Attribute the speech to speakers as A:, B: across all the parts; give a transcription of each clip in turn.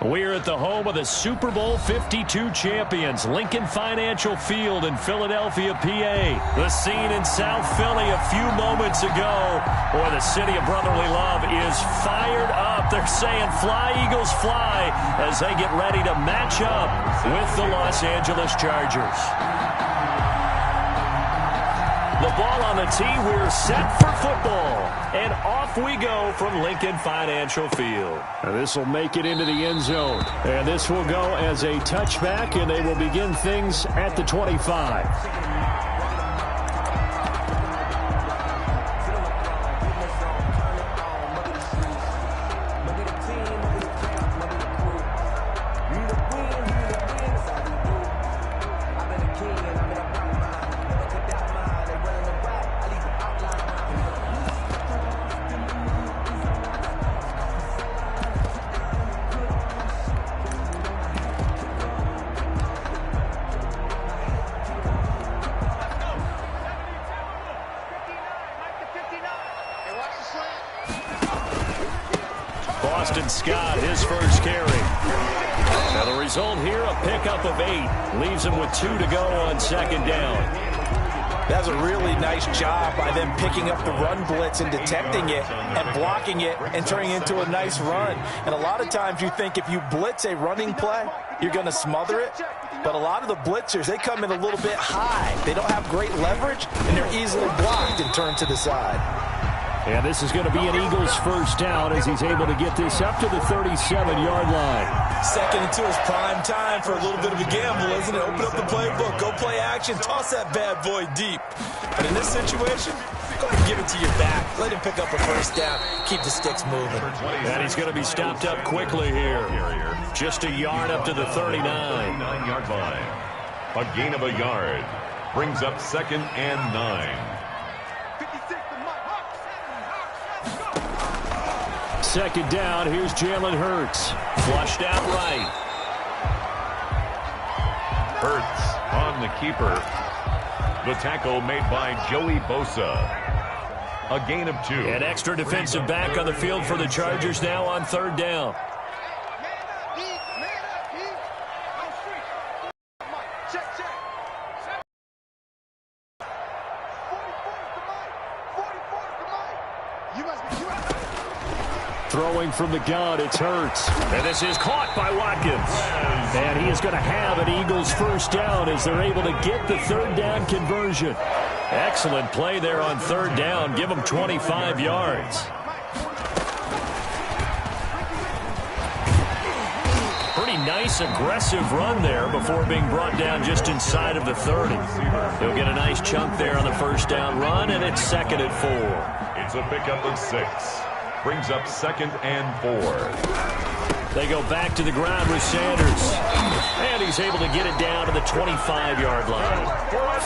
A: We're at the home of the Super Bowl 52 champions, Lincoln Financial Field in Philadelphia, PA. The scene in South Philly a few moments ago, where the city of brotherly love is fired up. They're saying, "Fly, Eagles, fly," as they get ready to match up with the Los Angeles Chargers. The ball on the tee. We're set for football. And off we go from Lincoln Financial Field. This will make it into the end zone. And this will go as a touchback, and they will begin things at the 25. Boston Scott, his first carry. Now the result here, a pickup of 8. Leaves him with 2 to go on second down.
B: That's a really nice job by them picking up the run blitz and detecting it and blocking it and turning it into a nice run. And a lot of times you think if you blitz a running play, you're going to smother it. But a lot of the blitzers, they come in a little bit high. They don't have great leverage, and they're easily blocked and turned to the side.
A: And this is going to be an Eagles first down as he's able to get this up to the 37-yard line.
B: Second until his prime time for a little bit of a gamble, isn't it? Open up the playbook, go play action, toss that bad boy deep. But in this situation, go ahead and give it to your back. Let him pick up a first down. Keep the sticks moving.
A: And he's going to be stopped up quickly here. Just a yard up to the 39-yard
C: line. A gain of a yard brings up 2nd and 9.
A: Second down, here's Jalen Hurts. Flushed out right.
C: Hurts on the keeper. The tackle made by Joey Bosa. A gain of 2.
A: An extra defensive back on the field for the Chargers now on third down. Throwing from the gun, it's Hurts. And this is caught by Watkins. And he is going to have an Eagles first down as they're able to get the third down conversion. Excellent play there on third down. Give them 25 yards. Pretty nice, aggressive run there before being brought down just inside of the 30. He'll get a nice chunk there on the first down run, and it's 2nd and 4.
C: It's a pickup of 6. Brings up 2nd and 4.
A: They go back to the ground with Sanders. And he's able to get it down to the 25-yard line.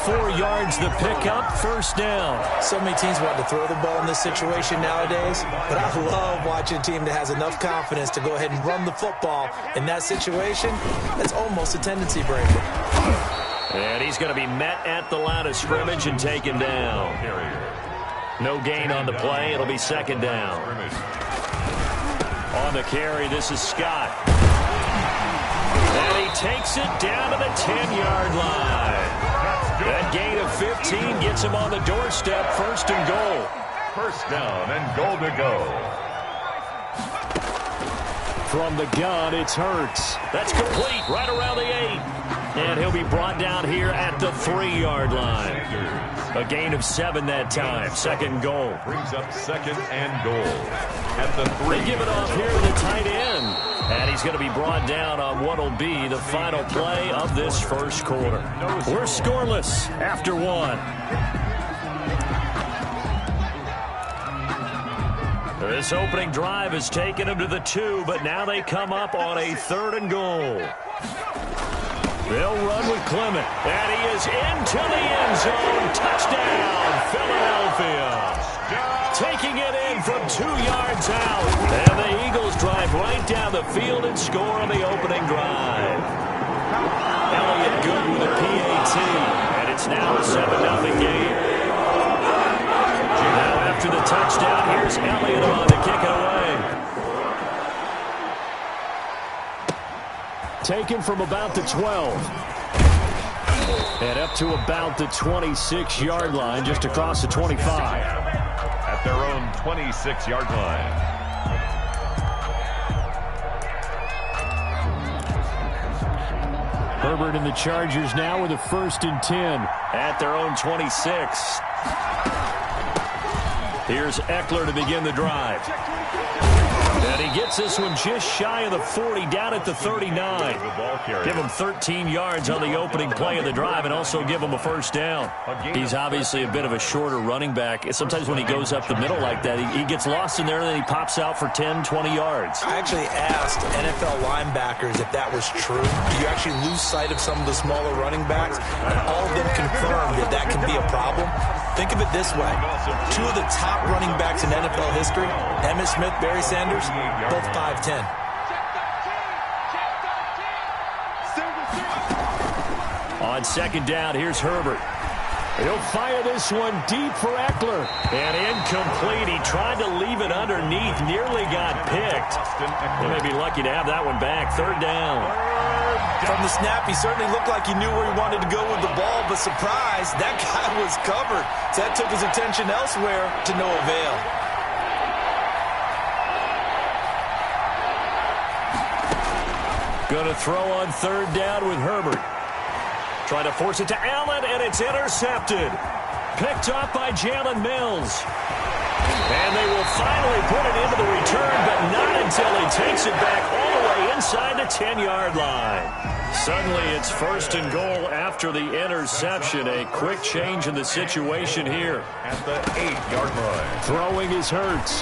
A: 4 yards the pickup, first down.
B: So many teams want to throw the ball in this situation nowadays, but I love watching a team that has enough confidence to go ahead and run the football. In that situation, that's almost a tendency breaker.
A: And he's going to be met at the line of scrimmage and taken down. No gain on the play. It'll be second down. On the carry, this is Scott. And he takes it down to the 10-yard line. That gain of 15 gets him on the doorstep, first and goal.
C: First down and goal to go.
A: From the gun, it's Hurts. That's complete right around the 8. And he'll be brought down here at the 3-yard line. A gain of 7 that time. Second goal.
C: Brings up 2nd and goal at the 3.
A: They give it off here to the tight end. And he's going to be brought down on what will be the final play of this first quarter. We're scoreless after 1. This opening drive has taken them to the 2, but now they come up on a 3rd and goal. They'll run with Clement, and he is into the end zone. Touchdown, Philadelphia. Taking it in from 2 yards out. And the Eagles drive right down the field and score on the opening drive. Elliott good with a PAT, and it's now a 7-0 game. Now after the touchdown, here's Elliott on to kick it away. Taken from about the 12. And up to about the 26-yard line, just across the 25.
C: At their own 26-yard line.
A: Herbert and the Chargers now with a 1st and 10 at their own 26. Here's Eckler to begin the drive. And he gets this one just shy of the 40, down at the 39. Give him 13 yards on the opening play of the drive and also give him a 1st down. He's obviously a bit of a shorter running back. Sometimes when he goes up the middle like that, he gets lost in there and then he pops out for 10, 20 yards.
B: I actually asked NFL linebackers if that was true. Do you actually lose sight of some of the smaller running backs? And all of them confirmed that that can be a problem. Think of it this way. 2 of the top running backs in NFL history, Emmitt Smith, Barry Sanders, both 5'10".
A: On 2nd down, here's Herbert. He'll fire this one deep for Eckler. And incomplete. He tried to leave it underneath. Nearly got picked. They may be lucky to have that one back. 3rd down.
B: From the snap, he certainly looked like he knew where he wanted to go with the ball, but surprise, that guy was covered. So that took his attention elsewhere to no avail.
A: Going to throw on 3rd down with Herbert. Trying to force it to Allen, and it's intercepted. Picked off by Jalen Mills. And they will finally put it into the return, but not until he takes it back all the way inside the 10-yard line. Suddenly, it's 1st and goal after the interception. A quick change in the situation here.
C: At the 8-yard line.
A: Throwing is Hurts.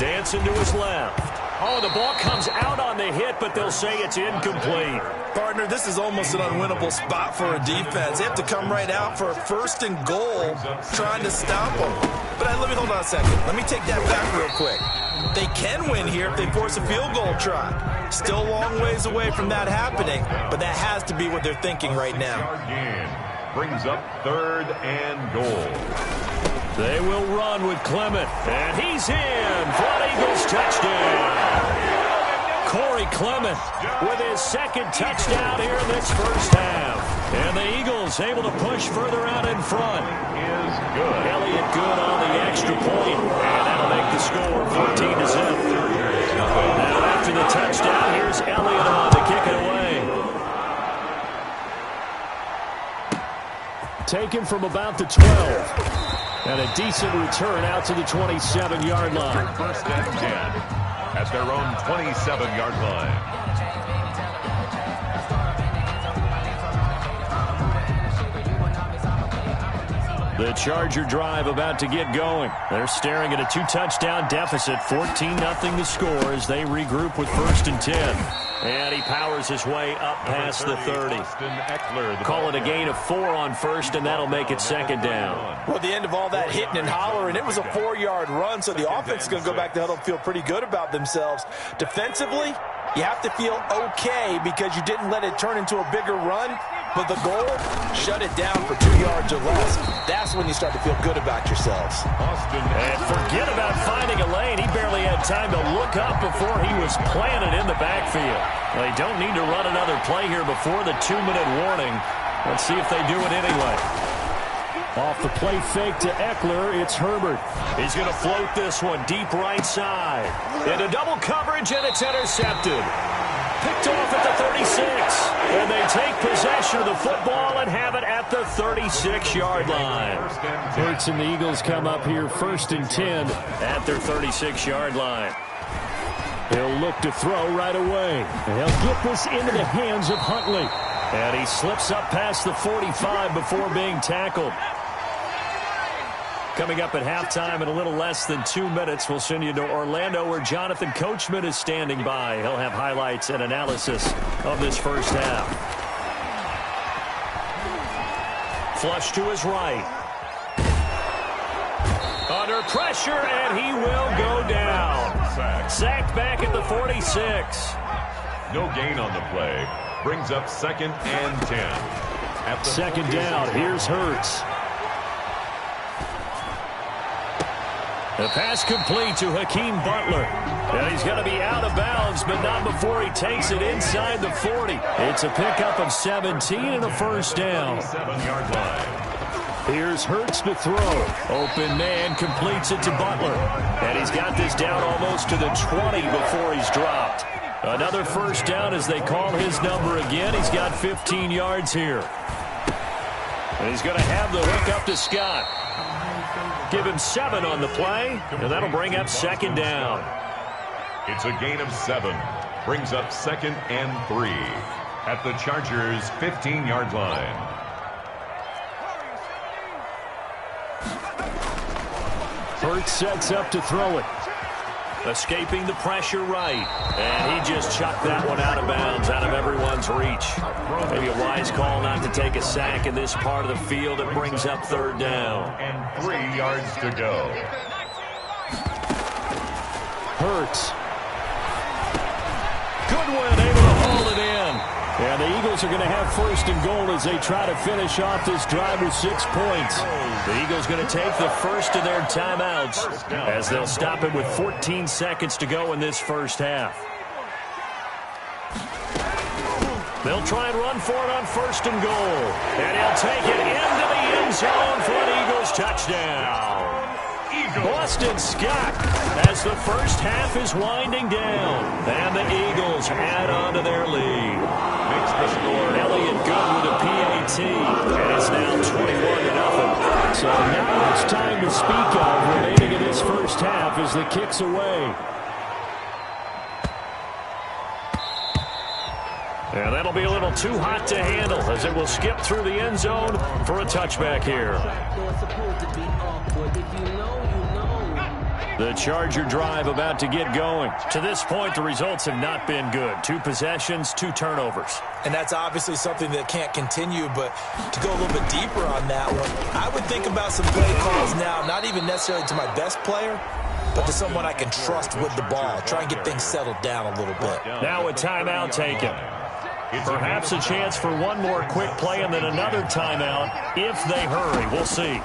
A: Dancing to his left. Oh, the ball comes out on the hit, but they'll say it's incomplete.
B: Partner, this is almost an unwinnable spot for a defense. They have to come right out for a 1st and goal trying to stop them. But let me hold on a second. Let me take that back real quick. They can win here if they force a field goal try. Still a long ways away from that happening, but that has to be what they're thinking right now.
C: Brings up 3rd and goal.
A: They will run with Clement, and he's in for an Eagles touchdown. Corey Clement with his 2nd touchdown here in this 1st half. And the Eagles able to push further out in front.
C: Is good.
A: Elliott good on the extra point, and that'll make the score 14-0. Now after the touchdown, here's Elliott on to kick it away. Taken from about the 12. And a decent return out to the 27-yard line.
C: 1st and 10 at their own 27-yard line.
A: The Charger drive about to get going. They're staring at a 2-touchdown deficit. 14-0 the score as they regroup with 1st and 10. And he powers his way up past the 30. Call it a gain of 4 on 1st, and that'll make it 2nd down.
B: Well, at the end of all that hitting and hollering, it was a 4-yard run, so the offense is going to go back to huddle and feel pretty good about themselves. Defensively, you have to feel okay because you didn't let it turn into a bigger run, but the goal, shut it down for 2 yards or less. That's when you start to feel good about yourselves.
A: And forget about finding a lane. He barely had time to look up before he was planted in the backfield. They don't need to run another play here before the 2-minute warning. Let's see if they do it anyway. Off the play fake to Eckler, it's Herbert. He's going to float this one deep right side. Into double coverage, and it's intercepted. Picked off at the 36. And they take possession of the football and have it at the 36-yard line. Hurts and the Eagles come up here 1st and 10 at their 36-yard line. He'll look to throw right away. And he'll get this into the hands of Huntley. And he slips up past the 45 before being tackled. Coming up at halftime in a little less than 2 minutes, we'll send you to Orlando where Jonathan Coachman is standing by. He'll have highlights and analysis of this 1st half. Flush to his right. Under pressure, and he will go down. Sacked back at the 46.
C: No gain on the play. Brings up 2nd and 10. At the
A: 2nd down, here's Hurts. The pass complete to Hakeem Butler. And he's going to be out of bounds, but not before he takes it inside the 40. It's a pickup of 17 and a first down.
C: 7-yard line.
A: Here's Hurts to throw. Open man completes it to Butler. And he's got this down almost to the 20 before he's dropped. Another first down as they call his number again. He's got 15 yards here. And he's going to have the hook up to Scott. Give him 7 on the play, and that'll bring up second down.
C: It's a gain of 7. Brings up 2nd and 3 at the Chargers' 15-yard line.
A: Hurts sets up to throw it. Escaping the pressure right. And he just chucked that one out of bounds, out of everyone's reach. Maybe a wise call not to take a sack in this part of the field. It brings up third down.
C: And 3 yards to go.
A: Hurts. Goodwin able to haul it in. And the Eagles are going to have first and goal as they try to finish off this drive with 6 points. The Eagles going to take the first of their timeouts as they'll stop it with 14 seconds to go in this first half. They'll try and run for it on first and goal. And he'll take it into the end zone for an Eagles touchdown. Boston Scott as the first half is winding down. And the Eagles add on to their lead. Makes the score. Elliott good with a PAT. And it's now 21-0. So not much time to speak of remaining in this first half as the kick's away. And that'll be a little too hot to handle as it will skip through the end zone for a touchback here. The Charger drive about to get going. To this point, the results have not been good. 2 possessions, 2 turnovers.
B: And that's obviously something that can't continue, but to go a little bit deeper on that one, I would think about some play calls now, not even necessarily to my best player, but to someone I can trust with the ball. Try and get things settled down a little bit.
A: Now a timeout taken. Perhaps a chance for one more quick play and then another timeout if they hurry. We'll see.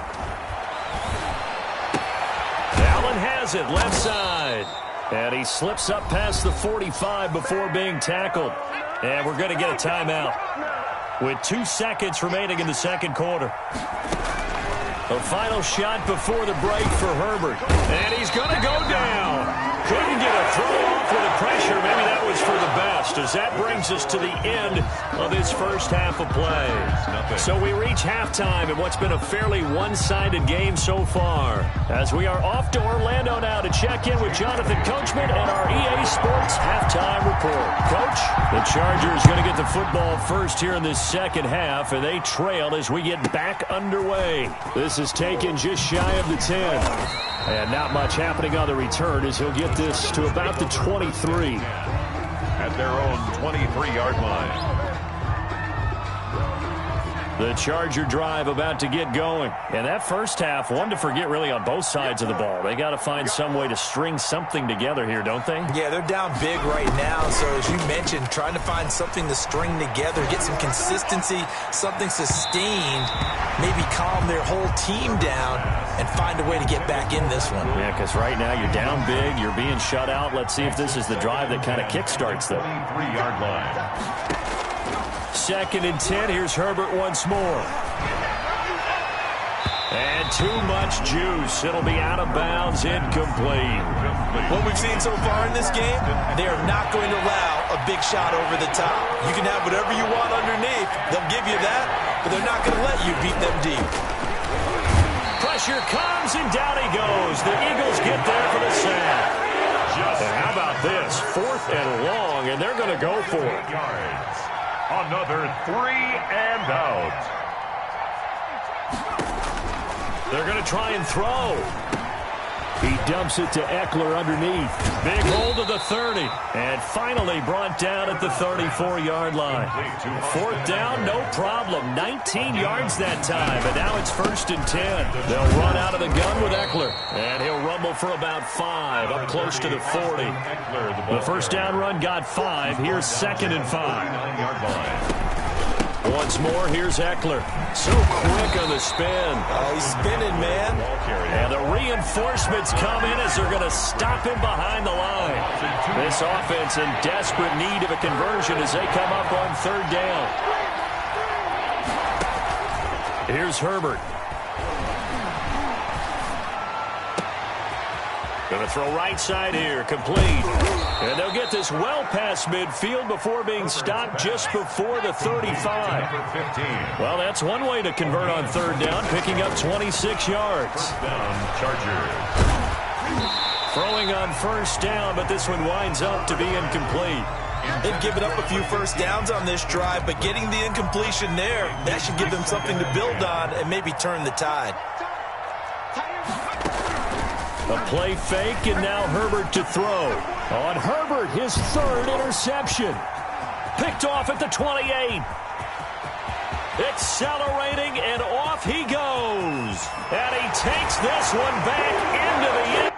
A: Allen has it left side. And he slips up past the 45 before being tackled. And we're going to get a timeout with 2 seconds remaining in the second quarter. A final shot before the break for Herbert. And he's going to go down. Couldn't get a throw off with the pressure. Maybe that was for the best, as that brings us to the end of this first half of play. So we reach halftime in what's been a fairly one-sided game so far, as we are off to Orlando now to check in with Jonathan Coachman and our EA Sports halftime report. Coach, the Chargers going to get the football first here in this second half, and they trail as we get back underway. This is taken just shy of the 10. And not much happening on the return as he'll get this to about the 23.
C: At their own 23-yard line.
A: The Charger drive about to get going. And that first half, one to forget really on both sides of the ball. They got to find some way to string something together here, don't they?
B: Yeah, they're down big right now. So as you mentioned, trying to find something to string together, get some consistency, something sustained, maybe calm their whole team down and find a way to get back in this one.
A: Yeah, because right now you're down big, you're being shut out. Let's see if this is the drive that kind of kickstarts them.
C: 23-yard line.
A: 2nd and 10. Here's Herbert once more. And too much juice. It'll be out of bounds, incomplete.
B: What we've seen so far in this game, they are not going to allow a big shot over the top. You can have whatever you want underneath. They'll give you that, but they're not going to let you beat them deep.
A: Pressure comes, and down he goes. The Eagles get there for the sack. And how about this? 4th and long, and they're going to go for it.
C: Another 3 and out.
A: They're going to try and throw. He dumps it to Eckler underneath. Big hold of the 30. And finally brought down at the 34-yard line. 4th down, no problem. 19 yards that time. And now it's 1st and 10. They'll run out of the gun with Eckler. And he'll rumble for about 5, up close to the 40. The first down run got 5. Here's 2nd and 5. Once more, here's Eckler. So quick on the spin.
B: Oh, he's spinning, man.
A: And the reinforcement reinforcements come in as they're going to stop him behind the line. This offense in desperate need of a conversion as they come up on third down. Here's Herbert. Going to throw right side here, complete. And they'll get this well past midfield before being stopped just before the 35. Well, that's one way to convert on third down, picking up 26 yards.
C: Chargers.
A: Throwing on first down, but this one winds up to be incomplete.
B: They've given up a few first downs on this drive, but getting the incompletion there, that should give them something to build on and maybe turn the tide.
A: A play fake, and now Herbert to throw. On Herbert, his third interception. Picked off at the 28. Accelerating, and off he goes. And he takes this one back into the end.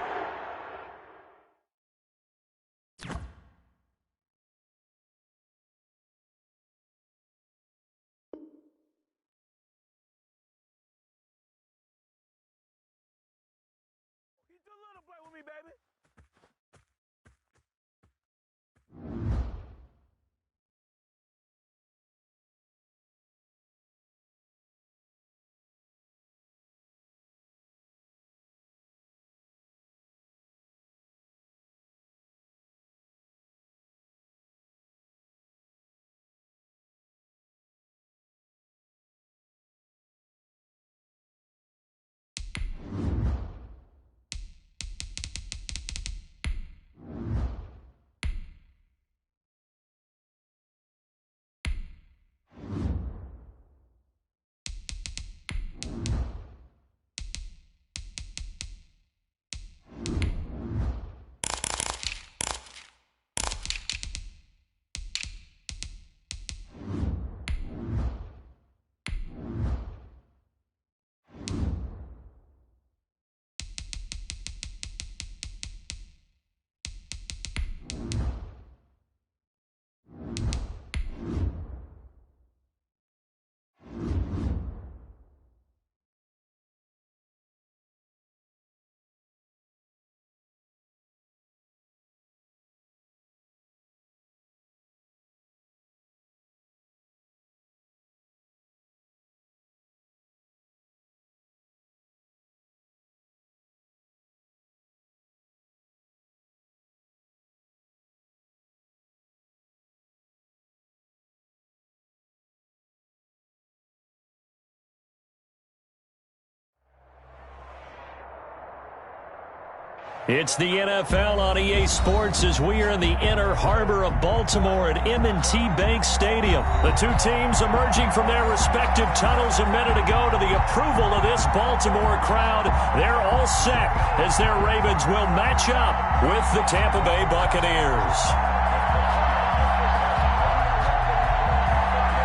A: It's the NFL on EA Sports as we are in the inner harbor of Baltimore at M&T Bank Stadium. The two teams emerging from their respective tunnels a minute ago to the approval of this Baltimore crowd. They're all set as their Ravens will match up with the Tampa Bay Buccaneers.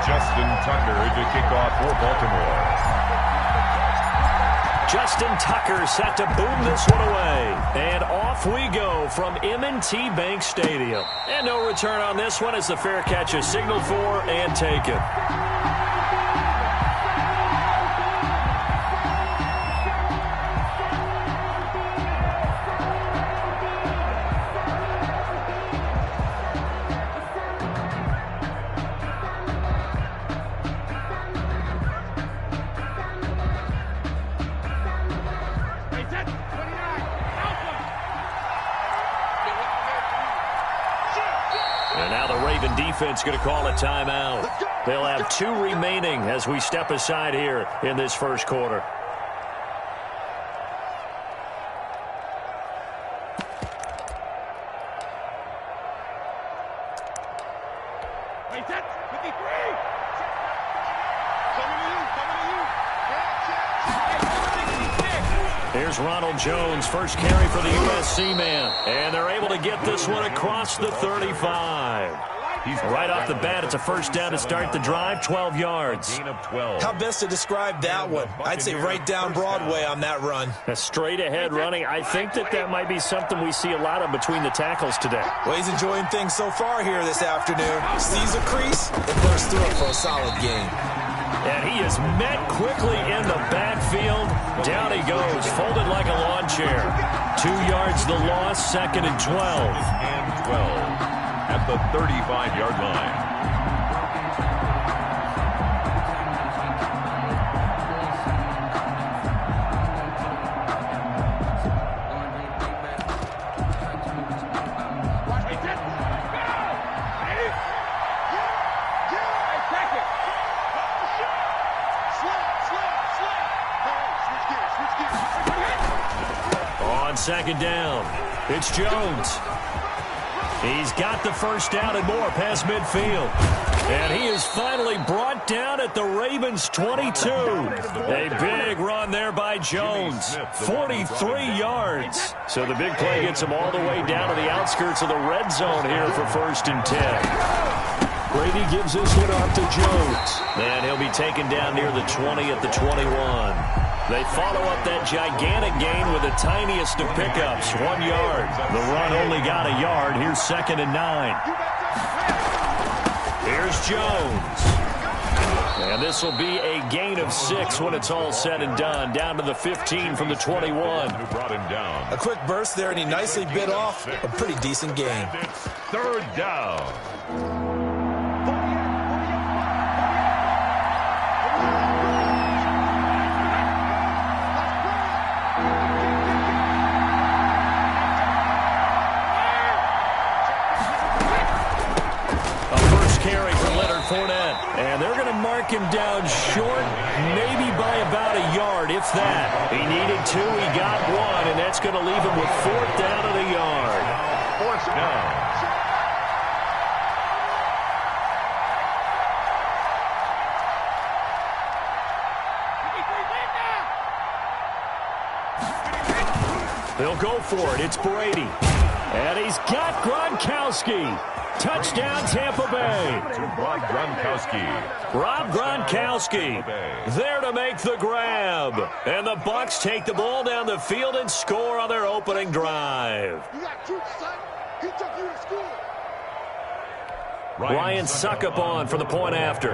C: Justin Tucker to kick off for Baltimore.
A: Justin Tucker set to boom this one away. And off we go from M&T Bank Stadium. And no return on this one as the fair catch is signaled for and taken. Defense going to call a timeout. They'll have 2 remaining as we step aside here in this first quarter. Here's Ronald Jones, first carry for the USC man. And they're able to get this one across the 35. Right off the bat, it's a first down to start the drive, 12 yards.
B: How best to describe that one? I'd say right down Broadway on that run.
A: A straight-ahead running. I think that might be something we see a lot of between the tackles today.
B: Well, he's enjoying things so far here this afternoon. Sees a crease and bursts through it for a solid game.
A: And he is met quickly in the backfield. Down he goes, folded like a lawn share. 2 yards the loss, 2nd and 12.
C: And 12 at the 35-yard line.
A: On 2nd down, it's Jones. He's got the first down and more past midfield. And he is finally brought down at the Ravens' 22. A big run there by Jones. 43 yards. So the big play gets him all the way down to the outskirts of the red zone here for 1st and 10. Brady gives this one off to Jones. And he'll be taken down near the 20 at the 21. They follow up that gigantic gain with the tiniest of pickups, 1 yard. The run only got a yard. Here's 2nd and 9. Here's Jones. And this will be a gain of 6 when it's all said and done. Down to the 15 from the 21.
C: Who brought him down.
B: A quick burst there, and he nicely bit off a pretty decent gain.
C: It's 3rd down.
A: And they're going to mark him down short, maybe by about a yard, if that. He needed 2, he got 1, and that's going to leave him with 4th down at a yard.
C: 4th down.
A: They'll go for it. It's Brady. And he's got Gronkowski. Touchdown, Tampa Bay.
C: Rob Gronkowski.
A: Rob Gronkowski there to make the grab. And the Bucs take the ball down the field and score on their opening drive. Ryan Suckup on for the point after.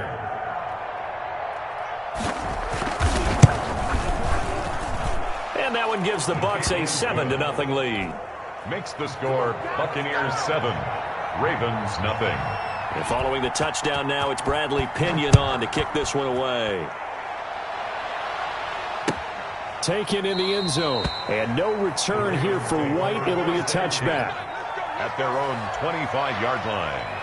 A: And that one gives the Bucs a 7-0 lead.
C: Makes the score Buccaneers 7. Ravens nothing.
A: And following the touchdown now, it's Bradley Pinion on to kick this one away. Taken in the end zone. And no return here for White. It'll be a touchback.
C: At their own 25-yard line.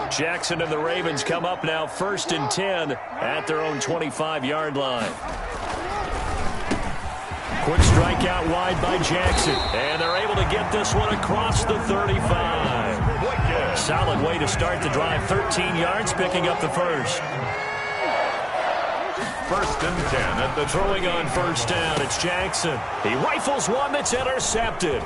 A: Jackson and the Ravens come up now 1st and 10 at their own 25-yard line. Quick strike out wide by Jackson. And they're able to get this one across the 35. Solid way to start the drive. 13 yards, picking up the first.
C: 1st and 10 at the
A: throwing on 1st down. It's Jackson. He rifles one that's intercepted.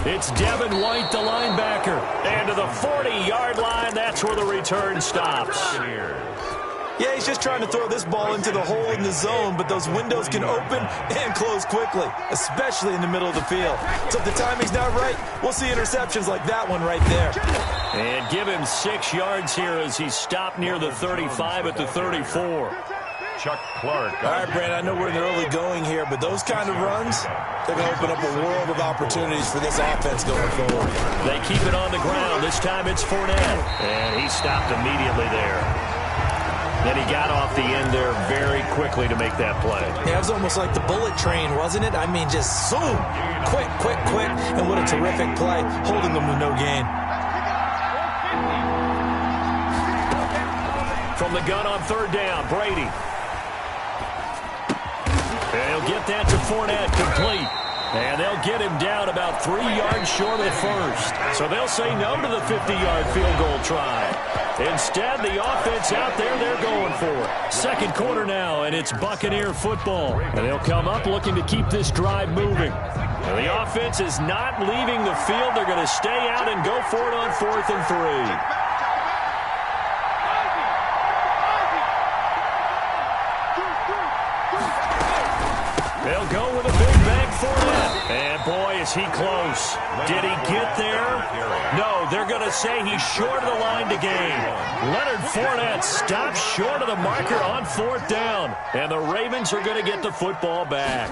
A: It's Devin White, the linebacker. And to the 40-yard line, that's where the return stops.
B: Yeah, he's just trying to throw this ball into the hole in the zone, but those windows can open and close quickly, especially in the middle of the field. So if the timing's not right, we'll see interceptions like that one right there.
A: And give him 6 yards here as he's stopped near the 35 at the 34.
C: Chuck Clark.
B: All right, Brandon, I know we're in the early going here, but those kind of runs, they're going to open up a world of opportunities for this offense going forward.
A: They keep it on the ground. This time it's Fournette. And he stopped immediately there. Then he got off the end there very quickly to make that play.
B: Yeah, it was almost like the bullet train, wasn't it? I mean, just zoom. Quick, quick, quick. And what a terrific play, holding them with no gain.
A: From the gun on 3rd down, Brady. And he'll get that to Fournette, complete. And they'll get him down about 3 yards short of the first. So they'll say no to the 50-yard field goal try. Instead, the offense out there, they're going for it. 2nd quarter now, and it's Buccaneer football. And they'll come up looking to keep this drive moving. And the offense is not leaving the field. They're going to stay out and go for it on 4th and 3. They'll go with a big bang Fournette. And boy, Is he close? Did he get there? No, they're going to say he's short of the line to gain. Leonard Fournette stops short of the marker on 4th down. And the Ravens are going to get the football back.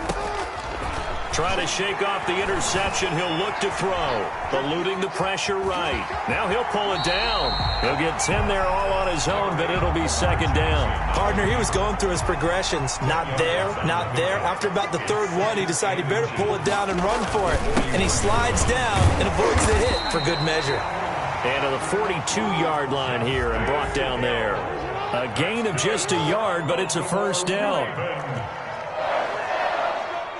A: Trying to shake off the interception, he'll look to throw. Eluding the pressure right. Now he'll pull it down. He'll get 10 there all on his own, but it'll be 2nd down.
B: Partner, he was going through his progressions. Not there, not there. After about the 3rd one, he decided he better pull it down and run for it. And he slides down and avoids the hit for good measure.
A: And to the 42-yard line here and brought down there. A gain of just a yard, but it's a 1st down.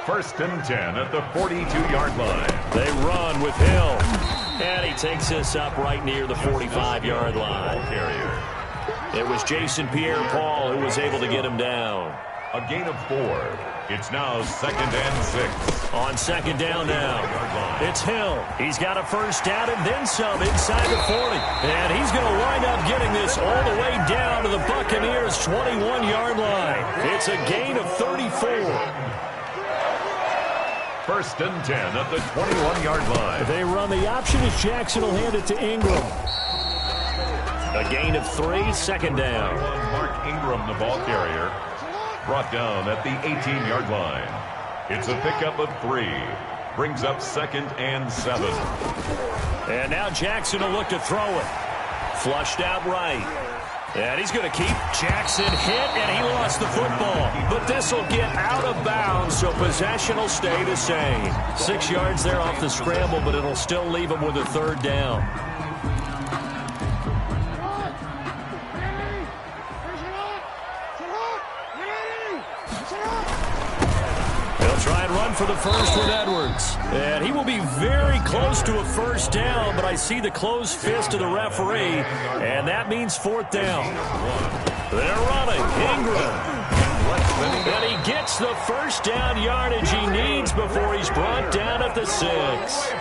C: 1st and 10 at the 42-yard line.
A: They run with Hill. And he takes this up right near the 45-yard line.
C: Carrier.
A: It was Jason Pierre-Paul who was able to get him down.
C: A gain of 4. It's now 2nd and 6.
A: On 2nd down now. It's Hill. He's got a 1st down and then some inside the 40. And he's going to wind up getting this all the way down to the Buccaneers' 21-yard line. It's a gain of 34.
C: 1st and 10 at the 21-yard line.
A: They run the option as Jackson will hand it to Ingram. A gain of 3, 2nd down.
C: Mark Ingram, the ball carrier, brought down at the 18-yard line. It's a pickup of 3. Brings up 2nd and 7.
A: And now Jackson will look to throw it. Flushed out right. And he's going to keep. Jackson hit, and he lost the football. But this will get out of bounds, so possession will stay the same. 6 yards there off the scramble, but it'll still leave him with a 3rd down. He'll try and run for the 1st with Edwards. And he will be very close to a 1st down, but I see the closed fist of the referee, and that means 4th down. They're running. Ingram. And he gets the 1st down yardage he needs before he's brought down at the 6.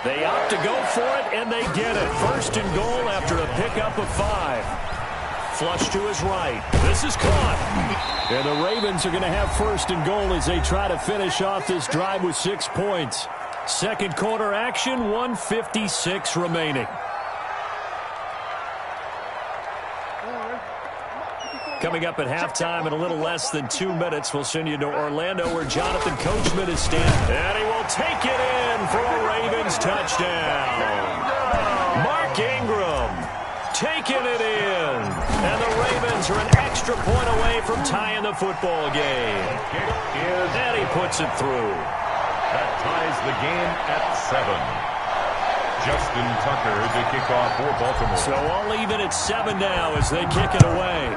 A: They opt to go for it, and they get it. 1st and goal after a pickup of 5. Flush to his right. This is caught. And the Ravens are going to have 1st and goal as they try to finish off this drive with 6 points. 2nd quarter action, 1:56 remaining. Coming up at halftime in a little less than 2 minutes, we'll send you to Orlando where Jonathan Coachman is standing. And he will take it in for a Ravens touchdown. Mark Ingram taking it in. And the Ravens are an extra point away from tying the football game. And he puts it through.
C: That ties the game at 7. Justin Tucker to kick off for Baltimore.
A: So I'll leave it at 7 now as they kick it away.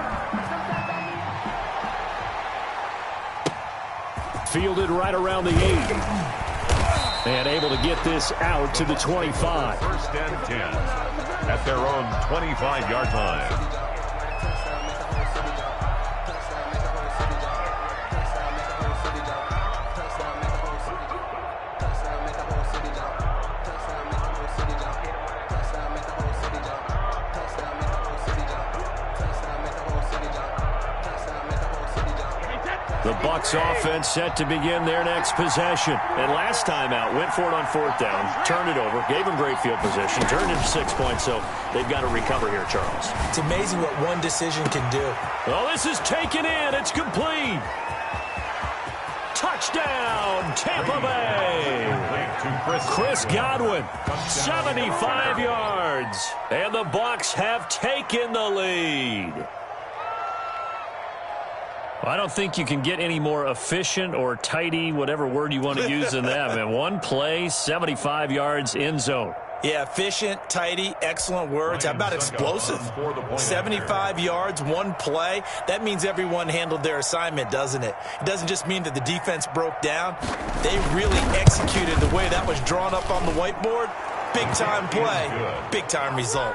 A: Fielded right around the 8. And able to get this out to the 25.
C: 1st and 10 at their own 25-yard line.
A: The Bucs offense set to begin their next possession. And last time out, went for it on 4th down, turned it over, gave them great field position, turned into 6 points, so they've got to recover here, Charles.
B: It's amazing what one decision can do.
A: Oh, this is taken in. It's complete. Touchdown, Tampa Bay. Chris Godwin, 75 yards. And the Bucs have taken the lead. I don't think you can get any more efficient or tidy, whatever word you want to use in that. Man, one play, 75 yards, end zone.
B: Yeah, efficient, tidy, excellent words. How about explosive? 75 yards, one play. That means everyone handled their assignment, doesn't it? It doesn't just mean that the defense broke down. They really executed the way that was drawn up on the whiteboard. Big-time play, big-time result.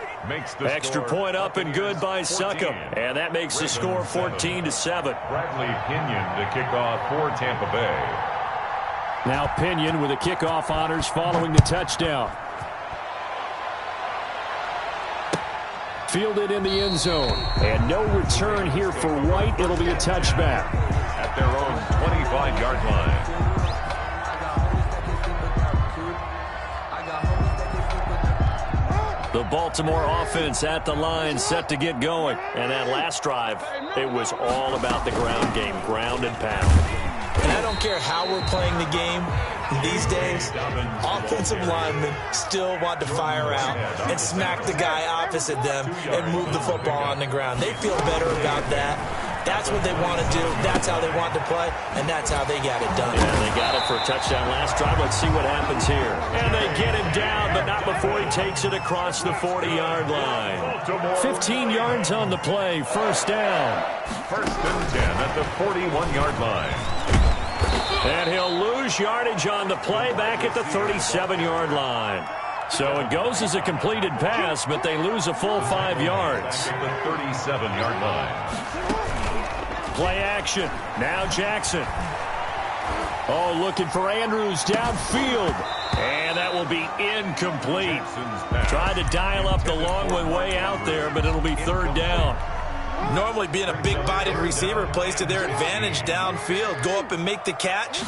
A: Extra point up and good by Succop. And that makes the score 14-7.
C: Bradley Pinion to kick off for Tampa Bay.
A: Now Pinion with the kickoff honors following the touchdown. Fielded in the end zone. And no return here for White. It'll be a touchback.
C: At their own 25-yard line.
A: The Baltimore offense at the line, set to get going. And that last drive, it was all about the ground game, ground and pound.
B: And I don't care how we're playing the game these days, offensive linemen still want to fire out and smack the guy opposite them and move the football on the ground. They feel better about that. That's what they want to do. That's how they want to play, and that's how they got it done.
A: Yeah, they got it for a touchdown last drive. Let's see what happens here. And they get him down, but not before he takes it across the 40-yard line. 15 yards on the play, first down.
C: First and 10 at the 41-yard line.
A: And he'll lose yardage on the play back at the 37-yard line. So it goes as a completed pass, but they lose a full 5 yards.
C: At the 37-yard line.
A: Play action. Now Jackson. Oh, looking for Andrews downfield. And that will be incomplete. Tried to dial up the long way out there, but it'll be third down.
B: Normally being a big-bodied receiver plays to their advantage downfield. Go up and make the catch,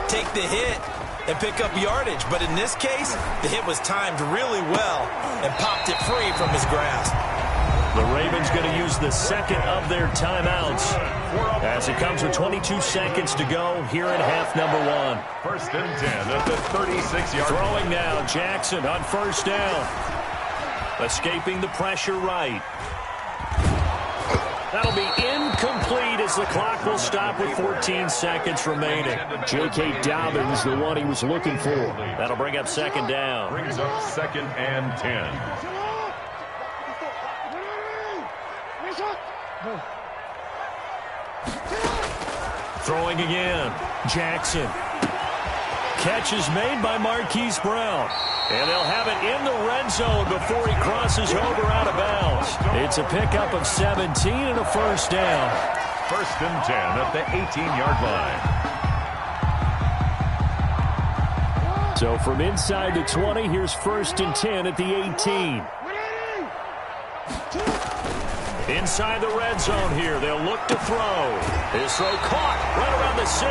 B: take the hit, and pick up yardage. But in this case, the hit was timed really well and popped it free from his grasp.
A: The Ravens going to use the second of their timeouts as it comes with 22 seconds to go here in half number one.
C: First and 10 at the 36-yard line.
A: Throwing now, Jackson on first down. Escaping the pressure right. That'll be incomplete as the clock will stop with 14 seconds remaining. J.K. Dobbins, the one he was looking for. That'll bring up second down.
C: Brings up second and 10.
A: Throwing again. Jackson. Catch is made by Marquise Brown. And they'll have it in the red zone before he crosses over out of bounds. It's a pickup of 17 and a first down.
C: First and 10 at the 18-yard line.
A: So from inside the 20, here's first and 10 at the 18. Inside the red zone here, they'll look to throw. His throw caught right around the 6.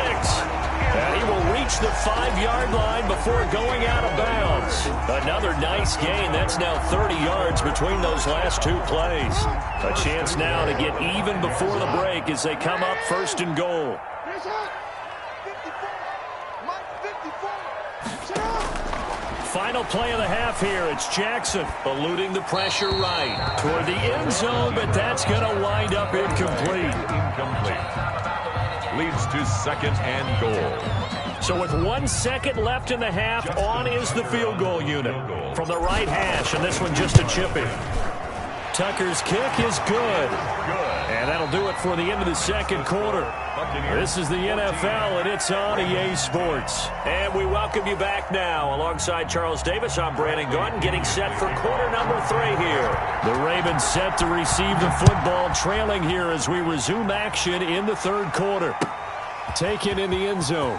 A: And he will reach the 5-yard line before going out of bounds. Another nice gain. That's now 30 yards between those last two plays. A chance now to get even before the break as they come up first and goal. Final play of the half here. It's Jackson eluding the pressure right toward the end zone, but that's going to wind up incomplete.
C: Leads to second and goal.
A: So with 1 second left in the half, on is the field goal unit from the right hash, and this one just a chipping. Tucker's kick is good. And that'll do it for the end of the second quarter. This is the NFL, and it's on EA Sports. And we welcome you back now. Alongside Charles Davis, I'm Brandon Gaudin, getting set for quarter number 3 here. The Ravens set to receive the football, trailing here as we resume action in the third quarter. Taken in the end zone.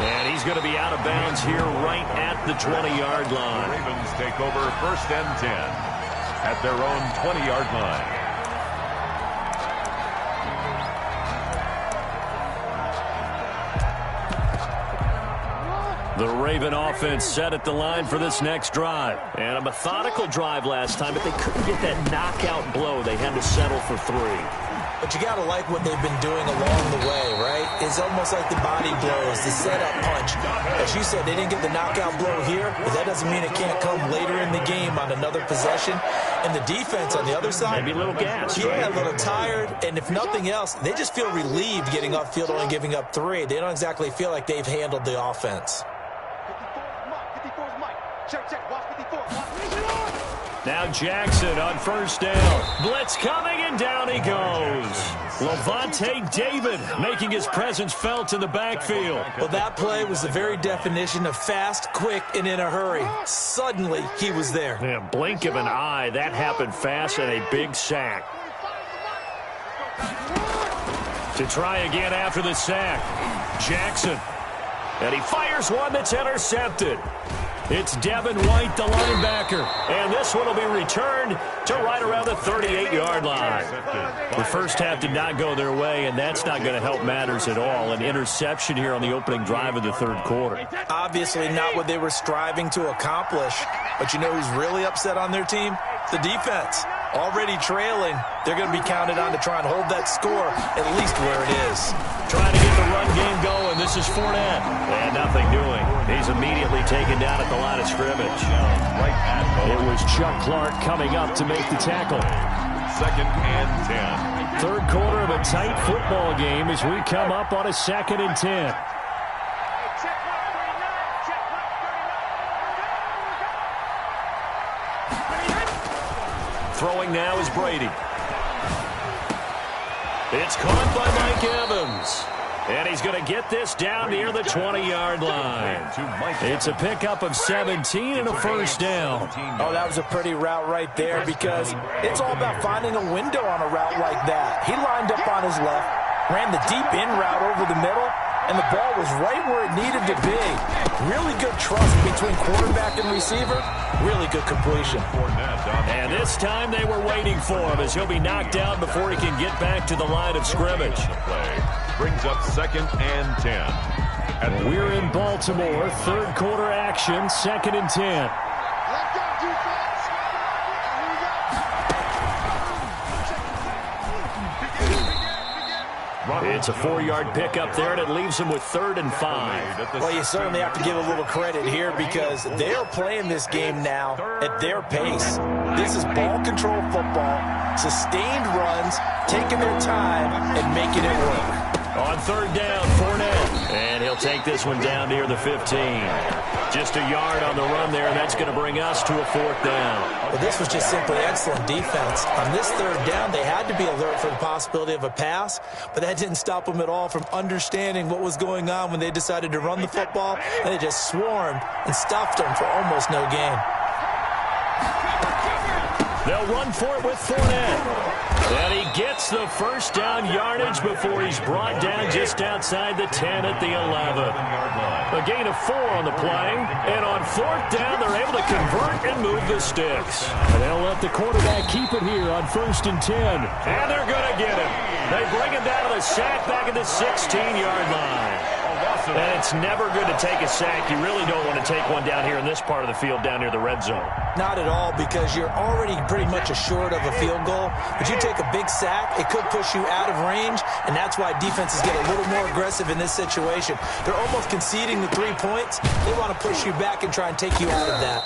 A: And he's going to be out of bounds here right at the 20-yard line.
C: The Ravens take over first and 10 at their own 20-yard line.
A: The Raven offense set at the line for this next drive. And a methodical drive last time, but they couldn't get that knockout blow. They had to settle for 3.
B: But you got to like what they've been doing along the way, right? It's almost like the body blows, the setup punch. As you said, they didn't get the knockout blow here, but that doesn't mean it can't come later in the game on another possession. And the defense on the other side,
A: maybe a little gas.
B: Yeah, a little tired. And if nothing else, they just feel relieved getting upfield, only giving up 3. They don't exactly feel like they've handled the offense.
A: Now Jackson on first down. Blitz coming, and down he goes. Lavonte David making his presence felt in the backfield.
B: Well, that play was the very definition of fast, quick, and in a hurry. Suddenly, he was there.
A: Yeah, blink of an eye. That happened fast, and a big sack. To try again after the sack. Jackson. And he fires one that's intercepted. It's Devin White, the linebacker. And this one will be returned to right around the 38-yard line. The first half did not go their way, and that's not going to help matters at all. An interception here on the opening drive of the third quarter.
B: Obviously not what they were striving to accomplish. But you know who's really upset on their team? The defense. Already trailing, they're going to be counted on to try and hold that score at least where it is.
A: Trying to get the run game going. This is Fournette. And nothing doing. He's immediately taken down at the line of scrimmage. It was Chuck Clark coming up to make the tackle.
C: 2nd and 10.
A: Third quarter of a tight football game as we come up on a 2nd and 10. Throwing now is Brady. It's caught by Mike Evans. And he's going to get this down near the 20-yard line. It's a pickup of 17 and a first down.
B: Oh, that was a pretty route right there because it's all about finding a window on a route like that. He lined up on his left, ran the deep in route over the middle, and the ball was right where it needed to be. Really good trust between quarterback and receiver. Really good completion.
A: And this time they were waiting for him as he'll be knocked down before he can get back to the line of scrimmage.
C: Brings up 2nd and 10.
A: And we're in Baltimore. Third quarter action, 2nd and 10. It's a 4-yard pickup there, and it leaves him with 3rd and 5.
B: Well, you certainly have to give a little credit here because they're playing this game now at their pace. This is ball control football, sustained runs, taking their time, and making it work.
A: On 3rd down, Fournette. And he'll take this one down near the 15. Just a yard on the run there, and that's going to bring us to a 4th down.
B: Well, this was just simply excellent defense. On this 3rd down, they had to be alert for the possibility of a pass, but that didn't stop them at all from understanding what was going on when they decided to run the football, and they just swarmed and stuffed them for almost no gain.
A: They'll run for it with Fournette. And he gets the first down yardage before he's brought down just outside the 10 at the 11. A gain of 4 on the play. And on 4th down, they're able to convert and move the sticks. And they'll let the quarterback keep it here on 1st and 10. And they're going to get him. They bring him down to the sack back at the 16-yard line. And it's never good to take a sack. You really don't want to take one down here in this part of the field down near the red zone.
B: Not at all, because you're already pretty much assured of a field goal. But you take a big sack, it could push you out of range, and that's why defenses get a little more aggressive in this situation. They're almost conceding the 3 points. They want to push you back and try and take you out of that.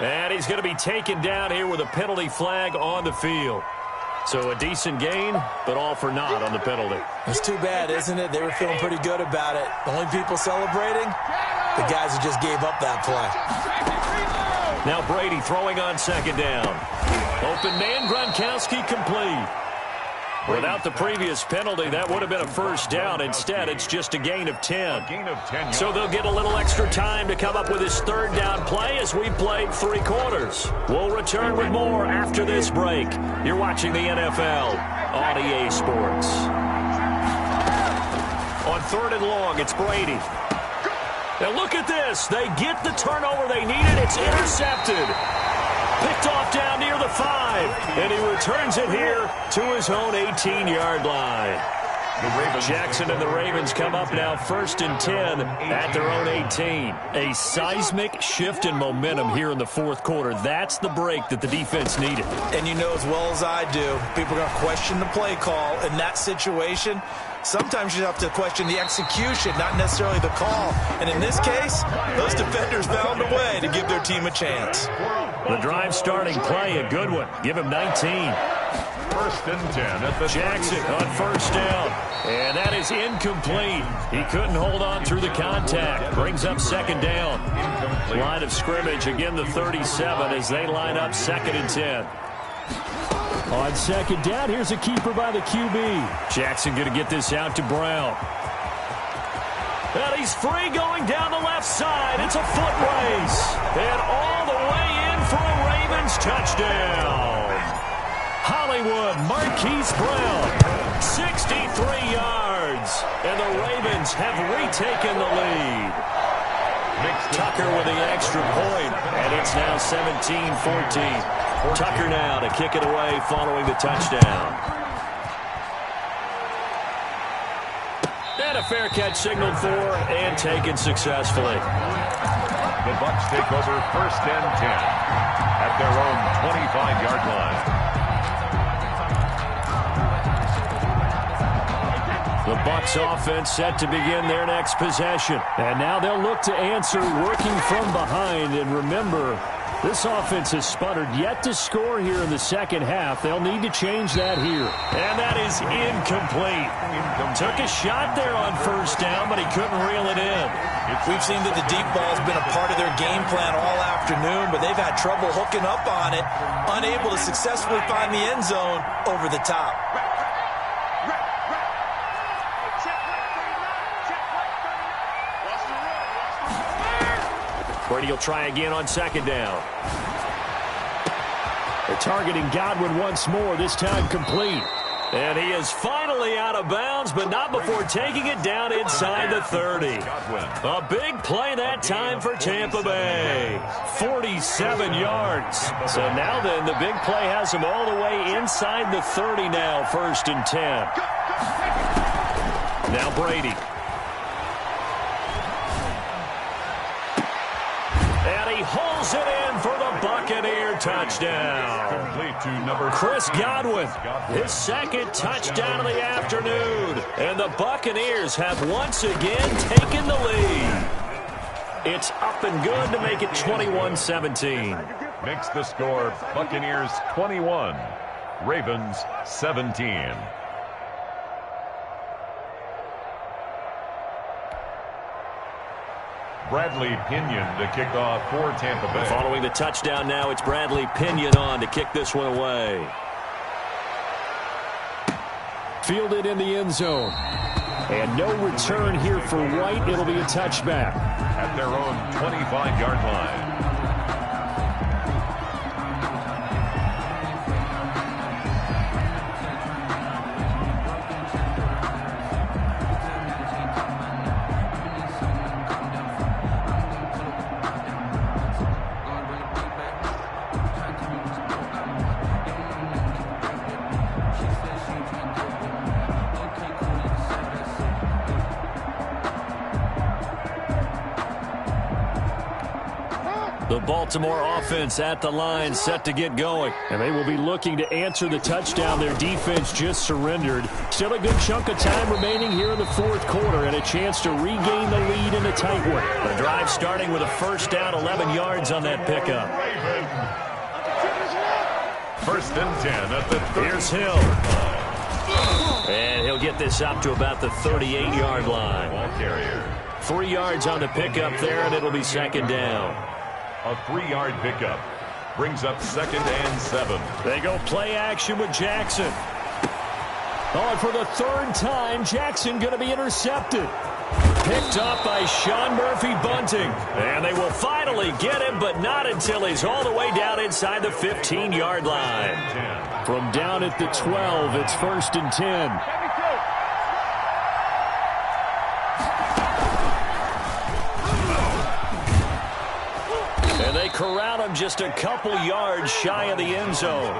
A: And he's going to be taken down here with a penalty flag on the field. So a decent gain, but all for naught on the penalty.
B: It's too bad, isn't it? They were feeling pretty good about it. The only people celebrating, the guys who just gave up that play.
A: Now Brady throwing on 2nd down. Open man, Gronkowski complete. Without the previous penalty, that would have been a first down. Instead, it's just a gain of 10. So they'll get a little extra time to come up with his 3rd down play as we played 3 quarters. We'll return with more after this break. You're watching the NFL on EA Sports. On 3rd and long, it's Brady. Now look at this. They get the turnover they needed. It's intercepted. Picked off down near the 5. And he returns it here to his own 18-yard line. Jackson and the Ravens come up now 1st and 10 at their own 18. A seismic shift in momentum here in the 4th quarter. That's the break that the defense needed.
B: And you know as well as I do, people are going to question the play call in that situation. Sometimes you have to question the execution, not necessarily the call. And in this case, those defenders found a way to give their team a chance.
A: The drive starting play, a good one. Give him 19.
C: 1st and 10 at the
A: Jackson on 1st down. And that is incomplete. He couldn't hold on through the contact. Brings up 2nd down. Line of scrimmage, again the 37 as they line up 2nd and 10. On 2nd down, here's a keeper by the QB. Jackson going to get this out to Brown. And he's free going down the left side. It's a foot race. And all the way in for a Ravens touchdown. Hollywood Marquise Brown, 63 yards. And the Ravens have retaken the lead. Tucker with the extra point, and it's now 17-14. Tucker now to kick it away following the touchdown. And a fair catch signaled for and taken successfully.
C: The Bucs take over first and 10 at their own 25-yard line.
A: The Bucs offense set to begin their next possession. And now they'll look to answer working from behind. And remember, this offense has sputtered yet to score here in the second half. They'll need to change that here. And that is incomplete. Took a shot there on first down, but he couldn't reel it in.
B: We've seen that the deep ball has been a part of their game plan all afternoon, but they've had trouble hooking up on it, unable to successfully find the end zone over the top.
A: Brady will try again on second down. They're targeting Godwin once more, this time complete. And he is finally out of bounds, but not before taking it down inside the 30. A big play that time for Tampa Bay. 47 yards. So now then, the big play has him all the way inside the 30 now, first and 10. Now Brady. And he holds it in for the Buccaneer touchdown.
C: Complete to number
A: Chris Godwin, his second touchdown of the afternoon. And the Buccaneers have once again taken the lead. It's up and good to make it 21-17.
C: Makes the score Buccaneers 21, Ravens 17. Bradley Pinion to kick off for Tampa Bay.
A: Following the touchdown now, it's Bradley Pinion on to kick this one away. Fielded in the end zone. And no return here for White. It'll be a touchback.
C: At their own 25-yard line.
A: The Baltimore offense at the line, set to get going. And they will be looking to answer the touchdown their defense just surrendered. Still a good chunk of time remaining here in the fourth quarter and a chance to regain the lead in a tight one. The drive starting with a first down, 11 yards on that pickup.
C: First and 10 at the 30.
A: Here's Hill. And he'll get this up to about the 38-yard line.
C: Ball carrier.
A: 3 yards on the pickup there, and it'll be second down.
C: A 3-yard pickup brings up second and 7.
A: They go play action with Jackson. Oh, and for the third time, Jackson going to be intercepted. Picked up by Sean Murphy-Bunting. And they will finally get him, but not until he's all the way down inside the 15-yard line. From down at the 12, it's first and 10. And they corral him just a couple yards shy of the end zone.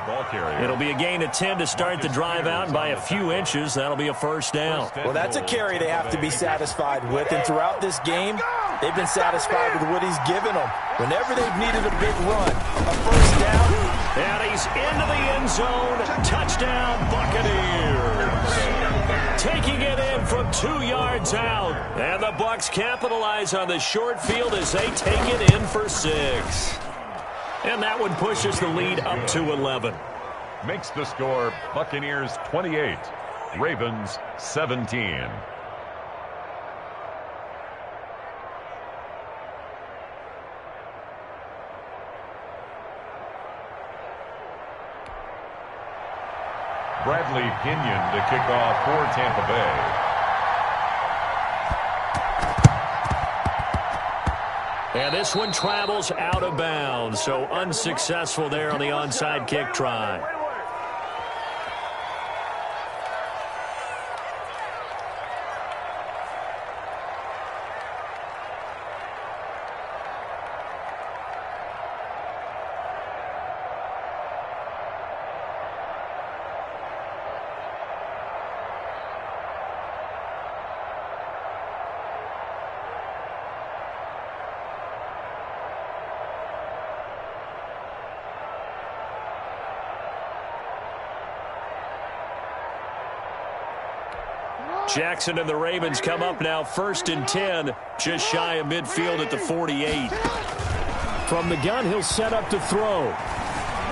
A: It'll be a gain of 10 to start the drive out, and by a few inches, that'll be a first down.
B: Well, that's a carry they have to be satisfied with, and throughout this game, they've been satisfied with what he's given them. Whenever they've needed a big run, a first down.
A: And he's into the end zone. Touchdown, Buccaneers. Taking it in from 2 yards out. And the Bucs capitalize on the short field as they take it in for 6. And that one pushes the lead up to 11.
C: Makes the score Buccaneers 28, Ravens 17. Bradley Pinion to kick off for Tampa Bay.
A: And this one travels out of bounds, so unsuccessful there on the onside kick try. Jackson and the Ravens come up now 1st and 10, just shy of midfield at the 48. From the gun, he'll set up to throw.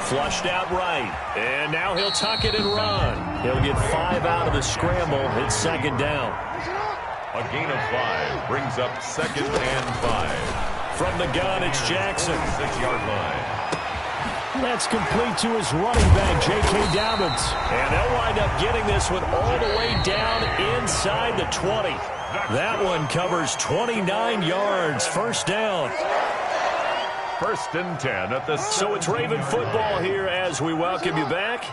A: Flushed out right. And now he'll tuck it and run. He'll get 5 out of the scramble. It's 2nd down.
C: A gain of 5 brings up 2nd and 5.
A: From the gun, it's Jackson.
C: 6-yard line.
A: That's complete to his running back, J.K. Dobbins. And they'll wind up getting this one all the way down inside the 20. That one covers 29 yards. 1st down.
C: 1st and 10 at the...
A: So it's Raven football here as we welcome you back.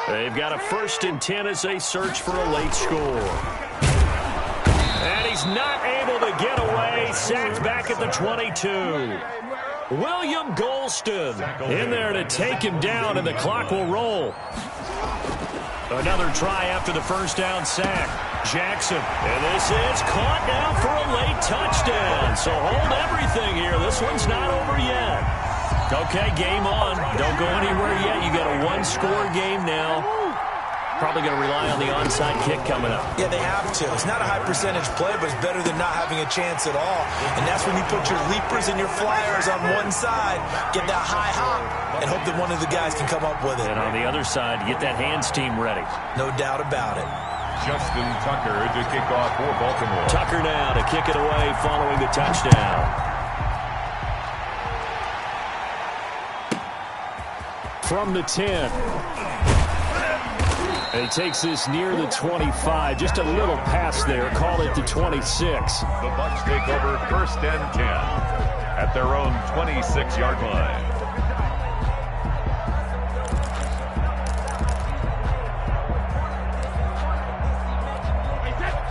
A: They've got a 1st and 10 as they search for a late score. And he's not able to get away. Sacked back at the 22. William Golston in there to take him down, and the clock will roll. Another try after the 1st down sack. Jackson, and this is caught now for a late touchdown. So hold everything here. This one's not over yet. Okay, game on. Don't go anywhere yet. You got a 1-score game now. Probably going to rely on the onside kick coming up.
B: Yeah, they have to. It's not a high-percentage play, but it's better than not having a chance at all. And that's when you put your leapers and your flyers on one side, get that high hop, and hope that one of the guys can come up with it.
A: And on the other side, get that hands team ready.
B: No doubt about it.
C: Justin Tucker to kick off for Baltimore.
A: Tucker now to kick it away following the touchdown. From the 10. He takes this near the 25. Just a little pass there. Call it the 26.
C: The Bucs take over 1st and 10 at their own 26-yard line.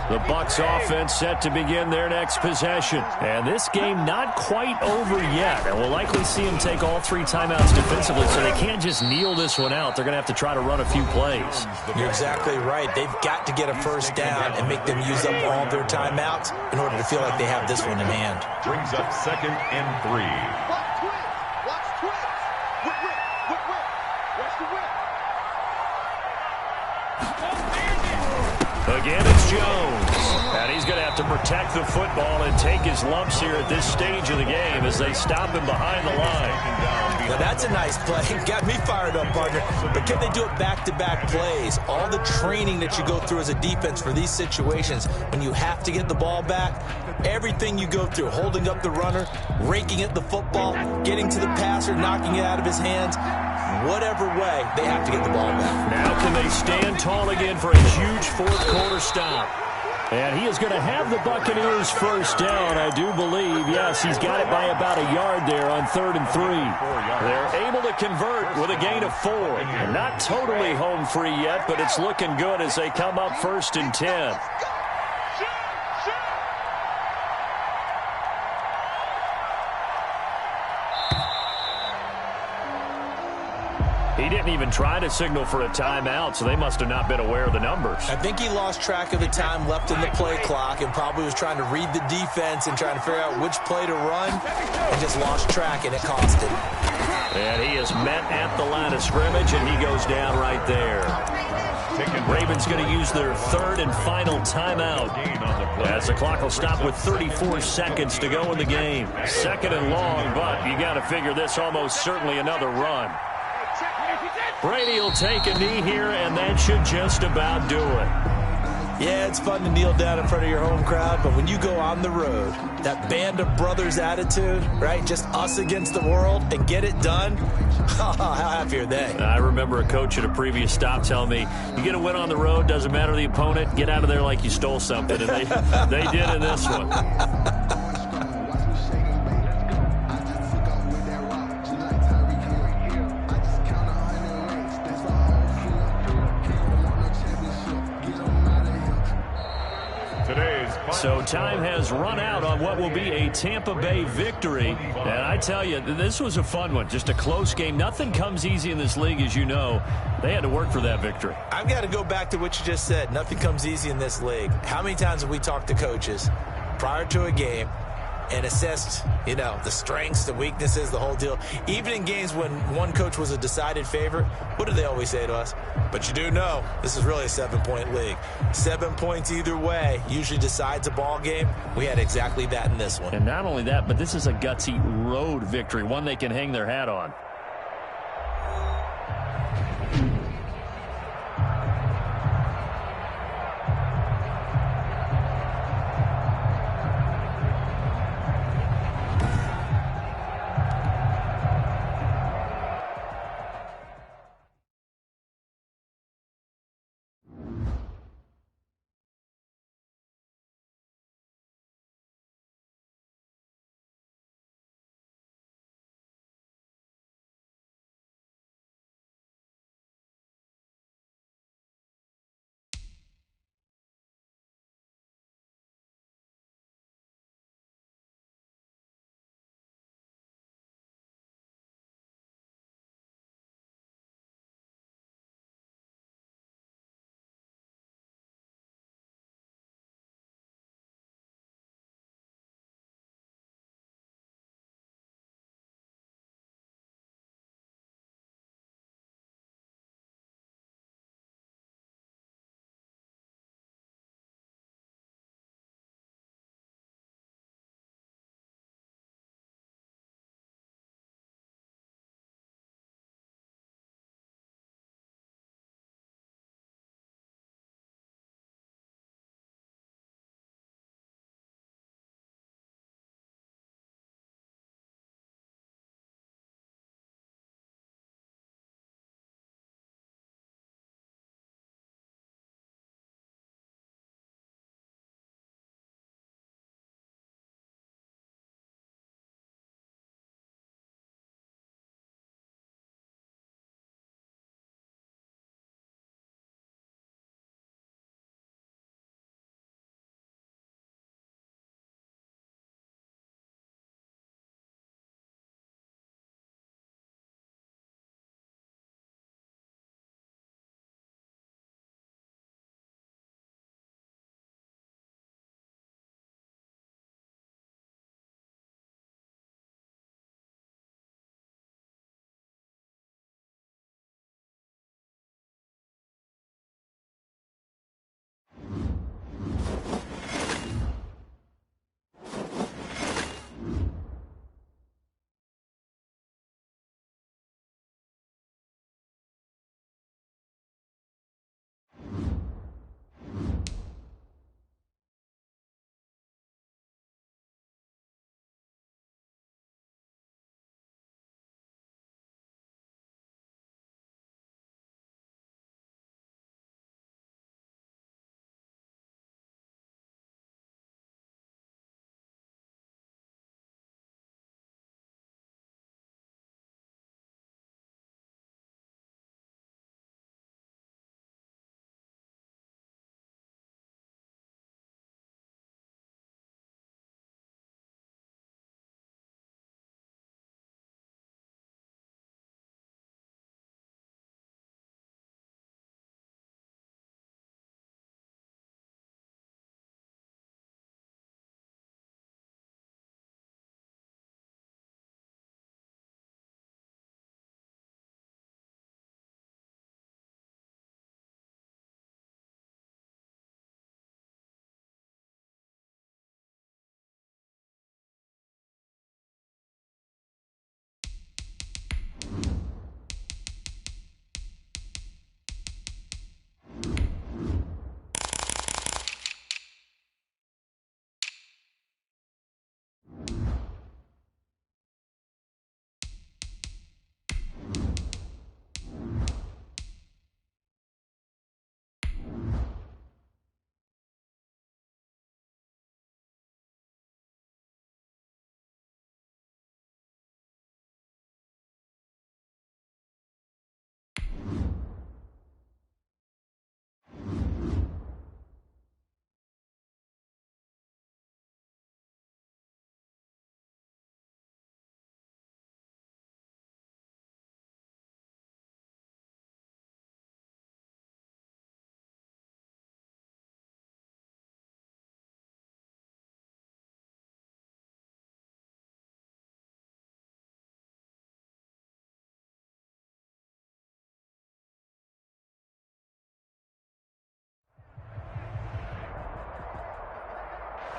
A: The Bucs offense set to begin their next possession. And this game not quite over yet. And we'll likely see them take all 3 timeouts defensively, so they can't just kneel this one out. They're going to have to try to run a few plays.
B: You're exactly right. They've got to get a 1st down and make them use up all of their timeouts in order to feel like they have this one in hand.
C: Brings up 2nd and 3.
A: Again, it's Jones. And he's going to have to protect the football and take his lumps here at this stage of the game as they stop him behind the line.
B: Now that's a nice play. Got me fired up, partner. But can they do it back-to-back plays? All the training that you go through as a defense for these situations, when you have to get the ball back, everything you go through, holding up the runner, raking at the football, getting to the passer, knocking it out of his hands, whatever way, they have to get the ball back.
A: Now can they stand tall again for a huge 4th quarter stop? And he is going to have the Buccaneers 1st down, I do believe. Yes, he's got it by about a yard there on 3rd and 3. They're able to convert with a gain of 4. Not totally home free yet, but it's looking good as they come up 1st and 10. He didn't even try to signal for a timeout, so they must have not been aware of the numbers.
B: I think he lost track of the time left in the play clock and probably was trying to read the defense and trying to figure out which play to run and just lost track, and it cost him.
A: And he is met at the line of scrimmage, and he goes down right there. Ravens going to use their 3rd and final timeout as the clock will stop with 34 seconds to go in the game. 2nd and long, but you got to figure this almost certainly another run. Brady will take a knee here, and that should just about do it.
B: Yeah, it's fun to kneel down in front of your home crowd, but when you go on the road, that band of brothers attitude, right, just us against the world, and get it done, how happy are they?
A: I remember a coach at a previous stop telling me, you get a win on the road, doesn't matter the opponent, get out of there like you stole something, and they did in this one. So time has run out on what will be a Tampa Bay victory. And I tell you, this was a fun one. Just a close game. Nothing comes easy in this league, as you know. They had to work for that victory.
B: I've got to go back to what you just said. Nothing comes easy in this league. How many times have we talked to coaches prior to a game, and assessed, the strengths, the weaknesses, the whole deal. Even in games when one coach was a decided favorite, what do they always say to us? But you do know this is really a 7-point league. 7 points either way usually decides a ball game. We had exactly that in this one.
A: And not only that, but this is a gutsy road victory, one they can hang their hat on.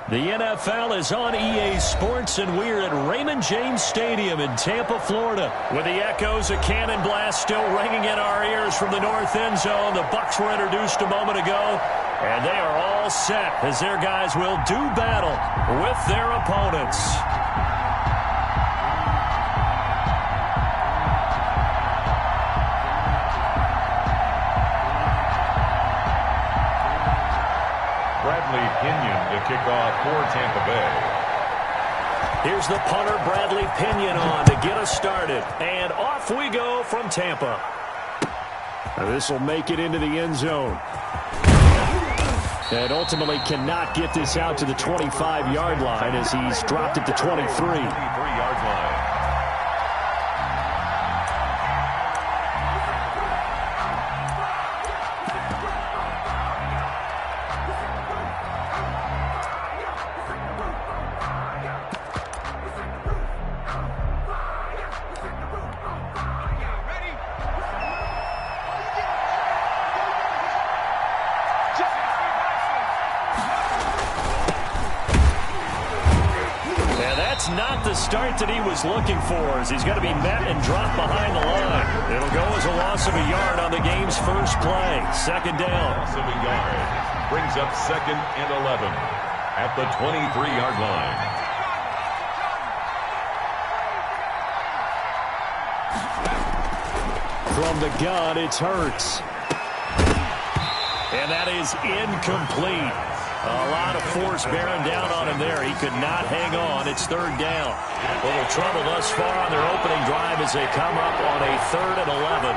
A: The NFL is on EA Sports, and we're at Raymond James Stadium in Tampa, Florida. With the echoes of Cannon Blast still ringing in our ears from the north end zone, the Bucs were introduced a moment ago, and they are all set as their guys will do battle with their opponents.
C: Bradley Pinion to kick off for Tampa Bay.
A: Here's the punter, Bradley Pinion, on to get us started. And off we go from Tampa. This will make it into the end zone. And ultimately cannot get this out to the 25-yard line as he's dropped it to 23.
C: 23-yard line.
A: Not the start that he was looking for, as he's going to be met and dropped behind the line. It'll go as a loss of a yard on the game's first play. Second down.
C: Loss of a yard. Brings up 2nd and 11 at the 23-yard line.
A: From the gun, it's Hurts. And that is incomplete. A lot of force bearing down on him there. He could not hang on. It's 3rd down. A little trouble thus far on their opening drive as they come up on a 3rd and 11.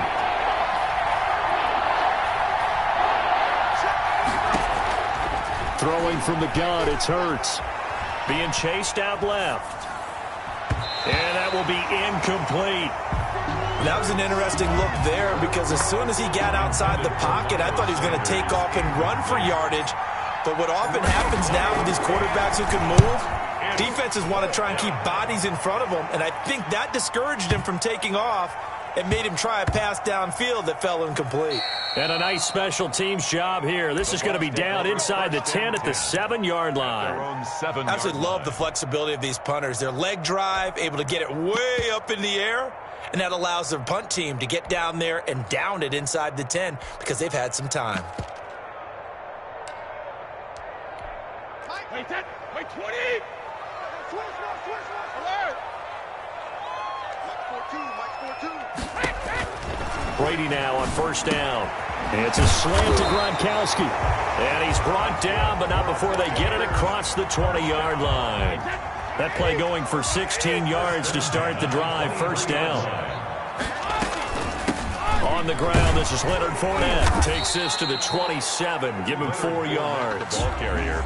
A: Throwing from the gun, it's Hurts. Being chased out left. And that will be incomplete.
B: That was an interesting look there because as soon as he got outside the pocket, I thought he was going to take off and run for yardage. But what often happens now with these quarterbacks who can move, defenses want to try and keep bodies in front of them, and I think that discouraged him from taking off and made him try a pass downfield that fell incomplete.
A: And a nice special teams job here. This is going to be down inside the 10 at the 7-yard line.
B: I absolutely love the flexibility of these punters. Their leg drive, able to get it way up in the air, and that allows their punt team to get down there and down it inside the 10 because they've had some time.
D: Wait, 10, wait, 20. Switch, alert. Mike 4-2.
A: Brady now on 1st down. It's a slant to Gronkowski. And he's brought down, but not before they get it across the 20-yard line. That play going for 16 yards to start the drive. 1st down. On the ground, this is Leonard Fournette. Takes this to the 27. Give him 4 yards.
C: Ball carrier.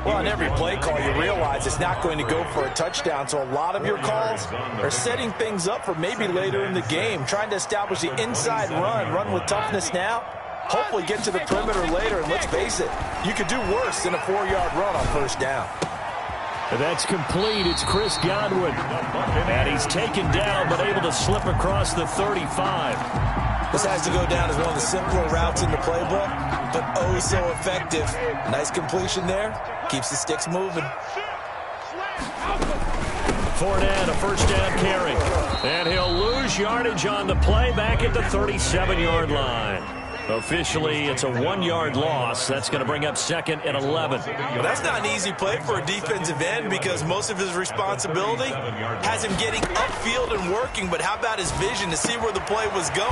B: Well, on every play call, you realize it's not going to go for a touchdown, so a lot of your calls are setting things up for maybe later in the game, trying to establish the inside run with toughness now, hopefully get to the perimeter later, and let's face it, you could do worse than a 4-yard run on 1st down.
A: That's complete. It's Chris Godwin. And he's taken down, but able to slip across the 35.
B: This has to go down as one of the simpler routes in the playbook, but oh so effective. Nice completion there. Keeps the sticks moving.
A: Fournette, a 1st down carry. And he'll lose yardage on the play back at the 37-yard line. Officially, it's a 1-yard loss. That's going to bring up 2nd and 11.
B: Well, that's not an easy play for a defensive end because most of his responsibility has him getting upfield and working, but how about his vision to see where the play was going?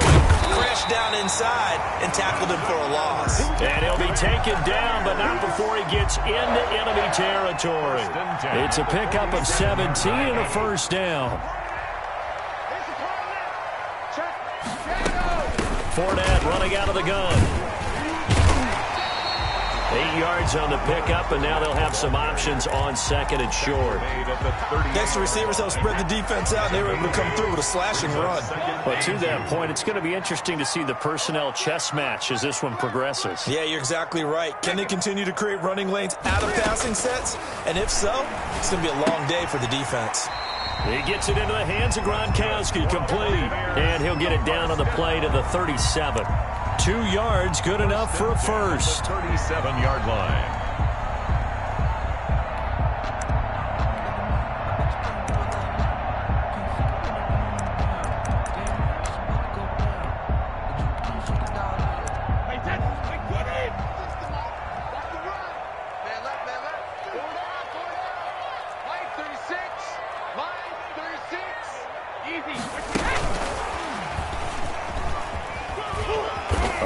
B: Crashed down inside and tackled him for a loss.
A: And he'll be taken down, but not before he gets into enemy territory. It's a pickup of 17 and a 1st down. Fournette running out of the gun. 8 yards on the pickup, and now they'll have some options on 2nd and short.
B: Next to receivers, they'll spread the defense out, and they were able to come through with a slashing run.
A: But to that point, it's going to be interesting to see the personnel chess match as this one progresses.
B: Yeah, you're exactly right. Can they continue to create running lanes out of passing sets? And if so, it's going to be a long day for the defense.
A: He gets it into the hands of Gronkowski, complete. And he'll get it down on the play to the 37. 2 yards, good enough for a first.
C: 37-yard line.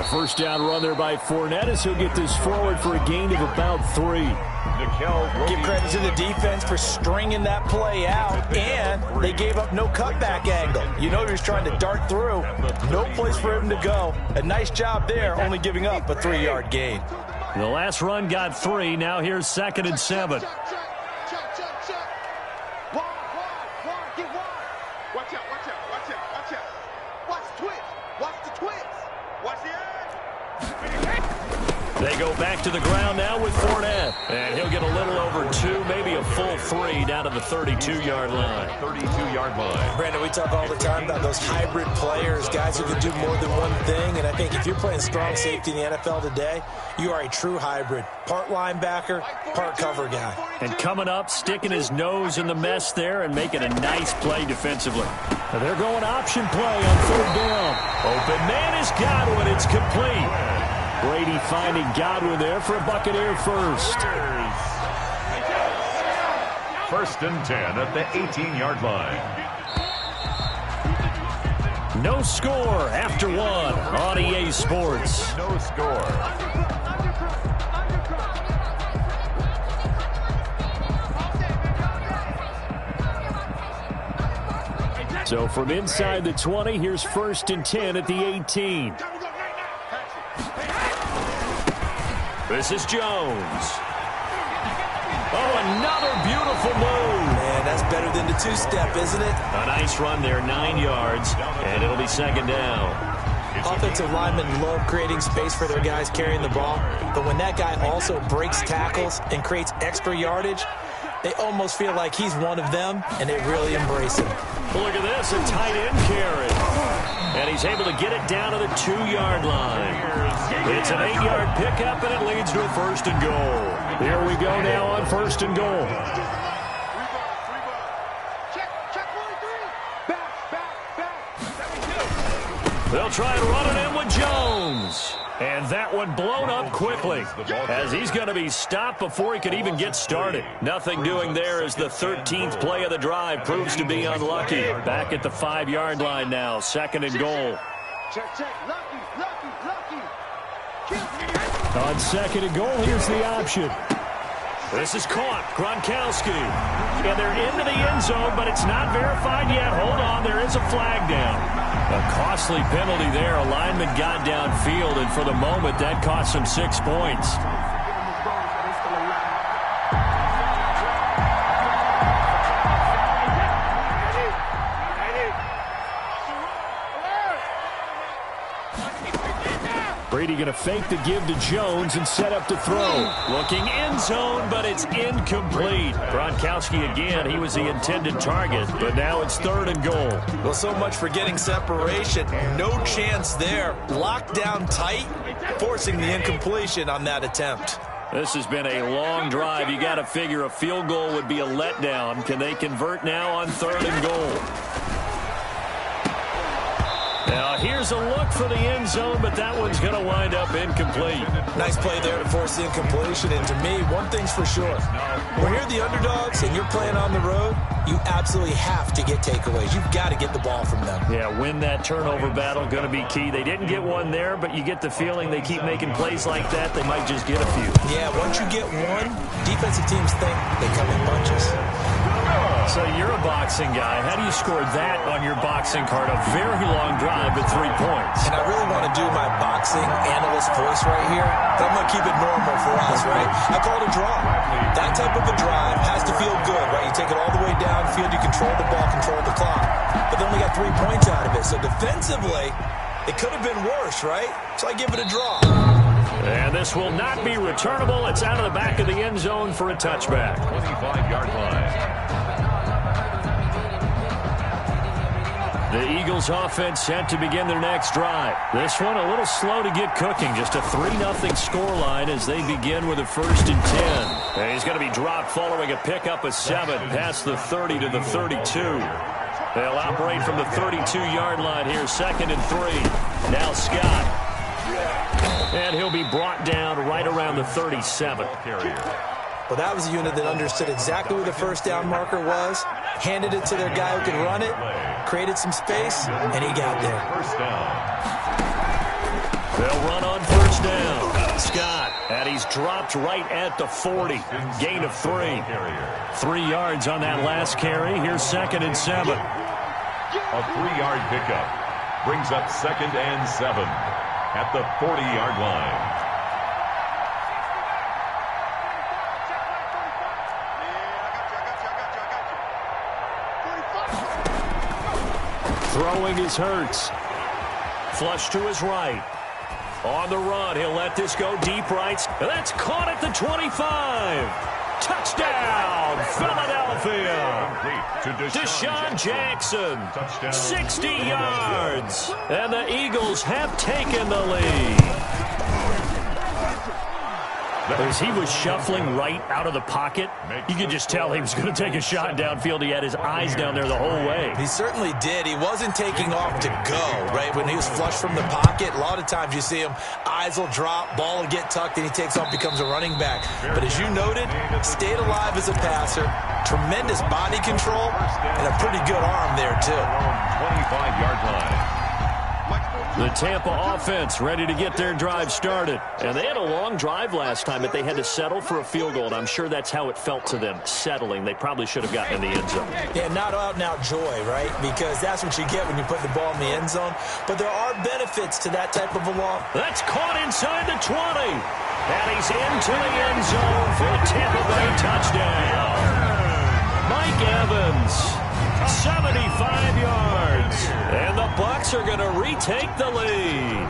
A: A first down run there by Fournette as he'll get this forward for a gain of about 3.
B: Give credit to the defense for stringing that play out, and they gave up no cutback angle. You know he was trying to dart through. No place for him to go. A nice job there, only giving up a 3-yard gain.
A: The last run got 3. Now here's 2nd and 7.
D: Check. Wide. Get wide. Watch out. Watch the twist. Watch the edge.
A: They go back to the ground now with Fournette. And he'll get a little over 2, maybe a full 3 down to the 32-yard line.
C: 32-yard line.
B: Brandon, we talk all the time about those hybrid players, guys who can do more than one thing. And I think if you're playing strong safety in the NFL today, you are a true hybrid. Part linebacker, part cover guy.
A: And coming up, sticking his nose in the mess there and making a nice play defensively. Now they're going option play on 3rd down. Open man is Godwin. It's complete. Brady finding Godwin there for a Buccaneer first.
C: 1st and 10 at the 18-yard line.
A: No score after 1 on EA Sports.
C: No score.
A: So from inside the 20, here's 1st and 10 at the 18. This is Jones. Oh, another beautiful move.
B: Man, that's better than the two-step, isn't it?
A: A nice run there, 9 yards, and it'll be 2nd down.
B: Offensive linemen love creating space for their guys carrying the ball, but when that guy also breaks tackles and creates extra yardage, they almost feel like he's one of them, and they really embrace him.
A: Look at this, a tight end carry. And he's able to get it down to the 2-yard line. It's an 8-yard pickup, and it leads to a 1st and goal. Here we go now on 1st and goal.
D: Check 1-3. Back.
A: They'll try and run it in with Jones. And that one blown up quickly as he's going to be stopped before he could even get started. Nothing doing there as the 13th play of the drive proves to be unlucky. Back at the 5-yard line now, 2nd and goal.
D: Check. Lucky.
A: On 2nd and goal, here's the option. This is caught, Gronkowski. And they're into the end zone, but it's not verified yet. Hold on, there is a flag down. A costly penalty there. A lineman got downfield, and for the moment, that cost him 6 points. Brady going to fake the give to Jones and set up to throw. Looking end zone, but it's incomplete. Gronkowski again, he was the intended target, but now it's 3rd and goal.
B: Well, so much for getting separation. No chance there. Locked down tight, forcing the incompletion on that attempt.
A: This has been a long drive. You got to figure a field goal would be a letdown. Can they convert now on 3rd and goal? Now, here's a look for the end zone, but that one's going to wind up incomplete.
B: Nice play there to force the incompletion, and to me, one thing's for sure. When you're the underdogs and you're playing on the road, you absolutely have to get takeaways. You've got to get the ball from them.
A: Yeah, win that turnover battle, going to be key. They didn't get one there, but you get the feeling they keep making plays like that, they might just get a few.
B: Yeah, once you get one, defensive teams think they come in bunches.
A: So you're a boxing guy. How do you score that on your boxing card? A very long drive, but 3 points.
B: And I really want to do my boxing analyst voice right here, but I'm going to keep it normal for us, right? I call it a draw. That type of a drive has to feel good, right? You take it all the way downfield, you control the ball, control the clock. But they only got 3 points out of it. So defensively, it could have been worse, right? So I give it a draw.
A: And this will not be returnable. It's out of the back of the end zone for a touchback.
C: 25-yard line.
A: The Eagles offense set to begin their next drive. This one a little slow to get cooking. Just a 3-0 scoreline as they begin with a 1st and 10. And he's going to be dropped following a pickup of 7 past the 30 to the 32. They'll operate from the 32-yard line here, 2nd and 3. Now Scott. And he'll be brought down right around the 37.
B: Well, that was a unit that understood exactly where the 1st down marker was, handed it to their guy who could run it, created some space, and he got there.
C: 1st down.
A: They'll run Scott. And he's dropped right at the 40. Gain of 3. 3 yards on that last carry. Here's 2nd and 7.
C: A 3-yard pickup brings up 2nd and 7 at the 40-yard line.
A: Throwing is Hurts. Flush to his right. On the run, he'll let this go deep right. That's caught at the 25. Touchdown, Philadelphia. Deshaun Jackson, 60 yards. And the Eagles have taken the lead. As he was shuffling right out of the pocket, you could just tell he was going to take a shot downfield. He had his eyes down there the whole way.
B: He certainly did. He wasn't taking off to go, right? When he was flush from the pocket, a lot of times you see him, eyes will drop, ball will get tucked, and he takes off, becomes a running back. But as you noted, stayed alive as a passer, tremendous body control, and a pretty good arm there, too.
C: 25-yard line.
A: The Tampa offense ready to get their drive started. And they had a long drive last time, but they had to settle for a field goal. And I'm sure that's how it felt to them, settling. They probably should have gotten in the end zone.
B: Yeah, not out-and-out joy, right? Because that's what you get when you put the ball in the end zone. But there are benefits to that type of a loss.
A: That's caught inside the 20. And he's into the end zone for a Tampa Bay touchdown. Mike Evans, 75 yards. And the Bucs are going to retake the lead.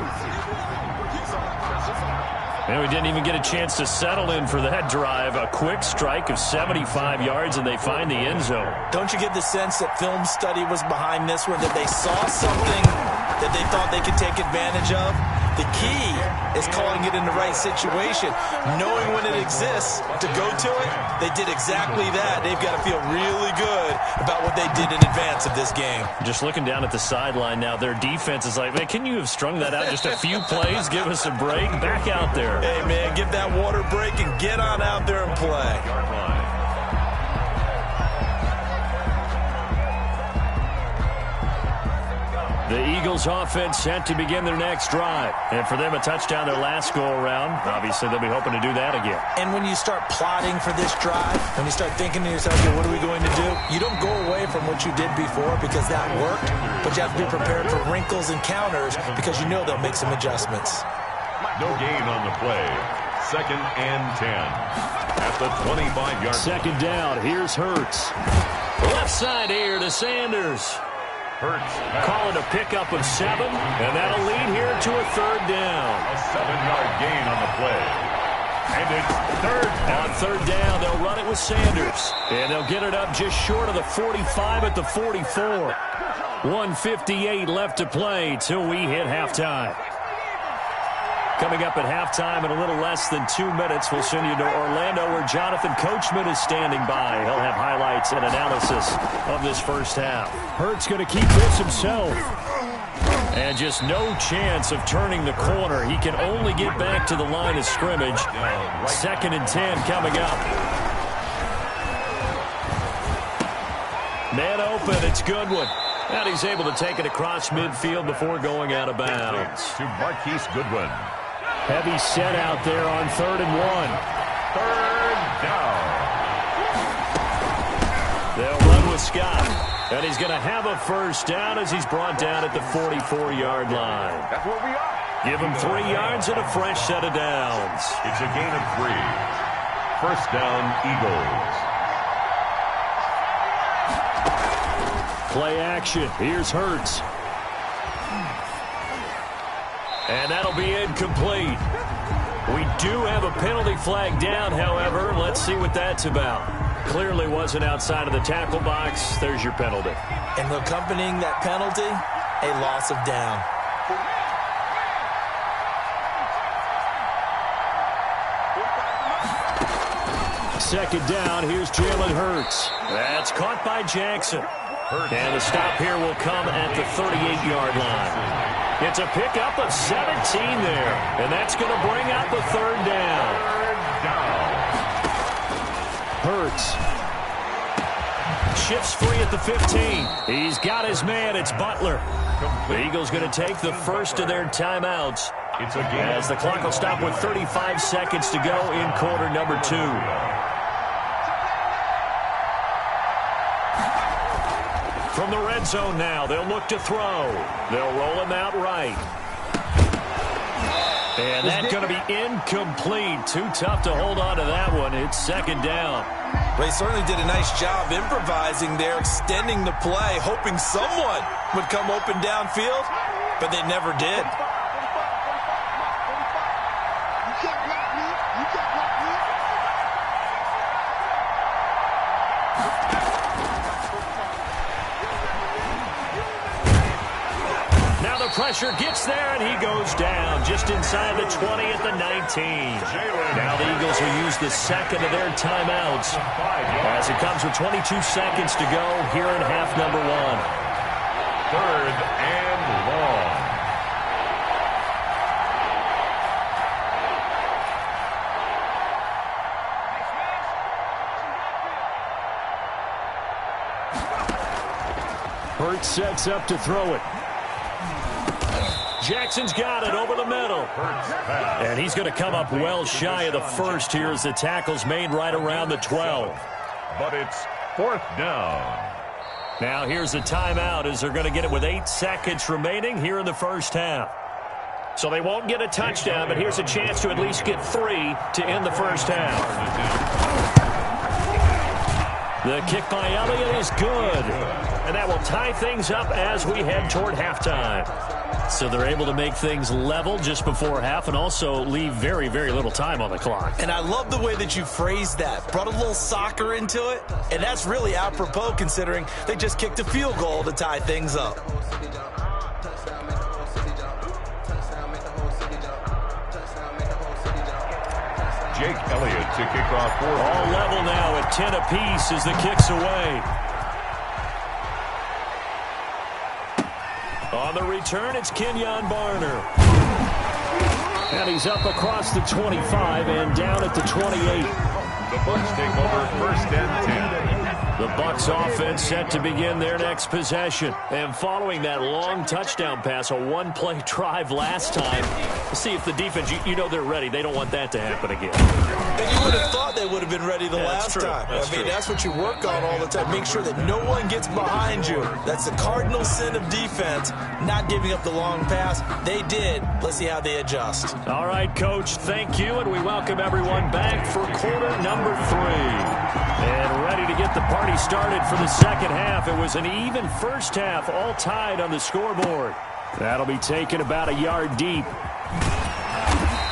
A: And we didn't even get a chance to settle in for that drive. A quick strike of 75 yards, and they find the end zone.
B: Don't you get the sense that film study was behind this one, that they saw something that they thought they could take advantage of? The key is calling it in the right situation, knowing when it exists to go to it. They did exactly that. They've got to feel really good about what they did in advance of this game.
A: Just looking down at the sideline now, their defense is like, man, can you have strung that out just a few plays? Give us a break. Back out there.
B: Hey, man, give that water break and get on out there and play.
A: The Eagles offense set to begin their next drive. And for them, a touchdown their last go-around. Obviously, they'll be hoping to do that again.
B: And when you start plotting for this drive, when you start thinking to yourself, okay, what are we going to do? You don't go away from what you did before because that worked, but you have to be prepared for wrinkles and counters because you know they'll make some adjustments.
C: No gain on the play. 2nd and 10 at the 25-yard line.
A: 2nd down. Here's Hurts. Left side here to Sanders.
C: Hurts
A: calling a pickup of 7, and that'll lead here to a 3rd down.
C: A 7-yard gain on the play. And it's 3rd down.
A: On 3rd down, they'll run it with Sanders. And they'll get it up just short of the 45 at the 44. 1:58 left to play till we hit halftime. Coming up at halftime in a little less than 2 minutes, we'll send you to Orlando where Jonathan Coachman is standing by. He'll have highlights and analysis of this first half. Hurts going to keep this himself. And just no chance of turning the corner. He can only get back to the line of scrimmage. 2nd and 10 coming up. Man open, it's Goodwin. And he's able to take it across midfield before going out of bounds.
C: To Marquise Goodwin.
A: Heavy set out there on 3rd and 1.
C: 3rd down.
A: They'll run with Scott. And he's going to have a first down as he's brought down at the 44-yard line.
C: That's where we are.
A: Give him 3 yards and a fresh set of downs.
C: It's a gain of 3. First down, Eagles.
A: Play action. Here's Hurts. And that'll be incomplete. We do have a penalty flag down, however. Let's see what that's about. Clearly wasn't outside of the tackle box. There's your penalty.
B: And accompanying that penalty, a loss of down.
A: Second down, here's Jalen Hurts. That's caught by Jackson. And the stop here will come at the 38-yard line. It's a pickup of 17 there. And that's going to bring up a 3rd down. Hurts. Shifts free at the 15. He's got his man. It's Butler. The Eagles going to take the first of their timeouts
C: It's a game.
A: As the clock will stop with 35 seconds to go in quarter number 2. From the red zone now, they'll look to throw. They'll roll him out right. And that's going to be incomplete. Too tough to hold on to that one. It's second down.
B: Well, he certainly did a nice job improvising there, extending the play, hoping someone would come open downfield, but they never did.
A: Pressure gets there, and he goes down just inside the 20 at the 19. Now the Eagles will use the second of their timeouts as it comes with 22 seconds to go here in half number 1.
C: 3rd and long.
A: Hurts sets up to throw it. Jackson's got it over the middle. And he's going to come up well shy of the first here as the tackle's made right around the 12.
C: But it's 4th down.
A: Now here's a timeout as they're going to get it with 8 seconds remaining here in the first half. So they won't get a touchdown, but here's a chance to at least get 3 to end the first half. The kick by Elliott is good. And that will tie things up as we head toward halftime. So they're able to make things level just before half and also leave very, very little time on the clock.
B: And I love the way that you phrased that. Brought a little soccer into it. And that's really apropos considering they just kicked a field goal to tie things up.
C: Jake Elliott to kick off 4.
A: All level now at 10 apiece as the kick's away. On the return, it's Kenyon Barner. And he's up across the 25 and down at the 28.
C: The Bucs take over 1st and 10.
A: The Bucs offense set to begin their next possession. And following that long touchdown pass, a one-play drive last time, see if the defense, you know they're ready. They don't want that to happen again.
B: And you would have thought they would have been ready the last time. That's what you work on all the time. Make sure that no one gets behind you. That's the cardinal sin of defense, not giving up the long pass. They did. Let's see how they adjust.
A: All right, Coach, thank you, and we welcome everyone back for quarter number 3. And ready to get the party started for the second half. It was an even first half, all tied on the scoreboard. That'll be taken about a yard deep.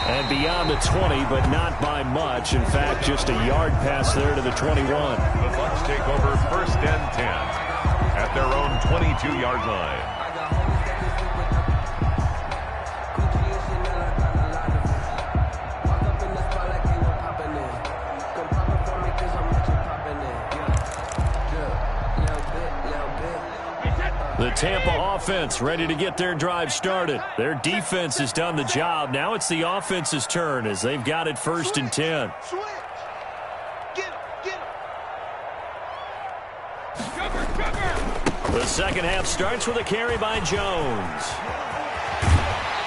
A: And beyond the 20, but not by much. In fact, just a yard pass there to the 21.
C: The Bucs take over 1st and 10 at their own 22-yard line.
A: The Tampa offense ready to get their drive started. Their defense has done the job. Now it's the offense's turn as they've got it 1st and 10.
D: Switch. Get him.
A: The second half starts with a carry by Jones.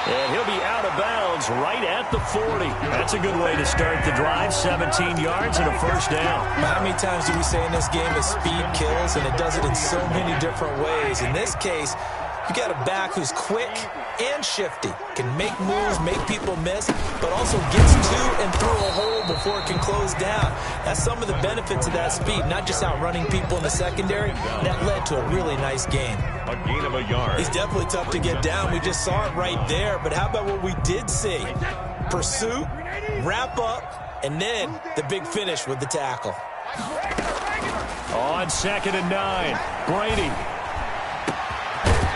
A: And he'll be out of bounds right at the 40. That's a good way to start the drive. 17 yards and a first down.
B: How many times do we say in this game that speed kills, and it does it in so many different ways? In this case, you got a back who's quick and shifty, can make moves, make people miss, but also gets to and through a hole before it can close down. That's some of the benefits of that speed, not just outrunning people in the secondary. That led to a really nice game.
C: A gain of a yard.
B: He's definitely tough to get down. We just saw it right there, but how about what we did see? Pursuit, wrap up, and then the big finish with the tackle.
A: On 2nd and 9, Brady.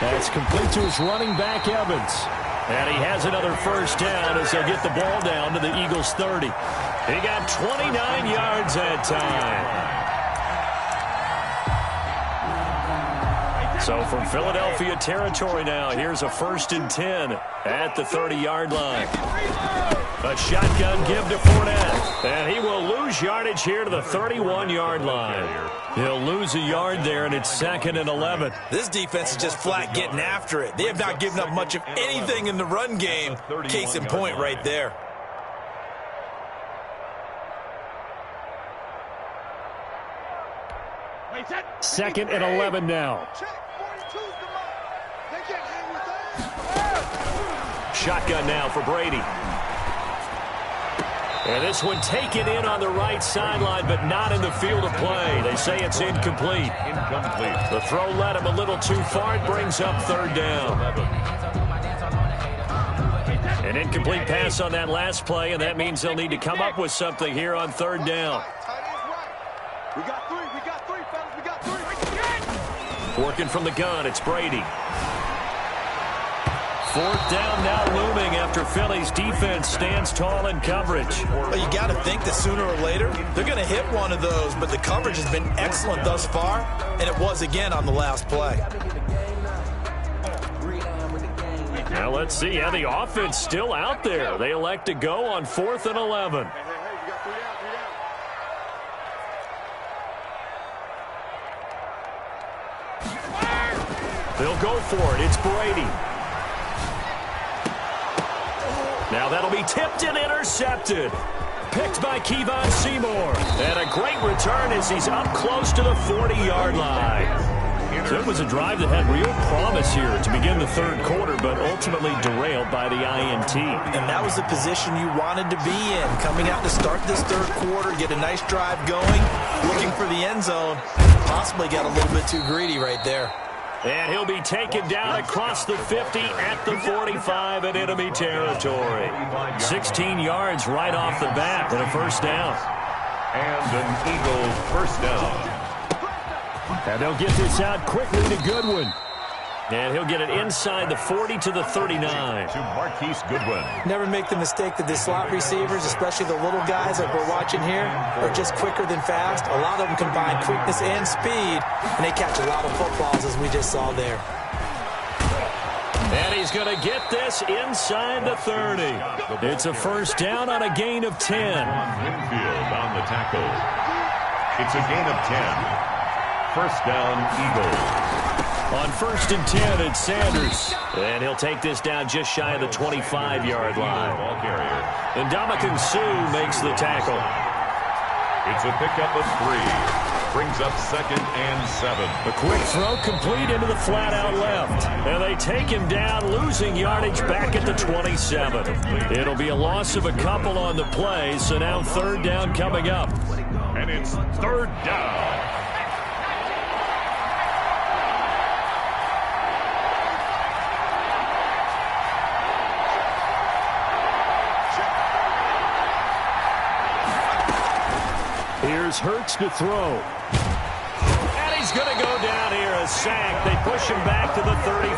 A: That's complete to his running back, Evans. And he has another first down as they'll get the ball down to the Eagles' 30. He got 29 yards that time. So from Philadelphia territory now, here's a 1st and 10 at the 30-yard line. A shotgun give to Fournette, and he will lose yardage here to the 31-yard line. He'll lose a yard there, and it's 2nd and 11.
B: This defense is just flat getting after it. They have not given up much of anything in the run game. Case in point right there.
A: Second and 11 now. Shotgun now for Brady. And this one taken in on the right sideline, but not in the field of play. They say it's incomplete. The throw led him a little too far. It brings up 3rd down. An incomplete pass on that last play, and that means they'll need to come up with something here on 3rd down.
D: We got three, fellas, we got three.
A: Working from the gun, it's Brady. 4th down now looming after Philly's defense stands tall in coverage.
B: Well, you got to think that sooner or later they're going to hit one of those, but the coverage has been excellent thus far, and it was again on the last play.
A: Now let's see how the offense still out there. They elect to go on 4th and 11. They'll go for it. It's Brady. Now that'll be tipped and intercepted. Picked by Kevon Seymour. And a great return as he's up close to the 40-yard line. So it was a drive that had real promise here to begin the 3rd quarter, but ultimately derailed by the INT.
B: And that was the position you wanted to be in. Coming out to start this 3rd quarter, get a nice drive going, looking for the end zone. Possibly got a little bit too greedy right there.
A: And he'll be taken down across the 50 at the 45 in enemy territory. 16 yards right off the bat and a 1st down.
C: And an Eagles 1st down.
A: And they'll get this out quickly to Goodwin. And he'll get it inside the 40 to the 39.
C: To Marquise Goodwin.
B: Never make the mistake that the slot receivers, especially the little guys like we're watching here, are just quicker than fast. A lot of them combine quickness and speed, and they catch a lot of footballs, as we just saw there.
A: And he's going to get this inside the 30. It's a 1st down on a gain of 10.
C: Winfield on the tackle. It's a gain of 10. 1st down, Eagles.
A: On 1st and 10, it's Sanders. And he'll take this down just shy of the 25-yard line.
C: Ball carrier.
A: And Ndamukong Suh makes the tackle.
C: It's a pickup of 3. Brings up 2nd and 7.
A: A quick throw complete into the flat out left. And they take him down, losing yardage back at the 27. It'll be a loss of a couple on the play, so now 3rd down coming up.
C: And it's 3rd down.
A: Here's Hurts to throw. And he's going to go down here, a sack. They push him back to the 34.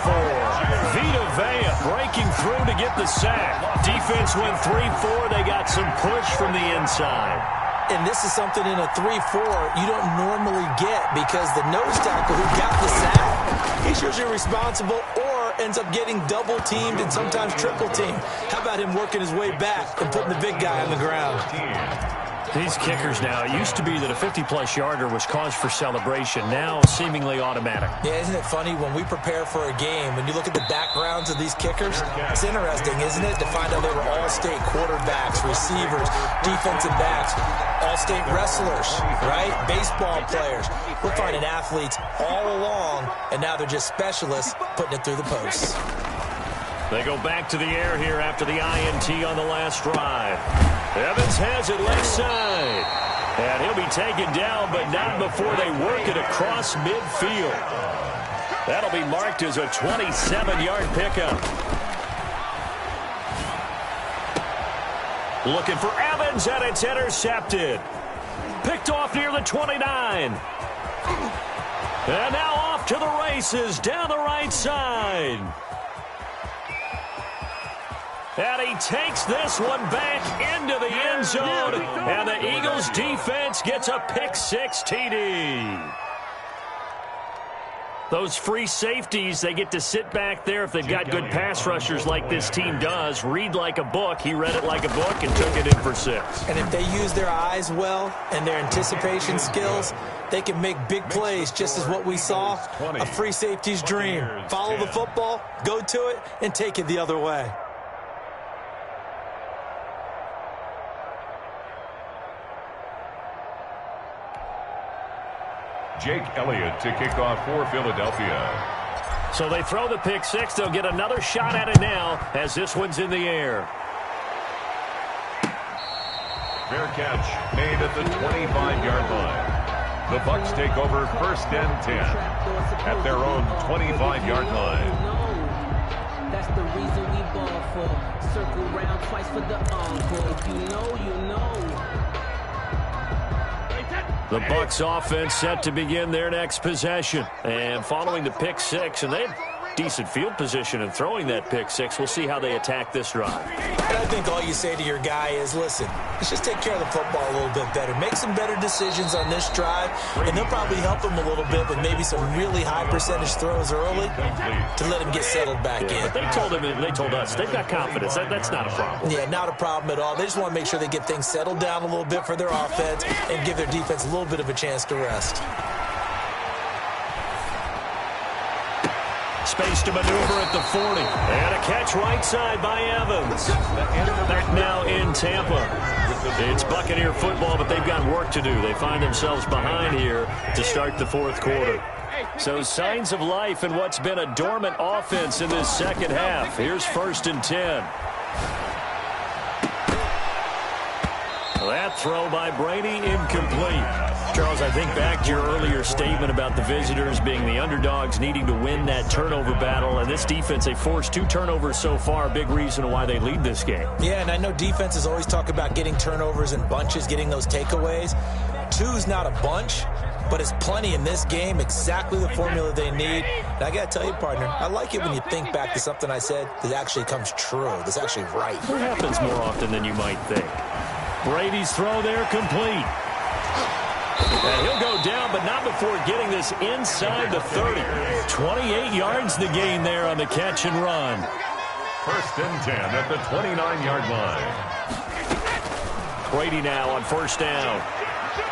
A: Vita Vea breaking through to get the sack. Defense went 3-4. They got some push from the inside.
B: And this is something in a 3-4 you don't normally get, because the nose tackle who got the sack, he's usually responsible or ends up getting double teamed and sometimes triple teamed. How about him working his way back and putting the big guy on the ground?
A: These kickers now, it used to be that a 50-plus yarder was cause for celebration. Now seemingly automatic.
B: Yeah, isn't it funny when we prepare for a game, when you look at the backgrounds of these kickers, it's interesting, isn't it, to find out they were all-state quarterbacks, receivers, defensive backs, all-state wrestlers, right? Baseball players. We're finding athletes all along, and now they're just specialists putting it through the posts.
A: They go back to the air here after the INT on the last drive. Evans has it left side. And he'll be taken down, but not before they work it across midfield. That'll be marked as a 27-yard pickup. Looking for Evans, and it's intercepted. Picked off near the 29. And now off to the races down the right side. And he takes this one back into the end zone. And the Eagles defense gets a pick-6 TD. Those free safeties, they get to sit back there if they've got good pass rushers like this team does. Read like a book. He read it like a book and took it in for 6.
B: And if they use their eyes well and their anticipation skills, they can make big plays, just as what we saw, a free safety's dream. Follow the football, go to it, and take it the other way.
C: Jake Elliott to kick off for Philadelphia.
A: So they throw the pick 6. They'll get another shot at it now as this one's in the air.
C: Fair catch made at the 25-yard line. The Bucs take over 1st and 10 at their own 25-yard line.
E: That's the reason we ball for. Circle round twice for the encore. If you know, you know.
A: The Bucs offense set to begin their next possession. And following the pick 6, and they have decent field position in throwing that pick 6. We'll see how they attack this drive.
B: And I think all you say to your guy is, listen, let's just take care of the football a little bit better. Make some better decisions on this drive, and they'll probably help him a little bit with maybe some really high percentage throws early to let him get settled back in.
A: But they told him, and they told us, they've got confidence. That's not a problem.
B: Yeah, not a problem at all. They just want to make sure they get things settled down a little bit for their offense and give their defense a little bit of a chance to rest.
A: Space to maneuver at the 40. And a catch right side by Evans. Back now in Tampa. It's Buccaneer football, but they've got work to do. They find themselves behind here to start the 4th quarter. So signs of life in what's been a dormant offense in this second half. Here's 1st and 10. That throw by Brady incomplete. Charles, I think back to your earlier statement about the visitors being the underdogs needing to win that turnover battle. And this defense, they forced 2 turnovers so far. A big reason why they lead this game.
B: Yeah, and I know defenses always talk about getting turnovers in bunches, getting those takeaways. 2's not a bunch, but it's plenty in this game, exactly the formula they need. And I got to tell you, partner, I like it when you think back to something I said that actually comes true, that's actually right.
A: It happens more often than you might think. Brady's throw there complete. And he'll go down, but not before getting this inside the 30. 28 yards the gain there on the catch and run.
C: 1st and 10 at the 29-yard line.
A: Brady now on 1st down.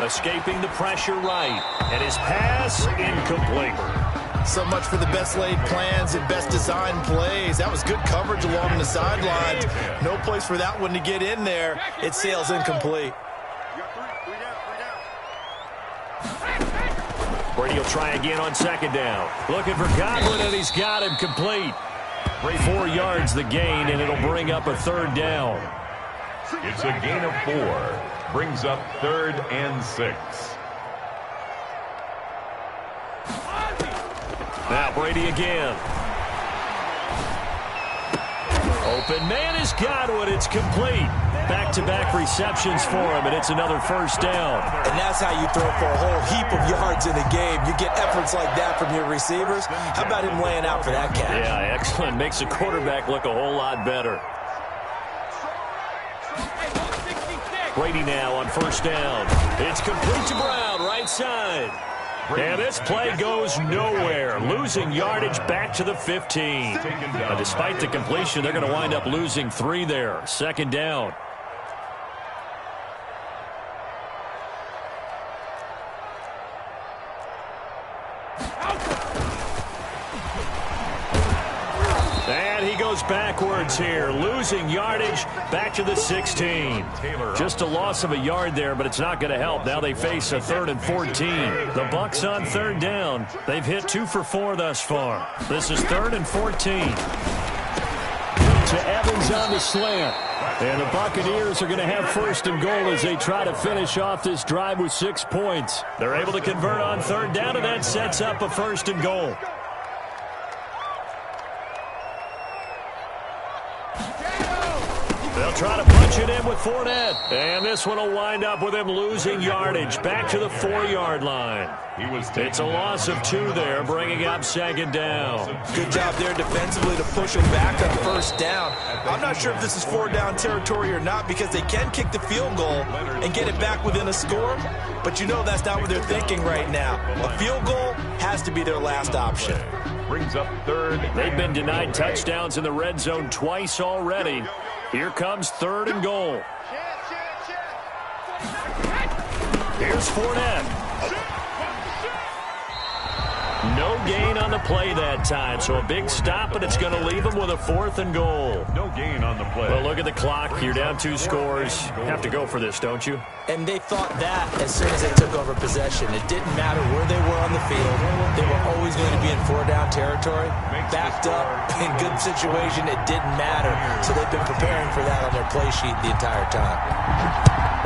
A: Escaping the pressure right. And his pass incomplete.
B: So much for the best laid plans and best designed plays. That was good coverage along the sidelines. No place for that one to get in there. It sails incomplete.
A: Brady will try again on 2nd down. Looking for Godwin, and he's got him complete. 4 yards the gain, and it'll bring up a 3rd down.
C: It's a gain of 4. Brings up 3rd and 6.
A: Now Brady again. Open man is Godwin. It's complete. Back-to-back receptions for him, and it's another 1st down.
B: And that's how you throw for a whole heap of yards in a game. You get efforts like that from your receivers. How about him laying out for that catch?
A: Yeah, excellent. Makes the quarterback look a whole lot better. Brady now on 1st down. It's complete to Brown, right side. And this play goes nowhere. Losing yardage back to the 15. Now, despite the completion, they're going to wind up losing 3 there. 2nd down. And he goes backwards here, losing yardage back to the 16. Just a loss of a yard there, but it's not going to help. Now they face a 3rd and 14. The Bucs on 3rd down. They've hit 2 for 4 thus far. This is 3rd and 14. To Evans on the slant. And the Buccaneers are going to have 1st and goal as they try to finish off this drive with 6 points. They're able to convert on 3rd down, and that sets up a 1st and goal. They'll try to punch it in with Fournette. And this one will wind up with him losing yardage back to the 4-yard line. It's a loss of 2 there, bringing up 2nd down.
B: Good job there defensively to push him back on 1st down. I'm not sure if this is 4-down territory or not because they can kick the field goal and get it back within a score, but you know that's not what they're thinking right now. A field goal has to be their last option.
C: Brings up 3rd.
A: They've been denied touchdowns in the red zone twice already. Here comes 3rd and goal. Here's Fournette. No gain on the play that time, so a big stop, but it's going to leave them with a 4th and goal.
C: No gain on the play.
A: Well, look at the clock. You're down 2 scores. Have to go for this, don't you?
B: And they thought that as soon as they took over possession. It didn't matter where they were on the field. They were always going to be in 4-down territory. Backed up, in good situation, it didn't matter. So they've been preparing for that on their play sheet the entire time.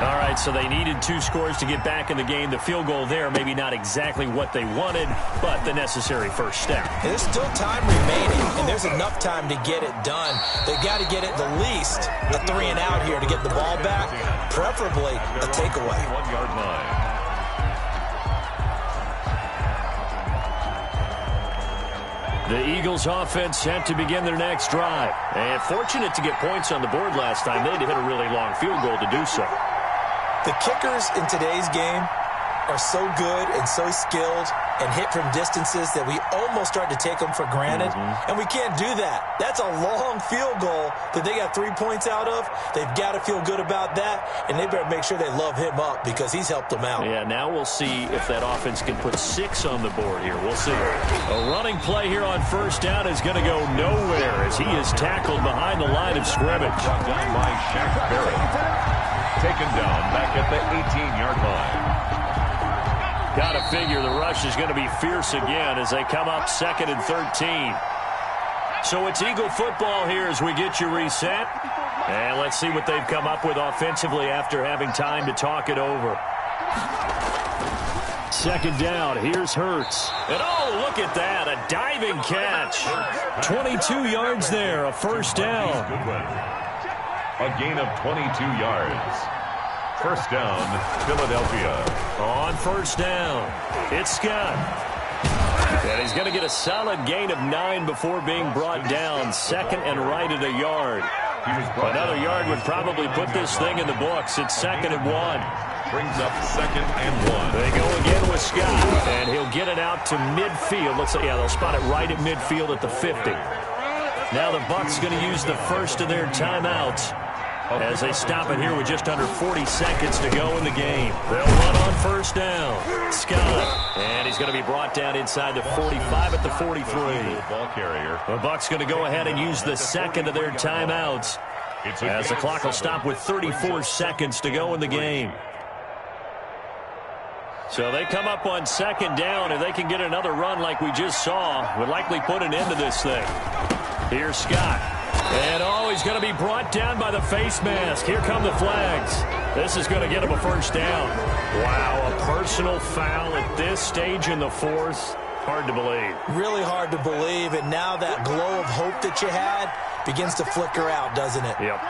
A: All right, so they needed 2 scores to get back in the game. The field goal there, maybe not exactly what they wanted, but the necessary first step.
B: And there's still time remaining, and there's enough time to get it done. They've got to get it the least a 3-and-out here to get the ball back, preferably a takeaway.
C: 1-yard line.
A: The Eagles offense set to begin their next drive. And fortunate to get points on the board last time. They had to hit a really long field goal to do so.
B: The kickers in today's game are so good and so skilled and hit from distances that we almost start to take them for granted. And we can't do that. That's a long field goal that they got 3 points out of. They've got to feel good about that, and they better make sure they love him up because he's helped them out.
A: Yeah, now we'll see if that offense can put 6 on the board here. We'll see. A running play here on 1st down is going to go nowhere as he is tackled behind the line of scrimmage.
C: Brought down by Shaq Barrett. Taken down back at the 18-yard line.
A: Got to figure the rush is going to be fierce again as they come up 2nd and 13. So it's Eagle football here as we get you reset. And let's see what they've come up with offensively after having time to talk it over. 2nd down. Here's Hurts. And oh, look at that. A diving catch. 22 yards there. A 1st down.
C: A gain of 22 yards. 1st down, Philadelphia.
A: On 1st down, it's Scott. And he's going to get a solid gain of 9 before being brought down. 2nd and right at a yard. Another yard would probably put this thing in the books. It's 2nd and 1.
C: Brings up 2nd and 1.
A: They go again with Scott, and he'll get it out to midfield. Looks like, yeah, they'll spot it right at midfield at the 50. Now the Bucs going to use the first of their timeouts as they stop it here with just under 40 seconds to go in the game. They'll run on 1st down. Scott. And he's going to be brought down inside the 45 at the 43.
C: Ball carrier.
A: The Bucs going to go ahead and use the 2nd of their timeouts as the clock will stop with 34 seconds to go in the game. So they come up on 2nd down. If they can get another run like we just saw, would likely put an end to this thing. Here's Scott. And oh, he's going to be brought down by the face mask. Here come the flags. This is going to get him a 1st down. Wow, a personal foul at this stage in the 4th. Hard to believe.
B: Really hard to believe, and now that glow of hope that you had begins to flicker out, doesn't it?
A: Yep.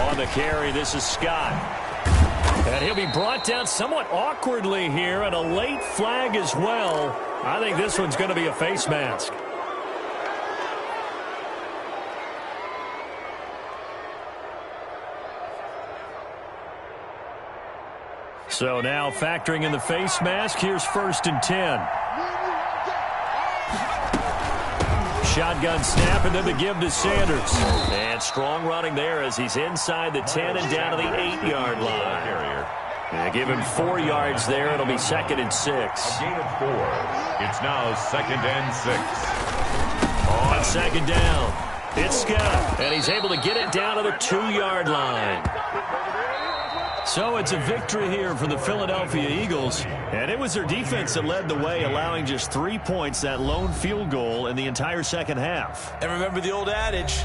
A: On the carry, this is Scott. And he'll be brought down somewhat awkwardly here, and a late flag as well. I think this one's going to be a face mask. So now factoring in the face mask, here's 1st and 10. Shotgun snap, and then the give to Sanders. And strong running there as he's inside the 10 and down to the 8-yard line. And give him 4 yards there. It'll be 2nd and 6.
C: A gain of 4. It's now 2nd and 6.
A: On 2nd down, it's Scott. And he's able to get it down to the 2-yard line. So it's a victory here for the Philadelphia Eagles. And it was their defense that led the way, allowing just 3 points, that lone field goal in the entire second half.
B: And remember the old adage,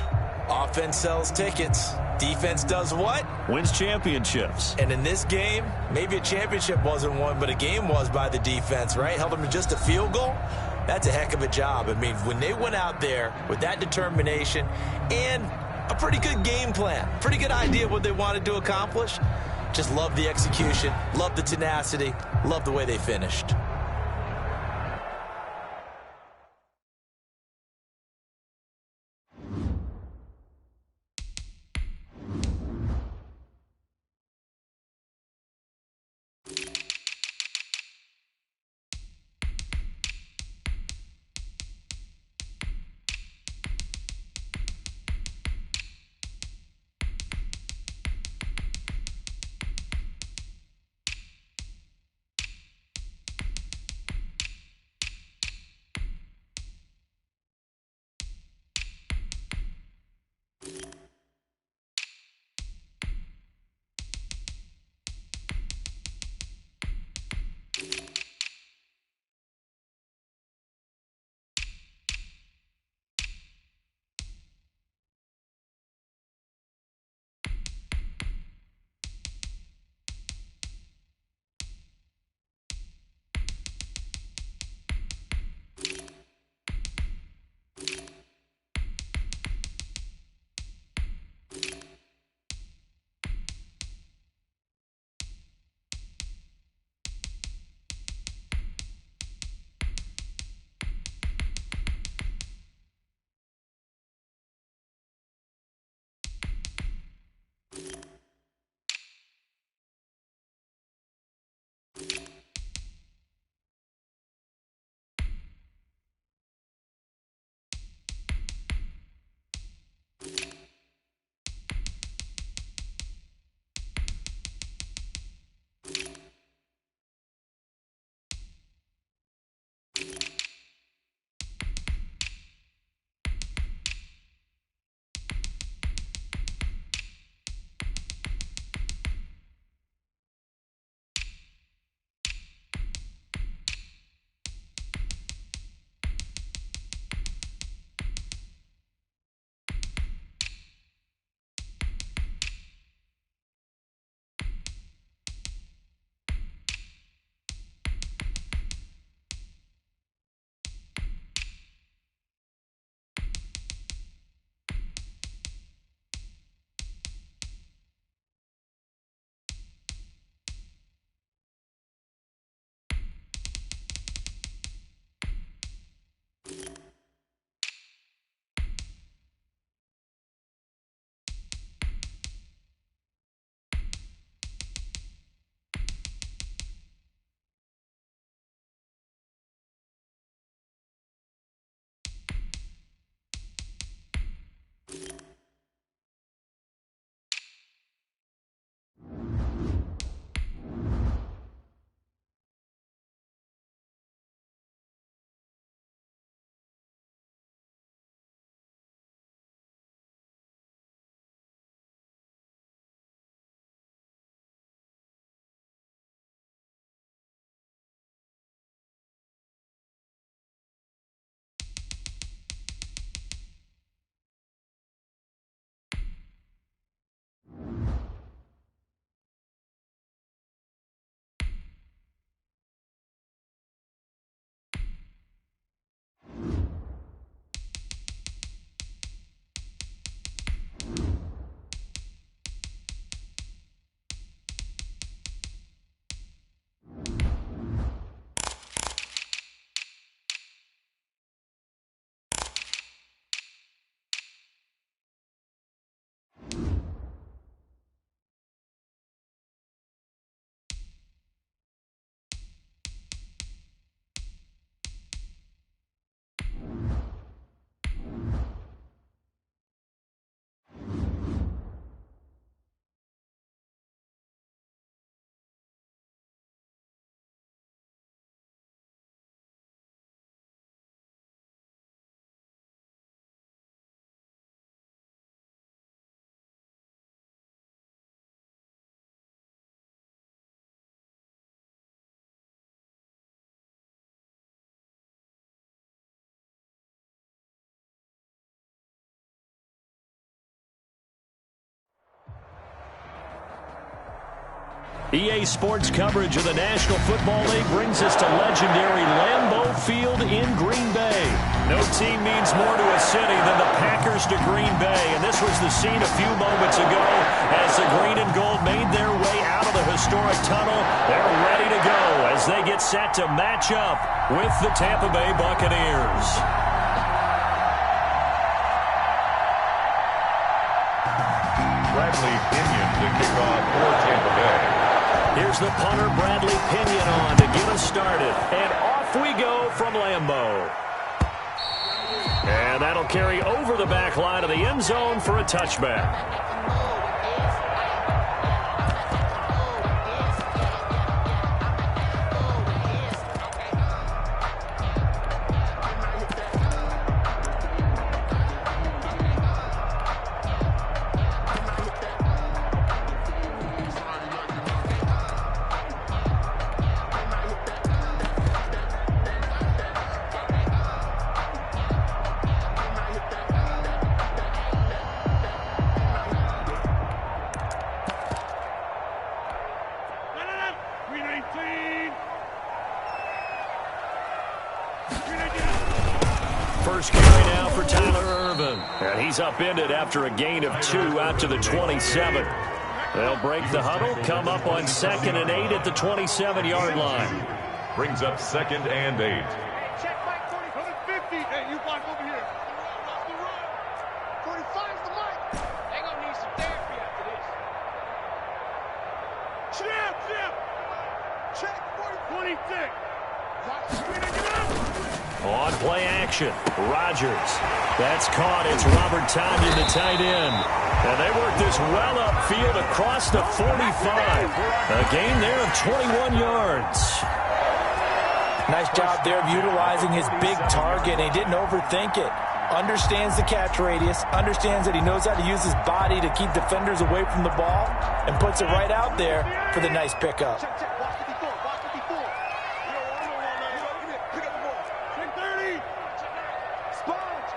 B: offense sells tickets. Defense does what?
A: Wins championships.
B: And in this game, maybe a championship wasn't won, but a game was by the defense, right? Held them to just a field goal. That's a heck of a job. I mean, when they went out there with that determination and a pretty good game plan, pretty good idea of what they wanted to accomplish, just love the execution, love the tenacity, love the way they finished.
A: EA Sports coverage of the National Football League brings us to legendary Lambeau Field in Green Bay. No team means more to a city than the Packers to Green Bay, and this was the scene a few moments ago as the green and gold made their way out of the historic tunnel. They're ready to go as they get set to match up with the Tampa Bay Buccaneers.
C: Bradley Pinion to kick off for Tampa Bay.
A: Here's the punter, Bradley Pinion, on to get us started. And off we go from Lambeau. And that'll carry over the back line of the end zone for a touchback. First carry now for Tyler Ervin. And he's upended after a gain of 2 out to the 27. They'll break the huddle, come up on 2nd and 8 at the 27-yard line.
C: Brings up 2nd and 8.
D: Check back 50. Hey, you block over here. 45's the mic. They gonna need some therapy after this. Chip. Check 26.
A: On play action, Rodgers. That's caught. It's Robert Tonyan, the tight end. And they work this well upfield across the 45. A gain there of 21 yards.
B: Nice job there of utilizing his big target. He didn't overthink it. Understands the catch radius. Understands that he knows how to use his body to keep defenders away from the ball. And puts it right out there for the nice pickup.
D: Check. Watch 54. Pick up the ball. Check 30. Sponge.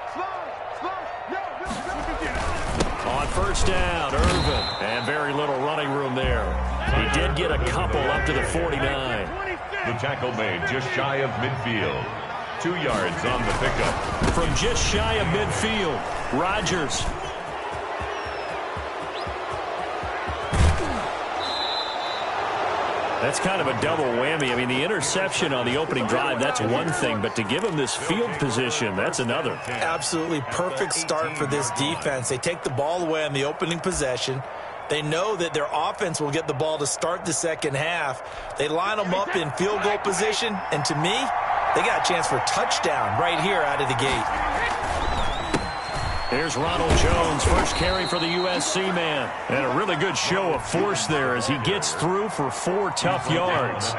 A: On first down, Ervin. And very little running room there. He did get a couple up to the 49.
C: The tackle made just shy of midfield. 2 yards on the pickup.
A: From just shy of midfield, Rodgers. That's kind of a double whammy. I mean, the interception on the opening drive, that's one thing. But to give him this field position, that's another.
B: Absolutely perfect start for this defense. They take the ball away on the opening possession. They know that their offense will get the ball to start the second half. They line them up in field goal position. And to me, they got a chance for a touchdown right here out of the gate.
A: Here's Ronald Jones, first carry for the USC man. And a really good show of force there as he gets through for 4 tough yards.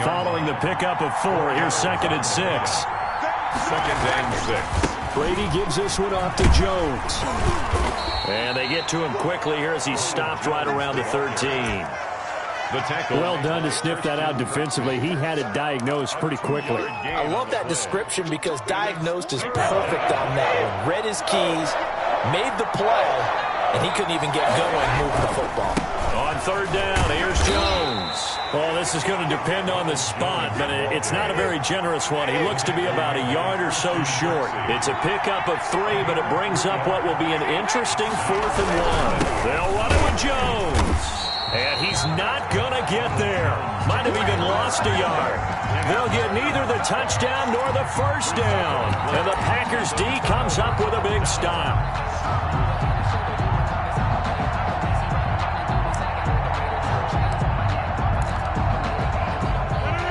A: Following the pickup of 4, here's 2nd and 6.
C: 2nd and 6.
A: Brady gives this one off to Jones. And they get to him quickly here as he stopped right around the 13.
C: The tackle.
A: Well done to sniff that out defensively. He had it diagnosed pretty quickly.
B: I love that description because diagnosed is perfect on that one. Read his keys, made the play, and he couldn't even get going moving the football.
A: On 3rd down, here's Jones. Well, this is going to depend on the spot, but it's not a very generous one. He looks to be about a yard or so short. It's a pickup of 3, but it brings up what will be an interesting 4th and 1. They'll run it with Jones. And he's not going to get there. Might have even lost a yard. They'll get neither the touchdown nor the first down. And the Packers D comes up with a big stop.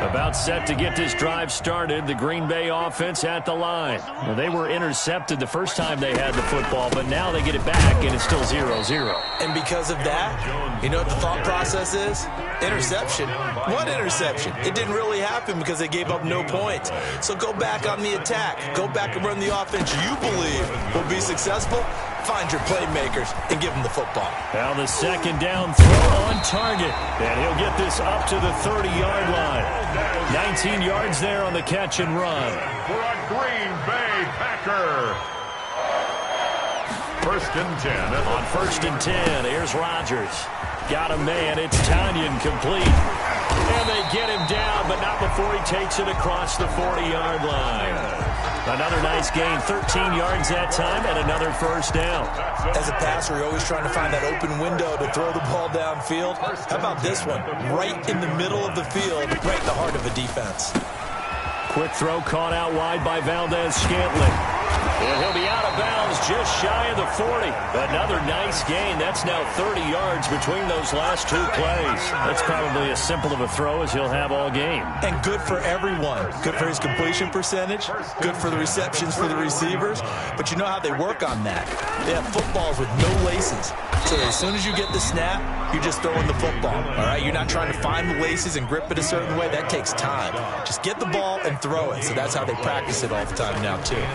A: About set to get this drive started, the Green Bay offense at the line. Well, they were intercepted the first time they had the football, but now they get it back, and it's still 0-0.
B: And because of that, you know what the thought process is? Interception. What interception? It didn't really happen because they gave up no points. So go back on the attack. Go back and run the offense you believe will be successful. Find your playmakers and give them the football.
A: Now the 2nd down throw on target. And he'll get this up to the 30-yard line. 19 yards there on the catch and run.
C: For a Green Bay Packer. 1st and 10.
A: On 1st and 10, here's Rodgers. Got a man. It's Tanyan complete. And they get him down, but not before he takes it across the 40-yard line. Another nice gain, 13 yards that time, and another first down.
B: As a passer, you're always trying to find that open window to throw the ball downfield. How about this one? Right in the middle of the field, right in the heart of the defense.
A: Quick throw caught out wide by Valdez-Scantling. And he'll be out of bounds just shy of the 40. Another nice gain. That's now 30 yards between those last two plays. That's probably as simple of a throw as he'll have all game.
B: And good for everyone. Good for his completion percentage. Good for the receptions for the receivers. But you know how they work on that. They have footballs with no laces. So as soon as you get the snap, you're just throwing the football. All right? You're not trying to find the laces and grip it a certain way. That takes time. Just get the ball and throw it. So that's how they practice it all the time now, too.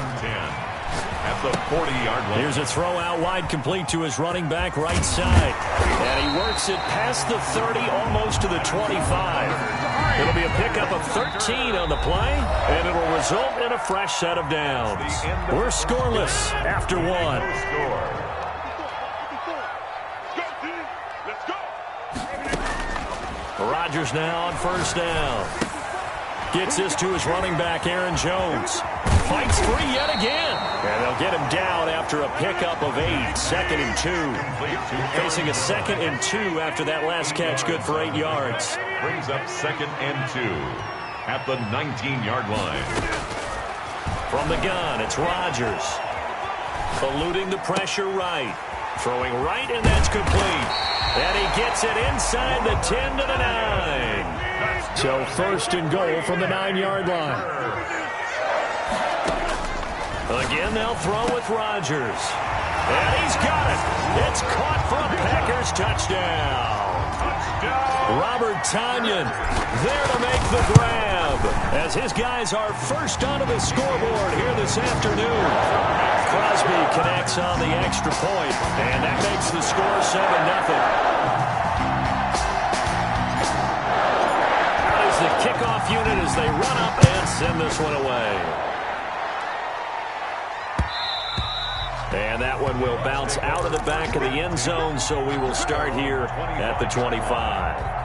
C: At the 40-yard line.
A: Here's a throw out wide, complete to his running back right side. And he works it past the 30, almost to the 25. It'll be a pickup of 13 on the play, and it'll result in a fresh set of downs. We're scoreless after one. Rodgers now on first down. Gets this to his running back, Aaron Jones. Fights free yet again. And they'll get him down after a pickup of 8. 2nd and 2. Facing a 2nd and 2 after that last catch, good for 8 yards.
C: Brings up 2nd and 2 at the 19-yard line.
A: From the gun, it's Rodgers. Eluding the pressure right. Throwing right, and that's complete. And he gets it inside the 10 to the 9. So 1st and goal from the 9-yard line. Again, they'll throw with Rodgers. And he's got it. It's caught for a Packers touchdown. Robert Tanyan there to make the grab as his guys are first onto the scoreboard here this afternoon. Crosby connects on the extra point, and that makes the score 7-0. The kickoff unit as they run up and send this one away. And that one will bounce out of the back of the end zone, so we will start here at the 25.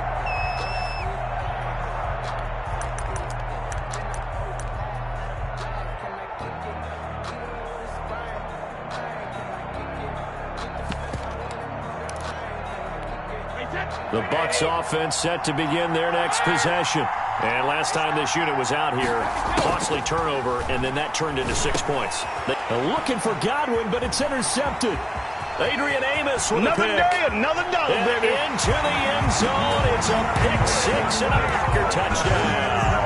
A: The Bucs offense set to begin their next possession. And last time this unit was out here, costly turnover, and then that turned into 6 points. They're looking for Godwin, but it's intercepted. Adrian Amos with
F: another
A: a pick.
F: Day, another dollar,
A: and
F: baby.
A: Into the end zone. It's a pick 6 and a Packer touchdown.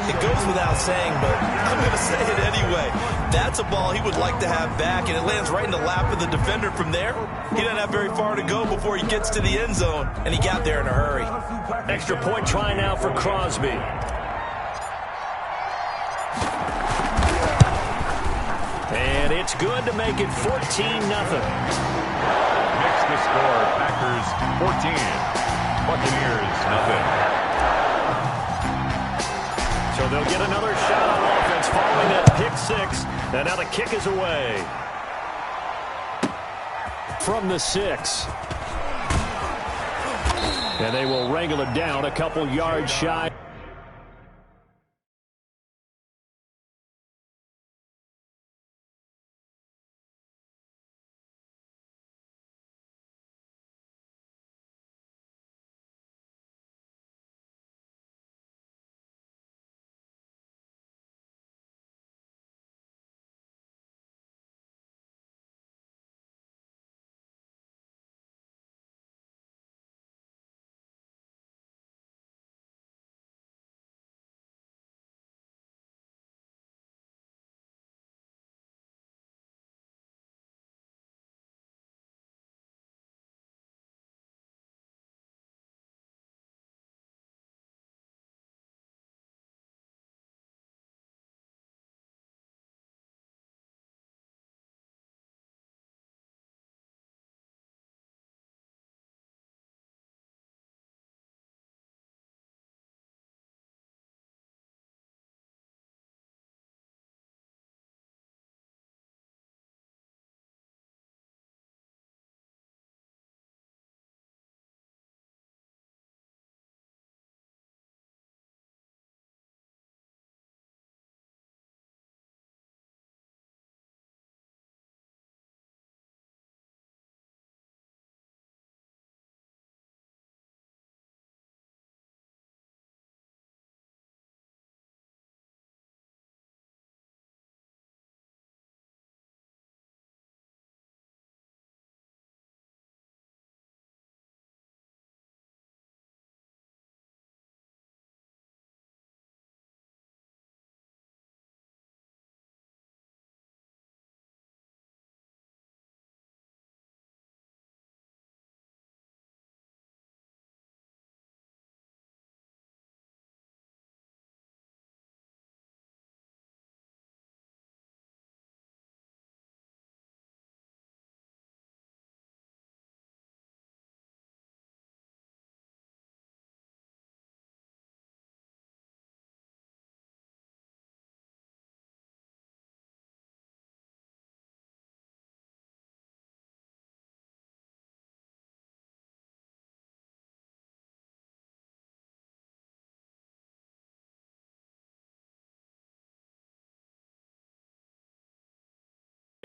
B: It goes without saying, but I'm going to say it anyway. That's a ball he would like to have back, and it lands right in the lap of the defender from there. He doesn't have very far to go before he gets to the end zone, and he got there in a hurry.
A: Extra point try now for Crosby. And it's good to make it 14-0.
C: Next to score, Packers 14. Buccaneers nothing.
A: So they'll get another shot on offense following that pick 6. And now the kick is away. From the 6. And they will wrangle it down a couple yards shy.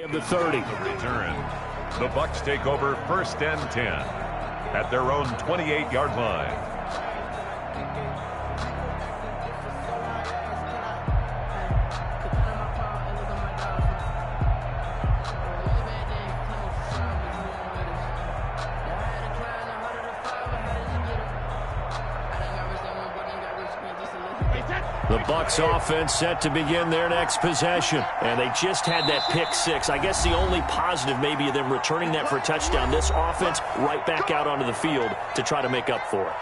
A: of the 30.
C: The return. The Bucks take over 1st and 10 at their own 28-yard line.
A: The Bucks offense set to begin their next possession. And they just had that pick six. I guess the only positive maybe of them returning that for a touchdown. This offense right back out onto the field to try to make up for it.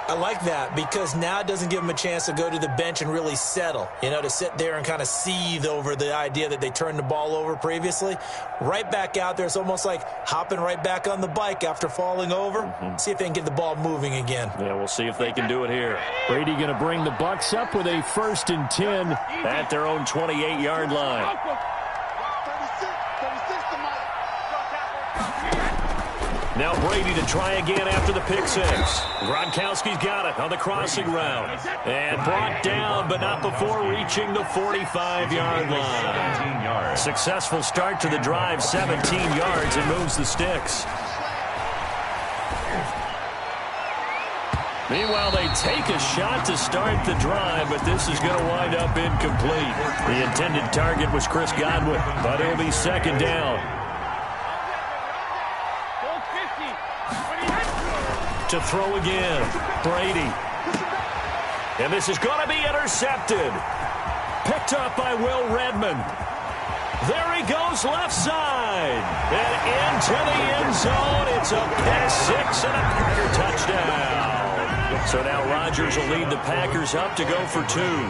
B: I like that because now it doesn't give them a chance to go to the bench and really settle, to sit there and kind of seethe over the idea that they turned the ball over previously. Right back out there, it's almost like hopping right back on the bike after falling over. See if they can get the ball moving again.
A: Yeah, we'll see if they can do it here.
F: Brady going to bring the Bucks up with a 1st and 10
A: at their own 28-yard line.
D: 36 to Mike.
A: Now Brady to try again after the pick six. Gronkowski's got it on the crossing route. And brought down, but not before reaching the 45-yard line.
C: 17 yards.
A: Successful start to the drive, 17 yards, and moves the sticks. Meanwhile, they take a shot to start the drive, but this is going to wind up incomplete. The intended target was Chris Godwin, but it'll be 2nd down. To throw again, Brady. And this is going to be intercepted. Picked up by Will Redmond. There he goes, left side. And into the end zone. It's a pick six and a Packer touchdown. So now Rodgers will lead the Packers up to go for 2.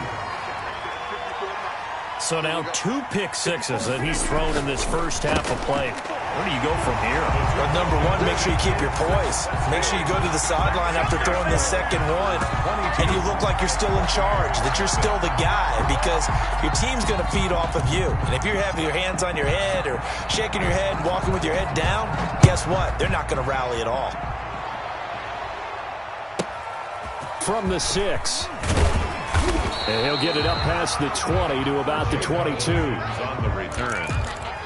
A: So now 2 pick sixes that he's thrown in this first half of play. Where do you go from here?
B: Well, number one, make sure you keep your poise. Make sure you go to the sideline after throwing the second one, and you look like you're still in charge, that you're still the guy, because your team's going to feed off of you. And if you're having your hands on your head or shaking your head and walking with your head down, guess what? They're not going to rally at all.
F: from the 6.
A: And he'll get it up past the 20 to about the 22.
C: On the return,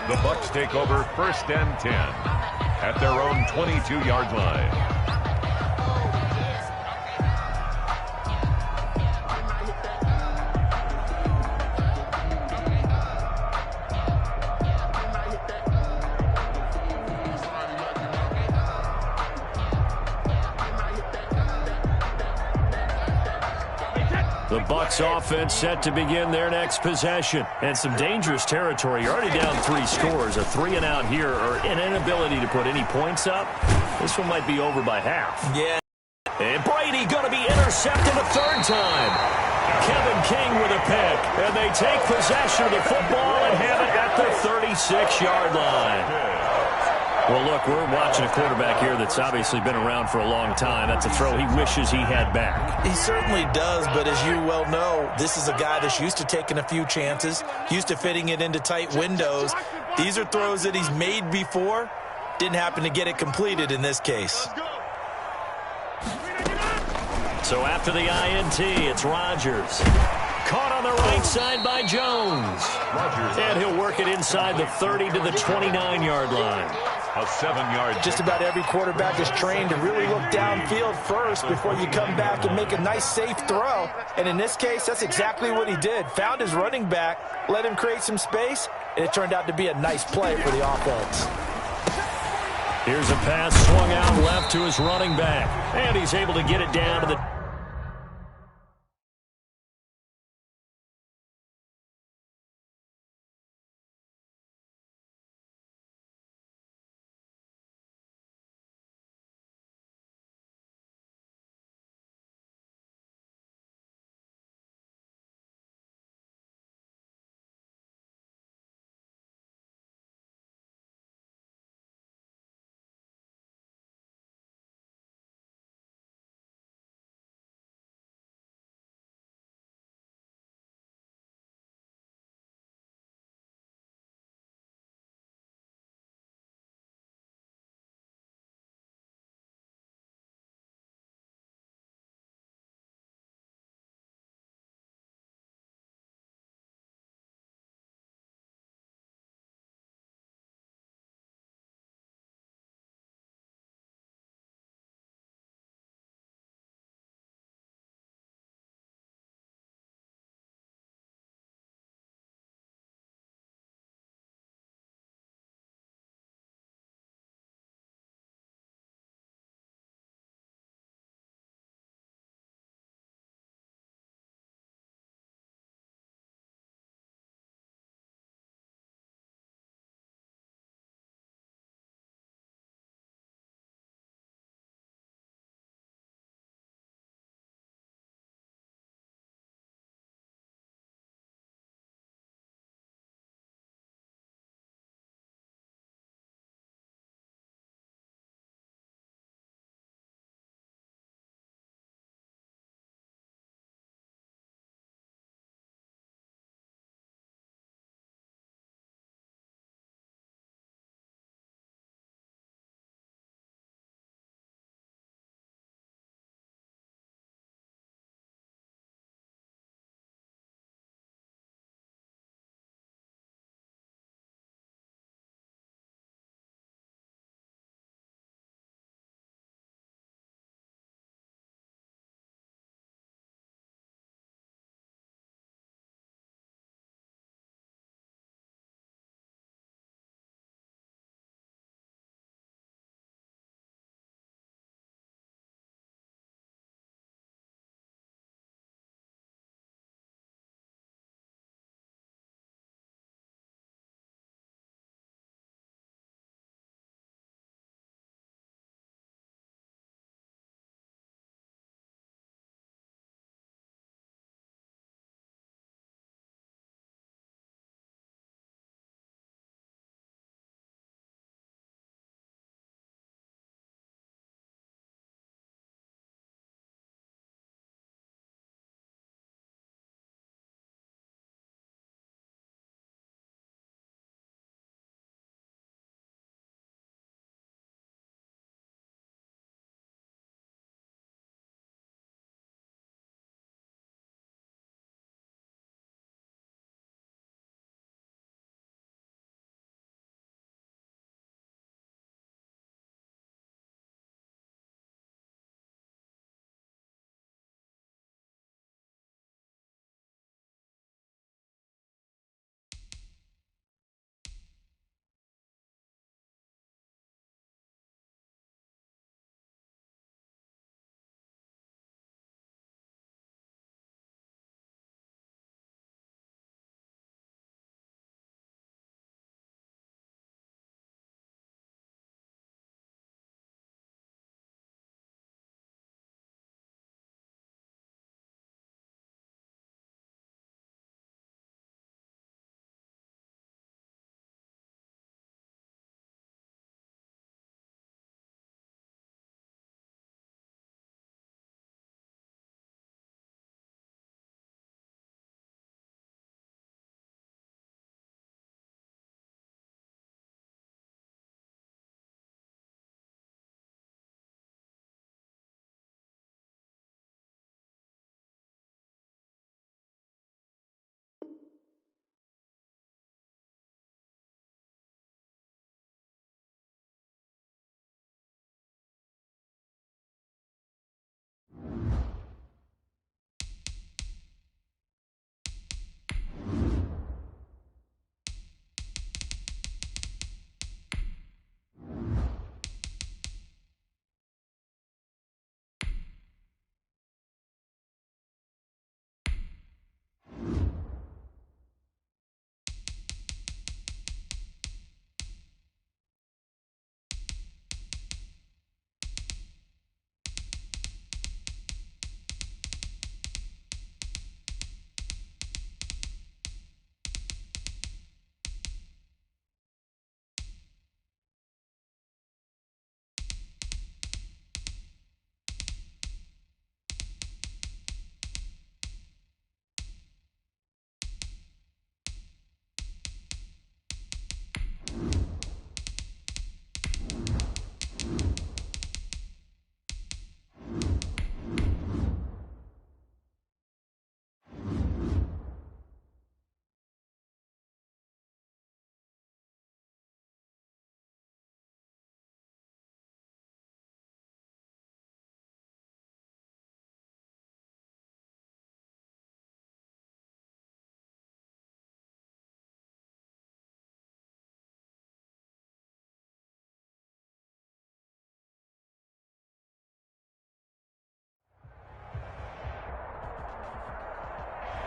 C: the Bucks take over 1st and 10 at their own 22-yard line.
A: The Bucks offense set to begin their next possession. And some dangerous territory. You're already down 3 scores. A 3-and-out here, or an inability to put any points up. This one might be over by half.
B: Yeah.
A: And Brady going to be intercepted a 3rd time. Kevin King with a pick. And they take possession of the football and have it at the 36-yard line. Well, look, we're watching a quarterback here that's obviously been around for a long time. That's a throw he wishes he had back.
B: He certainly does, but as you well know, this is a guy that's used to taking a few chances, used to fitting it into tight windows. These are throws that he's made before. Didn't happen to get it completed in this case.
A: So after the INT, it's Rodgers. Caught on the right side by Jones. And he'll work it inside the 30 to the 29-yard line.
C: A 7-yard.
B: Just about every quarterback is trained to really look downfield first before you come back and make a nice, safe throw. And in this case, that's exactly what he did. Found his running back, let him create some space, and it turned out to be a nice play for the offense.
A: Here's a pass swung out left to his running back. And he's able to get it down to the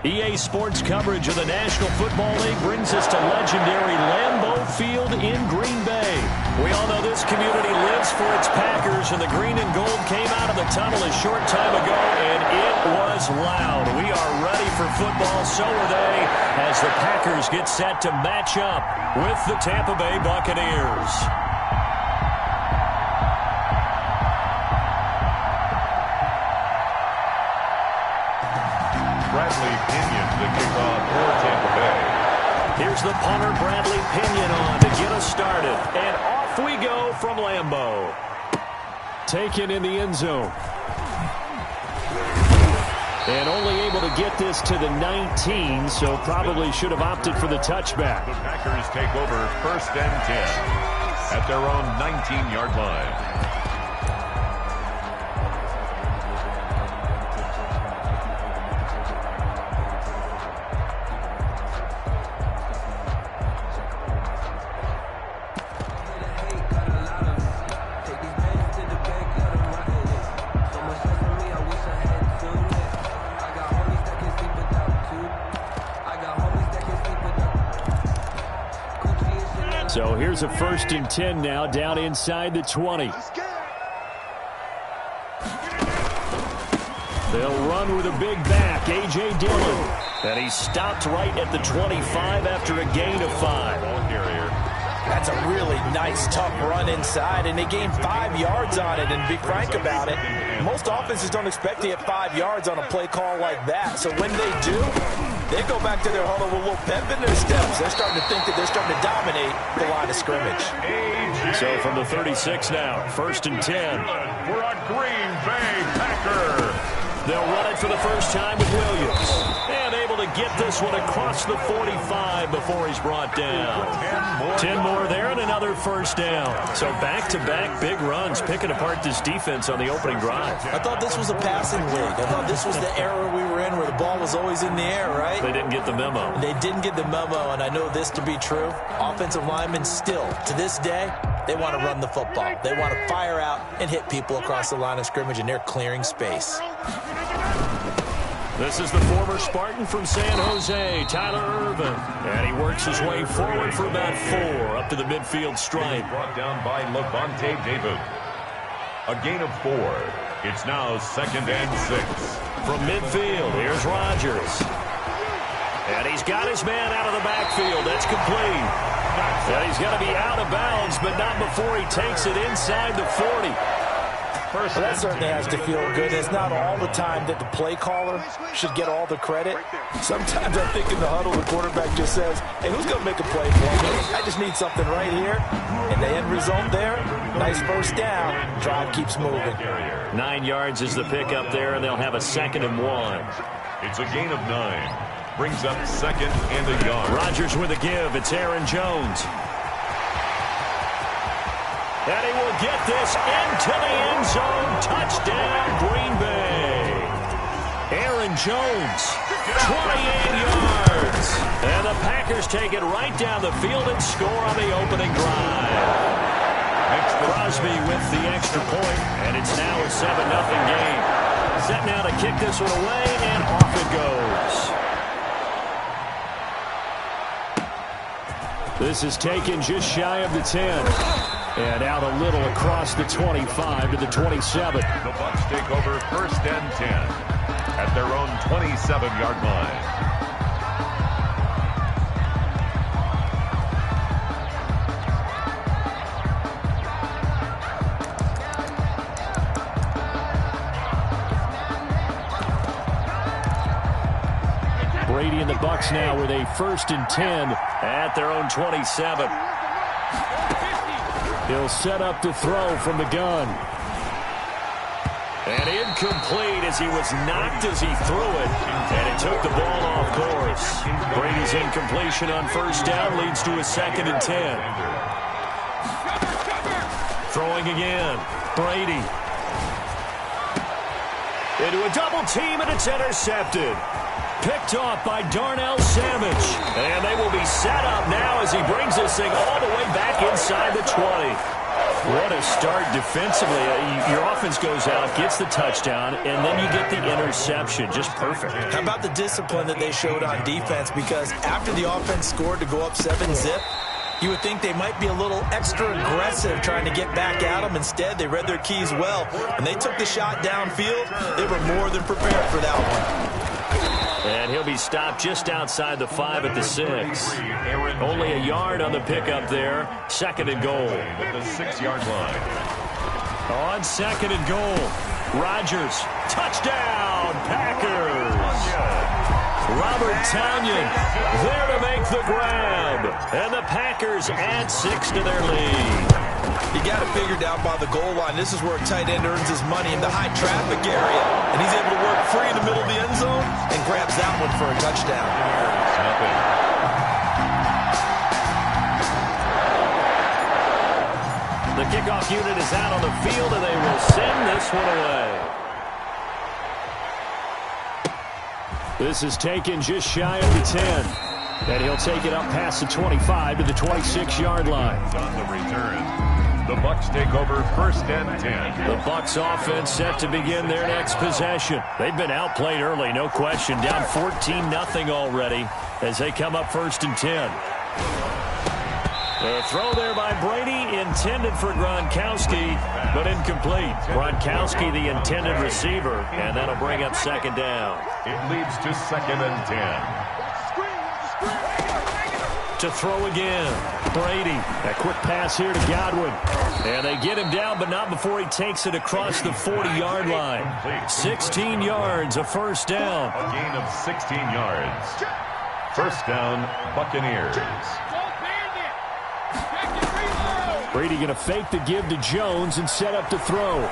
A: EA Sports coverage of the National Football League brings us to legendary Lambeau Field in Green Bay. We all know this community lives for its Packers, and the green and gold came out of the tunnel a short time ago, and it was loud. We are ready for football, so are they, as the Packers get set to match up with the Tampa Bay Buccaneers.
C: Bradley Pinion to kick off for Tampa Bay.
A: Here's the punter, Bradley Pinion, on to get us started. And off we go from Lambeau.
F: Taken in the end zone. And only able to get this to the 19, so probably should have opted for the touchback.
C: The Packers take over 1st and 10 at their own 19-yard line.
F: So here's a 1st and 10 now, down inside the 20. They'll run with a big back, A.J. Dillon.
A: And he stopped right at the 25 after a gain of 5.
B: That's a really nice, tough run inside, and they gained 5 yards on it. And to be frank about it, most offenses don't expect to get 5 yards on a play call like that. So when they do, they go back to their huddle with a little pep in their steps. They're starting to think that they're starting to dominate the line of scrimmage.
A: So from the 36 now, 1st and 10.
C: For a Green Bay Packer.
A: They'll run it for the first time with Williams. And able to get this one across the 45 before he's brought down. 10 more there and another 1st down. So back-to-back big runs, picking apart this defense on the opening drive.
B: I thought this was a passing league. I thought this was the era we were in where the ball was always in the air, right?
A: They didn't get the memo.
B: They didn't get the memo, and I know this to be true. Offensive linemen still, to this day, they want to run the football. They want to fire out and hit people across the line of scrimmage, and they're clearing space.
A: This is the former Spartan from San Jose, Tyler Ervin. And he works his way forward for about 4 up to the midfield stripe.
C: Brought down by Levante David. A gain of 4. It's now 2nd and 6.
A: From midfield, here's Rodgers. And he's got his man out of the backfield. That's complete. And he's going to be out of bounds, but not before he takes it inside the 40.
B: Well, that certainly has to feel good. It's not all the time that the play caller should get all the credit. Sometimes I think in the huddle, the quarterback just says, hey, who's going to make a play for me? I just need something right here. And the end result there, nice 1st down. Drive keeps moving.
A: 9 yards is the pickup there, and they'll have a 2nd and 1.
C: It's a gain of 9. Brings up 2nd and a yard.
A: Rodgers with a give. It's Aaron Jones. And he will get this into the end zone. Touchdown, Green Bay. Aaron Jones, 28 yards. And the Packers take it right down the field and score on the opening drive. Crosby with the extra point, and it's now a 7-0 game. Set now to kick this one away, and off it goes.
F: This is taken just shy of the 10. And out a little across the 25 to the 27.
C: The Bucs take over 1st and 10 at their own 27-yard line.
F: Brady and the Bucs now with a 1st and 10
A: at their own 27.
F: He'll set up to throw from the gun.
A: And incomplete as he was knocked as he threw it. And it took the ball off course. Brady's incompletion on 1st down leads to a 2nd and 10. Throwing again. Brady. Into a double team, and it's intercepted. Picked off by Darnell Savage. And they will be set up now as he brings this thing all the way back inside the 20.
F: What a start defensively. Your offense goes out, gets the touchdown, and then you get the interception. Just perfect.
B: How about the discipline that they showed on defense? Because after the offense scored to go up 7-zip, you would think they might be a little extra aggressive trying to get back at them. Instead, they read their keys well. When they took the shot downfield, they were more than prepared for that one.
F: And he'll be stopped just outside the 5 at the 6. Only a yard on the pickup there. 2nd and goal.
C: At the 6-yard line.
F: On 2nd and goal, Rodgers. Touchdown, Packers. Robert Tonyan there to make the grab. And the Packers add 6 to their lead.
B: You got to figure down by the goal line. This is where a tight end earns his money in the high traffic area. And he's able to work free in the middle of the end zone and grabs that one for a touchdown.
F: The kickoff unit is out on the field, and they will send this one away. This is taken just shy of the 10. And he'll take it up past the 25 to the 26-yard line.
C: On the return, the Bucs take over 1st and 10.
F: The Bucs offense set to begin their next possession. They've been outplayed early, no question. Down 14-0 already as they come up 1st and 10. The throw there by Brady, intended for Gronkowski, but incomplete. Gronkowski, the intended receiver, and that'll bring up 2nd down.
C: It leads to 2nd and 10.
F: To throw again, Brady. A quick pass here to Godwin. And they get him down, but not before he takes it across the 40-yard line. 16 yards, a 1st down.
C: A gain of 16 yards. 1st down, Buccaneers.
F: Brady going to fake the give to Jones and set up to throw.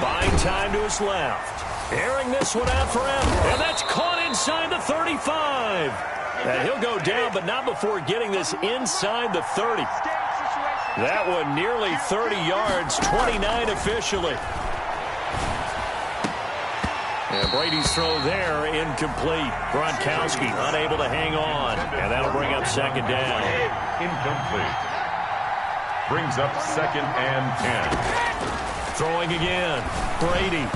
F: Buying time to his left. Airing this one out for him. And that's caught inside the 35. And he'll go down, but not before getting this inside the 30. That one nearly 30 yards, 29 officially. And Brady's throw there, incomplete. Gronkowski unable to hang on. And that'll bring up 2nd down.
C: Incomplete. Brings up 2nd and 10.
F: Throwing again. Brady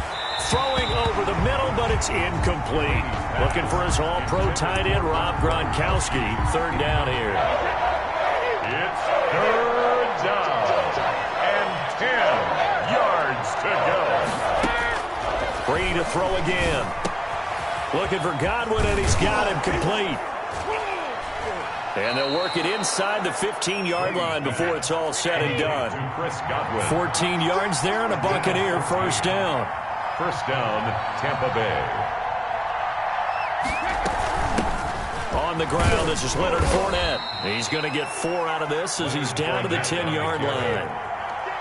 F: throwing over the middle, but it's incomplete. Looking for his all-pro tight end, Rob Gronkowski. 3rd down here.
C: It's 3rd down. And 10 yards to go.
F: Brady to throw again. Looking for Godwin, and he's got him complete. And they'll work it inside the 15-yard line before it's all said and done. 14 yards there and a Buccaneer 1st down.
C: 1st down, Tampa Bay.
F: On the ground, this is Leonard Fournette. He's going to get 4 out of this as he's down to the 10-yard line.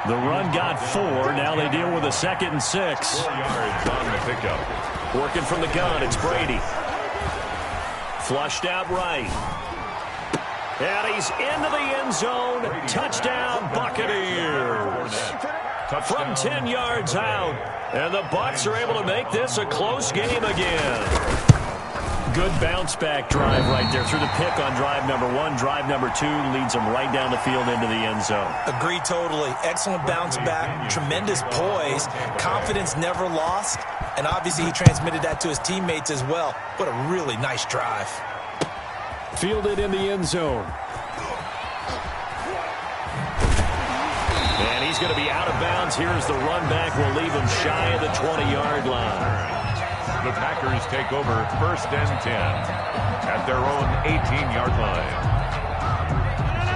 F: The run got 4. Now they deal with a 2nd and 6.
C: 4 yards on the pickup.
F: Working from the gun, it's Brady. Flushed out right. And he's into the end zone. Touchdown, Buccaneers. From 10 yards out. And the Bucs are able to make this a close game again. Good bounce-back drive right there through the pick on drive number 1. Drive number 2 leads them right down the field into the end zone.
B: Agree totally. Excellent bounce back. Tremendous poise. Confidence never lost. And obviously he transmitted that to his teammates as well. What a really nice drive.
F: Fielded in the end zone. And he's going to be out of bounds. Here's the run back. Will leave him shy of the 20-yard line.
C: The Packers take over 1st and 10 at their own 18-yard line.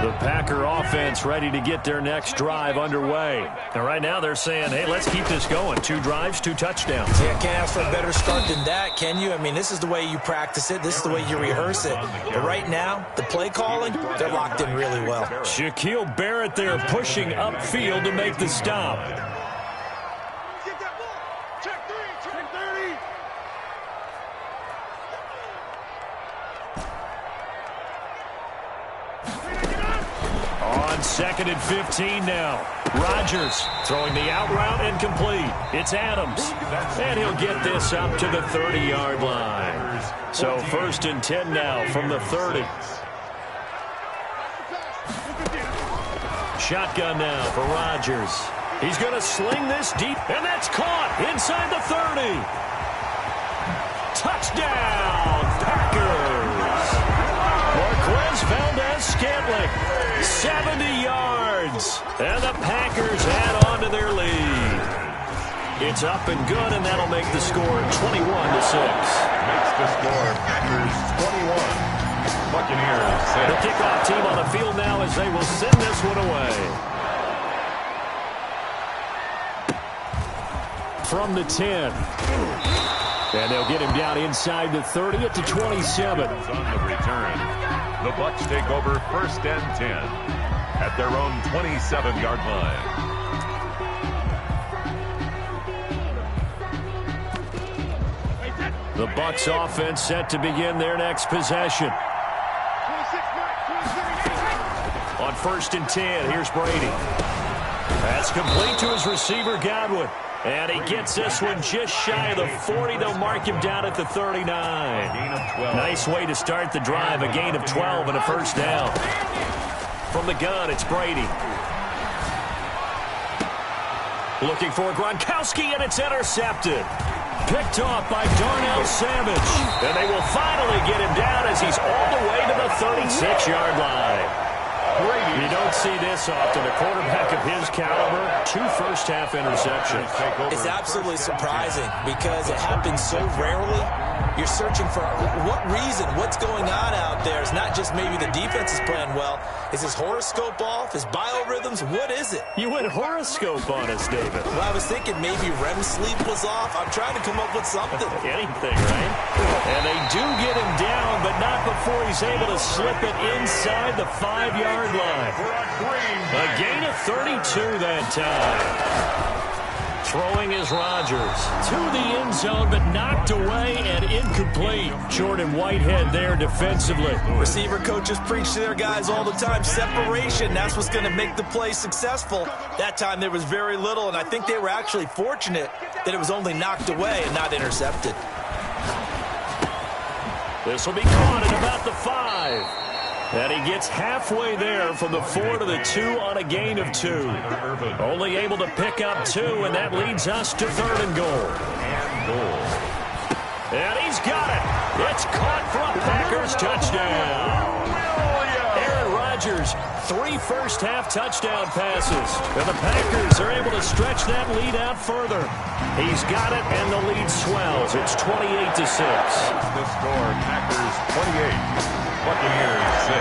F: The Packer offense ready to get their next drive underway. And right now they're saying, hey, let's keep this going. 2 drives, 2 touchdowns.
B: Yeah, can't ask for a better start than that, can you? I mean, this is the way you practice it. This is the way you rehearse it. But right now, the play calling, they're locked in really well.
F: Shaquille Barrett there pushing upfield to make the stop.
D: Get that ball. Check 30.
F: On 2nd and 15 now. Rodgers throwing the out route incomplete. It's Adams. And he'll get this up to the 30-yard line. So 1st and 10 now from the 30. Shotgun now for Rodgers. He's going to sling this deep, and that's caught inside the 30. Touchdown, Packers. Marquez Valdes-Scantling, 70 yards. And the Packers add on to their lead. It's up and good, and that'll make the score 21-6.
C: Makes the score Packers 21. Buccaneers 6.
F: The kickoff team on the field now as they will send this one away. From the 10. And they'll get him down inside the 30 at the 27.
C: On the return, the Bucs take over first and 10 at their own 27-yard line.
F: The Bucs offense set to begin their next possession. On first and 10, here's Brady. That's complete to his receiver, Godwin. And he gets this one just shy of the 40. They'll mark him down at the 39. Nice way to start the drive. A gain of 12 and a first down. From the gun, it's Brady. Looking for Gronkowski, and it's intercepted. Picked off by Darnell Savage. And they will finally get him down as he's all the way to the 36-yard line. You don't see this often. A quarterback of his caliber, 2 first-half interceptions.
B: It's absolutely surprising because it happens so rarely. You're searching for what reason, what's going on out there. It's not just maybe the defense is playing well. Is his horoscope off? His biorhythms? What is it?
F: You went horoscope on us, David.
B: Well, I was thinking maybe REM sleep was off. I'm trying to come up with something.
F: Anything, right? And they do get him down, but not before he's able to slip it inside the 5-yard line. A gain of 32 that time. Throwing is Rodgers to the end zone, but knocked away and incomplete. Jordan Whitehead there defensively.
B: Receiver coaches preach to their guys all the time. Separation, that's what's going to make the play successful. That time there was very little, and I think they were actually fortunate that it was only knocked away and not intercepted.
F: This will be caught at about the 5. And he gets halfway there from the 4 to the 2 on a gain of 2. Only able to pick up 2, and that leads us to 3rd and goal. And he's got it. It's caught for a Packers touchdown. Aaron Rodgers, 3 first-half touchdown passes. And the Packers are able to stretch that lead out further. He's got it, and the lead swells. It's 28-6.
C: The score, Packers 28. Buccaneers 6.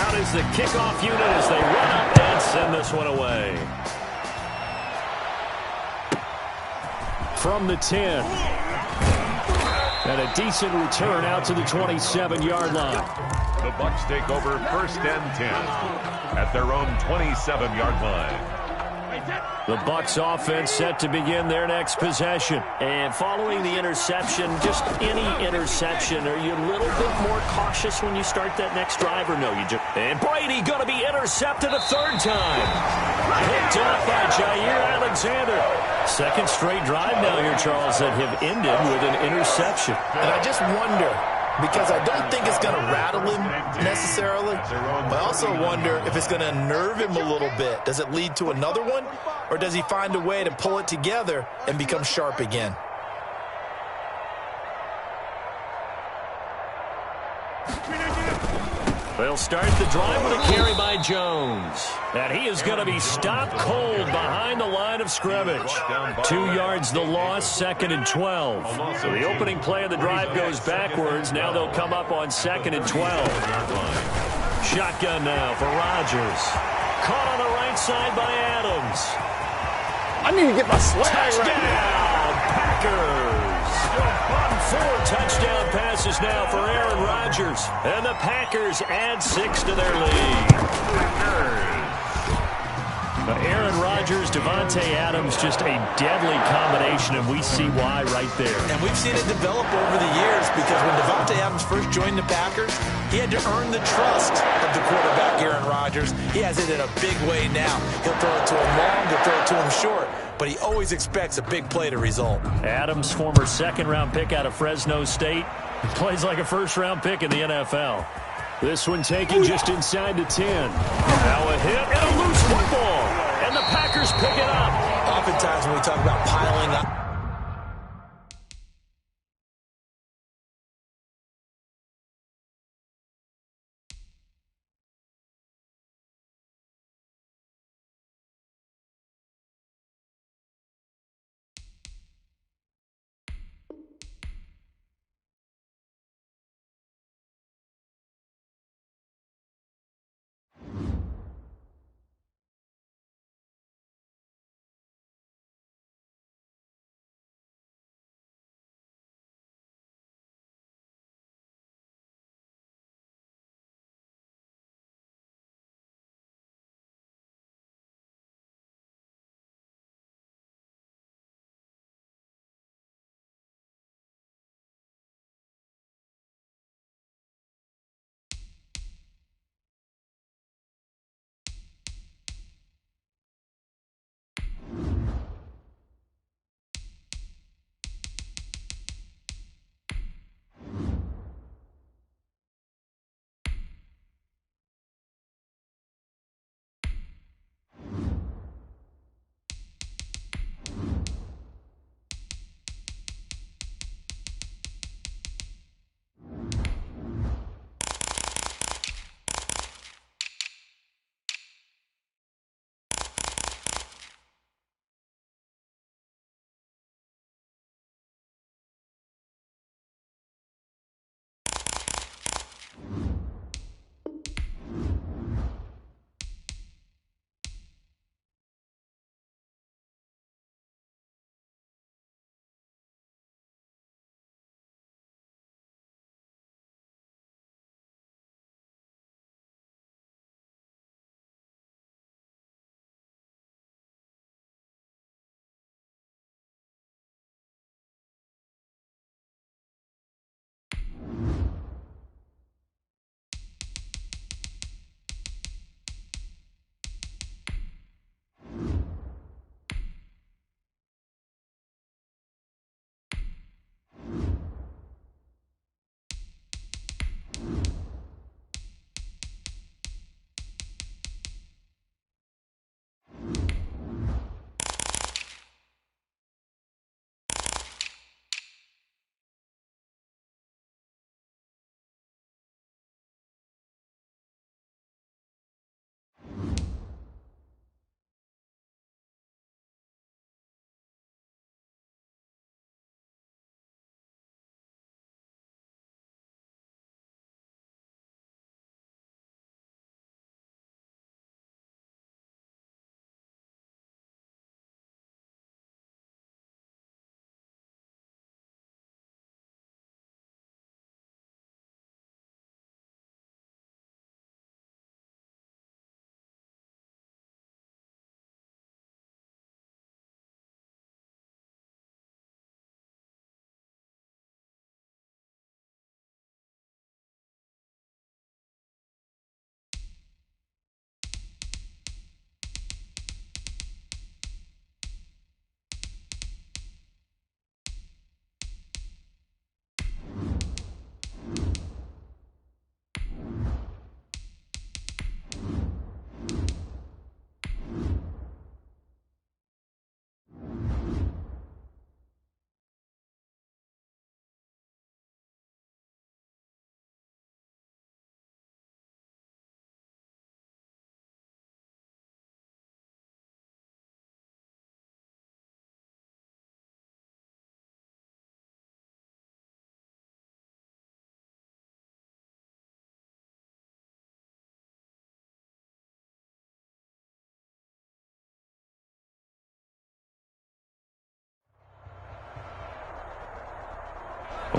F: Out is the kickoff unit as they run up and send this one away. From the 10. And a decent return out to the 27-yard line.
C: The Bucs take over first and 10 at their own 27-yard line.
F: The Bucs offense set to begin their next possession. And following the interception, just any interception, are you a little bit more cautious when you start that next drive or no? And Brady going to be intercepted a 3rd time. Picked up by Jair Alexander. 2nd straight drive now here, Charles, that have ended with an interception.
B: And I just wonder, because I don't think it's going to rattle him necessarily, but I also wonder if it's going to unnerve him a little bit. Does it lead to another one, or does he find a way to pull it together and become sharp again?
F: They'll start the drive with a carry by Jones. And he is going to be stopped cold behind the line of scrimmage. 2 yards the loss, 2nd and 12. So the opening play of the drive goes backwards. Now they'll come up on 2nd and 12. Shotgun now for Rodgers. Caught on the right side by Adams.
G: I need to get my swag
F: Touchdown,
G: right.
F: Packers. 4 touchdown passes now for Aaron Rodgers. And the Packers add 6 to their lead. Aaron Rodgers, Devontae Adams, just a deadly combination, and we see why right there.
B: And we've seen it develop over the years because when Devontae Adams first joined the Packers, he had to earn the trust of the quarterback, Aaron Rodgers. He has it in a big way now. He'll throw it to him long, he'll throw it to him short, but he always expects a big play to result.
F: Adams, former 2nd-round pick out of Fresno State, plays like a first-round pick in the NFL.
A: This one taken just inside the 10. Now a hit and a loose football. And the Packers pick it up.
B: Oftentimes when we talk about piling up,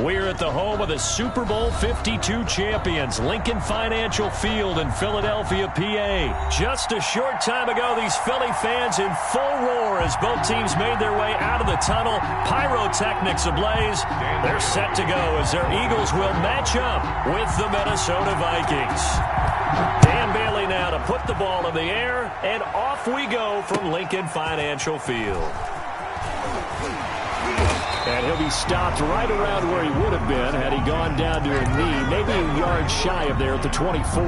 A: We're at the home of the Super Bowl 52 champions, Lincoln Financial Field in Philadelphia, PA. Just a short time ago, these Philly fans in full roar as both teams made their way out of the tunnel. Pyrotechnics ablaze. They're set to go as their Eagles will match up with the Minnesota Vikings. Dan Bailey now to put the ball in the air, and off we go from Lincoln Financial Field.
F: And he'll be stopped right around where he would have been had he gone down to a knee, maybe a yard shy of there at the 24.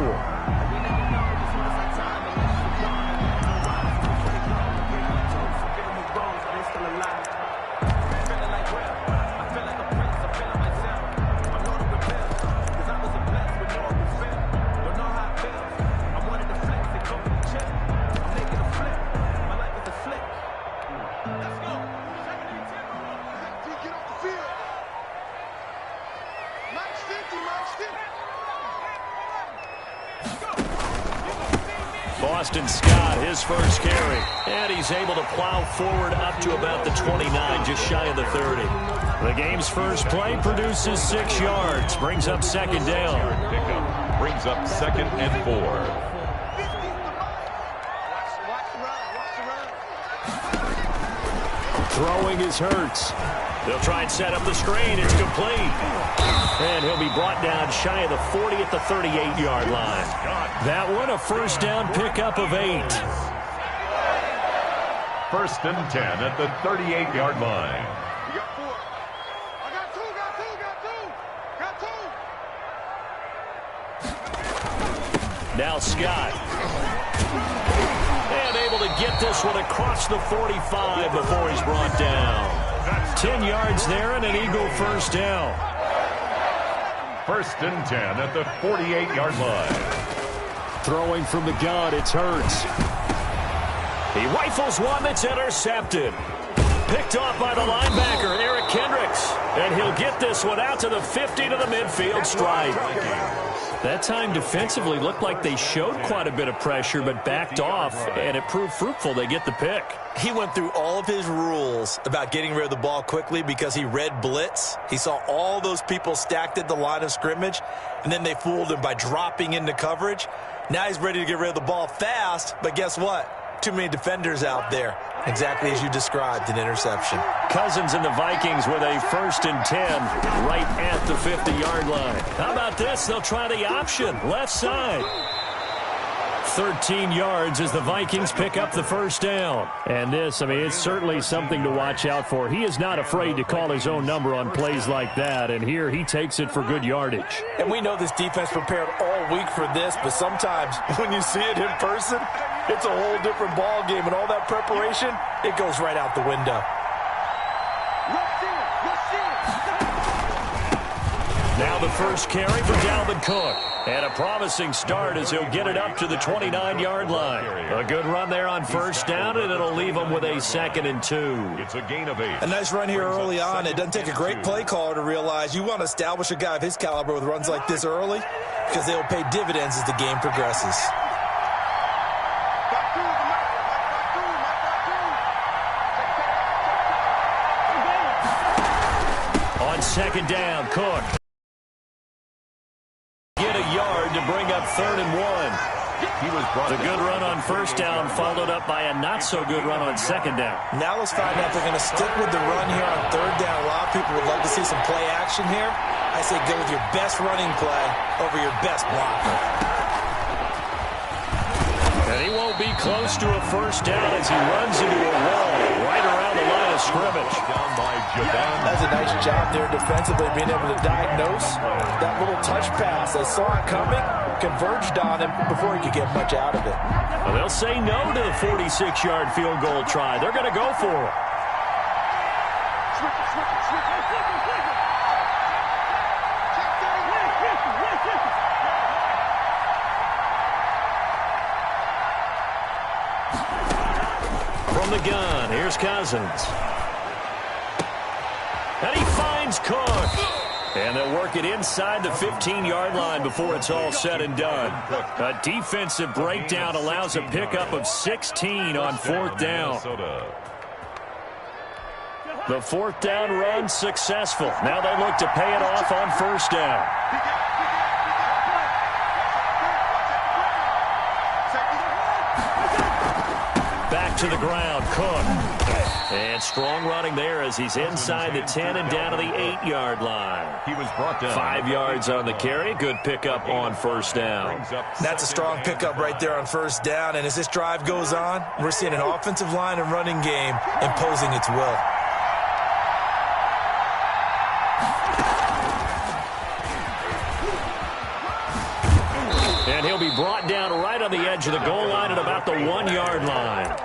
A: Boston Scott, his first carry. And he's able to plow forward up to about the 29, just shy of the 30. The game's first play produces 6 yards, brings up second down.
C: Pickup brings up 2nd and 4.
A: Throwing is Hurts. They'll try and set up the screen. It's complete. And he'll be brought down shy of the 40 at the 38-yard line. That one, a first down pickup of 8.
C: 1st and 10 at the 38-yard line.
D: You got 4. I got 2.
A: Now Scott. And able to get this one across the 45 before he's brought down. 10 yards there and an Eagle first down.
C: 1st and 10 at the 48-yard line.
A: Throwing from the gun, it's Hurts. He rifles one that's intercepted. Picked off by the linebacker, Eric Kendricks. And he'll get this one out to the 50 to the midfield stripe. That time defensively looked like they showed quite a bit of pressure but backed off, and it proved fruitful. They get the pick.
B: He went through all of his rules about getting rid of the ball quickly because he read blitz. He saw all those people stacked at the line of scrimmage, and then they fooled him by dropping into coverage. Now he's ready to get rid of the ball fast, but guess what? Too many defenders out there. Exactly as you described, an interception.
A: Cousins and the Vikings with a 1st and 10 right at the 50-yard line. How about this? They'll try the option, left side. 13 yards as the Vikings pick up the first down. And this, I mean, it's certainly something to watch out for. He is not afraid to call his own number on plays like that, and here he takes it for good yardage.
B: And we know this defense prepared all week for this, but sometimes when you see it in person, it's a whole different ball game, and all that preparation, it goes right out the window.
A: Now the first carry for Dalvin Cook. And a promising start as he'll get it up to the 29-yard line. A good run there on first down, and it'll leave him with a 2nd and 2.
C: It's a gain of 8.
B: A nice run here early on. It doesn't take a great play caller to realize you want to establish a guy of his caliber with runs like this early because they'll pay dividends as the game progresses.
A: On second down, Cook. Get a yard to bring up 3rd and 1.
C: He was brought
A: The good run on first down followed up by a not-so-good run on second down.
B: Now let's find out if they're going to stick with the run here on 3rd down. A lot of people would love to see some play action here. I say go with your best running play over your best blocker.
A: And he won't be close to a first down as he runs into a wall right around the line of scrimmage.
C: down by Jabon.
B: That's a nice job there defensively, being able to diagnose that little touch pass. They saw it coming, converged on him before he could get much out of it.
A: Well, they'll say no to the 46-yard field goal try. They're going to go for it. From the gun, here's Cousins. And he finds Cook. And they'll work it inside the 15-yard line before it's all said and done. A defensive breakdown allows a pickup of 16 on 4th down. The 4th down run successful. Now they look to pay it off on first down. Back to the ground, Cook. And strong running there as he's inside the 10 and down to the 8-yard line.
C: He was brought down.
A: 5 yards on the carry. Good pickup on first down.
B: That's a strong pickup right there on first down. And as this drive goes on, we're seeing an offensive line and running game imposing its will.
A: brought down right on the edge of the goal line at about the 1-yard line.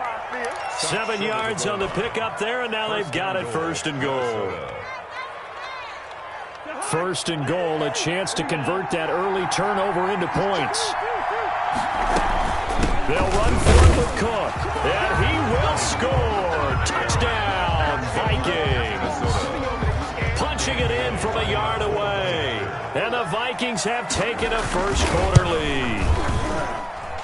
A: 7 yards on the pickup there, and now they've got it first and goal. First and goal, a chance to convert that early turnover into points. They'll run for it with Cook, and he will score. Touchdown, Vikings. Punching it in from a yard away. And the Vikings have taken a first-quarter lead.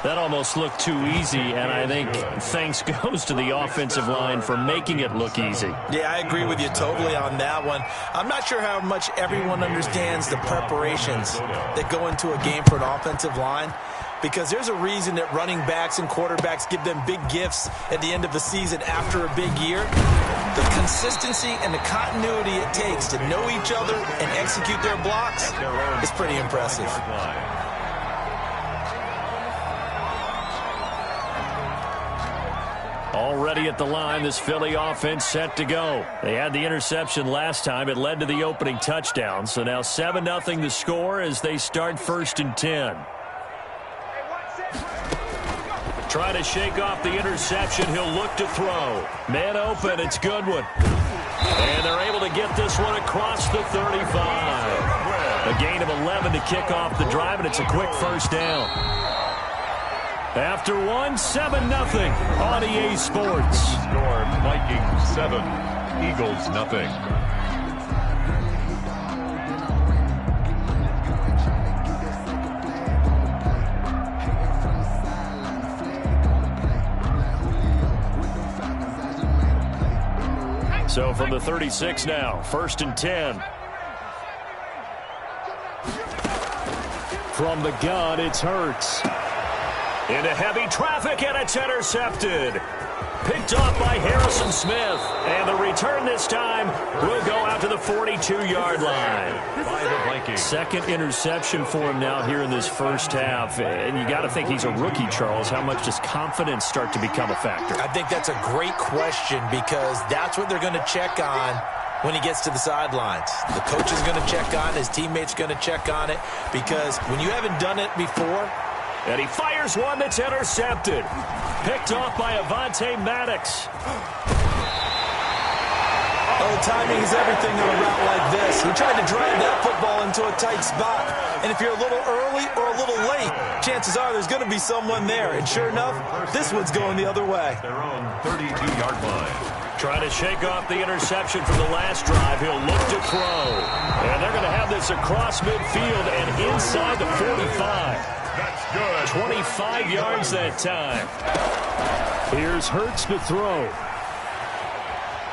A: That almost looked too easy, and I think thanks goes to the offensive line for making it look easy.
B: Yeah, I agree with you totally on that one. I'm not sure how much everyone understands the preparations that go into a game for an offensive line, because there's a reason that running backs and quarterbacks give them big gifts at the end of the season after a big year. The consistency and the continuity it takes to know each other and execute their blocks is pretty impressive.
A: Already at the line, this Philly offense set to go. They had the interception last time. It led to the opening touchdown. So now 7-0 the score as they start 1st and 10. Trying to shake off the interception. He'll look to throw. Man open. It's Goodwin. And they're able to get this one across the 35. A gain of 11 to kick off the drive, and it's a quick first down. After 7-0 on EA Sports.
C: Score, Vikings 7, Eagles nothing.
A: So from the 36 now, 1st and 10. From the gun, it's Hurts. Into heavy traffic, and it's intercepted. Picked off by Harrison Smith. And the return this time will go out to the 42-yard line.
C: By the Vikings.
A: Second interception for him now here in this first half. And you got to think he's a rookie, Charles. How much does confidence start to become a factor?
B: I think that's a great question, because that's what they're going to check on when he gets to the sidelines. The coach is going to check on it. His teammates going to check on it, because when you haven't done it before.
A: And he fires one that's intercepted. Picked off by Avonte Maddox.
B: Oh, timing is everything on a route like this. He tried to drive that football into a tight spot. And if you're a little early or a little late, chances are there's going to be someone there. And sure enough, this one's going the other way.
C: Their own 32-yard line.
A: Trying to shake off the interception from the last drive. He'll look to throw. And they're going to have this across midfield and inside the 45.
C: That's good.
A: 25 yards that time. Here's Hurts to throw.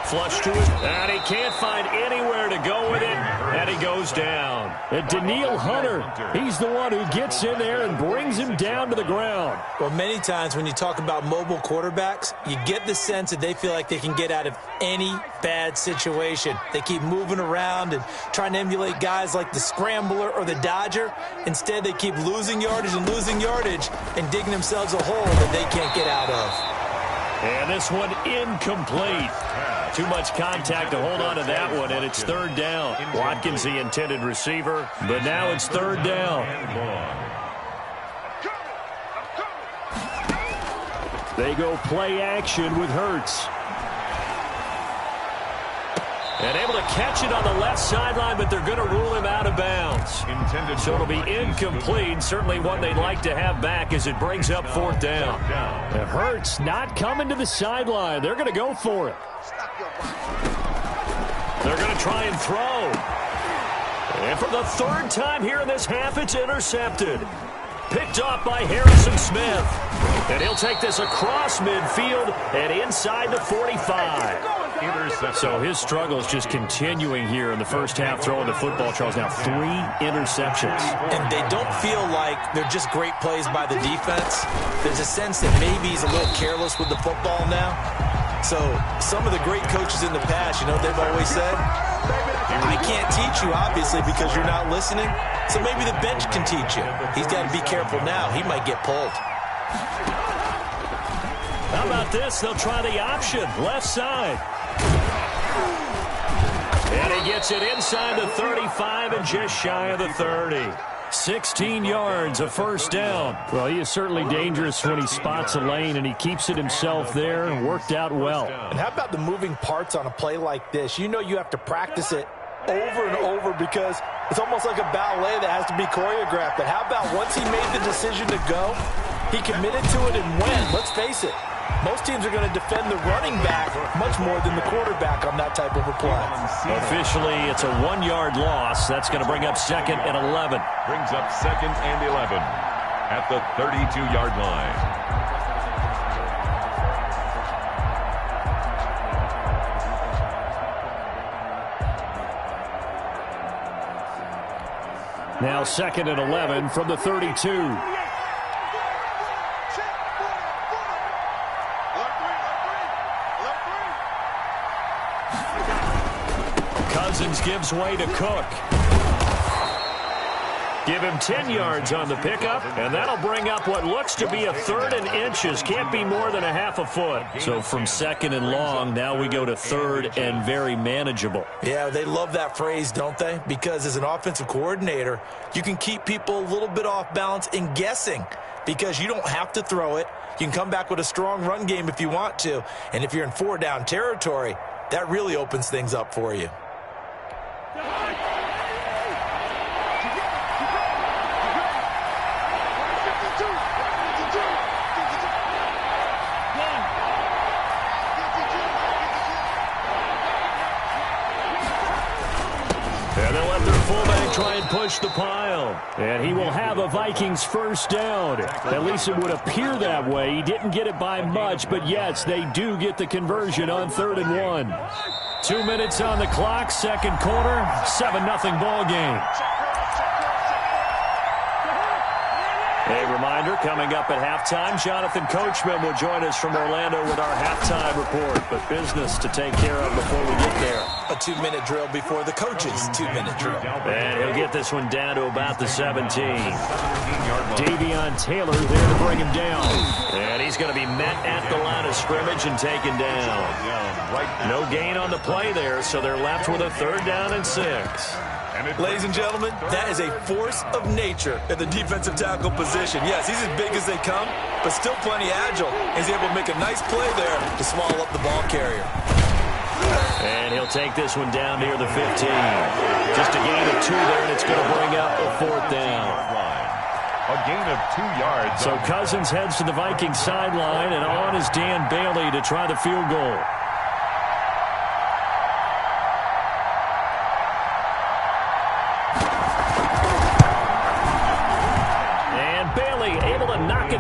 A: Flush to it, and he can't find anywhere to go with it, and he goes down. And Danielle Hunter, he's the one who gets in there and brings him down to the ground.
B: Well, many times when you talk about mobile quarterbacks, you get the sense that they feel like they can get out of any bad situation. They keep moving around and trying to emulate guys like the Scrambler or the Dodger. Instead, they keep losing yardage and digging themselves a hole that they can't get out of.
A: And this one incomplete. Too much contact to hold on to that one, and it's 3rd down. Watkins, the intended receiver, but now it's 3rd down. They go play action with Hurts. And able to catch it on the left sideline, but they're going to rule him out of bounds. So it'll be incomplete. Certainly one they'd like to have back as it brings up 4th down. And Hurts not coming to the sideline. They're going to go for it. They're going to try and throw. And for the 3rd time here in this half, it's intercepted. Picked off by Harrison Smith. And he'll take this across midfield and inside the 45. So his struggles just continuing here in the first half throwing the football, Charles. Now 3 interceptions.
B: And they don't feel like they're just great plays by the defense. There's a sense that maybe he's a little careless with the football now. So some of the great coaches in the past, you know what they've always said? I can't teach you, obviously, because you're not listening. So maybe the bench can teach you. He's got to be careful now. He might get pulled.
A: How about this? They'll try the option. Left side. And he gets it inside the 35 and just shy of the 30. 16 yards, a first down.
F: Well, he is certainly dangerous when he spots a lane, and he keeps it himself there and worked out well.
B: And how about the moving parts on a play like this? You know you have to practice it over and over because it's almost like a ballet that has to be choreographed. But how about once he made the decision to go, he committed to it and went. Let's face it, most teams are going to defend the running back much more than the quarterback on that type of a play.
A: Officially, it's a 1-yard loss. That's going to bring up 2nd and 11.
C: Brings up 2nd and 11 at the 32-yard line.
F: Now 2nd and 11 from the 32.
A: Cousins gives way to Cook. Give him 10 yards on the pickup, and that'll bring up what looks to be a 3rd and inches. Can't be more than a half a foot. So from 2nd and long, now we go to 3rd and very manageable.
B: Yeah, they love that phrase, don't they? Because as an offensive coordinator, you can keep people a little bit off balance and guessing because you don't have to throw it. You can come back with a strong run game if you want to. And if you're in 4-down territory, that really opens things up for you.
A: And they'll let their fullback try and push the pile.
F: And he will have a Vikings first down. At least it would appear that way. He didn't get it by much, but yes, they do get the conversion on 3rd and 1.
A: 2 minutes on the clock, second quarter, 7-0 ball game. A reminder, coming up at halftime, Jonathan Coachman will join us from Orlando with our halftime report. But business to take care of before we get there.
B: A 2-minute drill before the coach's 2-minute drill.
A: And he'll get this one down to about the 17.
F: Davion Taylor there to bring him down.
A: And he's going to be met at the line of scrimmage and taken down. No gain on the play there, so they're left with a 3rd down and 6.
B: Ladies and gentlemen, that is a force of nature at the defensive tackle position. Yes, he's as big as they come, but still plenty agile. He's able to make a nice play there to swallow up the ball carrier.
A: And he'll take this one down near the 15. Just a gain of 2 there, and it's going to bring up a 4th down.
C: A gain of 2 yards.
A: So Cousins heads to the Vikings sideline, and on is Dan Bailey to try the field goal.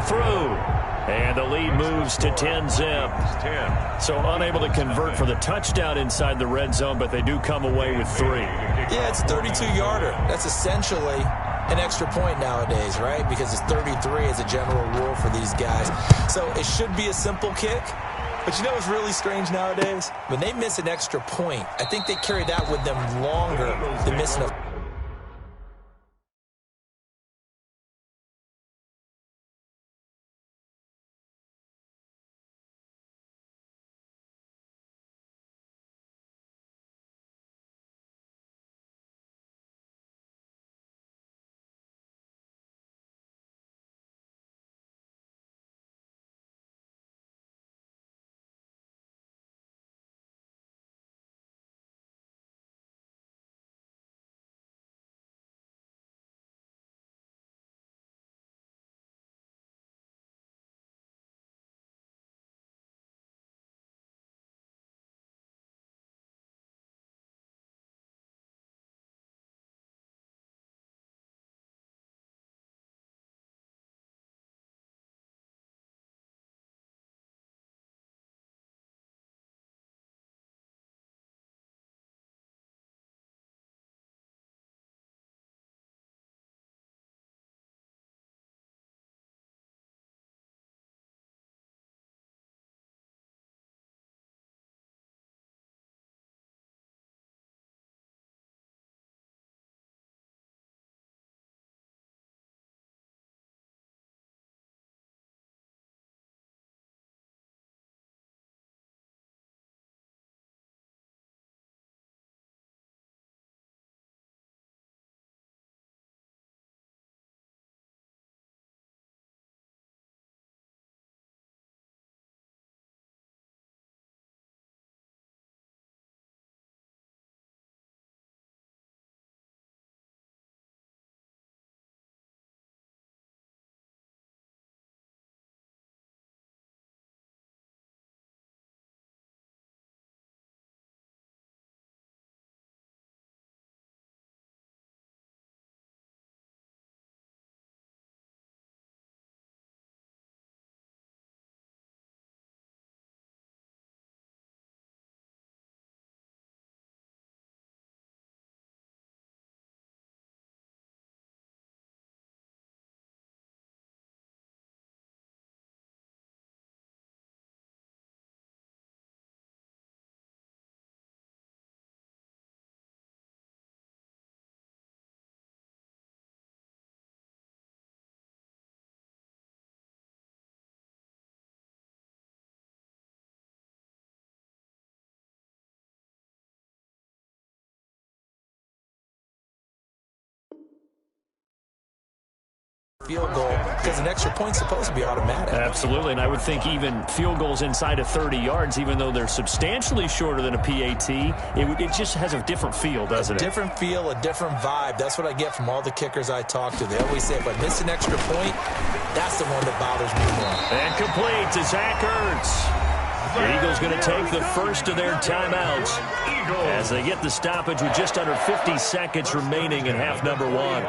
A: Through. And the lead moves to 10-zip. So unable to convert for the touchdown inside the red zone, but they do come away with 3.
B: Yeah, it's a 32-yarder. That's essentially an extra point nowadays, right? Because it's 33 as a general rule for these guys. So it should be a simple kick. But you know what's really strange nowadays? When they miss an extra point, I think they carry that with them longer than missing a field goal because an extra point's supposed to be automatic.
F: Absolutely, and I would think even field goals inside of 30 yards, even though they're substantially shorter than a PAT, it just has a different feel, doesn't it?
B: A different feel, a different vibe. That's what I get from all the kickers I talk to. They always say if I miss an extra point, that's the one that bothers me more.
F: And complete to Zach Ertz. The Eagles going to take the first of their timeouts as they get the stoppage with just under 50 seconds remaining in half number one.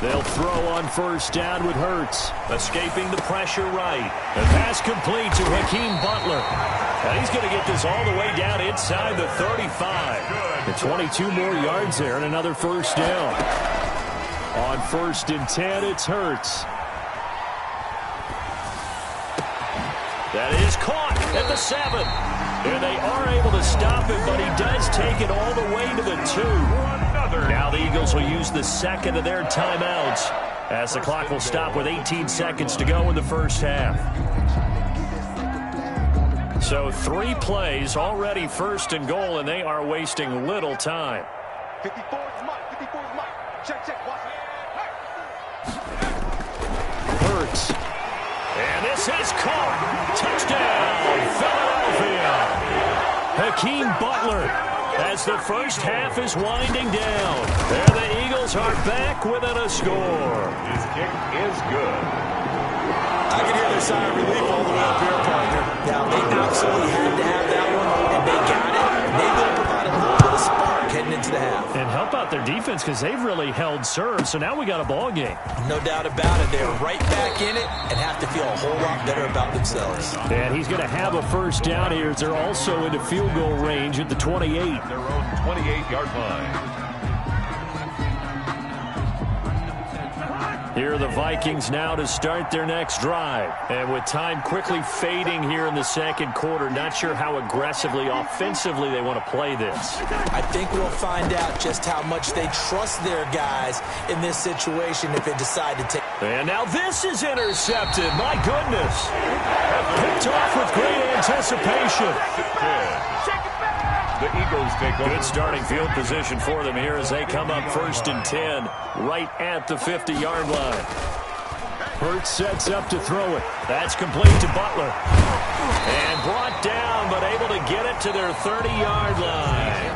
F: They'll throw on first down with Hurts. Escaping the pressure right. The pass complete to Hakeem Butler. And he's going to get this all the way down inside the 35. And 22 more yards there and another first down. On 1st and 10, it's Hurts. That is caught at the 7. And they are able to stop him, but he does take it all the way to the 2. Now the Eagles will use the second of their timeouts as the clock will stop with 18 seconds to go in the first half. So 3 plays already 1st and goal, and they are wasting little time.
D: 54 is Mike. 54 is Mike. Check. Watch it.
F: Hurts. And this is caught. Touchdown, Philadelphia. Hakeem Butler. As the first half is winding down, and the Eagles are back within a score.
C: His kick is good.
B: I can hear their sigh of relief all the way up here, partner. Now, they absolutely had to have that one, and they got it. Maybe it'll provide a little bit of spark heading into the half.
F: And help out their defense because they've really held serve, so now we got a ball game.
B: No doubt about it. They're right back in it and have to feel a whole lot better about themselves.
F: And he's going to have a first down here. They're also into field goal range at the 28.
C: Their own 28-yard line.
F: Here are the Vikings now to start their next drive. And with time quickly fading here in the second quarter, not sure how aggressively, offensively they want to play this.
B: I think we'll find out just how much they trust their guys in this situation if they decide to take.
F: And now this is intercepted. My goodness. Picked off with great anticipation.
C: The Eagles take over.
F: Good starting field position for them here as they come up 1st and 10 right at the 50-yard line. Hurts sets up to throw it. That's complete to Butler. And brought down, but able to get it to their 30-yard line.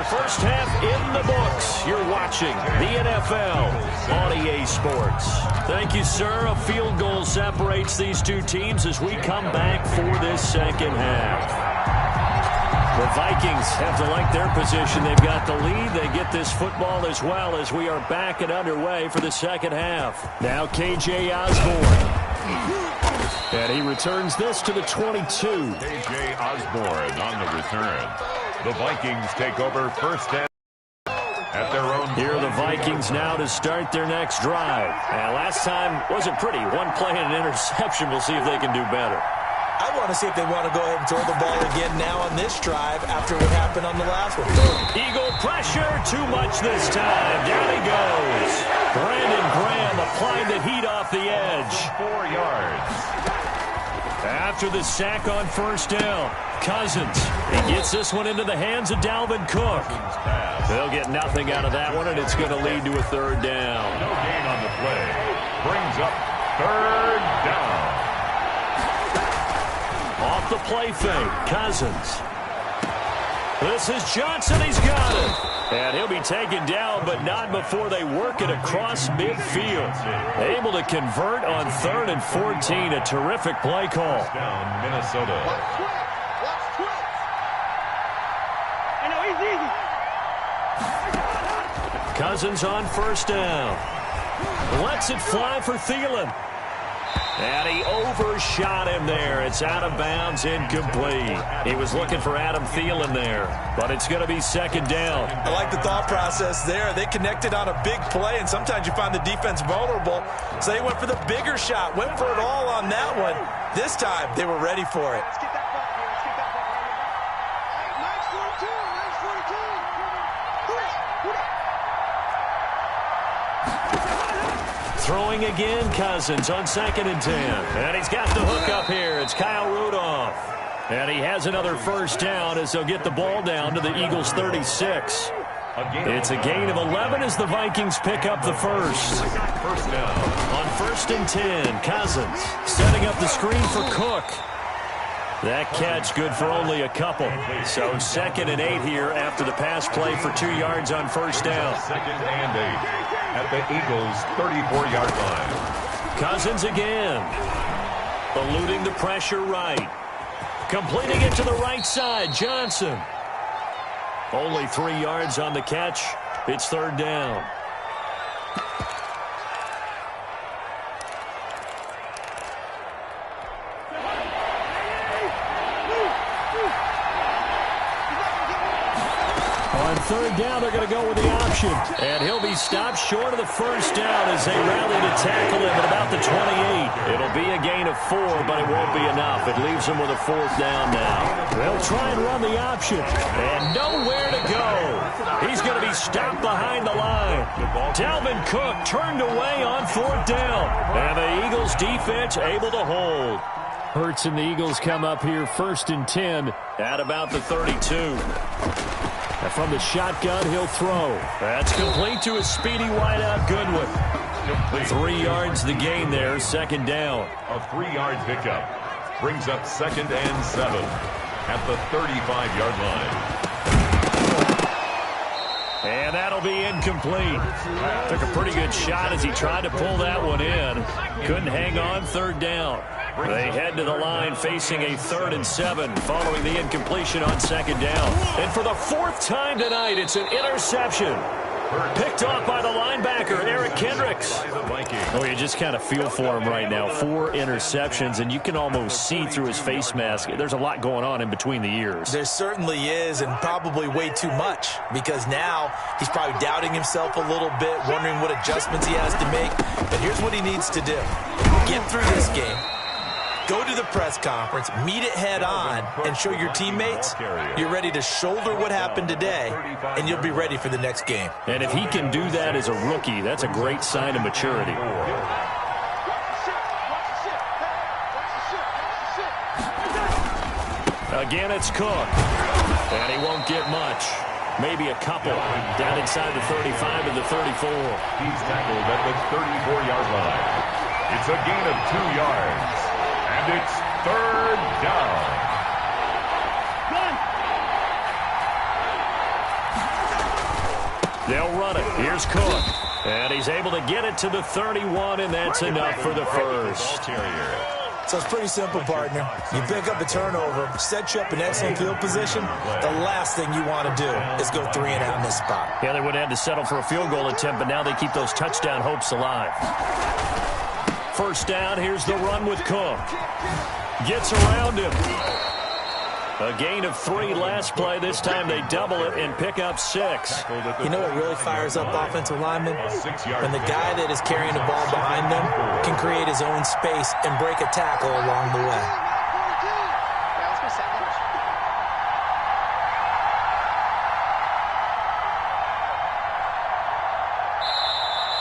F: First half in the books. You're watching the NFL on EA Sports. Thank you, sir. A field goal separates these two teams as we come back for this second half. The Vikings have to like their position. They've got the lead. They get this football as well as we are back and underway for the second half. Now KJ Osborne. And he returns this to the 22.
C: KJ Osborne on the return. The Vikings take over first and at their own.
F: Here are the Vikings now to start their next drive. And last time wasn't pretty. One play and an interception. We'll see if they can do better.
B: I want to see if they want to go ahead and throw the ball again now on this drive after what happened on the last one.
F: Eagle pressure, too much this time. Down he goes. Brandon Graham applying the heat off the edge.
C: 4 yards.
F: After the sack on first down, Cousins. He gets this one into the hands of Dalvin Cook. They'll get nothing out of that one, and it's going to lead to a 3rd down.
C: No gain on the play. Brings up 3rd down.
F: Off the play fake, Cousins. This is Johnson. He's got it. And he'll be taken down, but not before they work it across midfield. Able to convert on 3rd and 14. A terrific play call.
C: Down Minnesota.
D: Watch Twitch. I know, he's easy.
F: Cousins on first down. Lets it fly for Thielen. And he overshot him there. It's out of bounds, incomplete. He was looking for Adam Thielen there, but it's going to be 2nd down.
B: I like the thought process there. They connected on a big play, and sometimes you find the defense vulnerable. So they went for the bigger shot, went for it all on that one. This time, they were ready for it.
D: Let's get that ball here. Let's get that ball here. Nice 42. Nice 42.
F: Throwing again, Cousins on 2nd and 10. And he's got the hook up here. It's Kyle Rudolph. And he has another first down as they'll get the ball down to the Eagles' 36. It's a gain of 11 as the Vikings pick up the first.
C: First down.
F: On 1st and 10, Cousins setting up the screen for Cook. That catch good for only a couple. So 2nd and 8 here after the pass play for 2 yards on first down.
C: 2nd and 8 at the Eagles' 34-yard line.
F: Cousins again. Eluding the pressure right. Completing it to the right side, Johnson. Only 3 yards on the catch. It's 3rd down. On 3rd down, they're going to go with the option. And he'll be stopped short of the first down as they rally to tackle him at about the 28. It'll be a gain of 4, but it won't be enough. It leaves him with a 4th down now. They'll try and run the option. And nowhere to go. He's going to be stopped behind the line. Dalvin Cook turned away on 4th down. And the Eagles defense able to hold. Hurts and the Eagles come up here 1st and 10 at about the 32. And from the shotgun, he'll throw. That's complete to his speedy wideout, Goodwin. 3 yards the gain there, 2nd down.
C: A 3-yard pickup brings up 2nd and 7 at the 35-yard line.
F: And that'll be incomplete. Took a pretty good shot as he tried to pull that one in. Couldn't hang on, 3rd down. They head to the line facing a 3rd and 7 following the incompletion on 2nd down. And for the 4th time tonight, it's an interception. Picked off by the linebacker, Eric Kendricks. Oh, you just kind of feel for him right now. 4 interceptions, and you can almost see through his face mask. There's a lot going on in between the ears.
B: There certainly is, and probably way too much, because now he's probably doubting himself a little bit, wondering what adjustments he has to make. But here's what he needs to do. Get through this game. Go to the press conference, meet it head on, and show your teammates you're ready to shoulder what happened today, and you'll be ready for the next game.
F: And if he can do that as a rookie, that's a great sign of maturity. Again, it's Cook. And he won't get much. Maybe a couple. Down inside the 35 to the 34.
C: He's tackled at the 34-yard line. It's a gain of 2 yards. And it's 3rd down.
F: They'll run it. Here's Cook. And he's able to get it to the 31, and that's enough for the first.
B: So it's pretty simple, partner. You pick up a turnover, set you up in excellent field position. The last thing you want to do is go 3 and out in this spot.
F: Yeah, they would have had to settle for a field goal attempt, but now they keep those touchdown hopes alive. First down, here's the run with Cook. Gets around him. A gain of 3 last play. This time they double it and pick up 6.
B: You know what really fires up offensive linemen? When the guy that is carrying the ball behind them can create his own space and break a tackle along the way.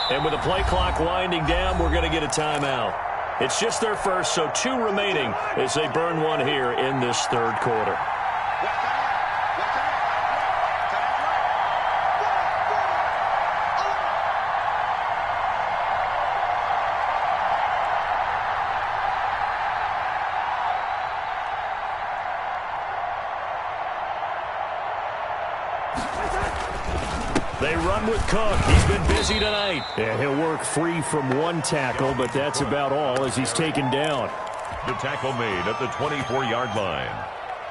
F: And with the play clock winding down, we're going to get a timeout. It's just their first, so 2 remaining as they burn one here in this 3rd quarter. They run with Cook. He's been busy tonight. And he'll work free from 1 tackle, but that's about all as he's taken down.
C: The tackle made at the 24-yard line.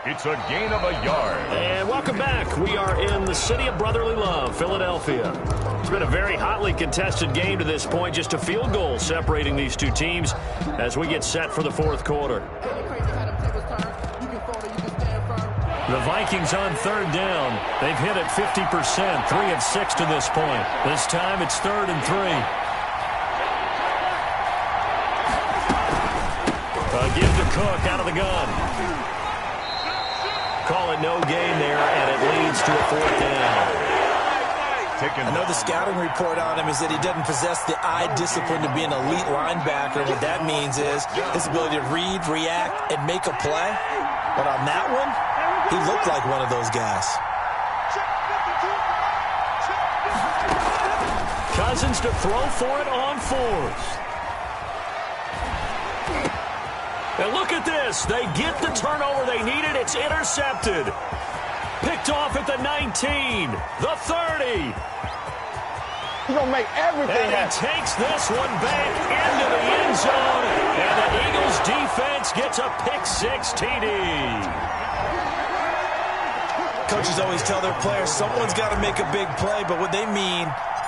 C: It's a gain of 1 yard.
F: And welcome back. We are in the city of brotherly love, Philadelphia. It's been a very hotly contested game to this point. Just a field goal separating these 2 teams as we get set for the 4th quarter. The Vikings on 3rd down. They've hit it 50%, 3 of 6 to this point. This time it's 3rd and 3. Give to Cook out of the gun. Call it no gain there, and it leads to a 4th down.
B: I know the scouting report on him is that he doesn't possess the eye discipline to be an elite linebacker. What that means is his ability to read, react, and make a play. But on that one, he looked like one of those guys.
F: Cousins to throw for it on fourth. And look at this. They get the turnover they needed. It's intercepted. Picked off at the 19, the 30.
G: He's going to make everything
F: And he takes this one back into the end zone. And the Eagles defense gets a pick-six TD.
B: Coaches always tell their players someone's got to make a big play, but what they mean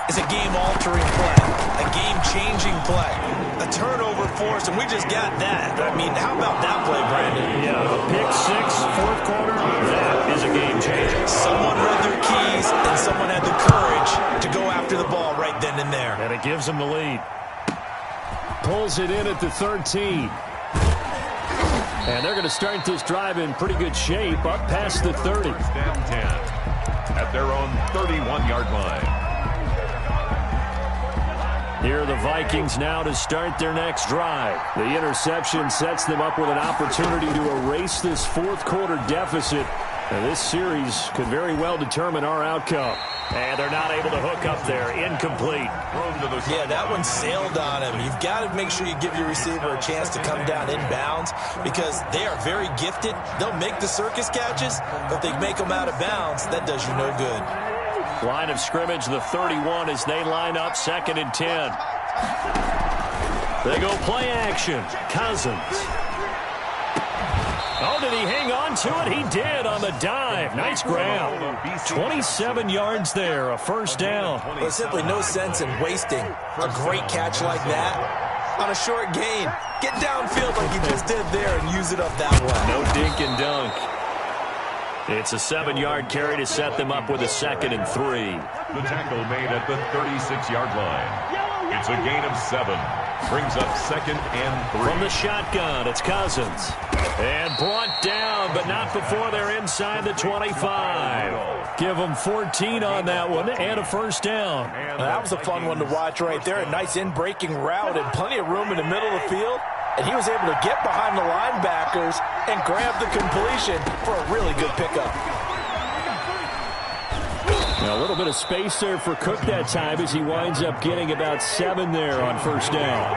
B: is a game-altering play, a game-changing play, a turnover force, and we just got that. I mean, how about that play, Brandon?
F: Yeah, a pick-six, fourth quarter, that is a game-changer.
B: Someone read their keys, and someone had the courage to go after the ball right then and there.
F: And it gives them the lead. Pulls it in at the 13. And they're going to start this drive in pretty good shape, up past the 30.
C: First and 10 at their own 31-yard line.
F: Here are the Vikings now to start their next drive. The interception sets them up with an opportunity to erase this fourth quarter deficit. And this series could very well determine our outcome. And they're not able to hook up there. Incomplete.
B: Yeah, that one sailed on him. You've got to make sure you give your receiver a chance to come down inbounds because they are very gifted. They'll make the circus catches, but if they make them out of bounds, that does you no good.
F: Line of scrimmage, the 31 as they line up, 2nd and 10. They go play action. Cousins. Oh, did he hang on to it? He did on the dive. Nice grab. 27 yards there, a first down.
B: Well, there's simply no sense in wasting a great catch like that on a short gain. Get downfield like you just did there and use it up that way.
F: No dink and dunk. It's a 7-yard carry to set them up with a 2nd and 3.
C: The tackle made at the 36-yard line. It's a gain of 7. Brings up 2nd and 3.
F: From the shotgun, it's Cousins. And brought down, but not before they're inside the 25. Give them 14 on that one and a first down.
B: That was a fun one to watch right there. A nice in-breaking route and plenty of room in the middle of the field. And he was able to get behind the linebackers and grab the completion for a really good pickup.
F: Now a little bit of space there for Cook that time as he winds up getting about 7 there on first down.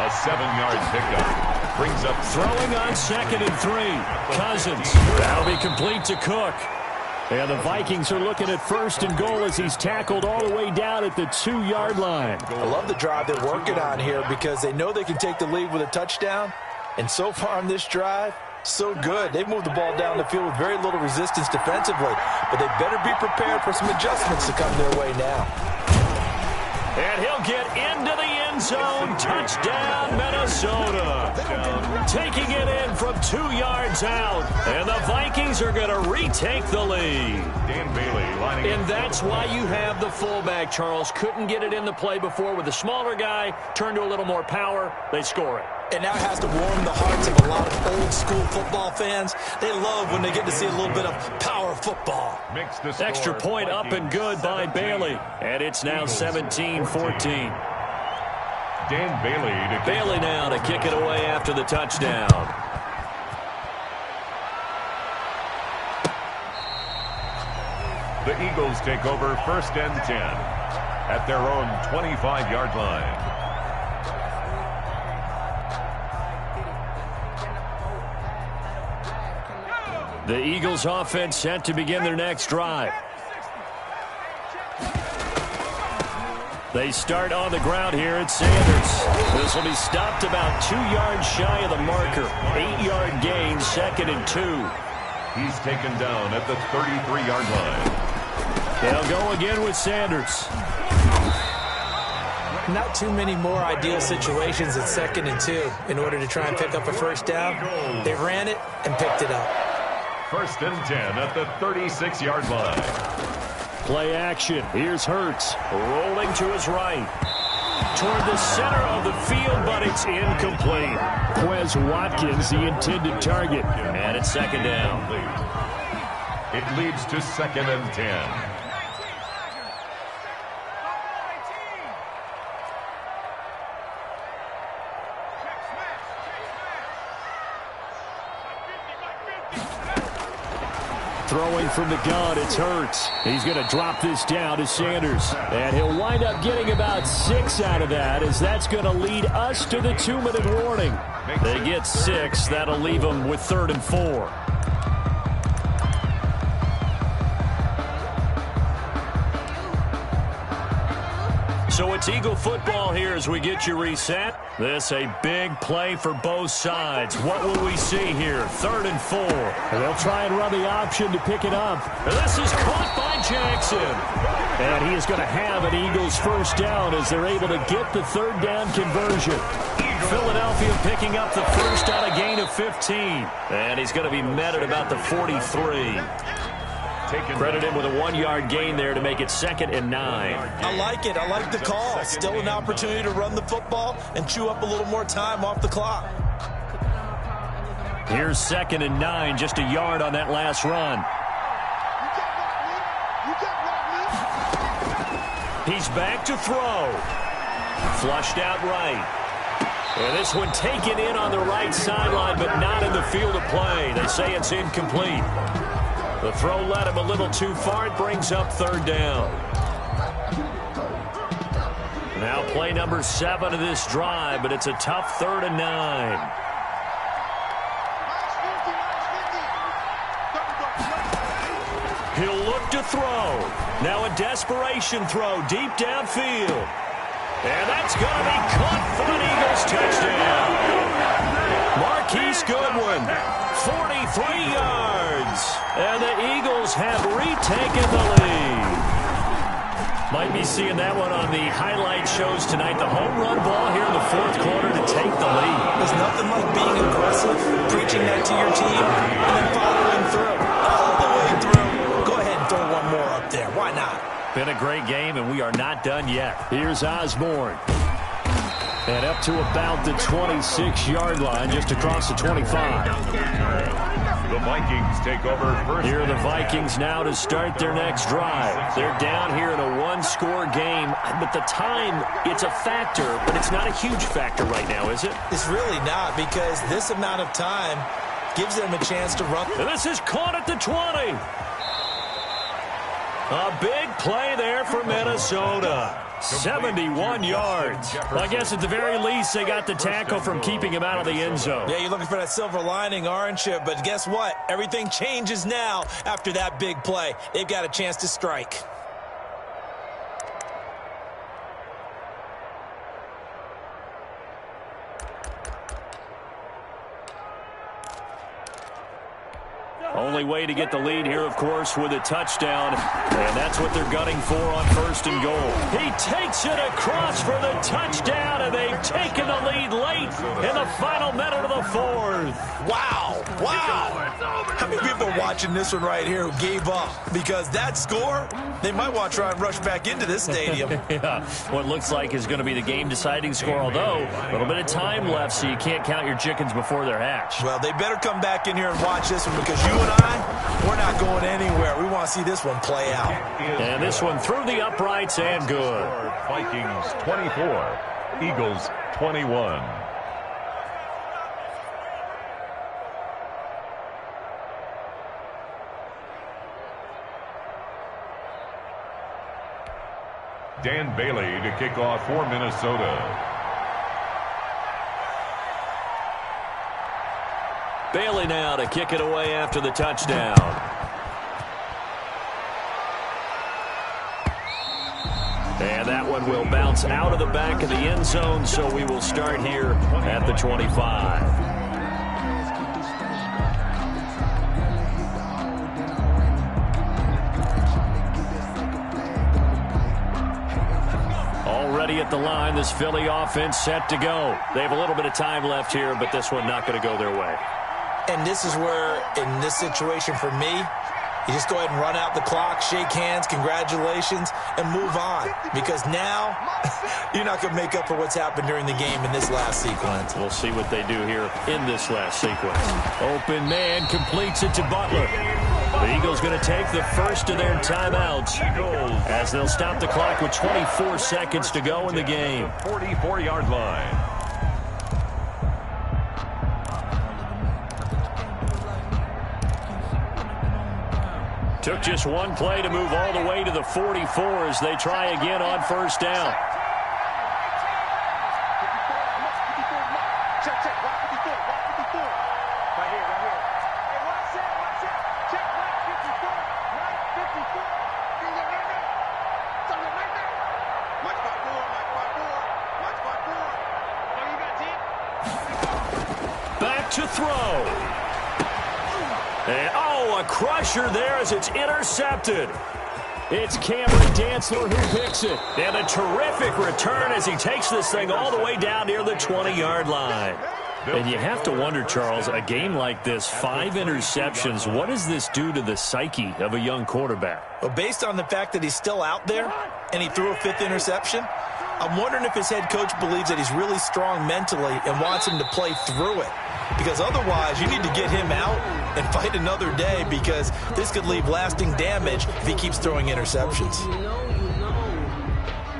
C: A 7-yard pickup. Brings up
F: throwing on 2nd and 3. Cousins. That'll be complete to Cook. And the Vikings are looking at 1st and goal as he's tackled all the way down at the 2-yard line.
B: I love the drive they're working on here because they know they can take the lead with a touchdown. And so far on this drive, so good. They've moved the ball down the field with very little resistance defensively. But they better be prepared for some adjustments to come their way now.
F: And he'll get into the end zone. Touchdown, Minnesota. Taking it in from 2 yards out. And the Vikings are going to retake the lead.
C: Dan Bailey lining
F: And that's why you have the fullback, Charles. Couldn't get it in the play before with the smaller guy. Turned to a little more power. They score it.
B: And now it has to warm the hearts of a lot of old-school football fans. They love when they get to see a little bit of power football.
F: Extra point up and good by Bailey. And it's now 17-14.
C: Dan
F: Bailey now to kick it away after the touchdown.
C: The Eagles take over 1st and 10 at their own 25-yard line.
F: The Eagles offense set to begin their next drive. They start on the ground here at Sanders. This will be stopped about 2 yards shy of the marker. 8-yard gain, 2nd and 2.
C: He's taken down at the 33-yard line.
F: They'll go again with Sanders.
B: Not too many more ideal situations at 2nd and 2 in order to try and pick up a first down. They ran it and picked it up.
C: 1st and 10 at the 36-yard line.
F: Play action. Here's Hurts rolling to his right. Toward the center of the field, but it's incomplete. Quez Watkins, the intended target. And it's 2nd down.
C: It leads to 2nd and 10.
F: throwing from the gun. It's Hurts. He's going to drop this down to Sanders. And he'll wind up getting about 6 out of that, as that's going to lead us to the 2-minute warning. They get 6. That'll leave them with 3rd and 4. So it's Eagle football here as we get you reset. This a big play for both sides. What will we see here? 3rd and 4. And they'll try and run the option to pick it up. And this is caught by Jackson. And he is going to have an Eagles first down as they're able to get the 3rd down conversion. Philadelphia picking up the first on a gain of 15. And he's going to be met at about the 43. Credit him with a 1-yard gain there to make it 2nd and 9.
B: I like it. I like the call. Still an opportunity to run the football and chew up a little more time off the clock.
F: Here's 2nd and 9, just a yard on that last run. He's back to throw. Flushed out right. And this one taken in on the right sideline, but not in the field of play. They say it's incomplete. The throw led him a little too far. It brings up 3rd down. Now play number 7 of this drive, but it's a tough 3rd and 9. He'll look to throw. Now a desperation throw deep downfield. And that's going to be caught for an Eagles touchdown. Marquise Goodwin, 43 yards. And the Eagles have retaken the lead. Might be seeing that one on the highlight shows tonight. The home run ball here in the 4th quarter to take the lead.
B: There's nothing like being aggressive, preaching that to your team, and then following through. All the way through. Go ahead and throw one more up there. Why not?
F: Been a great game, and we are not done yet. Here's Osborne. And up to about the 26-yard line, just across the 25.
C: The Vikings take over first.
F: Here are the Vikings now to start their next drive. They're down here in a 1-score game, but the time, it's a factor, but it's not a huge factor right now, is it?
B: It's really not, because this amount of time gives them a chance to run.
F: And this is caught at the 20. A big play there for Minnesota. 71 yards. Well, I guess at the very least they got the tackle from keeping him out of the end zone.
B: Yeah, you're looking for that silver lining, aren't you? But guess what? Everything changes now after that big play. They've got a chance to strike.
F: Only way to get the lead here, of course, with a touchdown. And that's what they're gunning for on 1st and goal. He takes it across for the touchdown, and they've taken the lead late in the final minute of the 4th.
B: Wow. Wow. How many people are watching this one right here who gave up? Because that score, they might want to try and rush back into this stadium.
F: Yeah, what looks like is going to be the game-deciding score, although a little bit of time left, so you can't count your chickens before they're hatched.
B: Well, they better come back in here and watch this one, because you and I, we're not going anywhere. We want to see this one play out.
F: And this one through the uprights and good.
C: Vikings 24, Eagles 21. Dan Bailey to kick off for Minnesota.
F: Bailey now to kick it away after the touchdown. And that one will bounce out of the back of the end zone, so we will start here at the 25. Already at the line, this Philly offense set to go. They have a little bit of time left here, but this one not going to go their way.
B: And this is where, in this situation for me, you just go ahead and run out the clock, shake hands, congratulations, and move on. Because now, you're not going to make up for what's happened during the game in this last sequence.
F: We'll see what they do here in this last sequence. Open man completes it to Butler. The Eagles going to take the first of their timeouts as they'll stop the clock with 24 seconds to go in the game.
C: 44-yard line.
F: Took just one play to move all the way to the 44 as they try again on first down. Back to throw. And, a crusher there as it's intercepted. It's Cameron Dantzler who picks it. And a terrific return as he takes this thing all the way down near the 20-yard line. And you have to wonder, Charles, a game like this, 5 interceptions, what does this do to the psyche of a young quarterback?
B: Well, based on the fact that he's still out there and he threw a 5th interception, I'm wondering if his head coach believes that he's really strong mentally and wants him to play through it. Because otherwise, you need to get him out and fight another day, because this could leave lasting damage if he keeps throwing interceptions.
E: You know.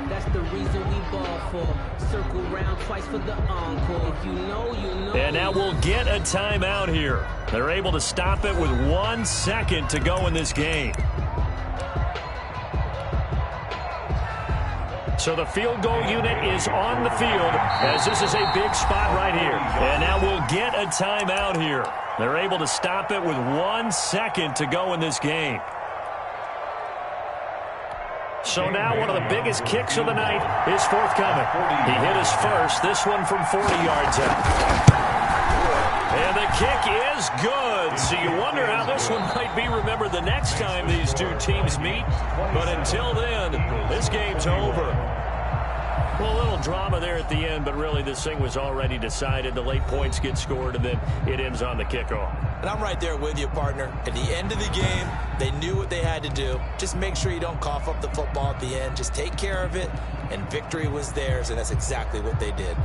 E: That's the reason we ball for. Circle round twice for the encore. If you know, you know.
F: And now we'll get a timeout here. They're able to stop it with 1 second to go in this game. So the field goal unit is on the field as this is a big spot right here. And now we'll get a timeout here. They're able to stop it with 1 second to go in this game. So now one of the biggest kicks of the night is forthcoming. He hit his first, this one from 40 yards out. And the kick is good. So you wonder how this one might be remembered the next time these two teams meet. But until then, this game's over. Well, a little drama there at the end, but really this thing was already decided. The late points get scored, and then it ends on the kickoff.
B: And I'm right there with you, partner. At the end of the game, they knew what they had to do. Just make sure you don't cough up the football at the end. Just take care of it, and victory was theirs, and that's exactly what they did.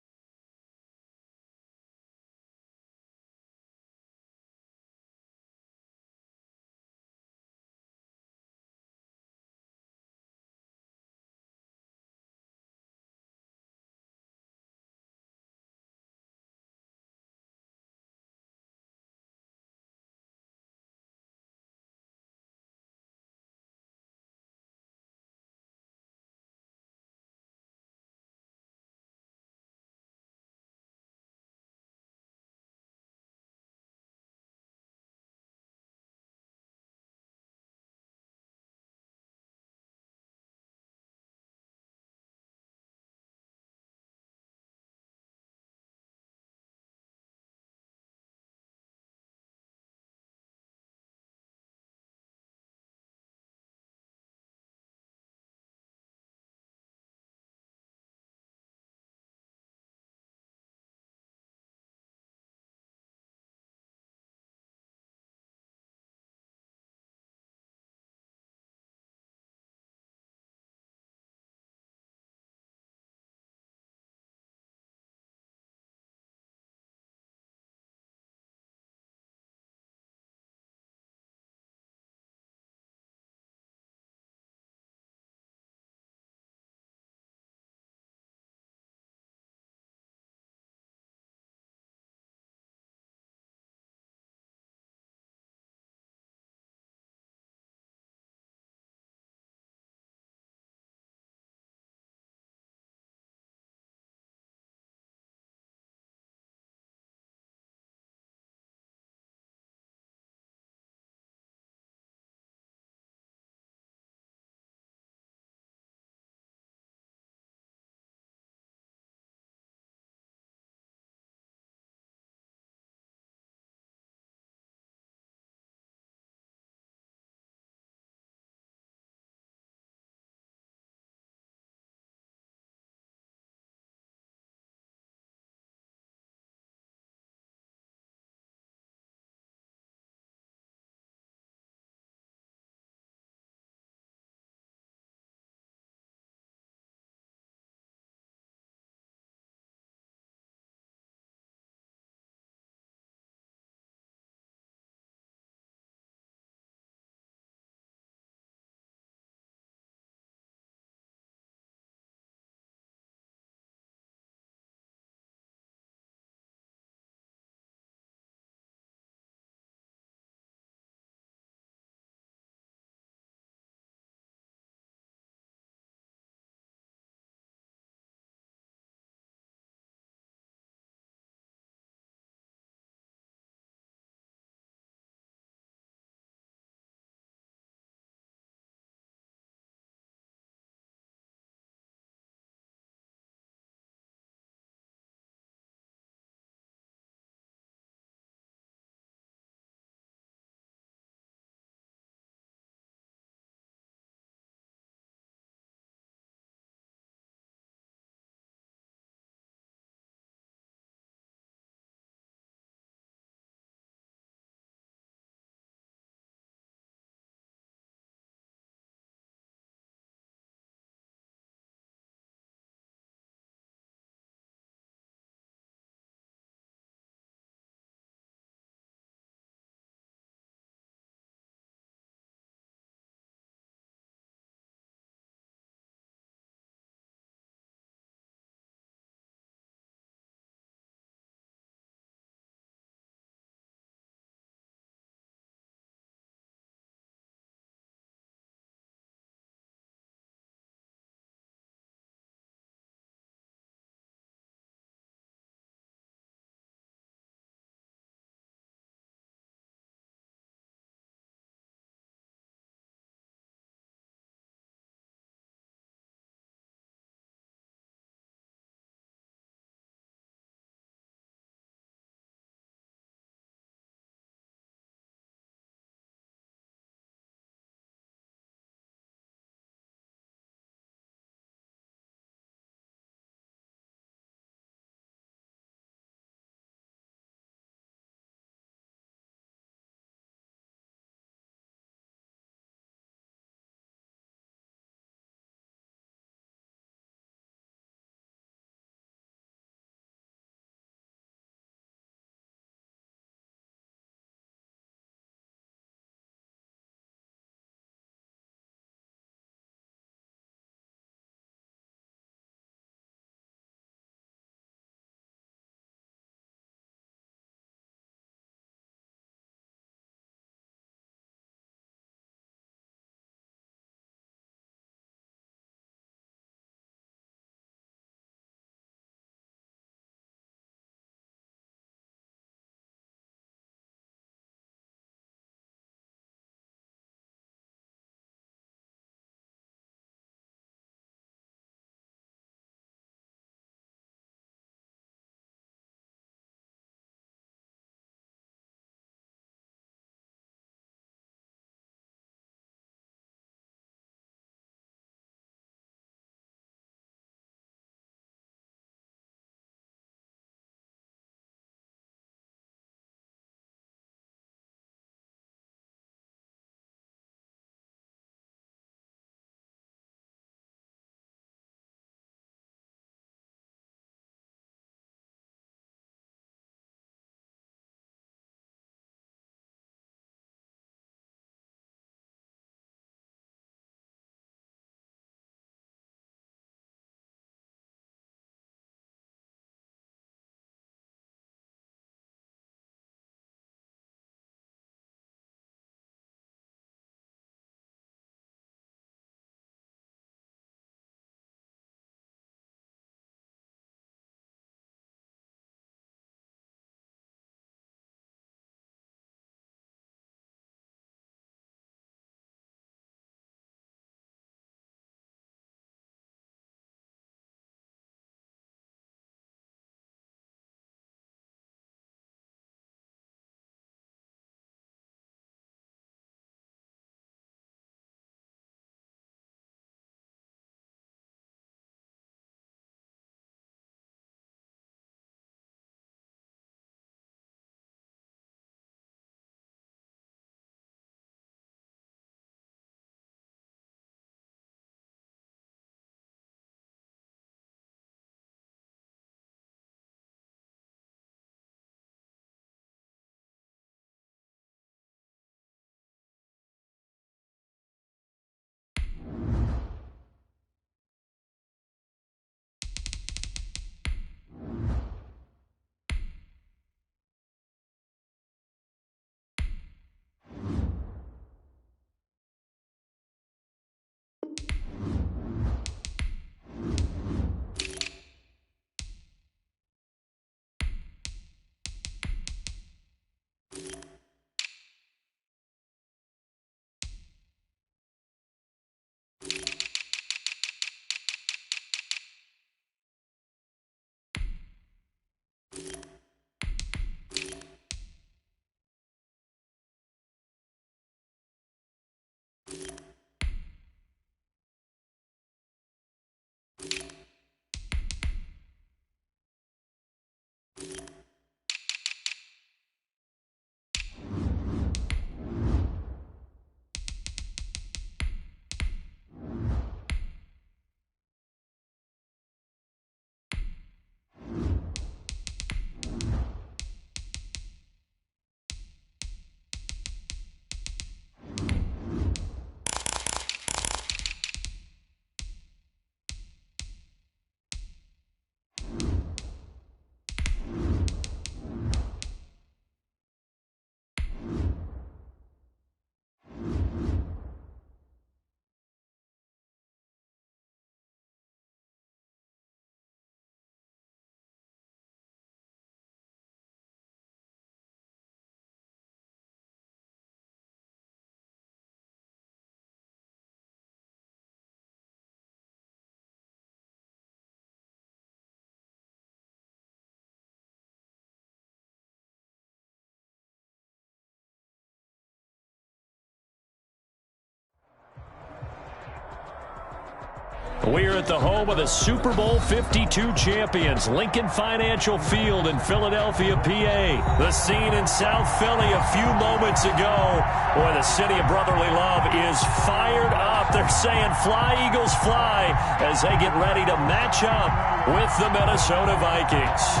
A: We're at the home of the Super Bowl 52 champions, Lincoln Financial Field in Philadelphia, PA. The scene in South Philly a few moments ago. Boy, the city of brotherly love is fired up. They're saying, "Fly, Eagles, fly," as they get ready to match up with the Minnesota Vikings.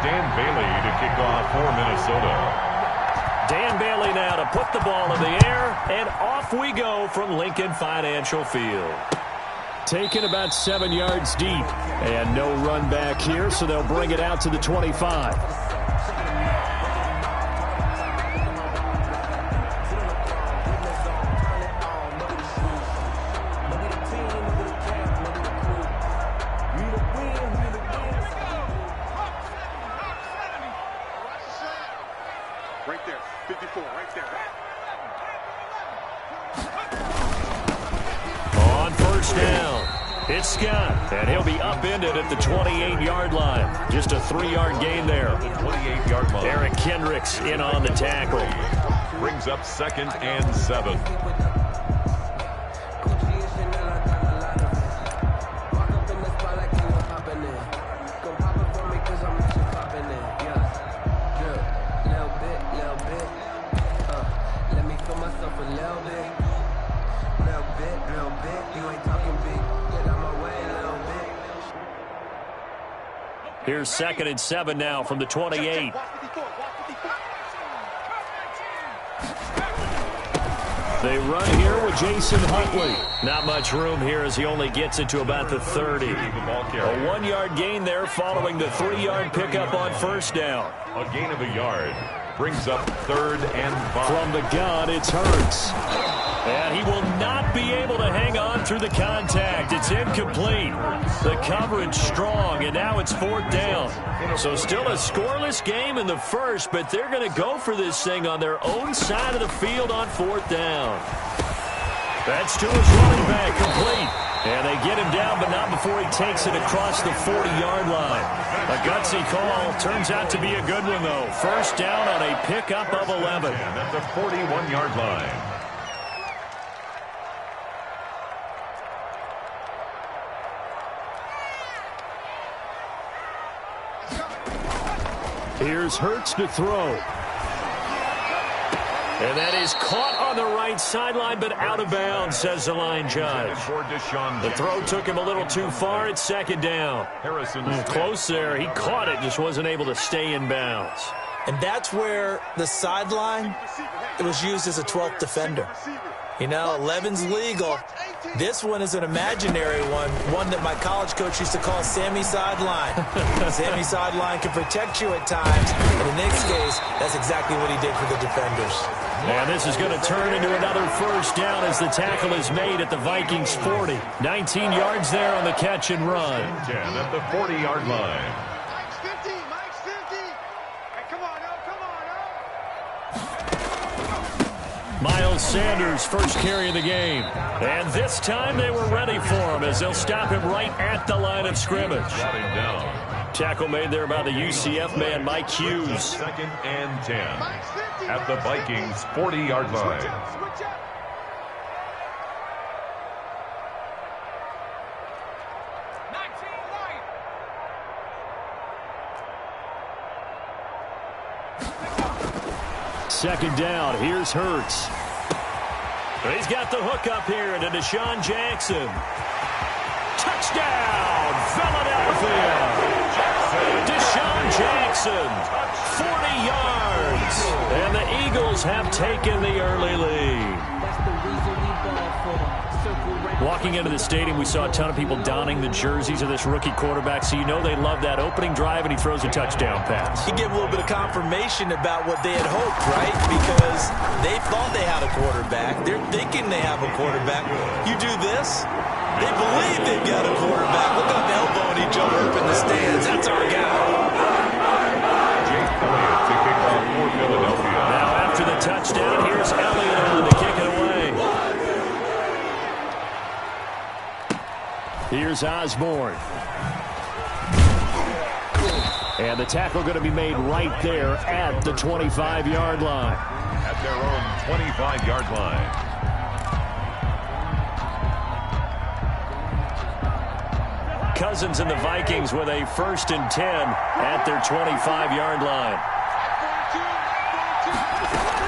C: Dan Bailey to kick off for Minnesota.
A: Dan Bailey now to put the ball in the air, and off we go from Lincoln Financial Field. Taken about 7 yards deep, and no run back here, so they'll bring it out to the 25.
D: Right there, 54, right there.
A: On first down, it's Scott, and he'll be upended at the 28-yard line. Just a 3-yard gain there.
C: 28-yard line.
A: Eric Kendricks in on the tackle.
C: Brings up 2nd and 7.
A: Here's 2nd and 7 now from the 28. They run here with Jason Huntley. Not much room here as he only gets it to about the 30. A 1-yard gain there following the 3-yard pickup on first down.
C: A gain of a yard. Brings up 3rd and 5.
A: From the gun, it's Hurts. And he will not be able to hang on through the contact. It's incomplete. The coverage strong, and now it's 4th down. So still a scoreless game in the first, but they're going to go for this thing on their own side of the field on 4th down. That's to his running back, complete. And they get him down, but not before he takes it across the 40-yard line. A gutsy call. Turns out to be a good one, though. First down on a pickup of 11.
C: At the 41-yard line.
A: Here's Hurts to throw. And that is caught on the right sideline, but out of bounds, says the line judge. The throw took him a little too far. It's 2nd down. Close there. He caught it, just wasn't able to stay in bounds.
B: And that's where the sideline, it was used as a 12th defender. You know, 11's legal. This one is an imaginary one that my college coach used to call Sammy Sideline. Sammy Sideline can protect you at times. And in this case, that's exactly what he did for the defenders.
A: And this is going to turn into another first down as the tackle is made at the Vikings 40. 19 yards there on the catch and run.
C: 10 at the 40-yard line.
D: Mike's 50, Mike's 50. Hey, come on, now, come on, now.
A: Miles Sanders, first carry of the game. And this time they were ready for him as they'll stop him right at the line of scrimmage.
C: Got him down.
A: Tackle made there by the UCF man, Mike Hughes.
C: 2nd and 10 at the Vikings 40-yard line.
D: Switch up.
A: Second down, here's Hurts. He's got the hook up here to Deshaun Jackson. Touchdown, Philadelphia. Deshaun Jackson, 40 yards. And the Eagles have taken the early lead.
E: That's the reason we ball for. Circle round.
A: Walking into the stadium, we saw a ton of people donning the jerseys of this rookie quarterback, so you know they love that opening drive, and he throws a touchdown pass.
B: He gave a little bit of confirmation about what they had hoped, right? Because they thought they had a quarterback. They're thinking they have a quarterback. You do this, they believe they've got a quarterback. Look at them elbowing each other up in the stands. That's our guy.
C: Jake Elliott to kick off for Philadelphia.
A: Now after the touchdown, here's Elliott on to kick it away. Here's Osborne. And the tackle going to be made right there at the 25-yard line.
C: At their own 25-yard line.
A: Cousins and the Vikings with a 1st and 10 at their 25-yard line.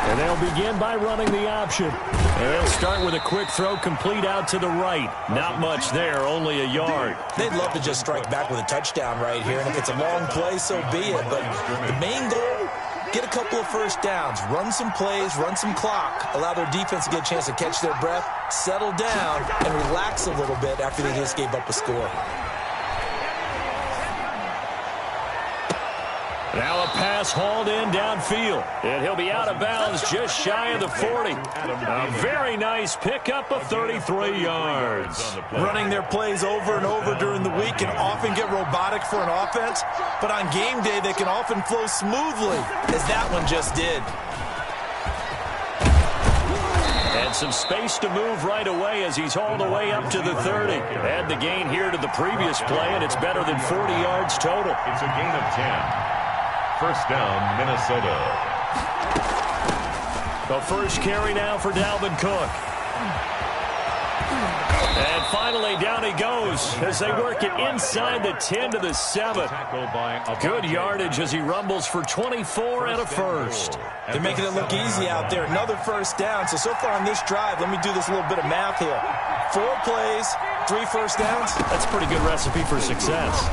A: And they'll begin by running the option. And they'll start with a quick throw complete out to the right. Not much there, only a yard.
B: They'd love to just strike back with a touchdown right here, and if it's a long play, so be it. But the main goal, get a couple of first downs, run some plays, run some clock, allow their defense to get a chance to catch their breath, settle down, and relax a little bit after they just gave up a score.
A: Now a pass hauled in downfield. And he'll be out of bounds just shy of the 40. A very nice pickup of 33 yards.
B: Running their plays over and over during the week can often get robotic for an offense, but on game day they can often flow smoothly, as that one just did.
A: And some space to move right away as he's hauled away up to the 30. Add the gain here to the previous play, and it's better than 40 yards total.
C: It's a gain of 10. First down, Minnesota.
A: The first carry now for Dalvin Cook. And finally, down he goes as they work it inside the 10 to the 7. Good yardage as he rumbles for 24 and a first.
B: They're making it look easy out there. Another first down. So far on this drive, let me do this little bit of math here. 4 plays, 3 first downs.
A: That's a pretty good recipe for success.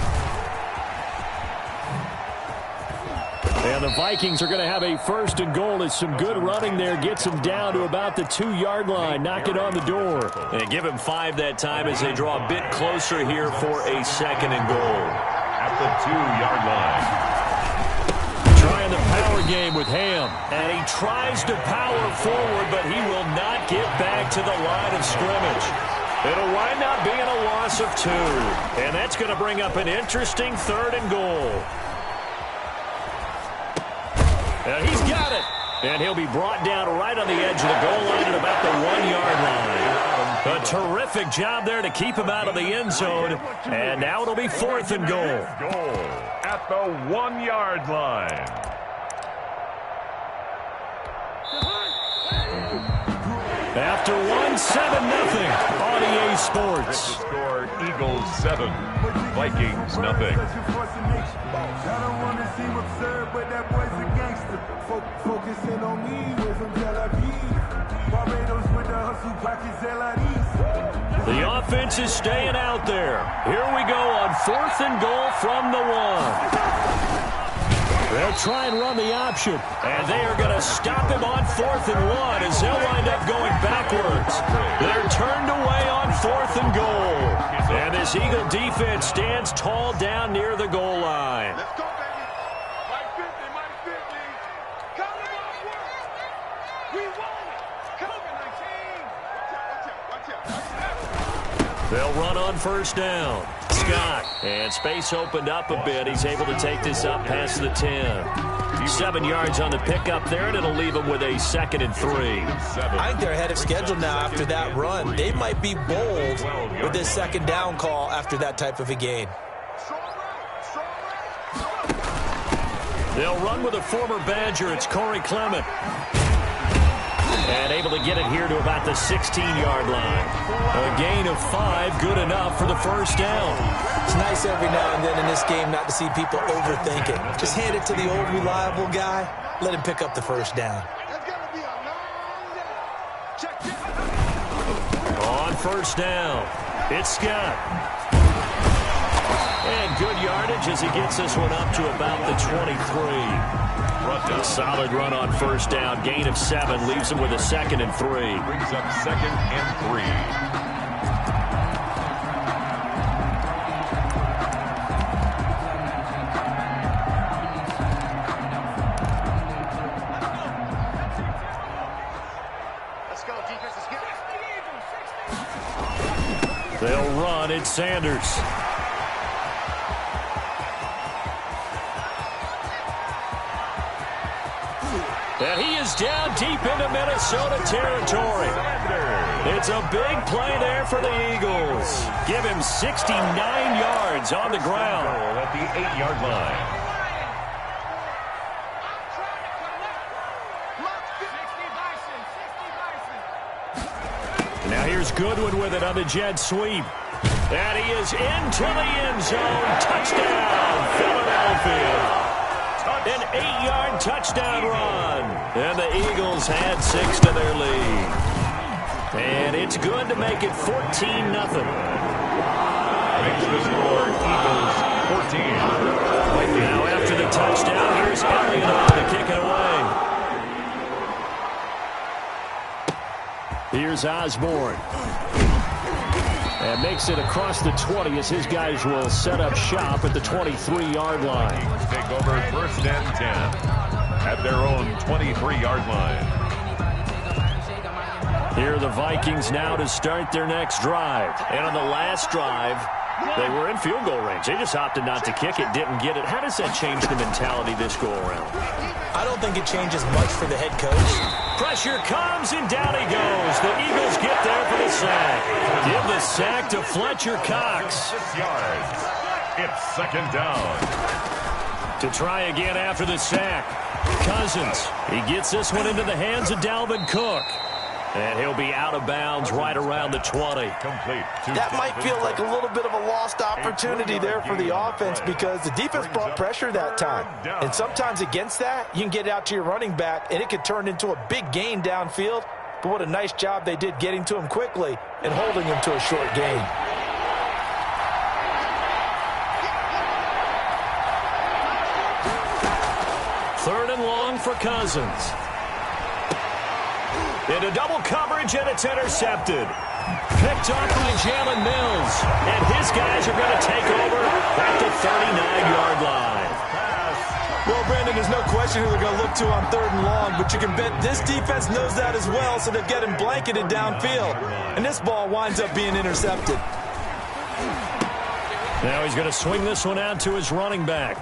A: And the Vikings are going to have a 1st and goal as some good running there gets him down to about the 2-yard line. Knock it on the door. And give him 5 that time as they draw a bit closer here for a 2nd and goal.
C: At the 2-yard line.
A: Trying the power game with Ham. And he tries to power forward, but he will not get back to the line of scrimmage. It'll wind up being a loss of 2. And that's going to bring up an interesting 3rd and goal. And he's got it. And he'll be brought down right on the edge of the goal line at about the 1-yard line. A terrific job there to keep him out of the end zone. And now it'll be 4th and goal.
C: At the 1-yard line.
A: After 1, 7-0 on EA Sports.
C: Score Eagles 7, Vikings nothing.
H: I don't want to seem absurd, but that boy's a gangster. Focusing on me with some Tel Aviv. Barbados with the hustle pockets, LIDs.
A: The offense is staying out there. Here we go on 4th and goal from the 1. They'll try and run the option. And they are going to stop him on 4th and 1 as they'll wind up going backwards. They're turned away on 4th and goal. And this Eagle defense stands tall down near the goal line.
D: Let's go, baby. Mike 50, Mike 50. Come on, we won it. Come on, 19. Watch out.
A: They'll run on 1st down. Scott, and space opened up a bit. He's able to take this up past the 10. 7 yards on the pickup there, and it'll leave him with a 2nd and 3.
B: I think they're ahead of schedule now after that run. They might be bold with this 2nd down call after that type of a gain.
A: They'll run with a former Badger. It's Corey Clement. And able to get it here to about the 16-yard line. A gain of 5, good enough for the 1st down.
B: It's nice every now and then in this game not to see people overthink it. Just hand it to the old reliable guy. Let him pick up the 1st down.
A: On 1st down, it's Scott. And good yardage as he gets this one up to about the 23. A solid run on 1st down. Gain of 7 leaves him with a 2nd and 3.
C: Brings up 2nd and
A: 3. They'll run. It's Sanders. And he is down deep into Minnesota territory. It's a big play there for the Eagles. Give him 69 yards on the ground.
C: At the 8-yard line.
A: Here's Goodwin with it on the jet sweep. And he is into the end zone. Touchdown, Philadelphia. An 8-yard touchdown run. And the Eagles had 6 to their lead. And it's good to make it 14-0.
C: Makes the score Eagles 14.
A: Now after the touchdown, here's Elliott on to kick it away. Here's Osborne. And makes it across the 20 as his guys will set up shop at the 23-yard line.
C: Take over first and 10 at their own 23-yard line.
A: Here are the Vikings now to start their next drive. And on the last drive, they were in field goal range. They just opted not to kick it, didn't get it. How does that change the mentality this go around?
B: I don't think it changes much for the head coach.
A: Pressure comes, and down he goes. The Eagles get there for the sack. Give the sack to Fletcher Cox.
C: 6 yards. It's second down.
A: To try again after the sack. Cousins. He gets this one into the hands of Dalvin Cook. And he'll be out of bounds right around the 20.
C: Complete.
B: That might feel like a little bit of a lost opportunity there for the offense because the defense brought pressure that time. And sometimes against that, you can get out to your running back, and it could turn into a big gain downfield. But what a nice job they did getting to him quickly and holding him to a short gain.
A: Third and long for Cousins. Into double coverage, and it's intercepted. Picked off by Jalen Mills. And his guys are going to take over at the 39-yard line.
B: Well, Brandon, there's no question who they're going to look to on third and long, but you can bet this defense knows that as well, so they're getting blanketed downfield. And this ball winds up being intercepted.
A: Now he's going to swing this one out to his running back.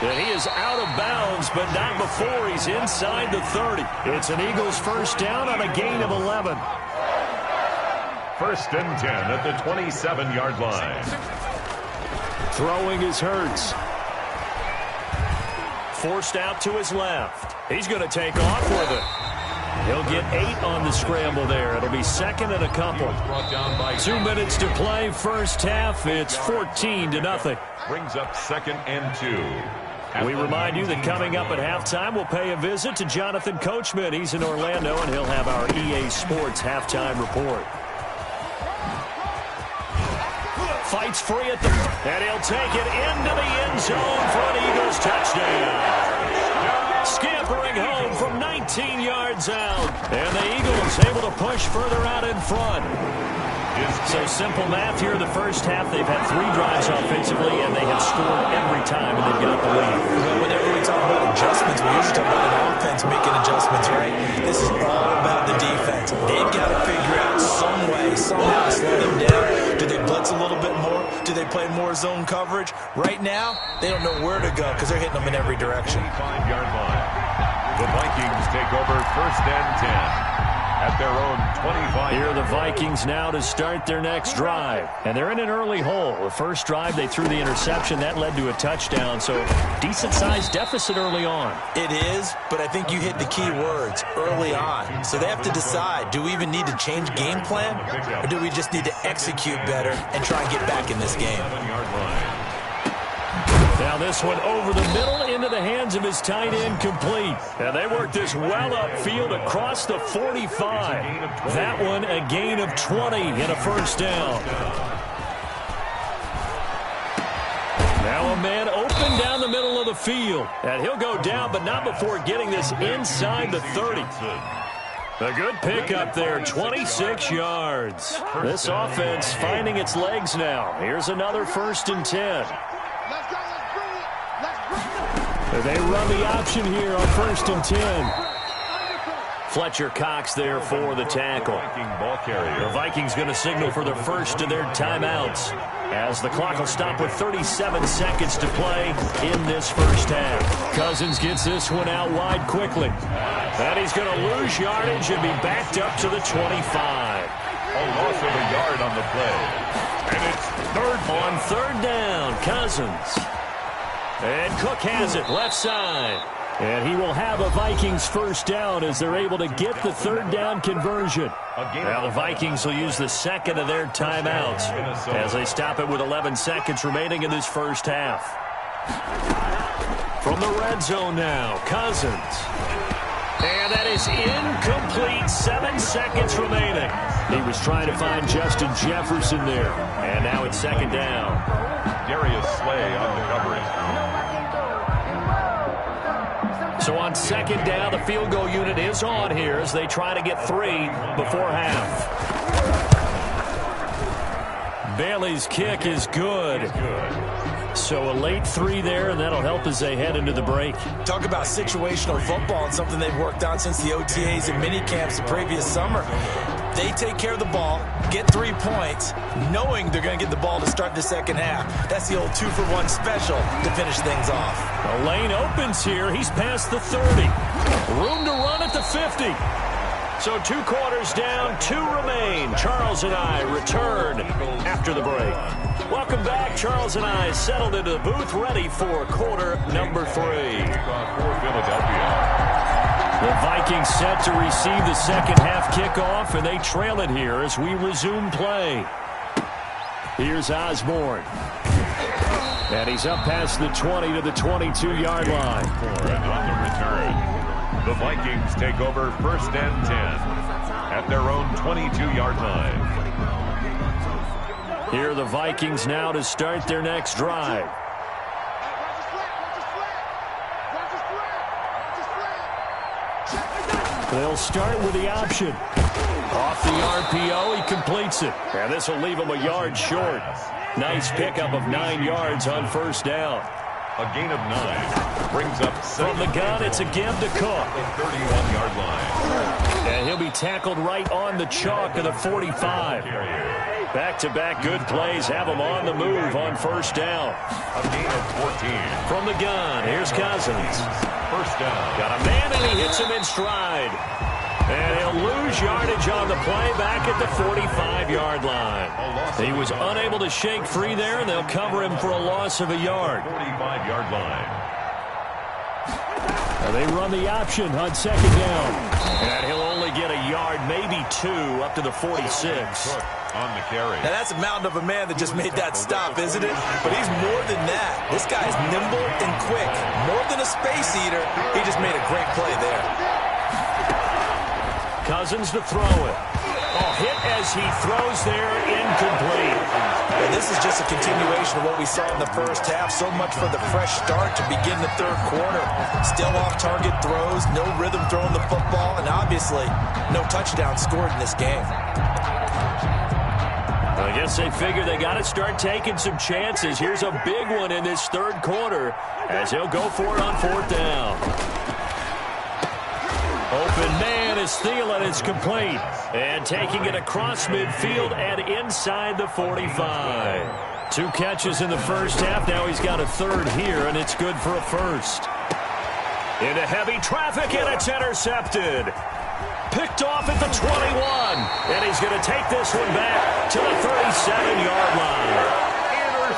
A: And he is out of bounds, but not before he's inside the 30. It's an Eagles first down on a gain of 11.
C: First and 10 at the 27-yard line.
A: Throwing is Hurts. Forced out to his left. He's going to take off with it. He'll get 8 on the scramble there. It'll be second and a couple. 2 minutes to play first half. It's 14-0.
C: Brings up second and 2.
A: We remind you that coming up at halftime, we'll pay a visit to Jonathan Coachman. He's in Orlando, and he'll have our EA Sports halftime report. Fights free at the... And he'll take it into the end zone for an Eagles touchdown. Scampering home from 19 yards out. And the Eagles able to push further out in front. So simple math here in the first half. They've had 3 drives offensively, and they have scored every time, and they've got the lead.
B: Well, whenever we talk about adjustments, we usually talk about an offense making adjustments, right? This is all about the defense. They've got to figure out some way, somehow to slow them down. Do they blitz a little bit more? Do they play more zone coverage? Right now, they don't know where to go because they're hitting them in every direction.
C: 5-yard line. The Vikings take over first and 10. At their own 25.
A: Here are the Vikings now to start their next drive. And they're in an early hole. The first drive, they threw the interception. That led to a touchdown. So decent-sized deficit early on.
B: It is, but I think you hit the key words early on. So they have to decide, do we even need to change game plan? Or do we just need to execute better and try and get back in this game?
C: 7-yard line.
A: Now this one over the middle into the hands of his tight end, complete. And they work this well upfield across the 45. That one a gain of 20 and a first down. Now a man open down the middle of the field. And he'll go down, but not before getting this inside the 30. A good pickup there, 26 yards. This offense finding its legs now. Here's another first and 10. They run the option here on first and 10. Fletcher Cox there for the tackle. The Vikings going to signal for the first of their timeouts as the clock will stop with 37 seconds to play in this first half. Cousins gets this one out wide quickly. And he's going to lose yardage and be backed up to the 25.
C: A loss of a yard on the play. And it's third down.
A: On third down, Cousins. And Cook has it left side.
F: And he will have a Vikings first down as they're able to get the third down conversion. Now the Vikings will use the second of their timeouts as they stop it with 11 seconds remaining in this first half. From the red zone now, Cousins. And that is incomplete. 7 seconds remaining. He was trying to find Justin Jefferson there. And now it's second down.
C: Darius Slay on the coverage.
F: So on second down, the field goal unit is on here as they try to get 3 before half. Bailey's kick is good. So a late 3 there, and that'll help as they head into the break.
B: Talk about situational football and something they've worked on since the OTAs and mini camps the previous summer. They take care of the ball, get 3 points, knowing they're going to get the ball to start the second half. That's the old 2-for-1 special to finish things off.
F: The lane opens here. He's past the 30. Room to run at the 50. So 2 quarters down, 2 remain. Charles and I return after the break. Welcome back. Charles and I settled into the booth, ready for quarter number 3.
C: For Philadelphia.
F: The Vikings set to receive the second half kickoff, and they trail it here as we resume play. Here's Osborne. And he's up past the 20 to the 22-yard line.
C: On the return, the Vikings take over first and 10 at their own 22-yard line.
F: Here are the Vikings now to start their next drive. They'll start with the option. Off the RPO, he completes it. And this will leave him a yard short. Nice pickup of 9 yards on first down.
C: A gain of 9 brings up
F: from the gun. It's a give to Cook.
C: 31-yard line.
F: And he'll be tackled right on the chalk of the 45. Back-to-back good plays have him on the move on first down.
C: A gain of 14.
F: From the gun, here's Cousins.
C: First down.
F: Got a man, and he hits him in stride. And he'll lose yardage on the play back at the 45-yard line. He was unable to shake free there, and they'll cover him for a loss of a yard.
C: 45-yard line.
F: Now they run the option on second down. And he'll only get a yard, maybe 2, up to the 46.
C: On the carry.
B: Now that's a mountain of a man that just made that stop, isn't it? But he's more than that. This guy's nimble and quick. More than a space eater. He just made a great play there.
F: Cousins to throw it. Hit as he throws there, incomplete.
B: And this is just a continuation of what we saw in the first half. So much for the fresh start to begin the third quarter. Still off-target throws, no rhythm throwing the football, and obviously no touchdown scored in this game.
F: I guess they figure they got to start taking some chances. Here's a big one in this third quarter as he'll go for it on fourth down. Open man is Thielen. It's complete. And taking it across midfield and inside the 45. 2 catches in the first half. Now he's got a third here, and it's good for a first. Into heavy traffic, and it's intercepted. Picked off at the 21. And he's going to take this one back to the 37-yard line.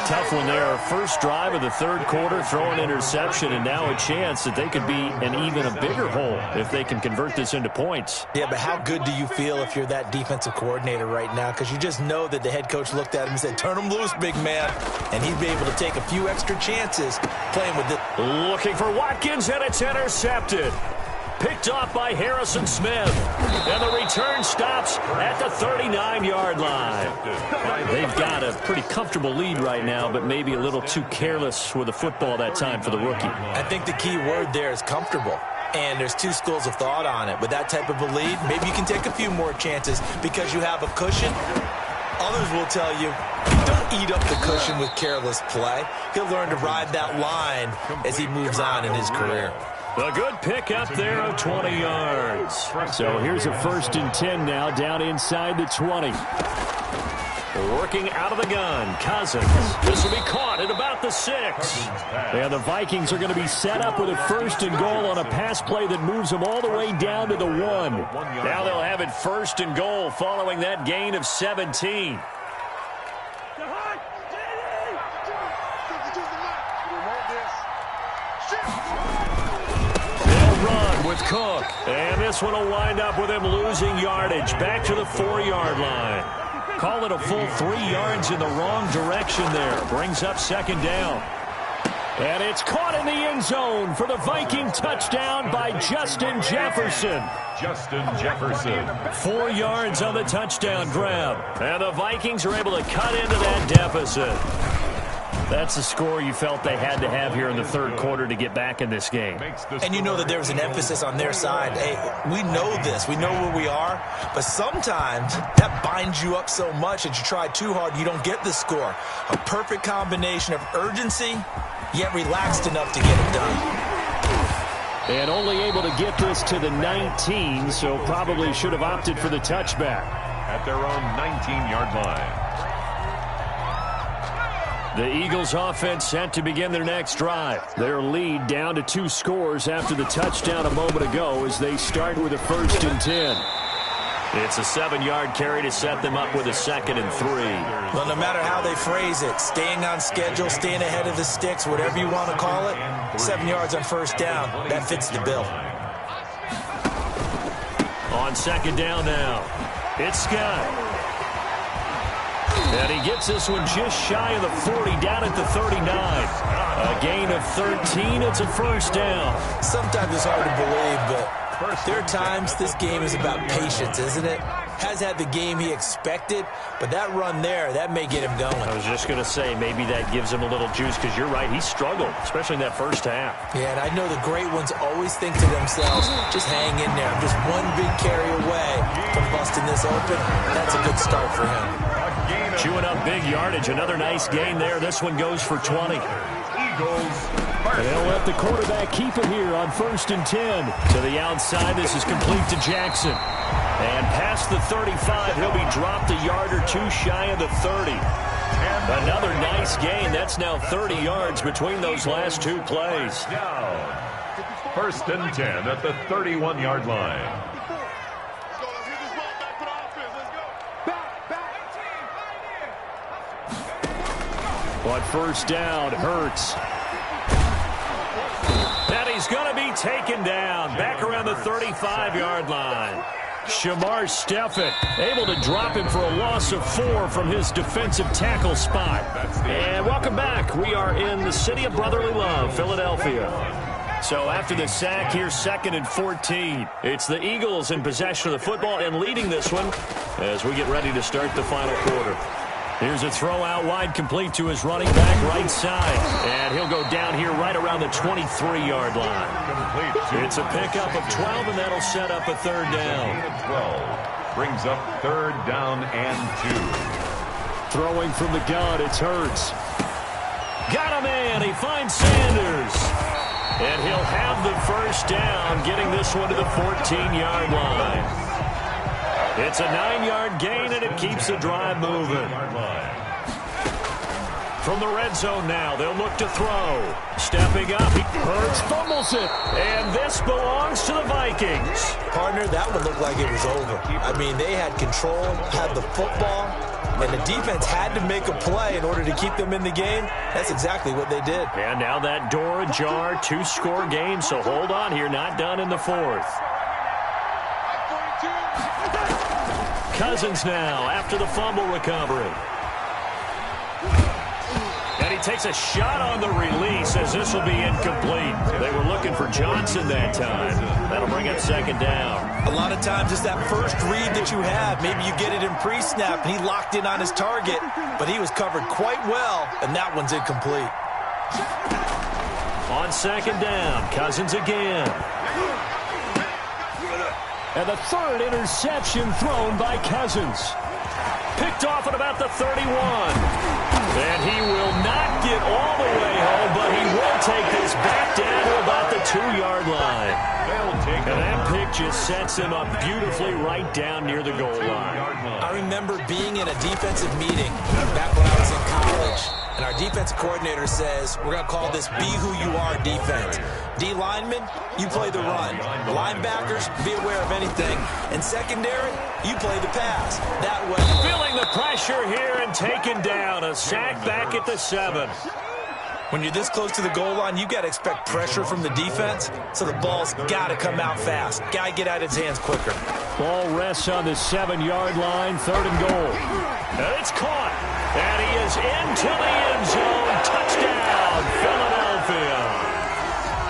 F: Tough one there. First drive of the third quarter, throw an interception, and now a chance that they could be in even a bigger hole if they can convert this into points.
B: Yeah, but how good do you feel if you're that defensive coordinator right now? Because you just know that the head coach looked at him and said, turn him loose, big man. And he'd be able to take a few extra chances playing with it.
F: Looking for Watkins, and it's intercepted. Picked off by Harrison Smith. And the return stops at the 39-yard line. They've got a pretty comfortable lead right now, but maybe a little too careless with the football that time for the rookie.
B: I think the key word there is comfortable. And there's 2 schools of thought on it. With that type of a lead, maybe you can take a few more chances because you have a cushion. Others will tell you, don't eat up the cushion with careless play. He'll learn to ride that line as he moves on in his career.
F: A good pickup there of 20 yards. So here's a 1st and 10 now, down inside the 20. Working out of the gun, Cousins. This will be caught at about the 6. And the Vikings are going to be set up with a 1st and goal on a pass play that moves them all the way down to the 1. Now they'll have it 1st and goal following that gain of 17. with Cook. And this one will wind up with him losing yardage. Back to the 4-yard line. Call it a full 3 yards in the wrong direction there. Brings up second down. And it's caught in the end zone for the Viking touchdown by Justin Jefferson.
C: Justin Jefferson.
F: 4 yards on the touchdown grab. And the Vikings are able to cut into that deficit. That's the score you felt they had to have here in the third quarter to get back in this game.
B: And you know that there was an emphasis on their side. Hey, we know this. We know where we are. But sometimes that binds you up so much that you try too hard, you don't get the score. A perfect combination of urgency, yet relaxed enough to get it done.
F: And only able to get this to the 19, so probably should have opted for the touchback.
C: At their own 19-yard line.
F: The Eagles offense set to begin their next drive. Their lead down to 2 scores after the touchdown a moment ago as they start with a 1st and 10. It's a 7-yard carry to set them up with a 2nd and 3.
B: Well, no matter how they phrase it, staying on schedule, staying ahead of the sticks, whatever you want to call it, 7 yards on 1st down, that fits the bill.
F: On 2nd down now, it's Scott. And he gets this one just shy of the 40, down at the 39. A gain of 13, it's a 1st down.
B: Sometimes it's hard to believe, but there are times this game is about patience, isn't it? Has had the game he expected, but that run there, that may get him going.
F: I was just going to say, maybe that gives him a little juice, because you're right, he struggled, especially in that first half.
B: Yeah, and I know the great ones always think to themselves, just hang in there. I'm just one big carry away from busting this open. That's a good start for him.
F: Chewing up big yardage. Another nice gain there. This one goes for 20.
C: Eagles.
F: They'll let the quarterback keep it here on 1st and 10. To the outside, this is complete to Jackson. And past the 35, he'll be dropped a yard or 2 shy of the 30. Another nice gain. That's now 30 yards between those last 2 plays.
C: Down. 1st and 10 at the 31-yard line.
F: On 1st down, Hurts. And he's going to be taken down back around the 35-yard line. Shamar Stephen able to drop him for a loss of 4 from his defensive tackle spot. And welcome back. We are in the city of brotherly love, Philadelphia. So after the sack here, 2nd and 14. It's the Eagles in possession of the football and leading this one as we get ready to start the final quarter. Here's a throw out wide, complete to his running back right side. And he'll go down here right around the 23-yard line. It's a pickup of 12, and that'll set up a 3rd down.
C: 12 brings up 3rd down and 2.
F: Throwing from the gun, it's Hurts. Got a man. He finds Sanders. And he'll have the 1st down, getting this one to the 14-yard line. It's a 9-yard gain, and it keeps the drive moving. From the red zone now, they'll look to throw. Stepping up, Hurts fumbles it, and this belongs to the Vikings.
B: Partner, that one looked like it was over. I mean, they had control, had the football, and the defense had to make a play in order to keep them in the game. That's exactly what they did.
F: And now that door ajar, 2-score game, so hold on here, not done in the 4th. Cousins now after the fumble recovery. And he takes a shot on the release as this will be incomplete. They were looking for Johnson that time. That'll bring up 2nd down.
B: A lot of times it's that first read that you have. Maybe you get it in pre-snap and he locked in on his target, but he was covered quite well, and that one's incomplete.
F: On 2nd down, Cousins again. And the 3rd interception thrown by Cousins. Picked off at about the 31. And he will not get all the way home, but he will take this back down to about the 2-yard line. And that pick just sets him up beautifully right down near the goal line.
B: I remember being in a defensive meeting back when I was in college, and our defensive coordinator says, we're going to call this Be Who You Are defense. D linemen, you play the run. Linebackers, be aware of anything. And secondary, you play the pass. That way.
F: Feeling the pressure here and taken down. A sack back at the 7.
B: When you're this close to the goal line, you got to expect pressure from the defense, so the ball's got to come out fast. Got to get out of his hands quicker.
F: Ball rests on the 7-yard line, 3rd and goal. And it's caught. And he is into the end zone. Touchdown, Philadelphia.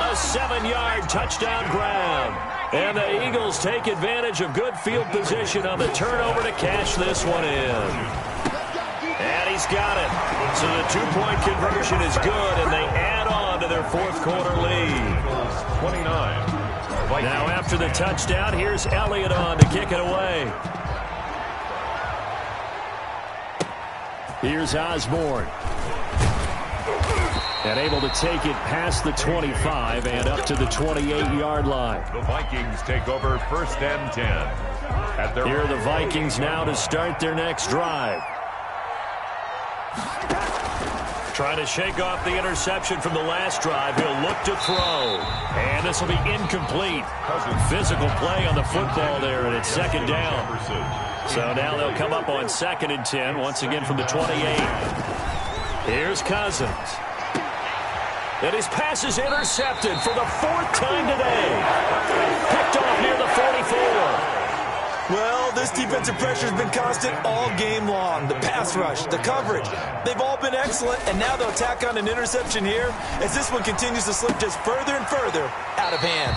F: A 7-yard touchdown grab. And the Eagles take advantage of good field position on the turnover to cash this one in. And he's got it. So the 2-point conversion is good, and they add on to their 4th quarter lead.
C: 29.
F: Now after the touchdown, here's Elliott on to kick it away. Here's Osborne. And able to take it past the 25 and up to the 28-yard line.
C: The Vikings take over 1st and 10.
F: Here are the Vikings now to start their next drive. Trying to shake off the interception from the last drive. He'll look to throw. And this will be incomplete. Physical play on the football there, and it's 2nd down. So now they'll come up on 2nd and 10, once again from the 28. Here's Cousins. And his pass is intercepted for the 4th time today. Picked off near the 44.
B: Well, this defensive pressure has been constant all game long. The pass rush, the coverage, they've all been excellent, and now they'll tack on an interception here as this one continues to slip just further and further out of hand.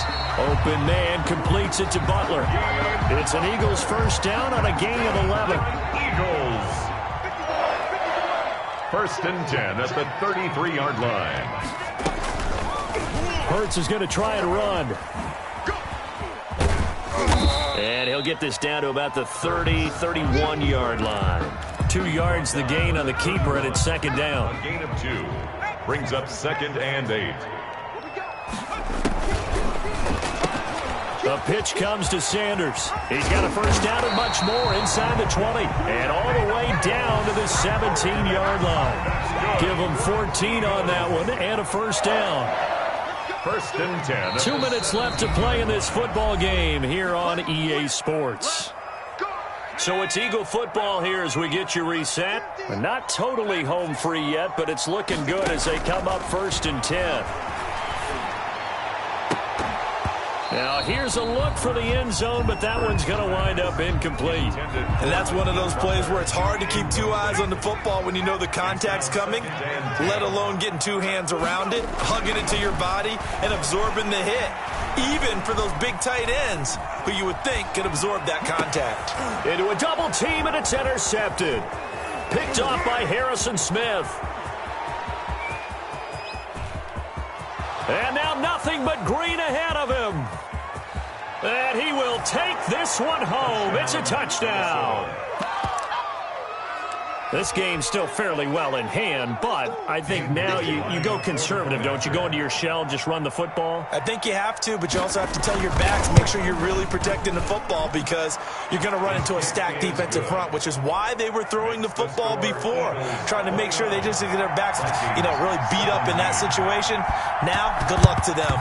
F: Open man completes it to Butler. It's an Eagles 1st down on a gain of 11.
C: Eagles. 1st and 10 at the 33-yard line.
F: Hurts is going to try and run. And he'll get this down to about the 30, 31-yard line. 2 yards the gain on the keeper, and it's 2nd down.
C: A gain of 2. Brings up 2nd and 8.
F: The pitch comes to Sanders. He's got a 1st down and much more inside the 20. And all the way down to the 17-yard line. Give him 14 on that one and a 1st down.
C: 1st and 10.
F: 2 minutes left to play in this football game here on EA Sports. So it's Eagle football here as we get you reset. Not totally home free yet, but it's looking good as they come up 1st and 10. Now here's a look for the end zone, but that one's going to wind up incomplete.
B: And that's one of those plays where it's hard to keep 2 eyes on the football when you know the contact's coming, let alone getting 2 hands around it, hugging it to your body, and absorbing the hit. Even for those big tight ends who you would think could absorb that contact.
F: Into a double team, and it's intercepted. Picked off by Harrison Smith. And now nothing but green ahead of him. And he will take this one home. It's a touchdown. This game's still fairly well in hand, but I think now you go conservative, don't you? Go into your shell, just run the football?
B: I think you have to, but you also have to tell your backs, make sure you're really protecting the football because you're going to run into a stacked defensive front, which is why they were throwing the football before, trying to make sure they just get their backs, really beat up in that situation. Now, good luck to them.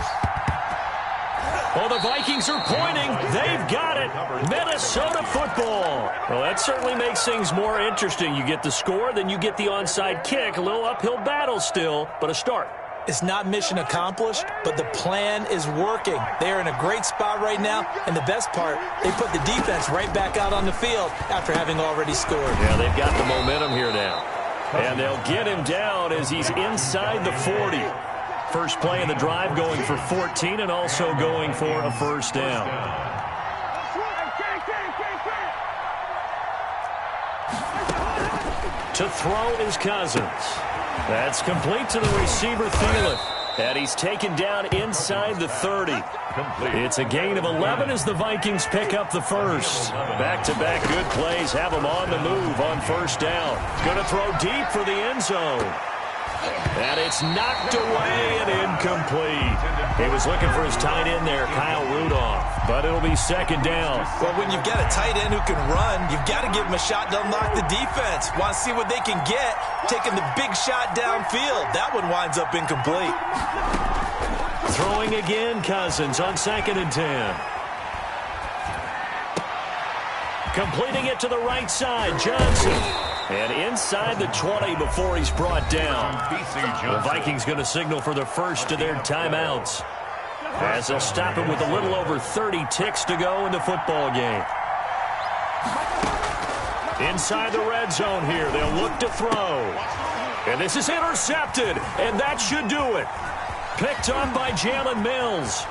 F: Well, the Vikings are pointing. They've got it. Minnesota football. Well, that certainly makes things more interesting. You get the score, then you get the onside kick. A little uphill battle still, but a start.
B: It's not mission accomplished, but the plan is working. They're in a great spot right now, and the best part, they put the defense right back out on the field after having already scored.
F: Yeah, they've got the momentum here now. And they'll get him down as he's inside the 40. First play of the drive going for 14 and also going for a 1st down. To throw is Cousins. That's complete to the receiver, Thielen. And he's taken down inside the 30. It's a gain of 11 as the Vikings pick up the 1st. Back-to-back good plays have them on the move on 1st down. Going to throw deep for the end zone. And it's knocked away and incomplete. He was looking for his tight end there, Kyle Rudolph, but it'll be 2nd down.
B: Well, when you've got a tight end who can run, you've got to give him a shot to unlock the defense. Want to see what they can get, taking the big shot downfield. That one winds up incomplete.
F: Throwing again, Cousins on 2nd and 10. Completing it to the right side, Johnson. And inside the 20 before he's brought down. The Vikings going to signal for the first of their timeouts, as they'll stop him with a little over 30 ticks to go in the football game. Inside the red zone here, they'll look to throw. And this is intercepted, and that should do it. Picked up by Jalen Mills.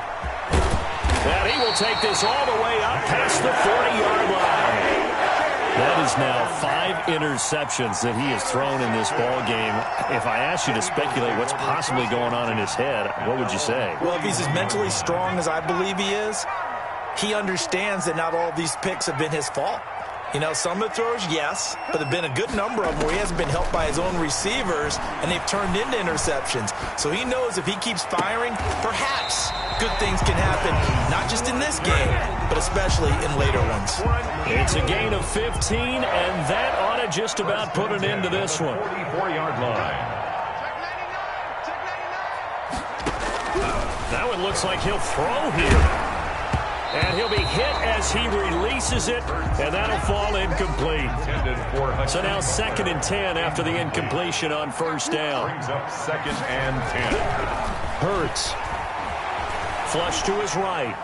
F: And he will take this all the way up past the 40-yard line. That is now 5 interceptions that he has thrown in this ball game. If I asked you to speculate what's possibly going on in his head, what would you say?
B: Well, if he's as mentally strong as I believe he is, he understands that not all these picks have been his fault. You know, some of the throws, yes, but there have been a good number of them where he hasn't been helped by his own receivers, and they've turned into interceptions. So he knows if he keeps firing, perhaps good things can happen, not just in this game, but especially in later ones.
F: It's a gain of 15, and that ought to just about put an end to this one.
C: 44-yard line.
F: Now it looks like he'll throw here. And he'll be hit as he releases it, and that'll fall incomplete. So now 2nd and 10 after the incompletion on first down.
C: Brings up 2nd and 10.
F: Hurts. Flush to his right.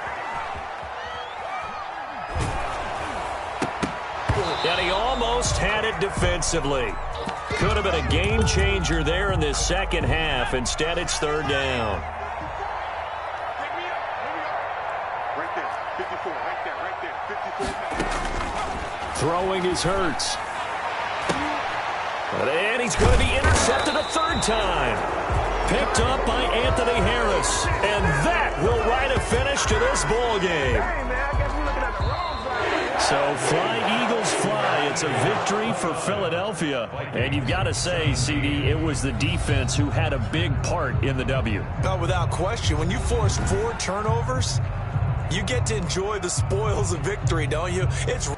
F: And he almost had it defensively. Could have been a game changer there in this second half. Instead, it's 3rd down. Throwing is Hurts. And he's going to be intercepted a 3rd time. Picked up by Anthony Harris. And that will write a finish to this ball game. So fly, Eagles, fly. It's a victory for Philadelphia. And you've got to say, CD, it was the defense who had a big part in the W.
B: No, without question. When you force 4 turnovers, you get to enjoy the spoils of victory, don't you? It's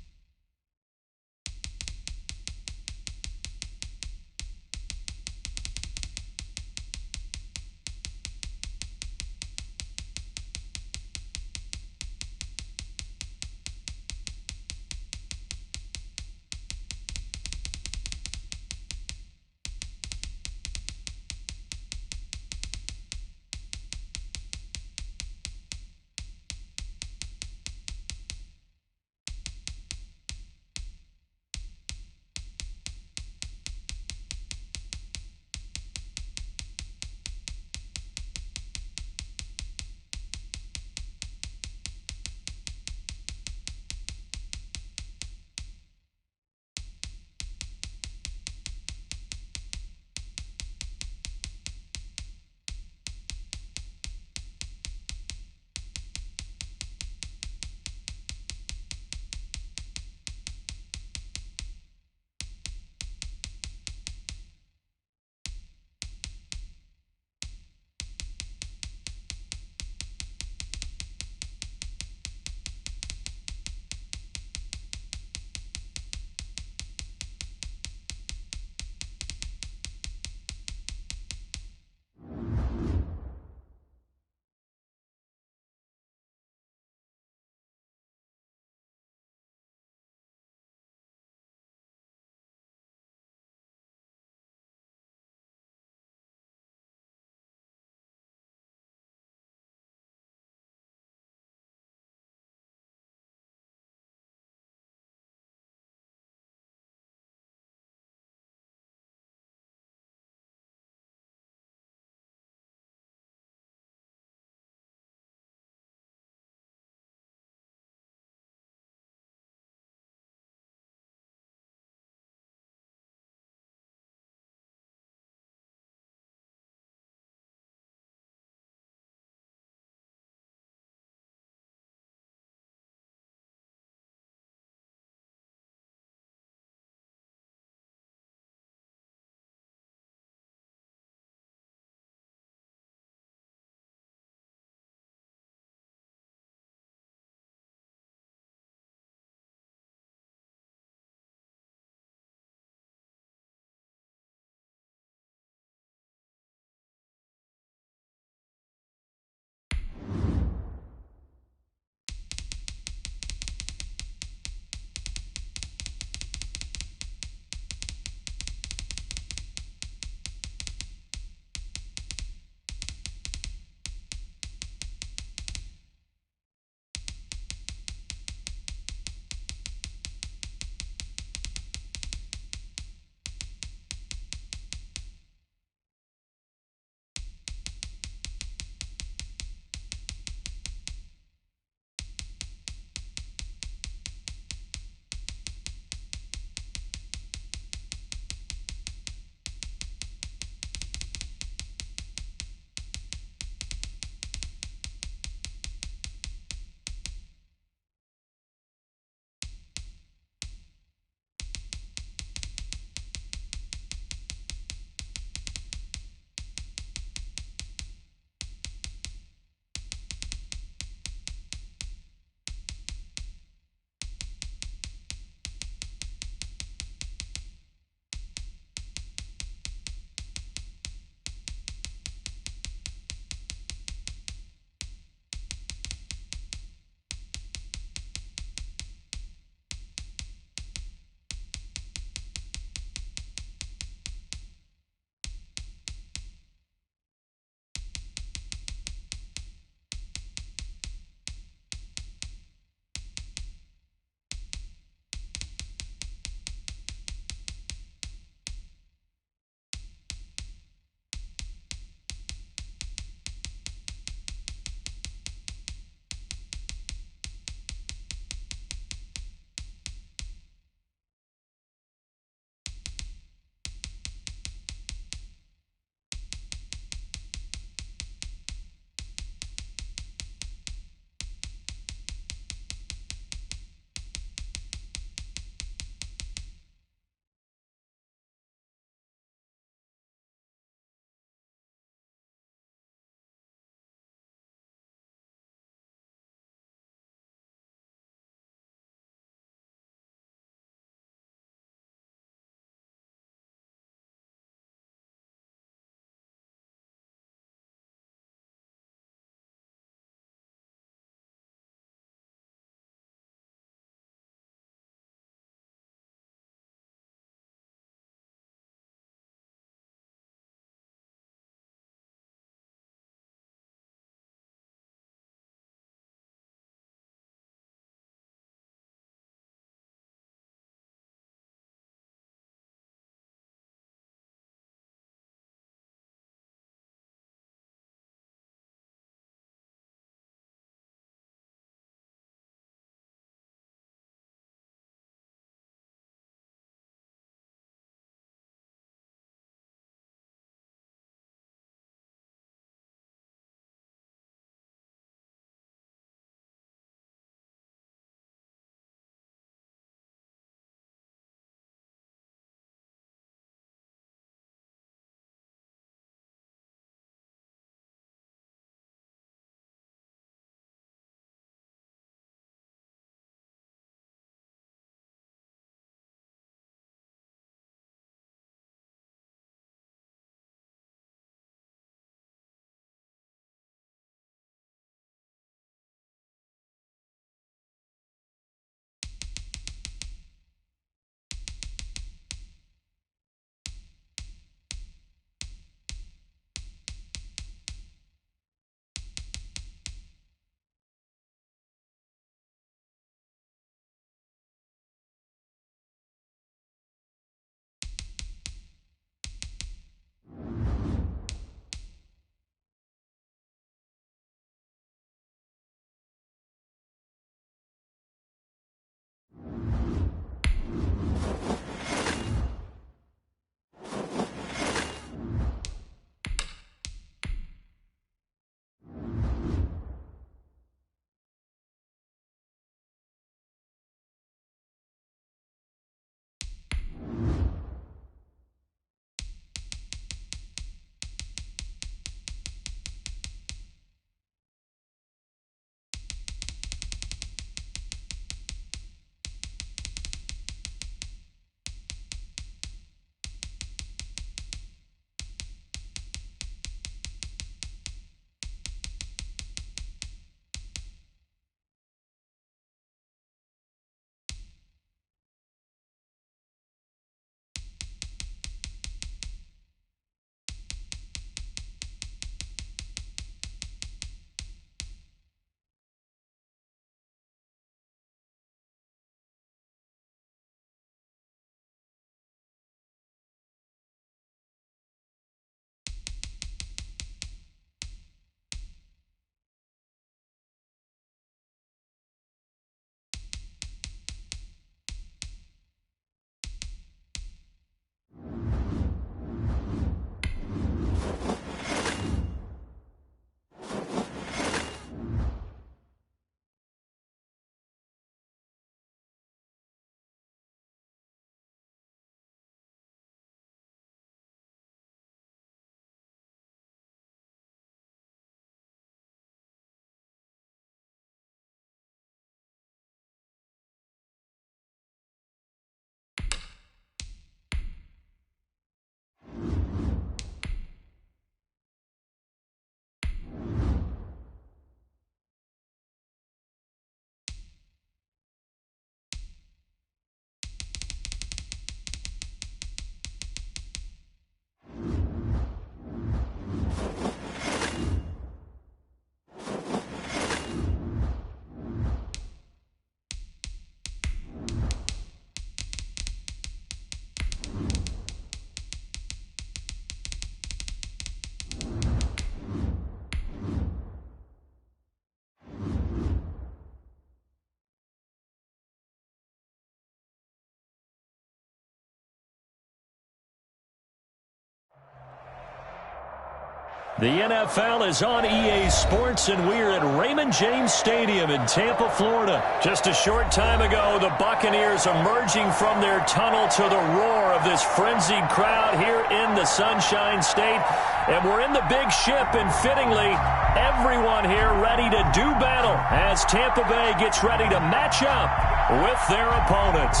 A: The NFL is on EA Sports, and we're at Raymond James Stadium in Tampa, Florida. Just a short time ago, the Buccaneers emerging from their tunnel to the roar of this frenzied crowd here in the Sunshine State. And we're in the big ship, and fittingly, everyone here ready to do battle as Tampa Bay gets ready to match up with their opponents.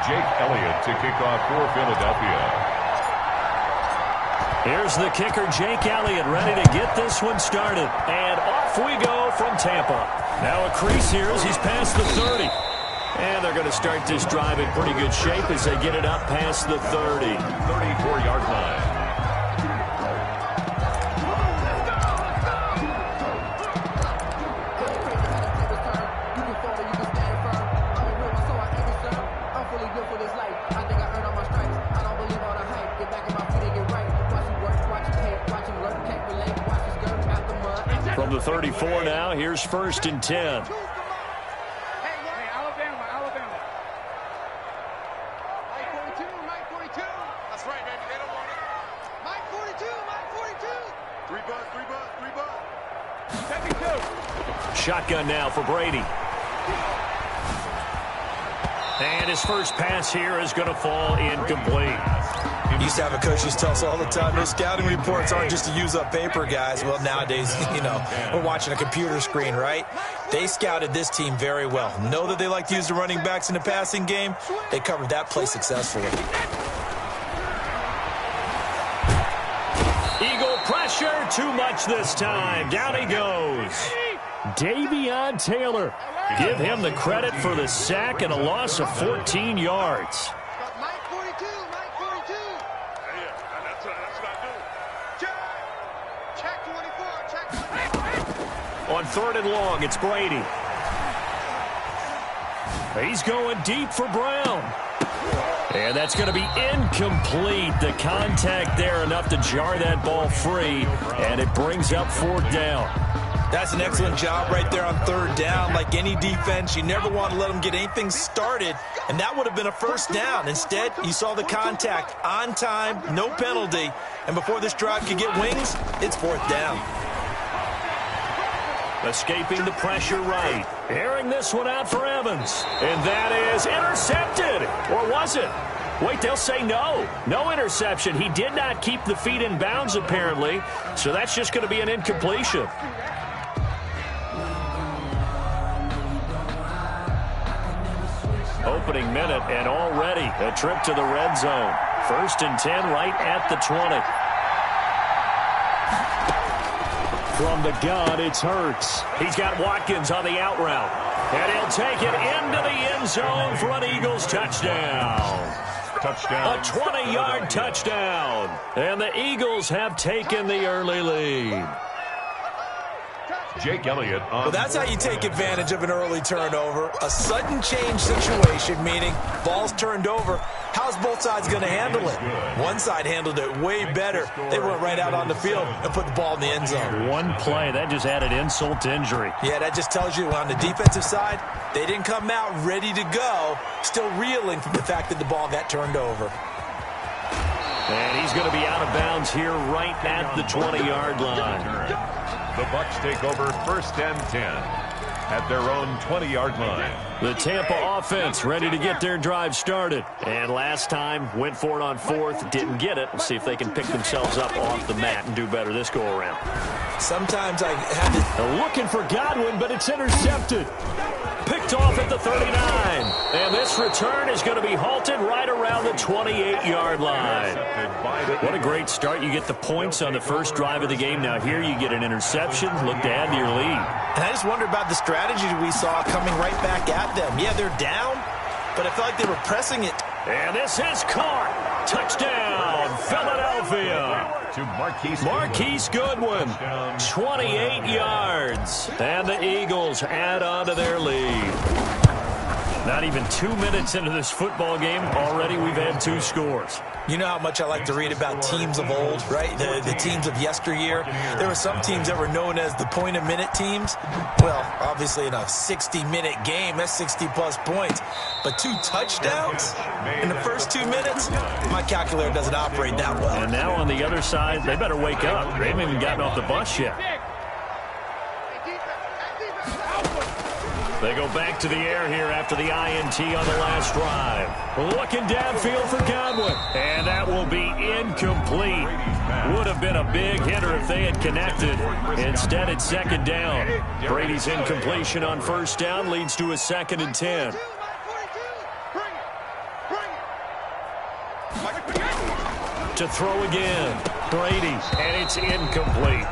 C: Jake Elliott to kick off for Philadelphia.
A: Here's the kicker, Jake Elliott, ready to get this one started. And off we go from Tampa. Now a crease here as he's past the 30. And they're going to start this drive in pretty good shape as they get it up past the 30.
C: 34-yard line.
A: From the 34 now, here's 1st and 10.
D: Hey, Alabama. Mike 42. That's right, baby. They don't want it. Mike 42. 3 bucks.
A: Shotgun now for Brady. And his first pass here is going to fall incomplete.
B: Used to have a coach who tell us all the time, those scouting reports aren't just to use up paper, guys. Well, nowadays, we're watching a computer screen, right? They scouted this team very well. Know that they like to use the running backs in the passing game. They covered that play successfully.
A: Eagle pressure, too much this time. Down he goes. Davion Taylor. Give him the credit for the sack and a loss of 14 yards.
D: Mike 42. Yeah, that's what I do. Check 24.
A: On 3rd and long, it's Brady. He's going deep for Brown. And that's going to be incomplete. The contact there enough to jar that ball free, and it brings up 4th down.
B: That's an excellent job right there on 3rd down. Like any defense, you never want to let them get anything started, and that would have been a 1st down. Instead, you saw the contact on time, no penalty, and before this drive could get wings, it's 4th down.
A: Escaping the pressure right. Airing this one out for Evans. And that is intercepted. Or was it? Wait, they'll say no. No interception. He did not keep the feet in bounds, apparently. So that's just going to be an incompletion. Opening minute, and already a trip to the red zone. 1st and 10 right at the 20. From the gun, it's Hurts. He's got Watkins on the out route. And he'll take it into the end zone for an Eagles touchdown.
C: Touchdown.
A: A 20-yard touchdown. And the Eagles have taken the early lead.
C: Jake Elliott on.
B: Well, that's how you take advantage of an early turnover. A sudden change situation, meaning ball's turned over. How's both sides going to handle it? One side handled it way better. They went right out on the field and put the ball in the end zone.
A: One play, that just added insult to injury.
B: Yeah, that just tells you on the defensive side, they didn't come out ready to go, still reeling from the fact that the ball got turned over.
A: And he's going to be out of bounds here right at the 20-yard line.
C: The Bucs take over 1st and 10 at their own 20-yard line.
A: The Tampa offense ready to get their drive started. And last time, went for it on 4th, didn't get it. We'll see if they can pick themselves up off the mat and do better this go-around.
B: Sometimes I had to...
A: They're looking for Godwin, but it's intercepted. Picked off at the 39. And this return is going to be halted right around the 28-yard line. What a great start. You get the points on the first drive of the game. Now here you get an interception. Look to add to your lead.
B: And I just wonder about the strategy we saw coming right back at them. Yeah, they're down, but I felt like they were pressing it.
A: And this is caught. Touchdown, Philadelphia.
C: To
A: Marquise Goodwin, 28 yards. And the Eagles add on to their lead.
F: Not even 2 minutes into this football game, already we've had 2 scores.
B: You know how much I like to read about teams of old, right? The teams of yesteryear. There were some teams that were known as the point-a-minute teams. Well, obviously in a 60-minute game, that's 60-plus points. But 2 touchdowns in the first 2 minutes? My calculator doesn't operate that well.
F: And now on the other side, they better wake up. They haven't even gotten off the bus yet. They go back to the air here after the INT on the last drive. Looking downfield for Godwin. And that will be incomplete. Would have been a big hitter if they had connected. Instead, it's second down. Brady's incompletion on first down leads to a 2nd and 10. To throw again. Brady, and it's incomplete.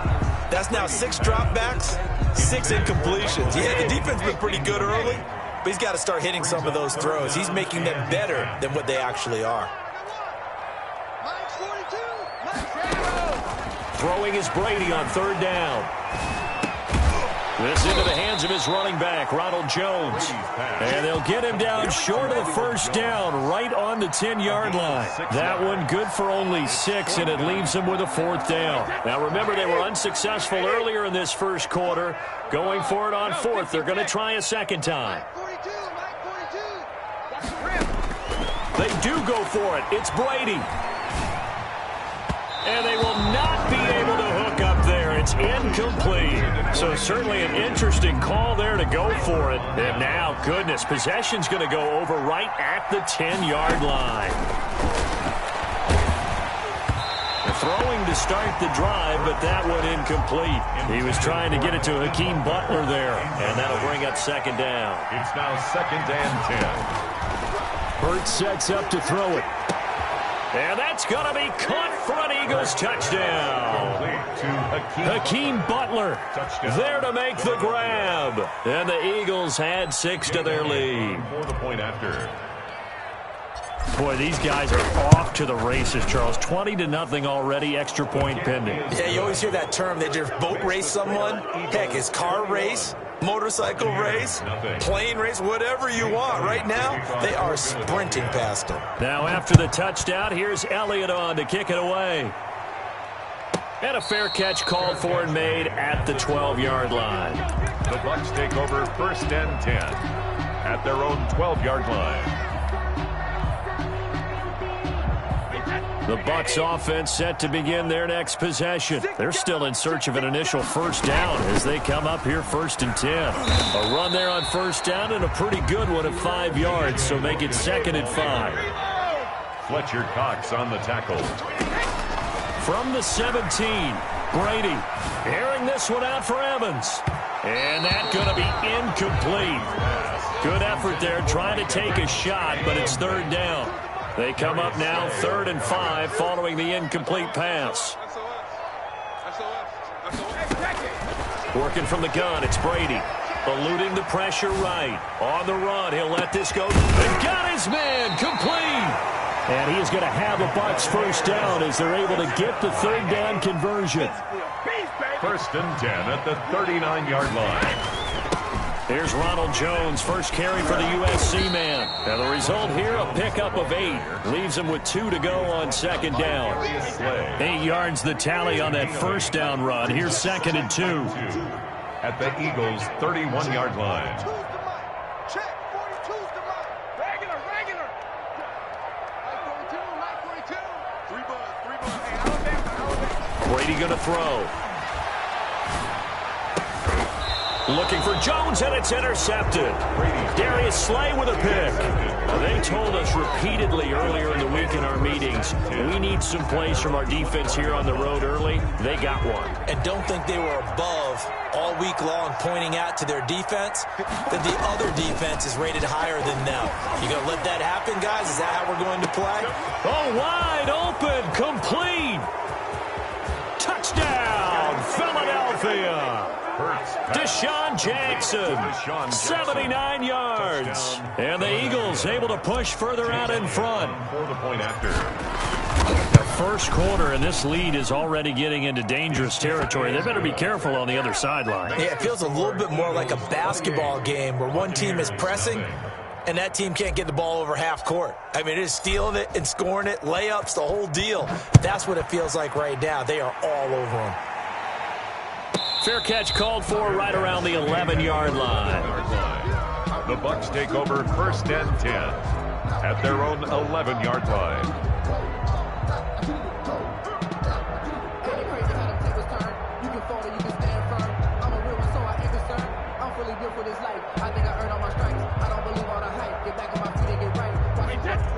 B: That's now 6 dropbacks, 6 incompletions. Yeah, the defense has been pretty good early, but he's got to start hitting some of those throws. He's making them better than what they actually are.
F: Throwing is Brady on 3rd down. This into the hands of his running back, Ronald Jones. And they'll get him down short of the first down, right on the 10-yard line. That one good for only 6, and it leaves him with a 4th down. Now, remember, they were unsuccessful earlier in this first quarter. Going for it on 4th. They're going to try a second time. They do go for it. It's Brady. And they will not be able to hook up there. It's incomplete. So certainly an interesting call there to go for it. And now, goodness, possession's going to go over right at the 10-yard line. Throwing to start the drive, but that one incomplete. He was trying to get it to Hakeem Butler there, and that'll bring up 2nd down.
C: It's now 2nd and 10.
F: Hurts sets up to throw it. And that's going to be caught for an Eagles touchdown. Hakeem Butler there to make the grab. And the Eagles add 6 to their lead.
C: For the point after.
F: Boy, these guys are off to the races, Charles. 20-0 already, extra point pending.
B: Yeah, you always hear that term. They just boat race someone. Heck, it's car race, motorcycle race, plane race, whatever you want. Right now, they are sprinting past them.
F: Now after the touchdown, here's Elliott on to kick it away. And a fair catch called for and made at the 12-yard line.
C: The Bucs take over 1st and 10 at their own 12-yard line.
F: The Bucs offense set to begin their next possession. They're still in search of an initial first down as they come up here 1st and 10. A run there on first down and a pretty good one at 5 yards, so make it 2nd and 5.
C: Fletcher Cox on the tackle.
F: From the 17, Brady airing this one out for Evans. And that's going to be incomplete. Good effort there trying to take a shot, but it's 3rd down. They come up now 3rd and 5 following the incomplete pass. Working from the gun, it's Brady. Eluding the pressure right. On the run, he'll let this go. And got his man complete. And he is going to have a Bucs first down as they're able to get the 3rd down conversion.
C: 1st and 10 at the 39-yard line.
F: Here's Ronald Jones, first carry for the USC man. And the result here, a pickup of 8. Leaves him with 2 to go on 2nd down. 8 yards the tally on that first down run. Here's 2nd and 2.
C: At the Eagles' 31-yard line.
D: Check. 42's the mark. Regular. 42. 3 bucks. Hey, Alabama.
F: Brady going to throw. Looking for Jones, and it's intercepted. Darius Slay with a pick. They told us repeatedly earlier in the week in our meetings, we need some plays from our defense here on the road early. They got one.
B: And don't think they were above all week long pointing out to their defense that the other defense is rated higher than them. You going to let that happen, guys? Is that how we're going to play?
F: Oh, wide open, complete. Touchdown, Philadelphia. Deshaun Jackson, 79 yards. And the Eagles able to push further out in front.
C: For the point after.
F: The first quarter, and this lead is already getting into dangerous territory. They better be careful on the other sideline.
B: Yeah, it feels a little bit more like a basketball game where one team is pressing and that team can't get the ball over half court. I mean, it is stealing it and scoring it, layups, the whole deal. That's what it feels like right now. They are all over them.
A: Fair catch called for right around the 11-yard line.
C: The Bucks take over 1st and 10 at their own 11-yard line.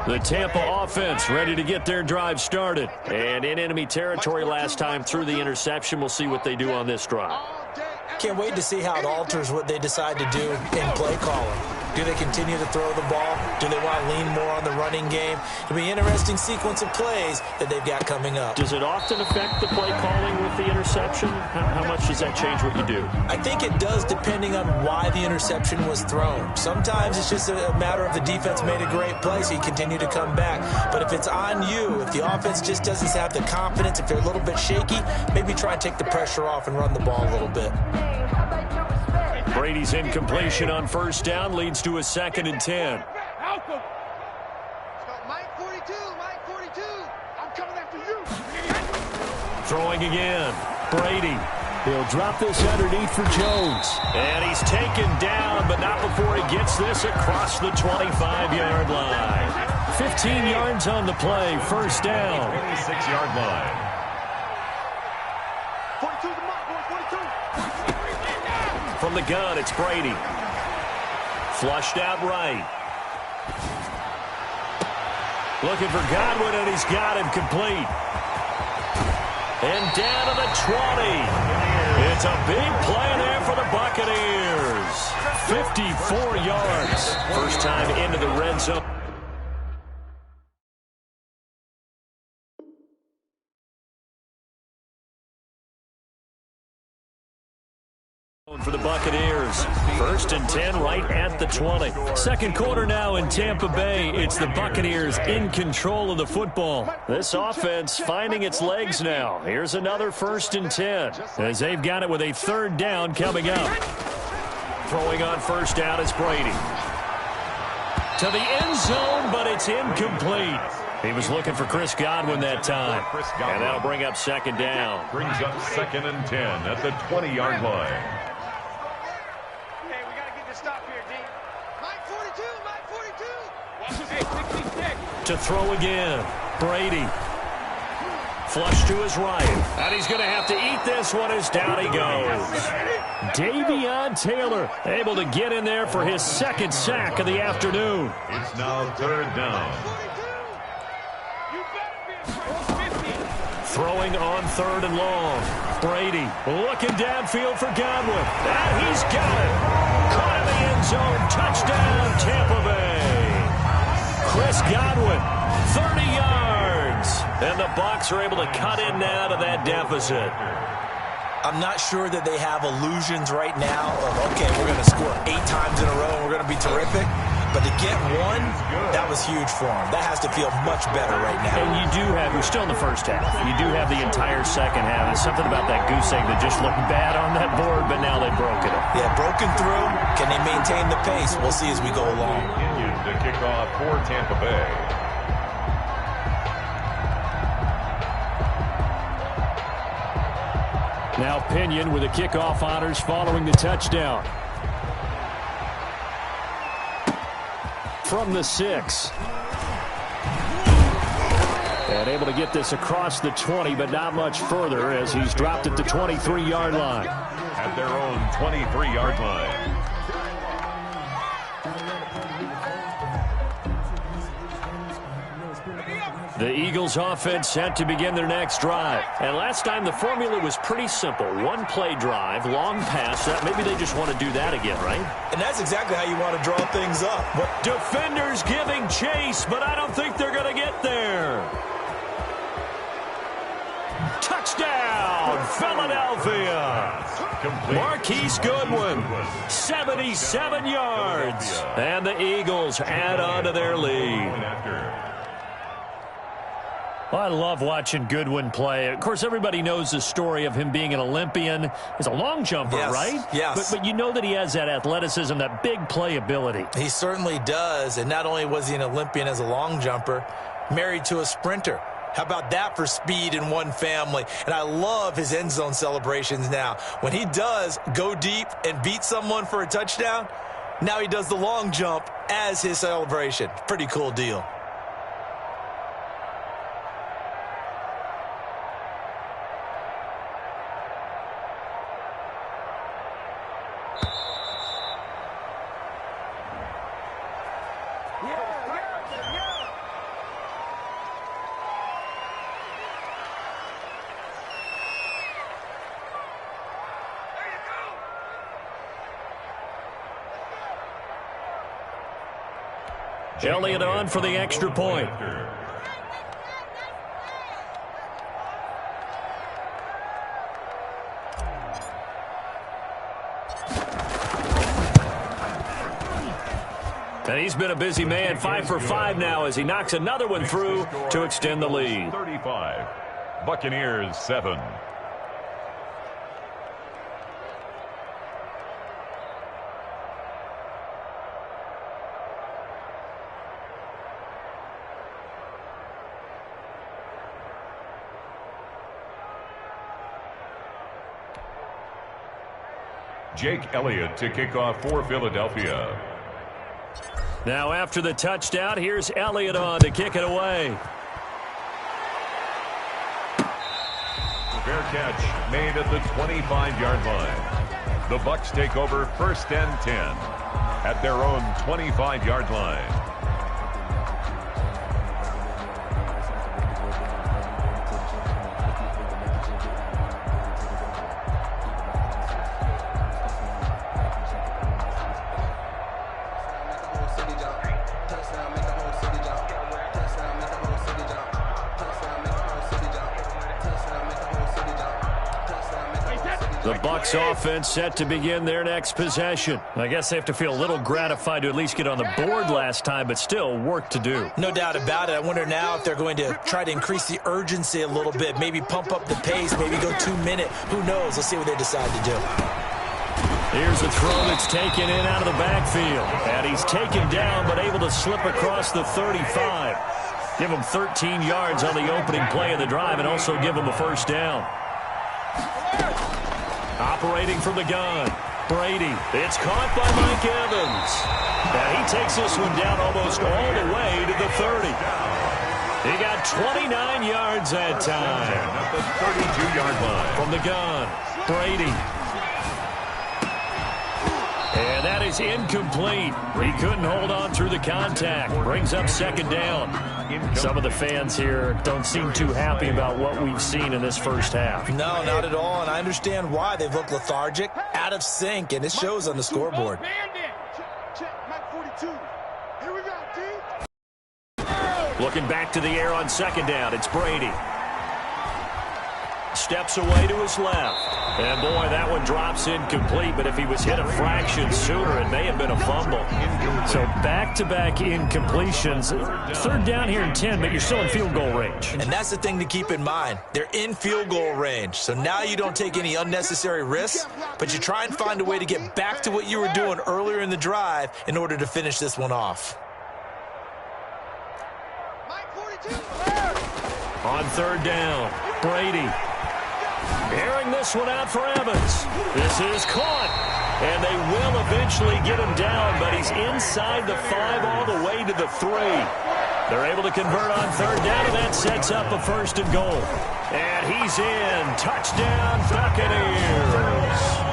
A: The Tampa offense ready to get their drive started. And in enemy territory last time through the interception. We'll see what they do on this drive.
B: Can't wait to see how it alters what they decide to do in play calling. Do they continue to throw the ball? Do they want to lean more on the running game? It'll be an interesting sequence of plays that they've got coming up.
A: Does it often affect the play calling with the interception? How much does that change what you do?
B: I think it does depending on why the interception was thrown. Sometimes it's just a matter of the defense made a great play, so you continue to come back. But if it's on you, if the offense just doesn't have the confidence, if they're a little bit shaky, maybe try and take the pressure off and run the ball a little bit.
A: Brady's incompletion on 1st down leads to a 2nd and 10.
D: Mike 42, Mike 42. I'm coming after you.
A: Throwing again. Brady. He'll drop this underneath for Jones. And he's taken down, but not before he gets this across the 25-yard line. 15 yards on the play. 1st down.
C: 26-yard line.
D: 42 the mark, boy, 42.
A: From the gun, it's Brady. Flushed out right. Looking for Godwin, and he's got him complete. And down to the 20. It's a big play there for the Buccaneers. 54 yards. First time into the red zone. For the Buccaneers. 1st and 10 right at the 20. Second quarter now in Tampa Bay. It's the Buccaneers in control of the football. This offense finding its legs now. Here's another 1st and 10 as they've got it with a 3rd down coming up. Throwing on 1st down is Brady. To the end zone, but it's incomplete. He was looking for Chris Godwin that time. And that'll bring up 2nd down.
C: Brings up 2nd and 10 at the 20-yard line.
A: To throw again. Brady. Flush to his right. And he's going to have to eat this one as down he goes. Davion Taylor able to get in there for his 2nd sack of the afternoon.
C: It's now 3rd down.
A: Throwing on 3rd and long. Brady looking downfield for Godwin. And he's got it. Caught in the end zone. Touchdown, Tampa Bay. Chris Godwin, 30 yards. And the Bucs are able to cut in now to that deficit.
B: I'm not sure that they have illusions right now of, okay, we're going to score 8 times in a row and we're going to be terrific. But to get one, that was huge for them. That has to feel much better right now.
A: And you do have, you're still in the first half. You do have the entire second half. There's something about that goose egg that just looked bad on that board, but now they've broken it.
B: Yeah, broken through. Can they maintain the pace? We'll see as we go along.
C: To kick off for Tampa Bay.
A: Now Pinion with the kickoff honors following the touchdown. From the 6. And able to get this across the 20, but not much further as he's dropped at the 23-yard line.
C: At their own 23-yard line.
A: The Eagles offense set to begin their next drive. And last time the formula was pretty simple. One play drive, long pass. Maybe they just want to do that again, right?
B: And that's exactly how you want to draw things up.
A: Defenders giving chase, but I don't think they're going to get there. Touchdown, Philadelphia. Marquise Goodwin, 77 yards. And the Eagles add on to their lead.
F: Well, I love watching Goodwin play. Of course, everybody knows the story of him being an Olympian. He's a long jumper,
B: yes,
F: right?
B: Yes.
F: But you know that he has that athleticism, that big play ability.
B: He certainly does. And not only was he an Olympian as a long jumper, married to a sprinter. How about that for speed in one family? And I love his end zone celebrations now. When he does go deep and beat someone for a touchdown, now he does the long jump as his celebration. Pretty cool deal.
F: Elliott on for the extra point. And he's been a busy man, 5 for 5 now as he knocks another one through to extend the lead.
C: 35. Buccaneers 7. Jake Elliott to kick off for Philadelphia.
F: Now after the touchdown, here's Elliott on to kick it away.
C: Fair catch made at the 25-yard line. The Bucs take over 1st and 10 at their own 25-yard line.
F: The Bucs offense set to begin their next possession. I guess they have to feel a little gratified to at least get on the board last time, but still work to do.
B: No doubt about it. I wonder now if they're going to try to increase the urgency a little bit, maybe pump up the pace, maybe go 2-minute. Who knows? Let's see what they decide to do.
F: Here's a throw that's taken in out of the backfield. And he's taken down but able to slip across the 35. Give him 13 yards on the opening play of the drive and also give him a first down. Operating from the gun, Brady. It's caught by Mike Evans. And he takes this one down almost all the way to the 30. He got 29 yards that time.
C: At the 32-yard line.
F: From the gun, Brady. And that is incomplete. He couldn't hold on through the contact. Brings up second down. Some of the fans here don't seem too happy about what we've seen in this first half.
B: No, not at all, and I understand why. They've looked lethargic, out of sync, and it shows on the scoreboard.
F: Looking back to the air on second down, it's Brady. Steps away to his left. And, boy, that one drops incomplete, but if he was hit a fraction sooner, it may have been a fumble. So back-to-back incompletions. Third down here in 10, but you're still in field goal range.
B: And that's the thing to keep in mind. They're in field goal range. So now you don't take any unnecessary risks, but you try and find a way to get back to what you were doing earlier in the drive in order to finish this one off.
F: On third down, Brady. Airing this one out for Evans. This is caught. And they will eventually get him down, but he's inside the 5 all the way to the 3. They're able to convert on third down, and that sets up a 1st and goal. And he's in. Touchdown, Buccaneers.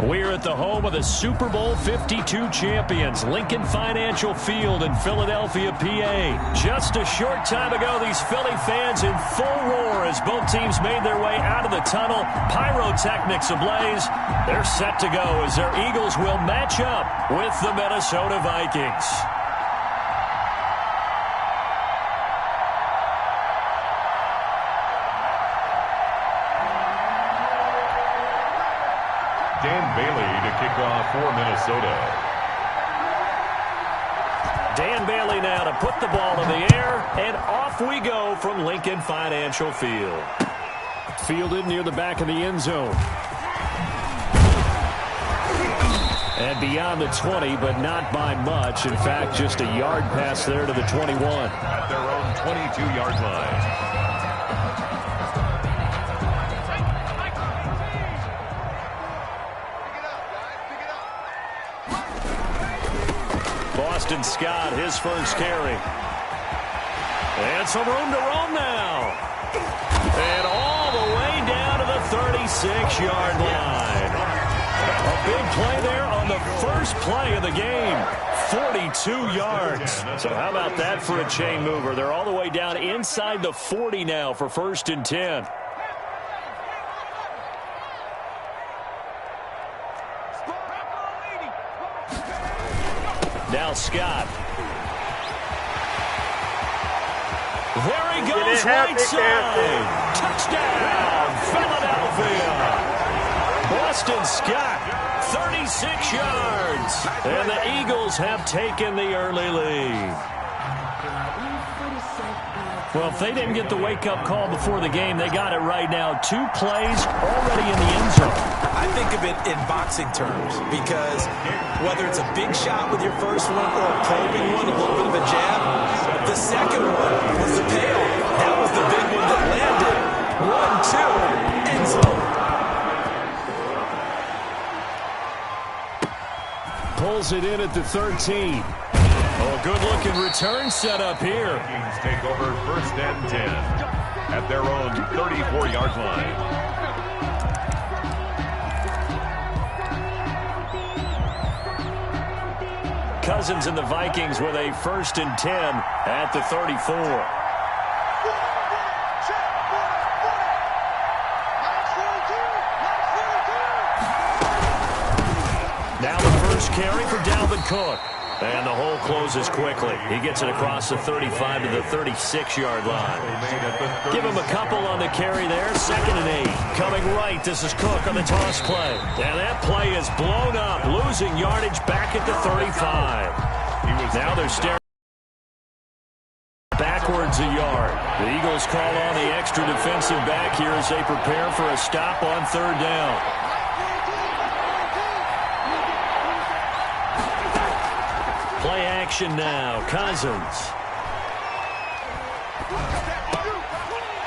A: We're at the home of the Super Bowl 52 champions, Lincoln Financial Field in Philadelphia, PA. Just a short time ago, these Philly fans in full roar as both teams made their way out of the tunnel. Pyrotechnics ablaze. They're set to go as their Eagles will match up with the Minnesota Vikings.
C: Dan Bailey to kick off for Minnesota.
A: Dan Bailey now to put the ball in the air, and off we go from Lincoln Financial Field. Fielded near the back of the end zone. And beyond the 20, but not by much. In fact, just a yard pass there to the 21.
C: At their own 22-yard line.
A: Boston Scott, his first carry. And some room to roam now. And all the way down to the 36-yard line. A big play there on the first play of the game. 42 yards. So how about that for a chain mover? They're all the way down inside the 40 now for 1st and 10. Now Scott. There he goes, right side. Touchdown, Philadelphia. Boston Scott, 36 yards. And the Eagles have taken the early lead. Well, if they didn't get the wake-up call before the game, they got it right now. 2 plays already in the end zone.
B: I think of it in boxing terms because whether it's a big shot with your first one or a probing one, a little bit of a jab, the second one was the payoff. That was the big one that landed. 1-2, end zone.
A: Pulls it in at the 13. Oh, a good-looking return set up here.
C: Vikings take over 1st and 10 at their own 34-yard line.
A: Cousins and the Vikings with a 1st and 10 at the 34. Now the first carry for Dalvin Cook. And the hole closes quickly. He gets it across the 35 to the 36-yard line. Give him a couple on the carry there. 2nd and 8. Coming right. This is Cook on the toss play. And that play is blown up. Losing yardage back at the 35. Now they're staring backwards a yard. The Eagles call on the extra defensive back here as they prepare for a stop on 3rd down. Play action now. Cousins.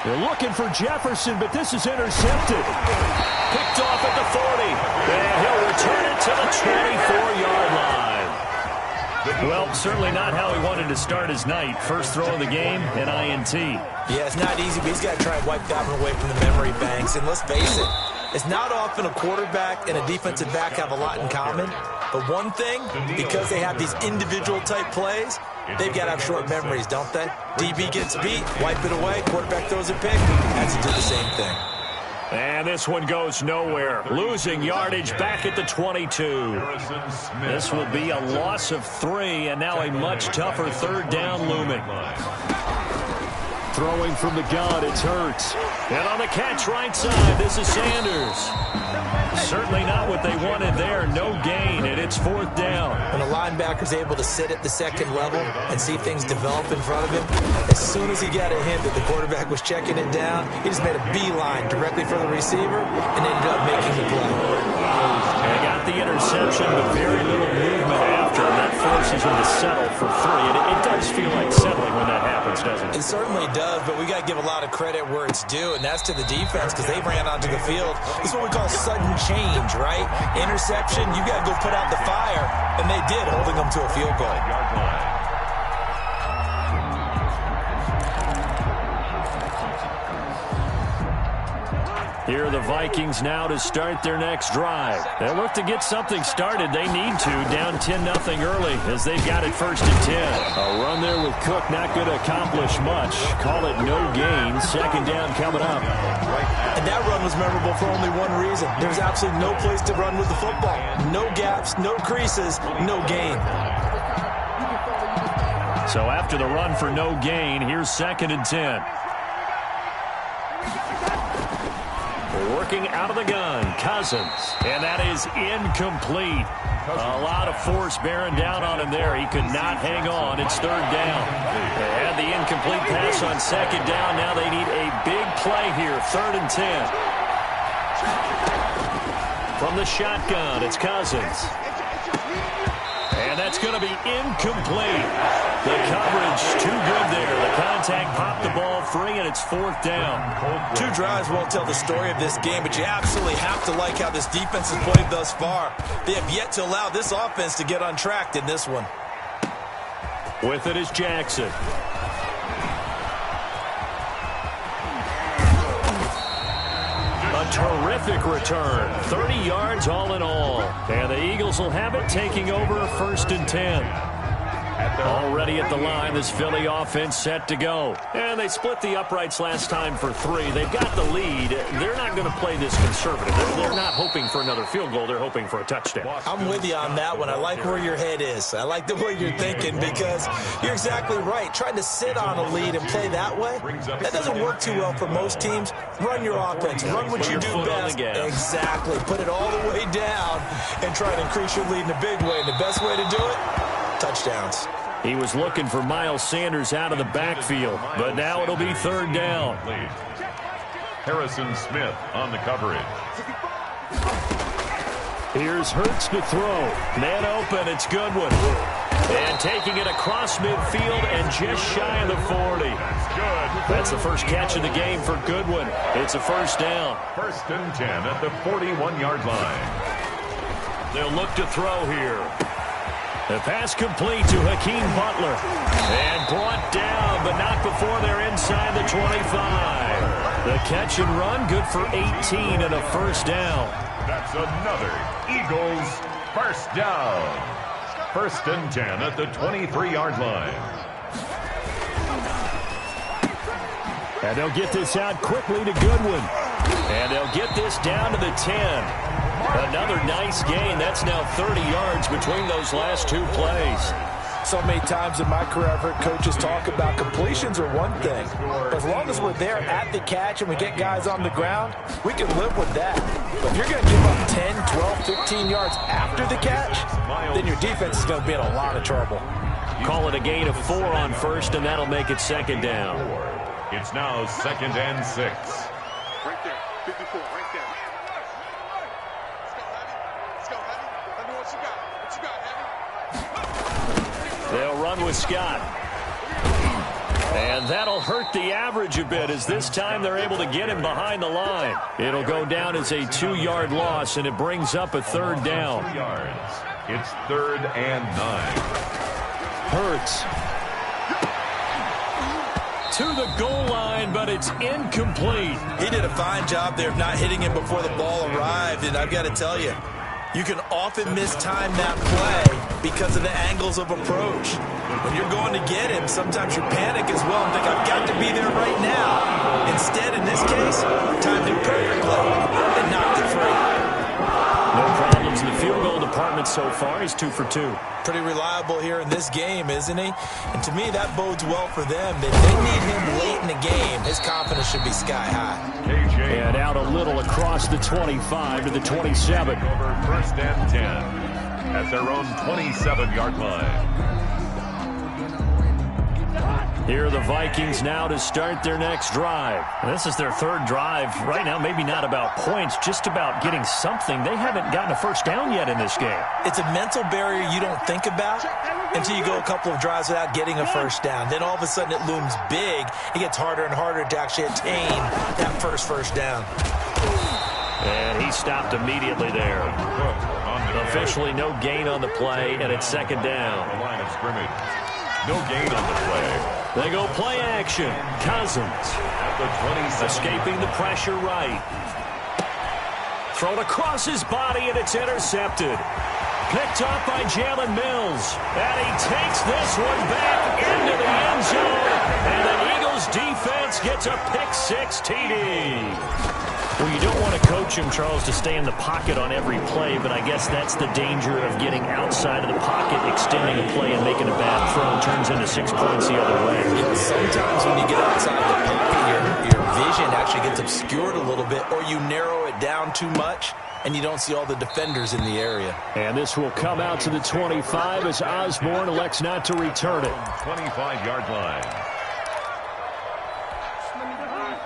A: They're looking for Jefferson, but this is intercepted. Picked off at the 40. And he'll return it to the 24-yard line. Well, certainly not how he wanted to start his night. First throw of the game, an INT.
B: Yeah, it's not easy, but he's got to try and wipe that one away from the memory banks. And let's face it, it's not often a quarterback and a defensive back have a lot in common. But one thing, because they have these individual type plays, they've got to have short memories, don't they? DB gets beat, wipe it away, quarterback throws a pick, has to do the same thing.
A: And this one goes nowhere. Losing yardage back at the 22. This will be a loss of 3, and now a much tougher 3rd down looming. Throwing from the gun, it's Hurts. And on the catch right side, this is Sanders. Certainly not what they wanted there. No gain, and it's 4th down.
B: When a linebacker's able to sit at the 2nd level and see things develop in front of him, as soon as he got a hint that the quarterback was checking it down, he just made a beeline directly for the receiver and ended up making the play.
A: They got the interception, but very little movement after, and that forces him to settle for 3. And it does feel like settling when that happens, doesn't it?
B: It certainly does, but we got to give a lot of credit where it's due, and that's to the defense because they ran onto the field. This is what we call sudden change, right? Interception, you got to go put out the fire, and they did, holding them to a field goal.
F: Here are the Vikings now to start their next drive. They'll look to get something started. They need to, down 10-0 early as they've got it 1st and 10. A run there with Cook not going to accomplish much. Call it no gain. 2nd down coming up.
B: And that run was memorable for only one reason. There's absolutely no place to run with the football. No gaps, no creases, no gain.
F: So after the run for no gain, here's 2nd and 10. Working out of the gun, Cousins. And that is incomplete. A lot of force bearing down on him there. He could not hang on. It's 3rd down. They had the incomplete pass on 2nd down. Now they need a big play here. 3rd and 10. From the shotgun, it's Cousins. And that's going to be incomplete. The coverage too good there. The contact popped the ball free, and it's 4th down.
B: 2 drives won't tell the story of this game, but you absolutely have to like how this defense has played thus far. They have yet to allow this offense to get untracked in this one.
F: With it is Jackson. A terrific return. 30 yards all in all. And the Eagles will have it, taking over 1st and 10. Already at the line, this Philly offense set to go. And they split the uprights last time for 3. They've got the lead. They're not going to play this conservative. They're not hoping for another field goal. They're hoping for a touchdown.
B: I'm with you on that one. I like where your head is. I like the way you're thinking because you're exactly right. Trying to sit on a lead and play that way, that doesn't work too well for most teams. Run your offense. Run what you do best. Exactly. Put it all the way down and try to increase your lead in a big way. And the best way to do it, touchdowns.
F: He was looking for Miles Sanders out of the backfield, but now it'll be 3rd down.
C: Harrison Smith on the coverage.
F: Here's Hurts to throw. Man open, it's Goodwin. And taking it across midfield and just shy of the 40. That's the first catch of the game for Goodwin. It's a 1st down.
C: 1st and 10 at the 41-yard line.
F: They'll look to throw here. The pass complete to Hakeem Butler. And brought down, but not before they're inside the 25. The catch and run, good for 18 and a 1st down.
C: That's another Eagles 1st down. 1st and 10 at the 23-yard line.
F: And they'll get this out quickly to Goodwin. And they'll get this down to the 10. Another nice gain. That's now 30 yards between those last 2 plays.
B: So many times in my career, I've heard coaches talk about completions are one thing. As long as we're there at the catch and we get guys on the ground, we can live with that. But if you're going to give up 10, 12, 15 yards after the catch, then your defense is going to be in a lot of trouble.
F: Call it a gain of 4 on 1st, and that'll make it 2nd down.
C: It's now 2nd and 6.
D: Right there, 54, right there. Let's go, Heavy. Let me know what you got. What you got, Heavy?
F: They'll run with Scott. And that'll hurt the average a bit as this time they're able to get him behind the line. It'll go down as a 2-yard loss, and it brings up a 3rd down.
C: 2 yards. It's 3rd and 9.
F: Hurts to the goal line, but it's incomplete.
B: He did a fine job there of not hitting him before the ball arrived, and I've got to tell you, you can often mistime that play because of the angles of approach. When you're going to get him, sometimes you panic as well and think, I've got to be there right now. Instead, in this case, timed it perfectly and knocked it free.
F: No problems in the field goal department so far. He's 2 for 2.
B: Pretty reliable here in this game, isn't he? And to me, that bodes well for them. If they need him late in the game, his confidence should be sky high.
F: And out a little across the 25 to the 27.
C: Over 1st and 10 at their own 27-yard line.
F: Here are the Vikings now to start their next drive. This is their 3rd drive. Right now, maybe not about points, just about getting something. They haven't gotten a 1st down yet in this game.
B: It's a mental barrier you don't think about until you go a couple of drives without getting a 1st down. Then all of a sudden it looms big. It gets harder and harder to actually attain that first down.
F: And he stopped immediately there. Officially no gain on the play, and it's 2nd down.
C: The line of scrimmage. No gain on the play.
F: They go play action. Cousins. Escaping the pressure right. Thrown across his body, and it's intercepted. Picked up by Jalen Mills. And he takes this one back into the end zone. And the Eagles defense gets a pick-6 TD.
A: Well, you don't want to coach him, Charles, to stay in the pocket on every play, but I guess that's the danger of getting outside of the pocket, extending a play, and making a bad throw turns into 6 points the other way.
B: Yeah, sometimes when you get outside the pocket, your vision actually gets obscured a little bit, or you narrow it down too much, and you don't see all the defenders in the area.
F: And this will come out to the 25 as Osborne elects not to return it.
C: 25-yard line.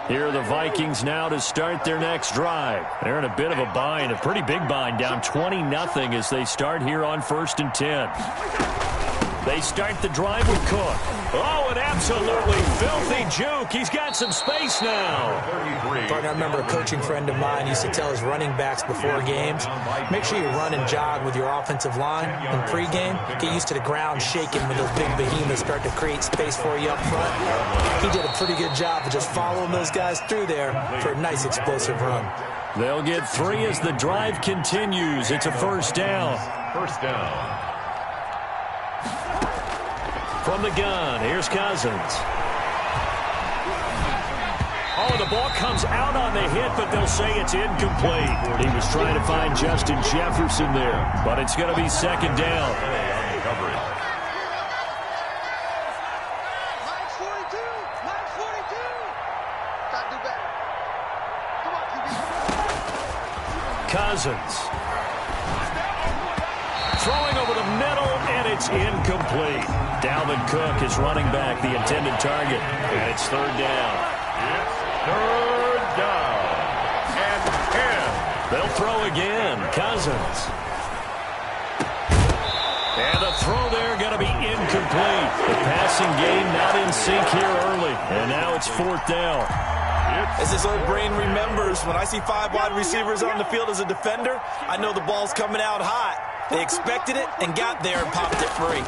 F: Here are the Vikings now to start their next drive. They're in a bit of a bind, a pretty big bind, down 20-0 as they start here on 1st and 10. They start the drive with Cook. Oh, an absolutely filthy juke. He's got some space now.
B: I remember a coaching friend of mine used to tell his running backs before games, make sure you run and jog with your offensive line in pregame. Get used to the ground shaking when those big behemoths start to create space for you up front. He did a pretty good job of just following those guys through there for a nice explosive run.
F: They'll get 3 as the drive continues. It's a first down.
C: First down.
F: From the gun, here's Cousins. Oh, the ball comes out on the hit, but they'll say it's incomplete. He was trying to find Justin Jefferson there, but it's going to be 2nd down. Cousins. Throwing over the middle, and it's incomplete. Dalvin Cook is running back the intended target, and it's 3rd down.
C: It's 3rd down and 10.
F: They'll throw again. Cousins. And the throw there going to be incomplete. The passing game not in sync here early, and now it's 4th down.
B: As this old brain remembers, when I see 5 wide receivers on the field as a defender, I know the ball's coming out hot. They expected it and got there and popped it free.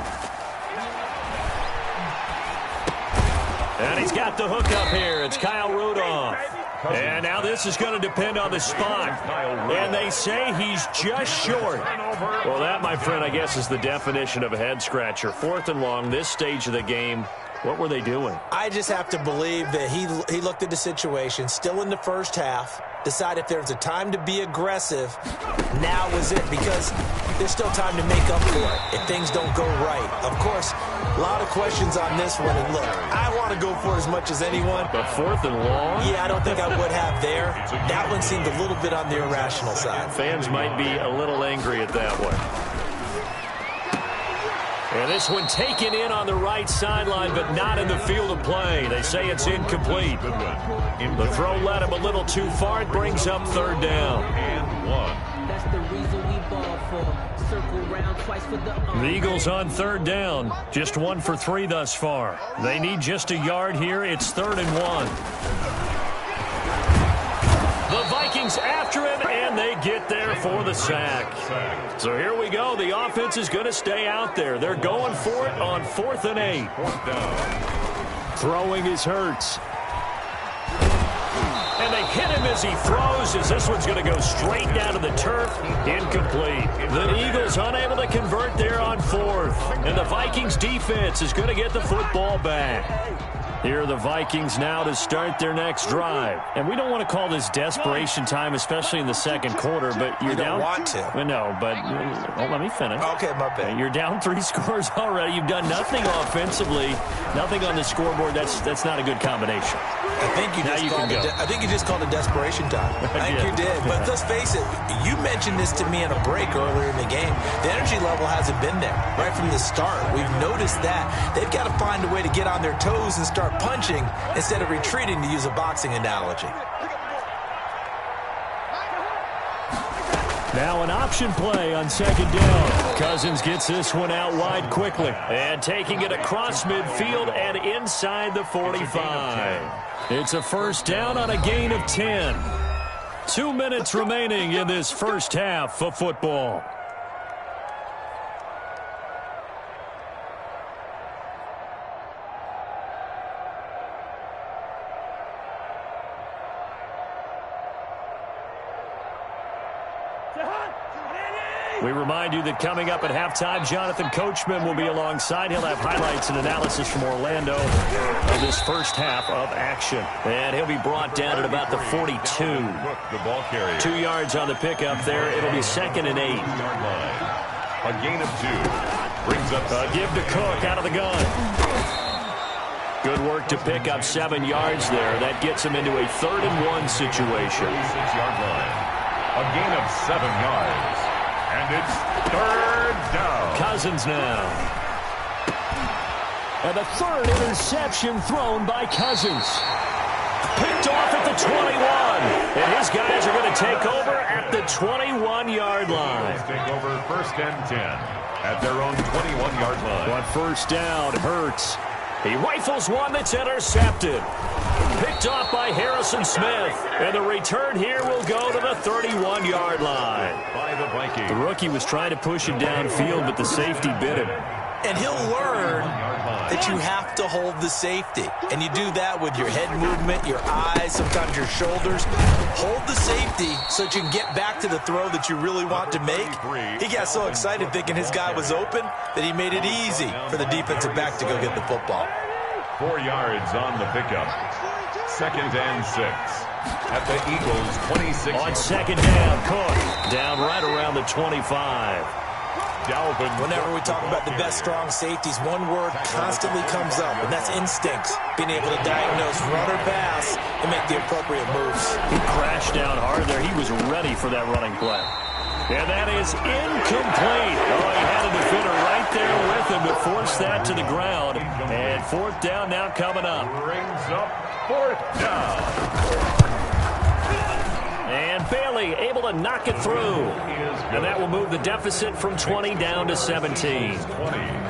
F: And he's got the hook up here. It's Kyle Rudolph. And now this is going to depend on the spot. And they say he's just short. Well, that, my friend, I guess is the definition of a head-scratcher. 4th and long, this stage of the game. What were they doing?
B: I just have to believe that he looked at the situation, still in the first half, decided if there's a time to be aggressive, now was it, because there's still time to make up for it if things don't go right. Of course, a lot of questions on this one, and look, I want to go for it as much as anyone.
F: But 4th and long?
B: Yeah, I don't think I would have there. That one seemed a little bit on the irrational side.
F: Fans might be a little angry at that one. And this one taken in on the right sideline, but not in the field of play. They say it's incomplete. The throw led him a little too far. It brings up 3rd down.
E: That's the reason we ball for. Circle round twice for the
F: Eagles on 3rd down. Just 1 for 3 thus far. They need just a yard here. It's 3rd and 1. The Vikings after him, and they get there for the sack. So here we go. The offense is going to stay out there. They're going for it on 4th and 8. Throwing is Hurts. And they hit him as he throws, as this one's going to go straight down to the turf. Incomplete. The Eagles unable to convert there on 4th. And the Vikings defense is going to get the football back. Here are the Vikings now to start their next drive. And we don't want to call this desperation time, especially in the 2nd quarter, but you're down.
B: You don't want to.
F: No, but let me finish.
B: Okay, my bad.
F: You're down 3 scores already. You've done nothing offensively, nothing on the scoreboard. That's not a good combination.
B: I think you just called it desperation time. I think you did. But let's face it, you mentioned this to me in a break earlier in the game. The energy level hasn't been there right from the start. We've noticed that. They've got to find a way to get on their toes and start punching instead of retreating, to use a boxing analogy.
F: Now an option play on 2nd down. Cousins gets this one out wide quickly. And taking it across midfield and inside the 45. It's a first down on a gain of 10. 2 minutes remaining in this first half of football. We remind you that coming up at halftime, Jonathan Coachman will be alongside. He'll have highlights and analysis from Orlando of this first half of action. And he'll be brought down at about the 42.
C: The ball carrier.
F: 2 yards on the pickup there. It'll be 2nd and 8.
C: Yard line. A gain of 2. Brings up
F: A give to Cook out of the gun. Good work to pick up 7 yards there. That gets him into a 3rd and 1 situation.
C: 36-yard line. A gain of 7 yards. And it's 3rd down.
F: Cousins now. And the 3rd interception thrown by Cousins. Picked off at the 21. And his guys are going to take over at the 21-yard line.
C: Take over 1st and 10 at their own 21-yard line.
F: On 1st down, Hurts. He rifles one that's intercepted. Picked off by Harrison Smith. And the return here will go to the 31-yard line.
C: By the Vikings.
F: The rookie was trying to push him downfield, but the safety bit him.
B: And he'll learn that you have to hold the safety. And you do that with your head movement, your eyes, sometimes your shoulders. Hold the safety so that you can get back to the throw that you really want to make. He got so excited thinking his guy was open that he made it easy for the defensive back to go get the football.
C: 4 yards on the pickup. 2nd and 6 at the Eagles' 26.
F: On 2nd down, Cook down right around the 25.
C: Dalvin.
B: Whenever we talk about the best strong safeties, one word constantly comes up, and that's instincts. Being able to diagnose run or pass and make the appropriate moves.
F: He crashed down hard there. He was ready for that running play. And that is incomplete. Oh, he had a defender right there with him to force that to the ground. And 4th down now coming up.
C: Brings up 4th down.
F: And Bailey able to knock it through. And that will move the deficit from 20 down to 17.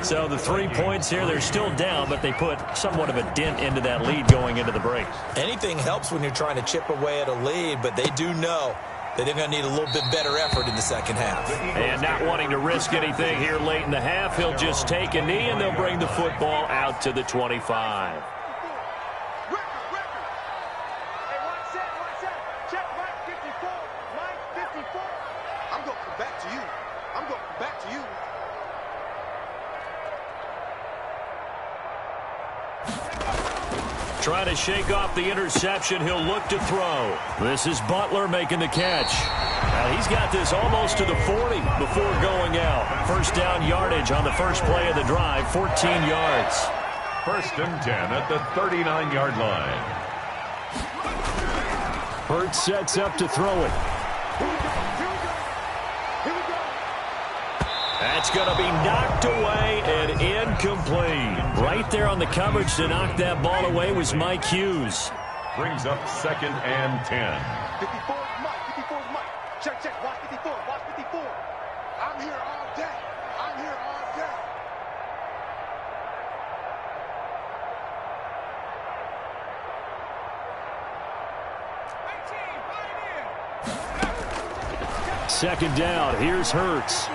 F: So the 3 points here, they're still down, but they put somewhat of a dent into that lead going into the break.
B: Anything helps when you're trying to chip away at a lead, but they do know that they're going to need a little bit better effort in the second half.
F: And not wanting to risk anything here late in the half, he'll just take a knee, and they'll bring the football out to the 25. Trying to shake off the interception. He'll look to throw. This is Butler making the catch. Now he's got this almost to the 40 before going out. 1st down yardage on the first play of the drive, 14 yards.
C: 1st and 10 at the 39-yard line.
F: Hurts sets up to throw it. That's going to be knocked away and incomplete. Right there on the coverage to knock that ball away was Mike Hughes.
C: Brings up 2nd and 10.
D: 54 is Mike. 54 is Mike. Check, check. Watch 54. Watch 54. I'm here all day. I'm here all day.
F: Second down. Here's Hurts.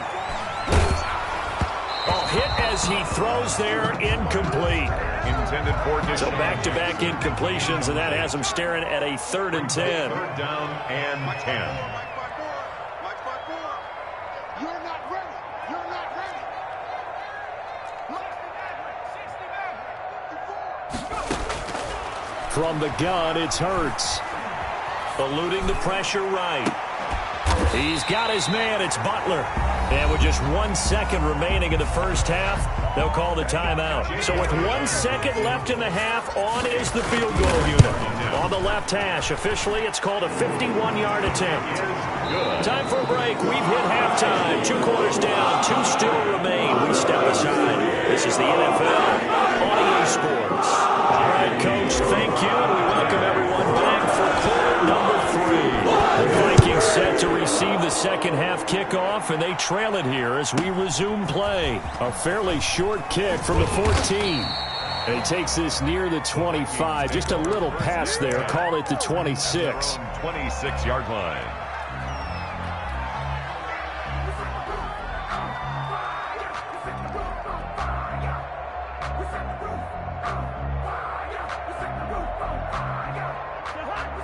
F: Oh, hit as he throws there, incomplete.
C: Intended for additional.
F: So back-to-back incompletions, and that has him staring at a 3rd and 10.
C: 3rd down and 10.
D: Mike 5-4. You're not ready. You're not ready.
F: From the gun, it's Hurts. Eluding the pressure right. He's got his man. It's Butler. And with just 1 second remaining in the first half, they'll call the timeout. So with 1 second left in the half, on is the field goal unit. On the left hash, officially, it's called a 51-yard attempt. Time for a break. We've hit halftime. 2 quarters down, 2 still remain. We step aside. This is the NFL on EA Sports. All right, Coach, thank you. And we welcome everyone back for quarter number 3. The Vikings set to receive the second half kickoff, and they trail it here as we resume play. A fairly short kick from the 14. And he takes this near the 25, just a little past there. Call it the 26.
C: 26-yard line.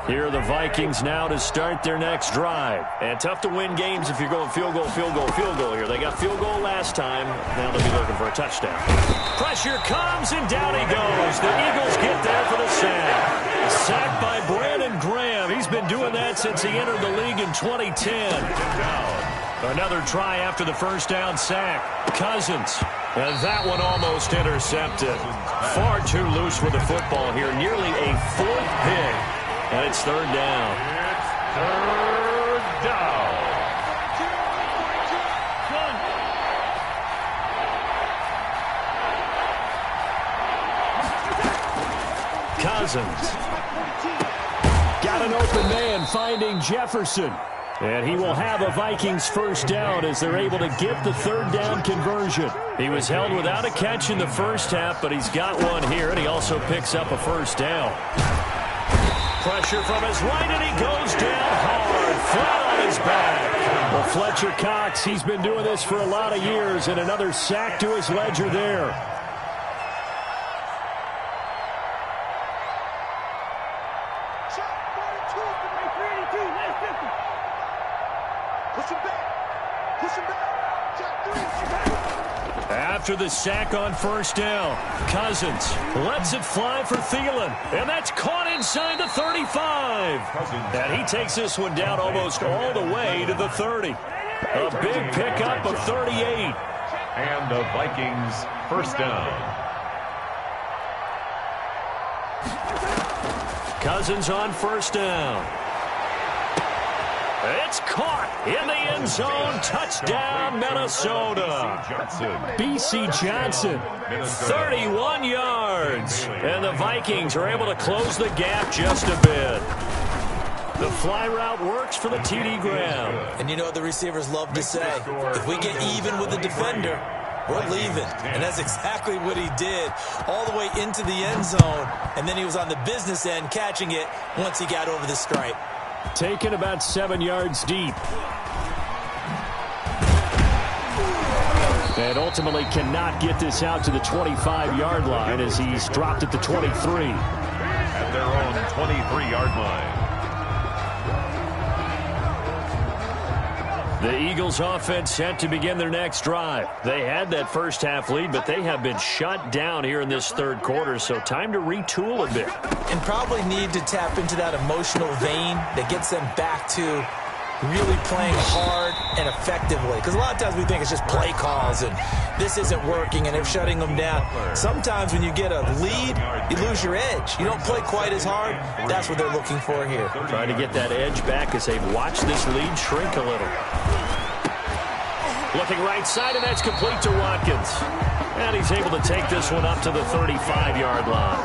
F: Here are the Vikings now to start their next drive. And tough to win games if you're going field goal, field goal, field goal here. They got field goal last time. Now they'll be looking for a touchdown. Pressure comes, and down he goes. The Eagles get there for the sack. Sacked by Brandon Graham. He's been doing that since he entered the league in 2010. Another try after the first down sack. Cousins. And that one almost intercepted. Far too loose with the football here. Nearly a fourth pick. And it's third down.
C: It's third down.
F: Cousins. Got an open man finding Jefferson. And he will have a Vikings first down as they're able to get the third down conversion. He was held without a catch in the first half, but he's got one here, and he also picks up a first down. Pressure from his right, and he goes down hard, flat on his back. Well, Fletcher Cox, he's been doing this for a lot of years, and another sack to his ledger there. After the sack on first down, Cousins lets it fly for Thielen, and that's caught inside the 35. And he takes this one down almost all the way to the 30. A big pickup of 38.
C: And the Vikings first down.
F: Cousins on first down. It's caught in the end zone. Touchdown, Minnesota. B.C. Johnson, 31 yards. And the Vikings are able to close the gap just a bit. The fly route works for the TD Graham.
B: And you know what the receivers love to say? If we get even with the defender, we're leaving. And that's exactly what he did, all the way into the end zone. And then he was on the business end catching it once he got over the stripe.
F: Taken about 7 yards deep. And ultimately cannot get this out to the 25-yard line as he's dropped at the 23.
C: At their own 23-yard line.
F: The Eagles offense set to begin their next drive. They had that first half lead, but they have been shut down here in this third quarter, so time to retool a bit.
B: And probably need to tap into that emotional vein that gets them back to really playing hard and effectively. Because a lot of times we think it's just play calls and this isn't working and they're shutting them down. Sometimes when you get a lead, you lose your edge. You don't play quite as hard. That's what they're looking for here.
F: Trying to get that edge back as they've watched this lead shrink a little. Looking right side, and that's complete to Watkins. And he's able to take this one up to the 35-yard line.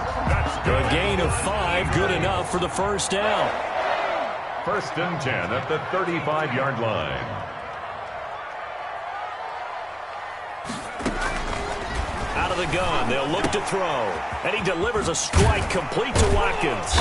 F: A gain of 5, good enough for the first down.
C: First and 10 at the 35-yard line.
F: Out of the gun, they'll look to throw. And he delivers a strike complete to Watkins.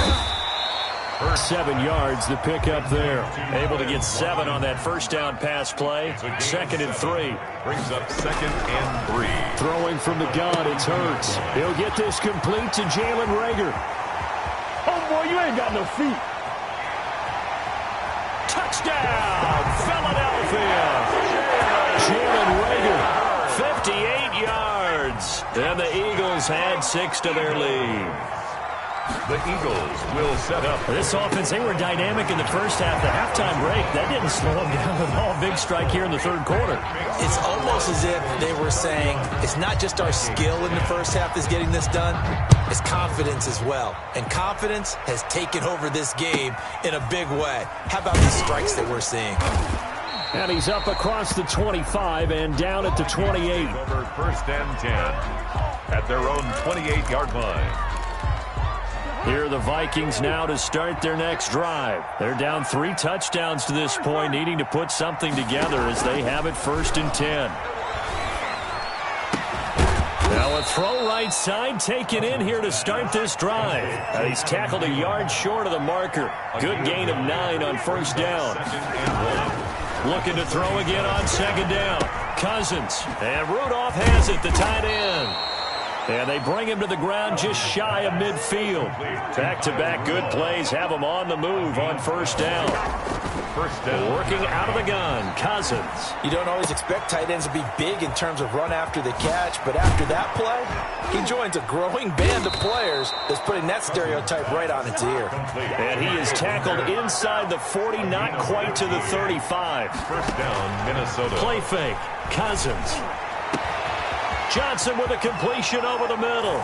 F: 7 yards, the pickup there. Able to get 7 on that first down pass play. Second and 3.
C: Brings up second and 3.
F: Throwing from the gun, it's Hurts. He'll get this complete to Jalen Reagor.
G: Oh, boy, you ain't got no feet.
F: Touchdown, Philadelphia. Jalen Reagor, 58 yards. And the Eagles had 6 to their lead.
C: The Eagles will set up.
F: This offense, they were dynamic in the first half. The halftime break, that didn't slow them down at all. Big strike here in the third quarter.
B: It's almost as if they were saying, it's not just our skill in the first half that's getting this done, it's confidence as well. And confidence has taken over this game in a big way. How about these strikes that we're seeing?
F: And he's up across the 25 and down at the 28.
C: Over first and 10 at their own 28-yard line.
F: Here are the Vikings now to start their next drive. They're down 3 touchdowns to this point, needing to put something together as they have it first and 10. Now a throw right side taken in here to start this drive. He's tackled a yard short of the marker. Good gain of 9 on first down. Looking to throw again on second down. Cousins. And Rudolph has it, the tight end. And they bring him to the ground just shy of midfield. Back-to-back good plays have him on the move on first down. Working out of the gun, Cousins.
B: You don't always expect tight ends to be big in terms of run after the catch, but after that play, he joins a growing band of players that's putting that stereotype right on its ear.
F: And he is tackled inside the 40, not quite to the 35.
C: First down, Minnesota.
F: Play fake, Cousins. Johnson with a completion over the middle.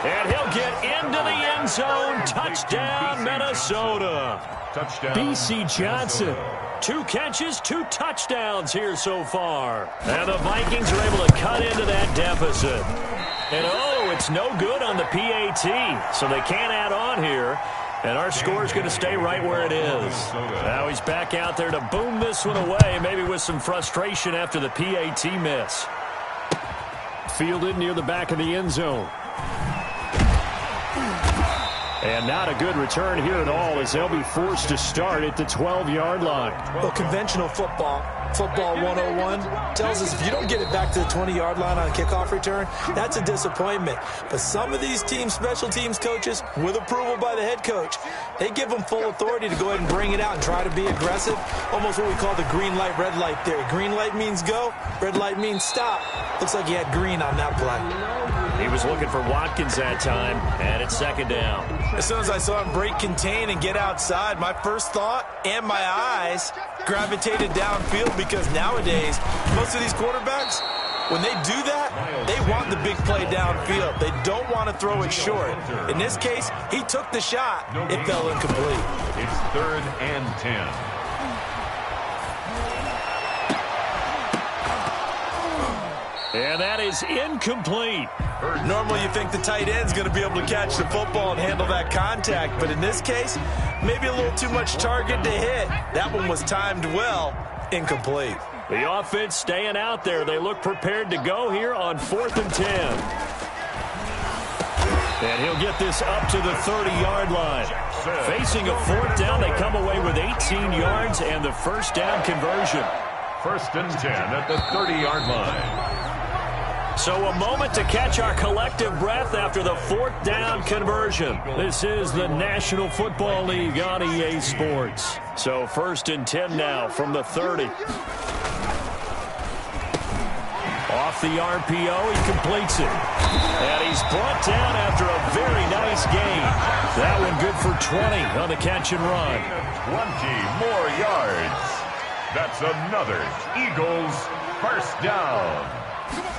F: And he'll get into the end zone. Touchdown, Minnesota.
C: Touchdown.
F: B.C. Johnson. 2 catches, 2 touchdowns here so far. And the Vikings are able to cut into that deficit. And it's no good on the PAT, so they can't add on here. And our score is going to stay right where it is. Now he's back out there to boom this one away, maybe with some frustration after the PAT miss. Fielded near the back of the end zone. And not a good return here at all, as they'll be forced to start at the 12-yard line.
B: Well, conventional football 101, tells us if you don't get it back to the 20-yard line on a kickoff return, that's a disappointment. But some of these teams, special teams coaches, with approval by the head coach, they give them full authority to go ahead and bring it out and try to be aggressive. Almost what we call the green light, red light theory. Green light means go, red light means stop. Looks like he had green on that play.
F: He was looking for Watkins that time, and it's second down.
B: As soon as I saw him break contain and get outside, my first thought and my eyes gravitated downfield, because nowadays, most of these quarterbacks, when they do that, they want the big play downfield. They don't want to throw it short. In this case, he took the shot. It fell incomplete.
C: It's 3rd and 10.
F: And that is incomplete.
B: Normally you think the tight end's going to be able to catch the football and handle that contact, but in this case, maybe a little too much target to hit. That one was timed well. Incomplete.
F: The offense staying out there. They look prepared to go here on 4th and 10. And he'll get this up to the 30-yard line. Facing a 4th down, they come away with 18 yards and the first down conversion.
C: 1st and 10 at the 30-yard line.
F: So a moment to catch our collective breath after the 4th down conversion. This is the National Football League on EA Sports. So 1st and 10 now from the 30. Off the RPO, he completes it. And he's brought down after a very nice gain. That one good for 20 on the catch and run.
C: 20 more yards. That's another Eagles first down.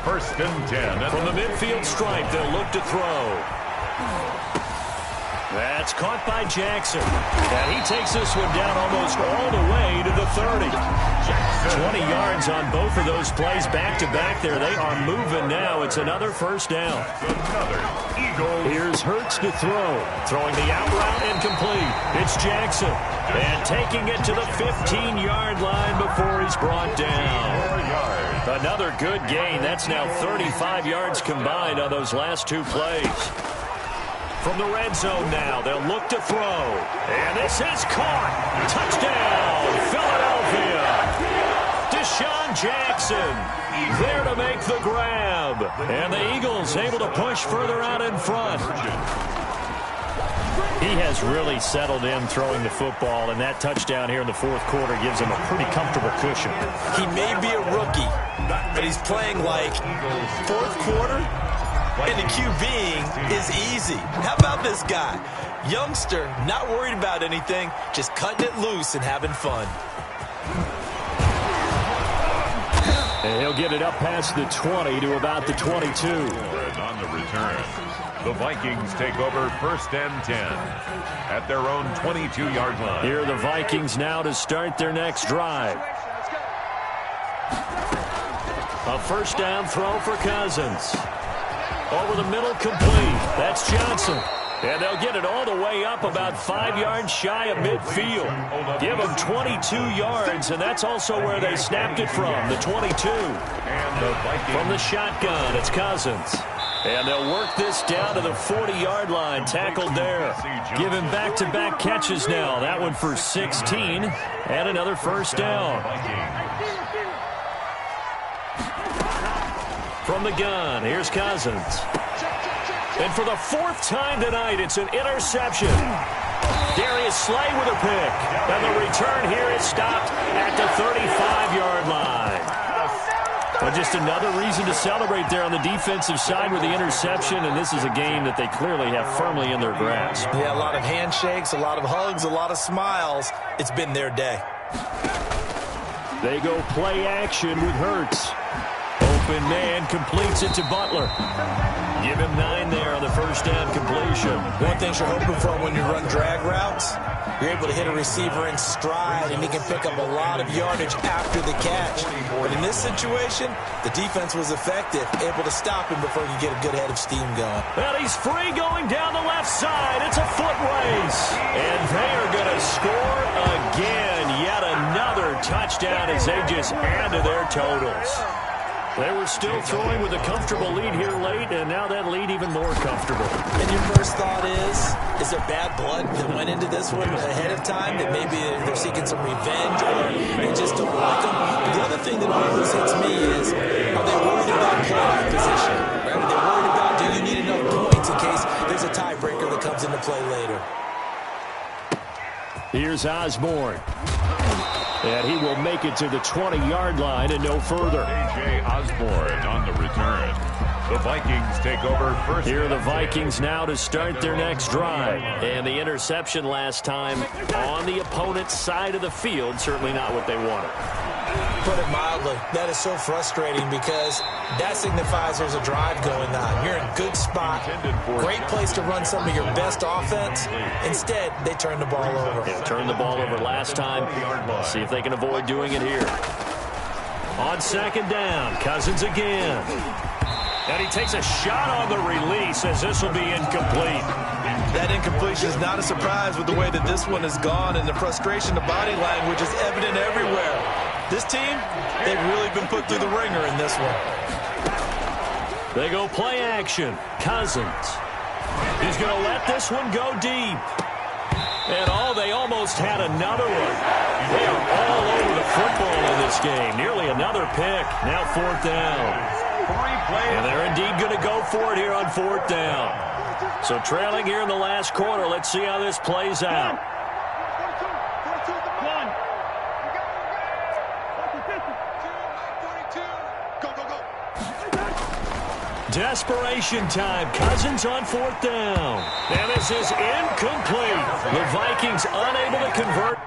C: 1st and 10.
F: From the midfield stripe, they'll look to throw. That's caught by Jackson. And he takes this one down almost all the way to the 30. 20 yards on both of those plays back-to-back there. They are moving now. It's another first down.
C: Another Eagles.
F: Here's Hurts to throw. Throwing the out route incomplete. It's Jackson. And taking it to the 15-yard line before he's brought down. Another good gain. That's now 35 yards combined on those last 2 plays. From the red zone now, they'll look to throw. And this is caught. Touchdown, Philadelphia. Deshaun Jackson there to make the grab. And the Eagles able to push further out in front. He has really settled in throwing the football, and that touchdown here in the 4th quarter gives him a pretty comfortable cushion.
B: He may be a rookie, but he's playing like 4th quarter, and the QBing is easy. How about this guy? Youngster, not worried about anything, just cutting it loose and having fun.
F: And he'll get it up past the 20 to about the 22.
C: And on the return, the Vikings take over 1st and 10 at their own 22-yard line.
F: Here are the Vikings now to start their next drive. A first down throw for Cousins. Over the middle, complete. That's Johnson. And they'll get it all the way up about 5 yards shy of midfield. Give them 22 yards, and that's also where they snapped it from, the 22. From the shotgun, it's Cousins. And they'll work this down to the 40-yard line, tackled there. Give him back-to-back catches now. That one for 16, and another first down. From the gun, here's Cousins. And for the fourth time tonight, it's an interception. Darius Slay with a pick. And the return here is stopped at the 35-yard line. Well, just another reason to celebrate there on the defensive side with the interception, and this is a game that they clearly have firmly in their grasp.
B: Yeah, a lot of handshakes, a lot of hugs, a lot of smiles. It's been their day.
F: They go play action with Hurts. Open man completes it to Butler. Give him 9 there on the first down completion.
B: One thing you're hoping for when you run drag routes, you're able to hit a receiver in stride, and he can pick up a lot of yardage after the catch. But in this situation, the defense was effective, able to stop him before he could get a good head of steam going.
F: Well, he's free going down the left side. It's a foot race. And they are going to score again. Yet another touchdown as they just add to their totals. They were still throwing with a comfortable lead here late, and now that lead even more comfortable.
B: And your first thought is there bad blood that went into this one ahead of time, that maybe they're seeking some revenge or they just don't like them? But the other thing that always hits me is, are they worried about playoff position? Right? Are they worried about, do you need enough points in case there's a tiebreaker that comes into play later?
F: Here's Osborne. And he will make it to the 20-yard line and no further.
C: A.J. Osborne on the return. The Vikings take over first.
F: Here are the Vikings now to start their next drive. And the interception last time on the opponent's side of the field, certainly not what they wanted.
B: Put it mildly, that is so frustrating because that signifies there's a drive going on. You're in a good spot, great place to run some of your best offense. Instead, they turn the ball over.
F: Yeah, turned the ball over last time. See if they can avoid doing it here. On second down, Cousins again. And he takes a shot on the release as this will be incomplete.
B: That incompletion is not a surprise with the way that this one has gone, and the frustration, the body language is evident everywhere. This team, they've really been put through the ringer in this one.
F: They go play action. Cousins. He's going to let this one go deep. And they almost had another one. They are all over the football in this game. Nearly another pick. Now fourth down. And they're indeed going to go for it here on fourth down. So trailing here in the last quarter. Let's see how this plays out. Desperation time. Cousins on fourth down. And this is incomplete. The Vikings unable to convert.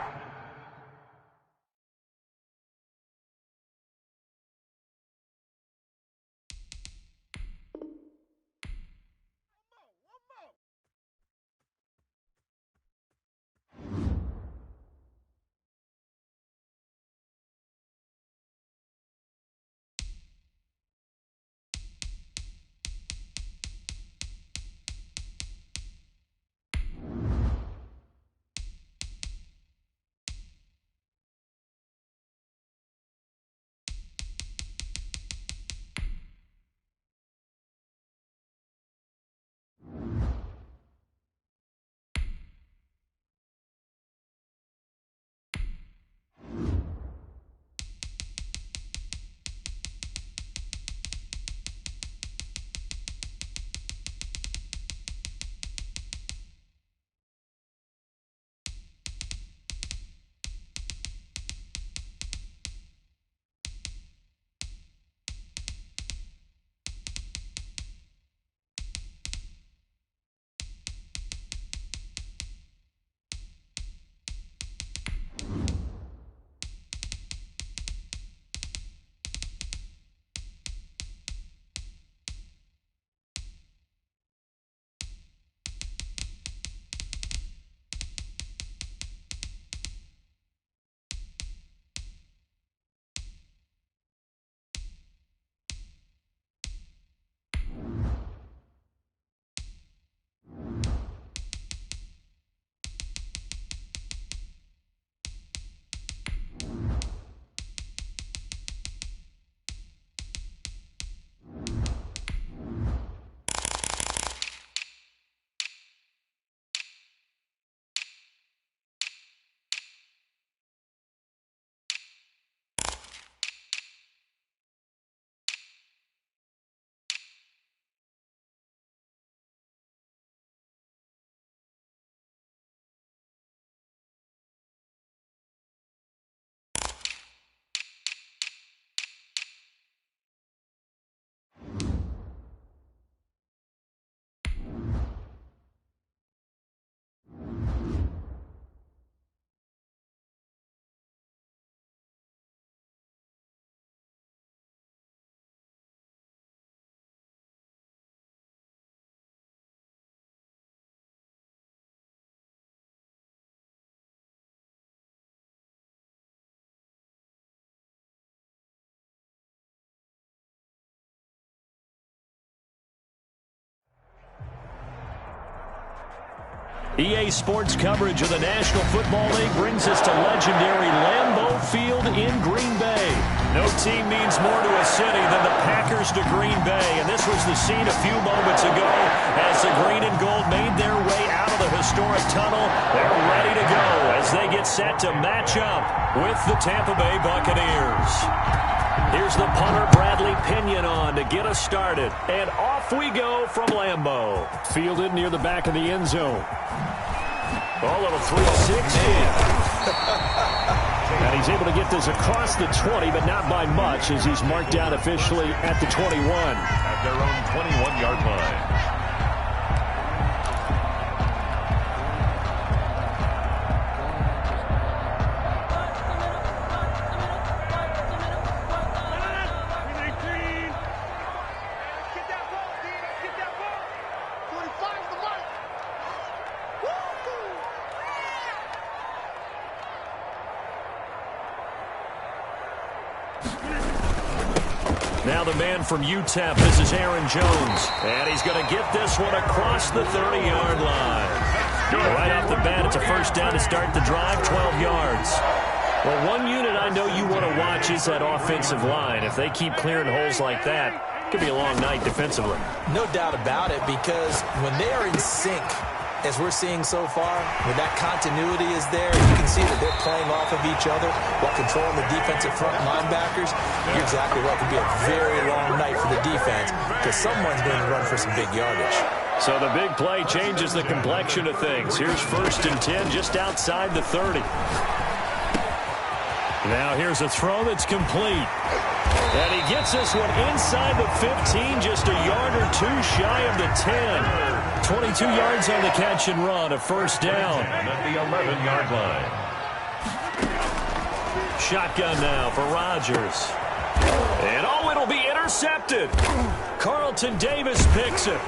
F: EA Sports coverage of the National Football League brings us to legendary Lambeau Field in Green Bay. No team means more to a city than the Packers to Green Bay, and this was the scene a few moments ago as the green and gold made their way out of the historic tunnel. They're ready to go as they get set to match up with the Tampa Bay Buccaneers. Here's the punter, Bradley Pinion, on to get us started. And off we go from Lambeau.
G: Fielded near the back of the end zone.
F: Oh, little 360.
G: And he's able to get this across the 20, but not by much, as he's marked down officially at the 21.
C: At their own 21-yard line.
F: Now the man from UTEP, this is Aaron Jones. And he's going to get this one across the 30-yard line. Right off the bat, it's a first down to start the drive, 12 yards. Well, one unit I know you want to watch is that offensive line. If they keep clearing holes like that, it could be a long night defensively.
B: No doubt about it, because when they are in sync, as we're seeing so far, when that continuity is there, you can see that they're playing off of each other while controlling the defensive front linebackers. You're exactly right. It could be a very long night for the defense because someone's going to run for some big yardage.
F: So the big play changes the complexion of things. Here's 1st and 10 just outside the 30. Now here's a throw that's complete. And he gets this one inside the 15, just a yard or two shy of the 10. 22 yards on the catch and run, a first down.
C: And at the 11-yard line.
F: Shotgun now for Rodgers. And oh, it'll be intercepted. Carlton Davis picks it.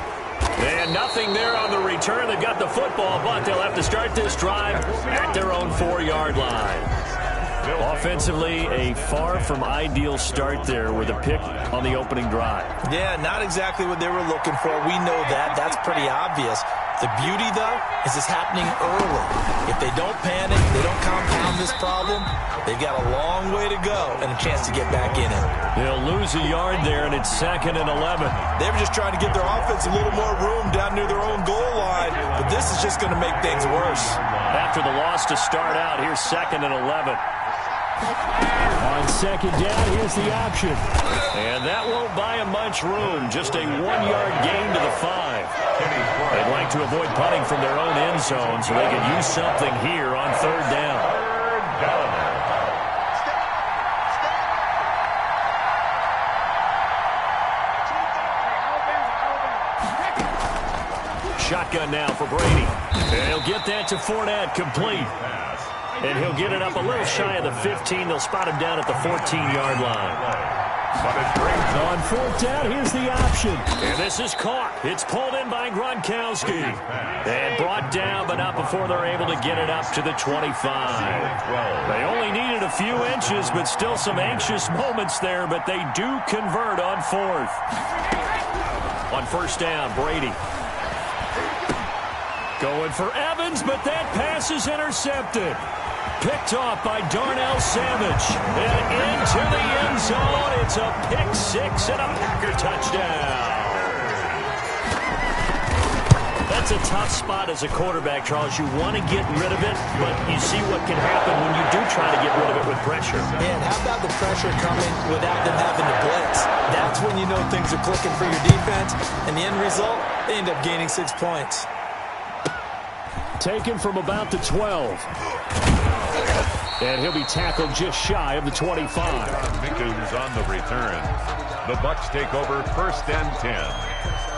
F: And nothing there on the return. They've got the football, but they'll have to start this drive at their own 4-yard line. Offensively, a far from ideal start there with a pick on the opening drive.
B: Yeah, not exactly what they were looking for. We know that. That's pretty obvious. The beauty, though, is it's happening early. If they don't panic, they don't compound this problem, they've got a long way to go and a chance to get back in it.
F: They'll lose a yard there, and it's 2nd and 11.
B: They were just trying to give their offense a little more room down near their own goal line, but this is just going to make things worse.
F: After the loss to start out, here's 2nd and 11.
G: On 2nd down, here's the option.
F: And that won't buy them much room. Just a 1-yard gain to the 5. They'd like to avoid punting from their own end zone so they can use something here on 3rd down. Shotgun now for Brady. And he'll get that to Fournette, complete. And he'll get it up a little shy of the 15. They'll spot him down at the 14-yard line.
G: On 4th down, here's the option.
F: And this is caught. It's pulled in by Gronkowski. And brought down, but not before they're able to get it up to the 25. They only needed a few inches, but still some anxious moments there, but they do convert on 4th. On 1st down, Brady. Going for Evans, but that pass is intercepted. Picked off by Darnell Savage. And into the end zone. It's a pick 6 and a Packer touchdown. That's a tough spot as a quarterback, Charles. You want to get rid of it, but you see what can happen when you do try to get rid of it with pressure.
B: And how about the pressure coming without them having to blitz? That's when you know things are clicking for your defense. And the end result, they end up gaining 6 points.
G: Taken from about the 12. And he'll be tackled just shy of the 25.
C: Mickens on the return. The Bucs take over 1st and 10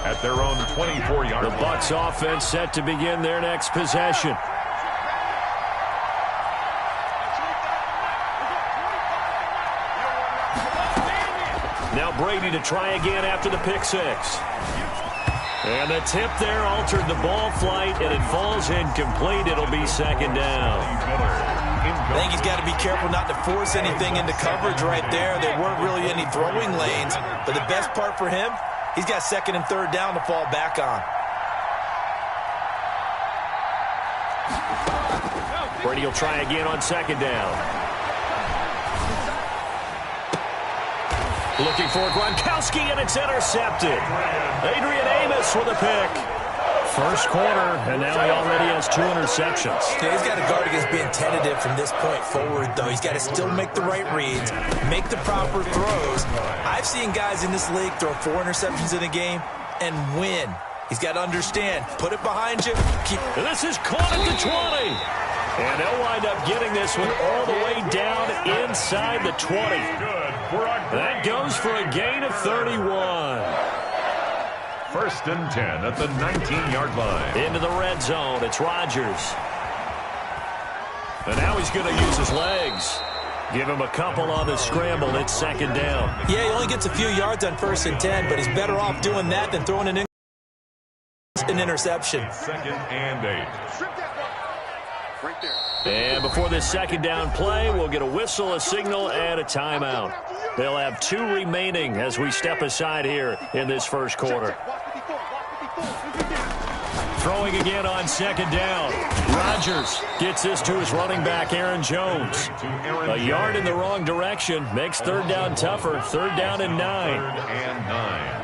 C: at their own 24-yard line.
F: The Bucs offense set to begin their next possession. Now Brady to try again after the pick 6. And the tip there altered the ball flight, and it falls incomplete. It'll be 2nd down.
B: I think he's got to be careful not to force anything into coverage right there. There weren't really any throwing lanes, but the best part for him, he's got 2nd and 3rd down to fall back on.
F: Brady will try again on second down. Looking for Gronkowski, and it's intercepted. Adrian Amos with a pick. First quarter, and now he already has 2 interceptions.
B: Yeah, he's got to guard against being tentative from this point forward, though. He's got to still make the right reads, make the proper throws. I've seen guys in this league throw 4 interceptions in a game and win. He's got to understand, put it behind you.
F: And this is caught at the 20. And they'll wind up getting this one all the way down inside the 20. That goes for a gain of 31.
C: First and 10 at the 19-yard line.
F: Into the red zone. It's Rodgers. And now he's going to use his legs. Give him a couple on the scramble. It's second down.
B: Yeah, he only gets a few yards on first and 10, but he's better off doing that than throwing an interception.
C: Second and 8.
F: And before this second down play, we'll get a whistle, a signal, and a timeout. They'll have 2 remaining as we step aside here in this first quarter. Throwing again on second down. Rodgers gets this to his running back, Aaron Jones. A yard in the wrong direction makes third down tougher. Third down and 9.
C: Third and 9.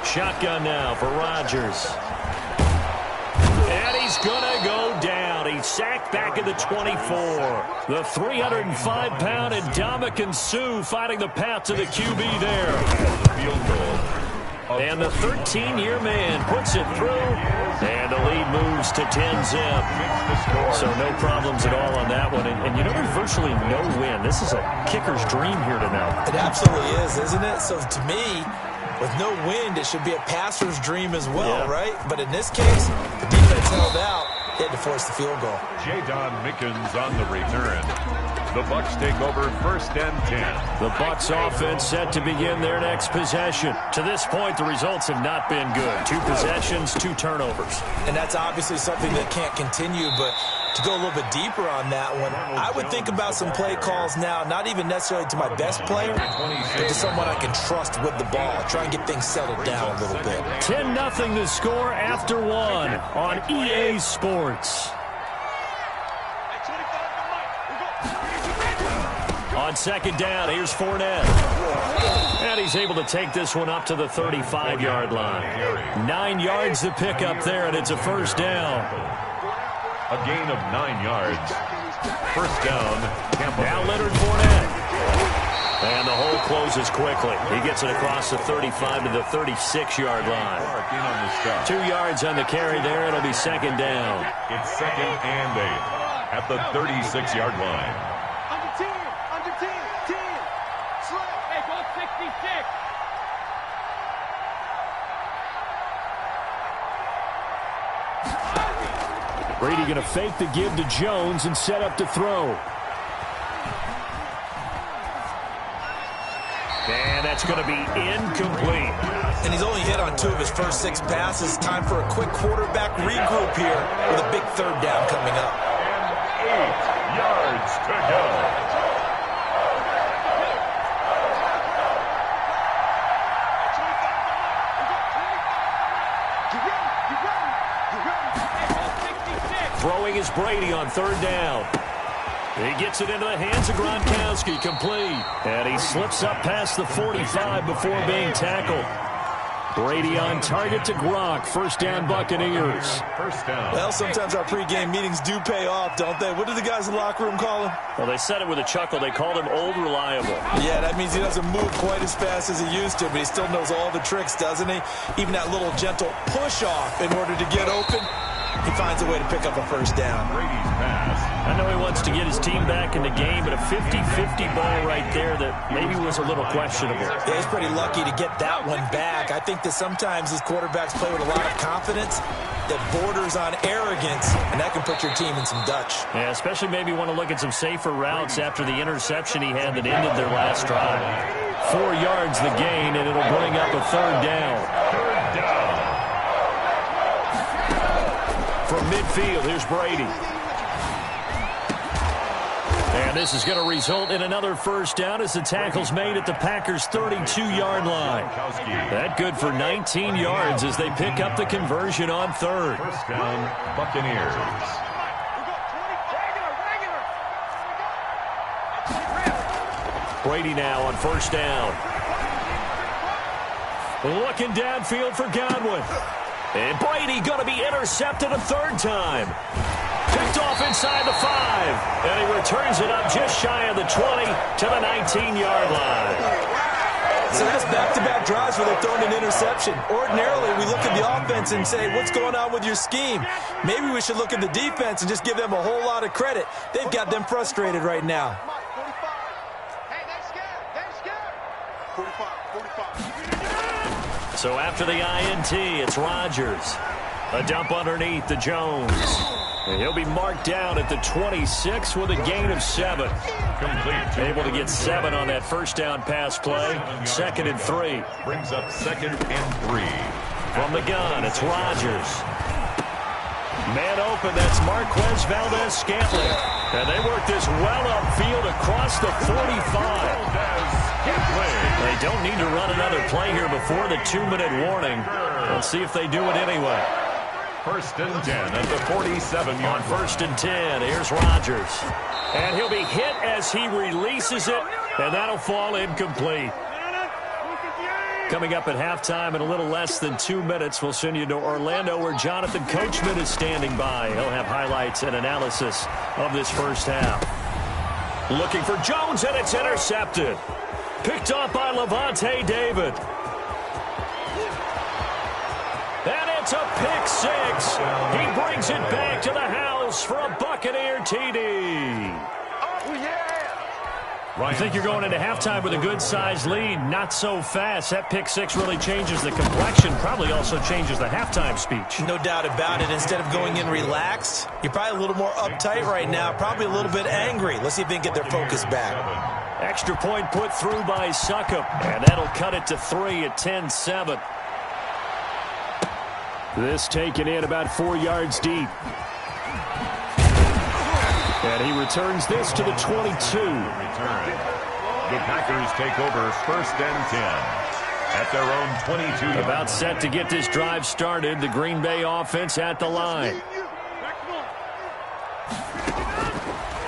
F: Shotgun now for Rodgers. And he's going to go down. He's sacked back at the 24. The 305-pound Ndamukong Suh fighting the path to the QB there.
C: Field goal.
F: And the 13-year man puts it through. And the lead moves to 10-zip. So no problems at all on that one. And you know, there's virtually no win. This is a kicker's dream here tonight.
B: It absolutely is, isn't it? So to me, with no wind, it should be a passer's dream as well, right? But in this case, the defense held out. They had to force the field goal.
C: Jadon Mickens on the return. The Bucs take over first and 10.
F: The Bucs offense set to begin their next possession. To this point, the results have not been good. 2 possessions, 2 turnovers.
B: And that's obviously something that can't continue, but to go a little bit deeper on that one, I would think about some play calls now, not even necessarily to my best player, but to someone I can trust with the ball. Try and get things settled down a little bit.
F: 10-0 the score after 1 on EA Sports. On second down, here's Fournette. And he's able to take this one up to the 35-yard line. 9 yards to pick up there, and it's a first down.
C: A gain of 9 yards. First down, Tampa.
F: Now Leonard Fournette. And the hole closes quickly. He gets it across the 35 to the 36-yard line. 2 yards on the carry there. It'll be second down.
C: It's second and 8 at the 36-yard line.
F: Brady going to fake the give to Jones and set up to throw. And that's going to be incomplete.
B: And he's only hit on 2 of his first 6 passes. Time for a quick quarterback regroup here with a big third down coming up.
C: And 8 yards to go.
F: Throwing is Brady on third down. He gets it into the hands of Gronkowski, complete. And he slips up past the 45 before being tackled. Brady on target to Gronk. First down, Buccaneers.
C: First down.
B: Well, sometimes our pregame meetings do pay off, don't they? What do the guys in the locker room call him?
F: Well, they said it with a chuckle. They called him Old Reliable.
B: Yeah, that means he doesn't move quite as fast as he used to, but he still knows all the tricks, doesn't he? Even that little gentle push-off in order to get open. He finds a way to pick up a first down.
C: Brady's pass.
F: I know he wants to get his team back in the game, but a 50-50 ball right there that maybe was a little questionable.
B: Yeah, he's pretty lucky to get that one back. I think that sometimes these quarterbacks play with a lot of confidence that borders on arrogance, and that can put your team in some Dutch.
F: Yeah, especially maybe want to look at some safer routes after the interception he had that ended their last drive. 4 yards the gain, and it'll bring up a third down.
C: Third down.
F: From midfield, here's Brady. And And this is going to result in another first down as the tackle's made at the Packers' 32-yard line. That good for 19 yards as they pick up the conversion on third.
C: First down, Buccaneers.
F: Brady now on first down. Looking downfield for Godwin. And Brady going to be intercepted a third time. Picked off inside the 5. And he returns it up just shy of the 20 to the 19-yard line.
B: So that's back-to-back drives where they're throwing an interception. Ordinarily, we look at the offense and say, what's going on with your scheme? Maybe we should look at the defense and just give them a whole lot of credit. They've got them frustrated right now.
F: So after the INT, it's Rodgers. A dump underneath to Jones. And he'll be marked down at the 26 with a gain of 7.
C: Complete.
F: Able to get 7 on that first down pass play. 2nd and 3.
C: Brings up 2nd and 3.
F: From the gun, it's Rodgers. Man open, that's Marquez Valdes-Scantling. And they work this well upfield across the 45. They don't need to run another play here before the 2-minute warning. Let's see if they do it anyway.
C: First and 10 at the 47-yard
F: On first and 10, here's Rodgers. And he'll be hit as he releases it, and that'll fall incomplete. Coming up at halftime in a little less than 2 minutes, we'll send you to Orlando where Jonathan Coachman is standing by. He'll have highlights and analysis of this first half. Looking for Jones, and it's intercepted. Picked off by Levante David. And it's a pick 6. He brings it back to the house for a Buccaneer TD. I think you're going into halftime with a good-sized lead. Not so fast. That pick 6 really changes the complexion. Probably also changes the halftime speech.
B: No doubt about it. Instead of going in relaxed, you're probably a little more uptight right now. Probably a little bit angry. Let's see if they can get their focus back.
F: Extra point put through by Succop. And that'll cut it to 3 at 10-7. This taken in about 4 yards deep. And he returns this to the 22.
C: The Packers take over first and 10 at their own 22.
F: About set to get this drive started. The Green Bay offense at the line.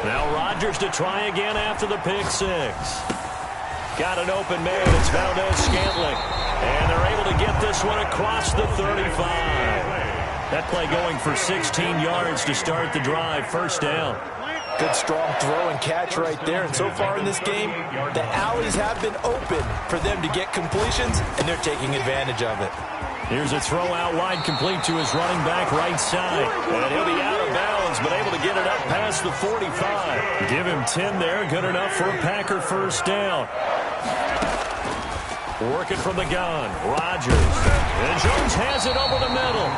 F: Now Rodgers to try again after the pick 6. Got an open man. It's Valdes-Scantling. And they're able to get this one across the 35. That play going for 16 yards to start the drive. First down.
B: Good strong throw and catch right there. And so far in this game, the alleys have been open for them to get completions, and they're taking advantage of it.
F: Here's a throw out wide complete to his running back right side. And he'll be out of bounds, but able to get it up past the 45. Give him 10 there. Good enough for a Packer first down. Working from the gun. Rodgers. And Jones has it over the middle.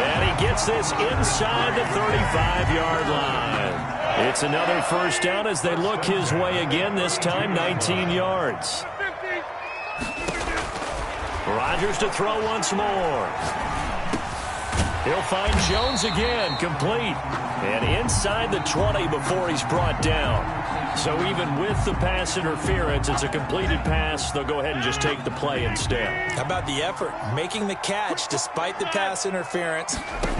F: And he gets this inside the 35-yard line. It's another first down as they look his way again, this time 19 yards. Rodgers to throw once more. He'll find Jones again, complete. And inside the 20 before he's brought down. So even with the pass interference, it's a completed pass. They'll go ahead and just take the play instead.
B: How about the effort? Making the catch despite the pass interference.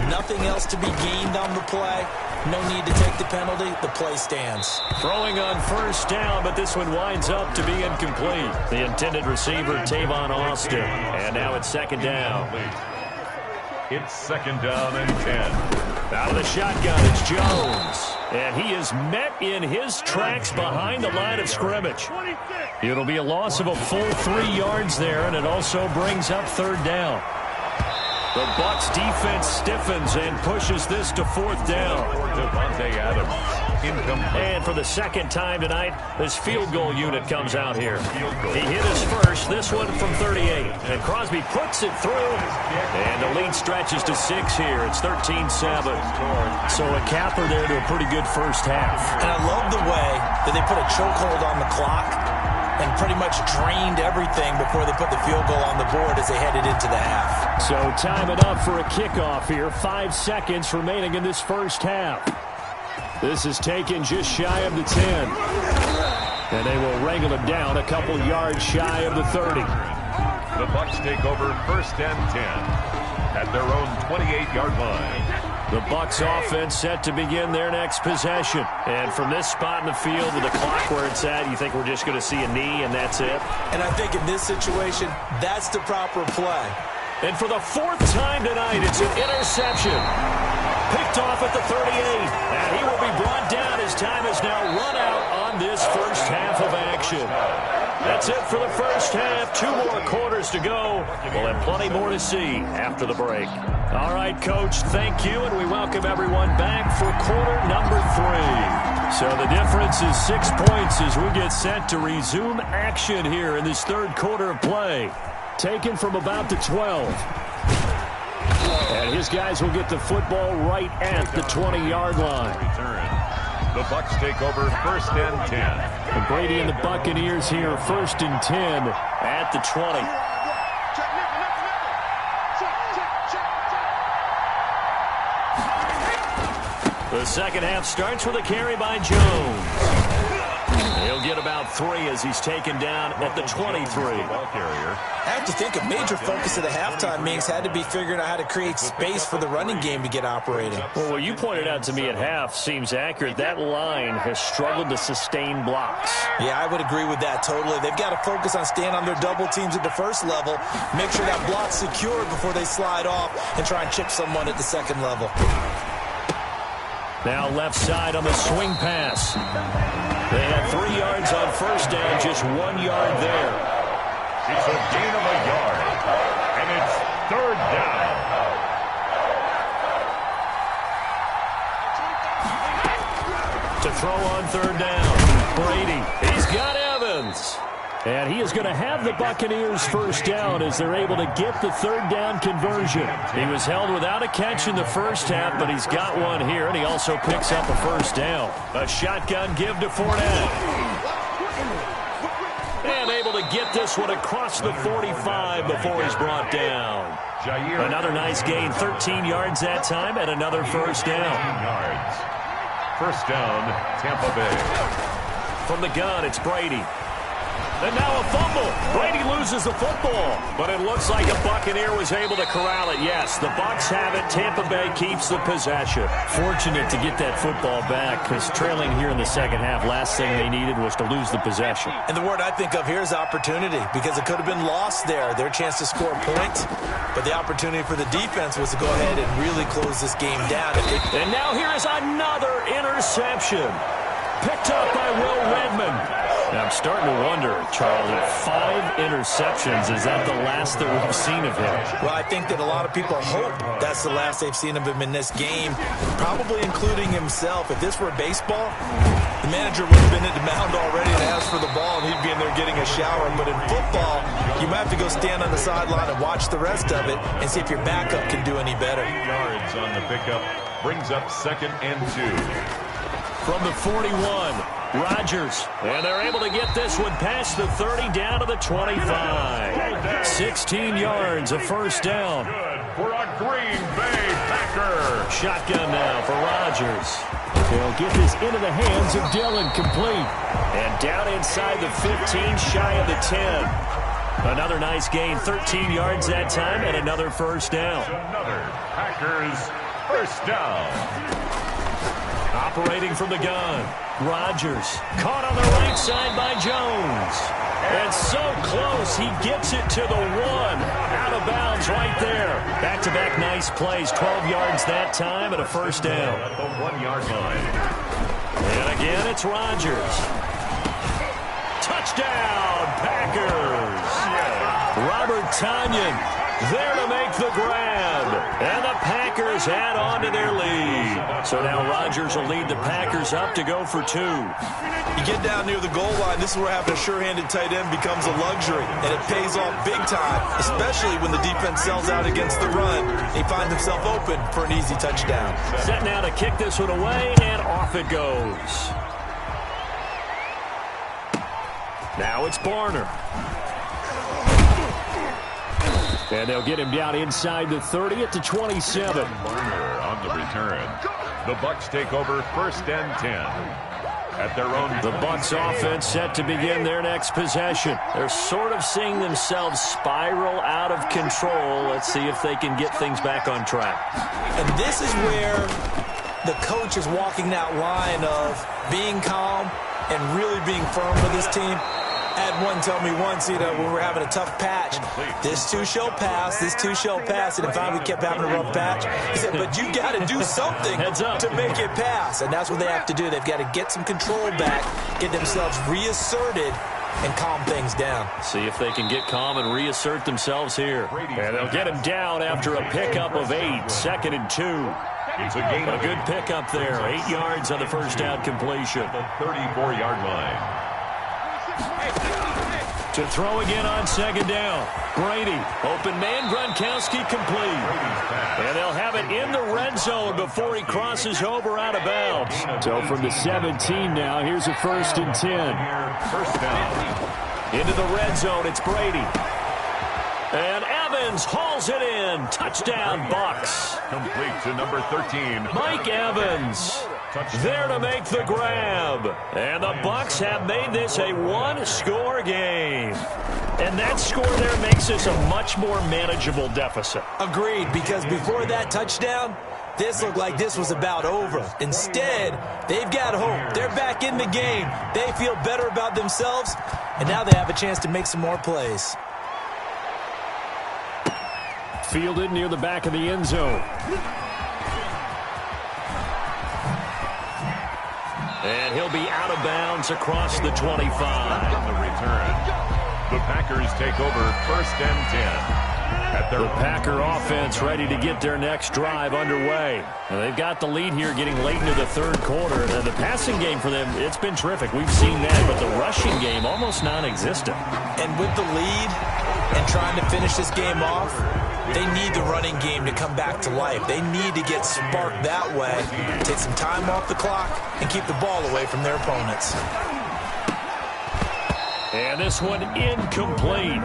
B: Nothing else to be gained on the play. No need to take the penalty. The play stands.
F: Throwing on first down, but this one winds up to be incomplete. The intended receiver, Tavon Austin. And now it's second down.
C: It's second down and 10.
F: Out of the shotgun, it's Jones. And he is met in his tracks behind the line of scrimmage. It'll be a loss of a full 3 yards there, and it also brings up third down. The Bucs defense stiffens and pushes this to fourth down.
C: Devontae Adams, incomplete.
F: And for the second time tonight, this field goal unit comes out here. He hit his first, this one from 38. And Crosby puts it through. And the lead stretches to 6 here. It's 13-7. So a capper there to a pretty good first half.
B: And I love the way that they put a chokehold on the clock and pretty much drained everything before they put the field goal on the board as they headed into the half.
F: So time it up for a kickoff here. 5 seconds remaining in this first half.
G: This is taken just shy of the 10. And they will wrangle him down a couple yards shy of the 30.
C: The Bucs take over 1st and 10 at their own 28-yard line.
F: The Bucs offense set to begin their next possession. And from this spot in the field with the clock where it's at, you think we're just going to see a knee and that's it?
B: And I think in this situation, that's the proper play.
F: And for the 4th time tonight, it's an interception. Picked off at the 38. And he will be brought down. His time is now run out on this first half of action. That's it for the first half. 2 more quarters to go. We'll have plenty more to see after the break. All right, Coach, thank you, and we welcome everyone back for quarter number 3. So the difference is 6 points as we get set to resume action here in this 3rd quarter of play. Taken from about the 12. And his guys will get the football right at the 20-yard line.
C: The Bucs take over 1st and 10.
G: And Brady and the Buccaneers here, 1st and 10
F: at the 20. The second half starts with a carry by Jones. He'll get about 3 as he's taken down at the 23.
B: I have to think a major focus of the halftime meetings had to be figuring out how to create space for the running game to get operating.
F: Well, what you pointed out to me at half seems accurate. That line has struggled to sustain blocks.
B: Yeah, I would agree with that totally. They've got to focus on staying on their double teams at the first level, make sure that block's secured before they slide off, and try and chip someone at the second level.
F: Now left side on the swing pass. They had 3 yards on first down, just 1 yard there.
C: It's a gain of a yard, and it's 3rd down.
F: To throw on 3rd down, Brady. He's got Evans.
G: And he is going to have the Buccaneers first down as they're able to get the 3rd down conversion.
F: He was held without a catch in the first half, but he's got one here, and he also picks up a first down. A shotgun give to Fournette. And able to get this one across the 45 before he's brought down. Another nice gain, 13 yards that time, and another first down.
C: First down, Tampa Bay.
F: From the gun, it's Brady. And now a fumble. Brady loses the football. But it looks like a Buccaneer was able to corral it. Yes, the Bucs have it. Tampa Bay keeps the possession.
G: Fortunate to get that football back because trailing here in the second half, last thing they needed was to lose the possession.
B: And the word I think of here is opportunity because it could have been lost there. Their chance to score points. But the opportunity for the defense was to go ahead and really close this game down.
F: And now here is another interception. Picked up by Will Redmond. Now I'm starting to wonder, Charlie, 5 interceptions. Is that the last that we've seen of him?
B: Well, I think that a lot of people hope that's the last they've seen of him in this game, probably including himself. If this were baseball, the manager would have been at the mound already and asked for the ball, and he'd be in there getting a shower. But in football, you might have to go stand on the sideline and watch the rest of it and see if your backup can do any better.
C: Yards on the pickup brings up 2nd and 2.
F: From the 41, Rodgers. And they're able to get this one past the 30 down to the 25. 16 yards, a first down.
C: Good for a Green Bay Packer.
F: Shotgun now for Rodgers.
G: They'll get this into the hands of Dillon, complete.
F: And down inside the 15, shy of the 10. Another nice gain, 13 yards that time, and another first down.
C: Another Packers first down.
F: Operating from the gun, Rodgers. Caught on the right side by Jones. And so close, he gets it to the 1. Out of bounds right there. Back-to-back nice plays, 12 yards that time, and a first down.
C: At the 1-yard line.
F: And again, it's Rodgers. Touchdown, Packers. Robert Tonyan there to make the grab. And the Packers add on to their lead. So now Rodgers will lead the Packers up to go for 2.
B: You get down near the goal line, this is where having a sure-handed tight end becomes a luxury. And it pays off big time, especially when the defense sells out against the run. He finds himself open for an easy touchdown.
F: Set now to kick this one away, and off it goes. Now it's Barner. And they'll get him down inside the 30 at the 27.
C: Barner on the return. The Bucs take over 1st and 10 at their own.
F: The Bucs offense set to begin their next possession. They're sort of seeing themselves spiral out of control. Let's see if they can get things back on track.
B: And this is where the coach is walking that line of being calm and really being firm with his team. I had one tell me once, when we were having a tough patch, this too shall pass, this too shall pass, and finally we kept having a rough patch. He said, but you got to do something to make it pass, and that's what they have to do. They've got to get some control back, get themselves reasserted, and calm things down.
F: See if they can get calm and reassert themselves here. And they'll get him down after a pickup of 8, 2nd and 2.
C: It's a
F: good pickup there, 8 yards on the first down completion.
C: The 34-yard line.
F: To throw again on 2nd down. Brady, open man, Gronkowski complete. And they'll have it in the red zone before he crosses over out of bounds.
G: So from the 17 now, here's a 1st and 10.
C: First down.
F: Into the red zone, it's Brady. And Evans hauls it in. Touchdown, Bucs.
C: Complete to number 13.
F: Mike Evans there to make the grab. And the Bucs have made this a one-score game. And that score there makes this a much more manageable deficit.
B: Agreed, because before that touchdown, this looked like this was about over. Instead, they've got hope. They're back in the game. They feel better about themselves, and now they have a chance to make some more plays.
G: Fielded near the back of the end zone.
F: And he'll be out of bounds across the 25.
C: On the return, the Packers take over 1st and 10.
F: The Packer offense ready to get their next drive underway. And they've got the lead here getting late into the 3rd quarter. And the passing game for them, it's been terrific. We've seen that, but the rushing game almost non-existent.
B: And with the lead and trying to finish this game off, they need the running game to come back to life. They need to get sparked that way, take some time off the clock, and keep the ball away from their opponents.
F: And this one incomplete.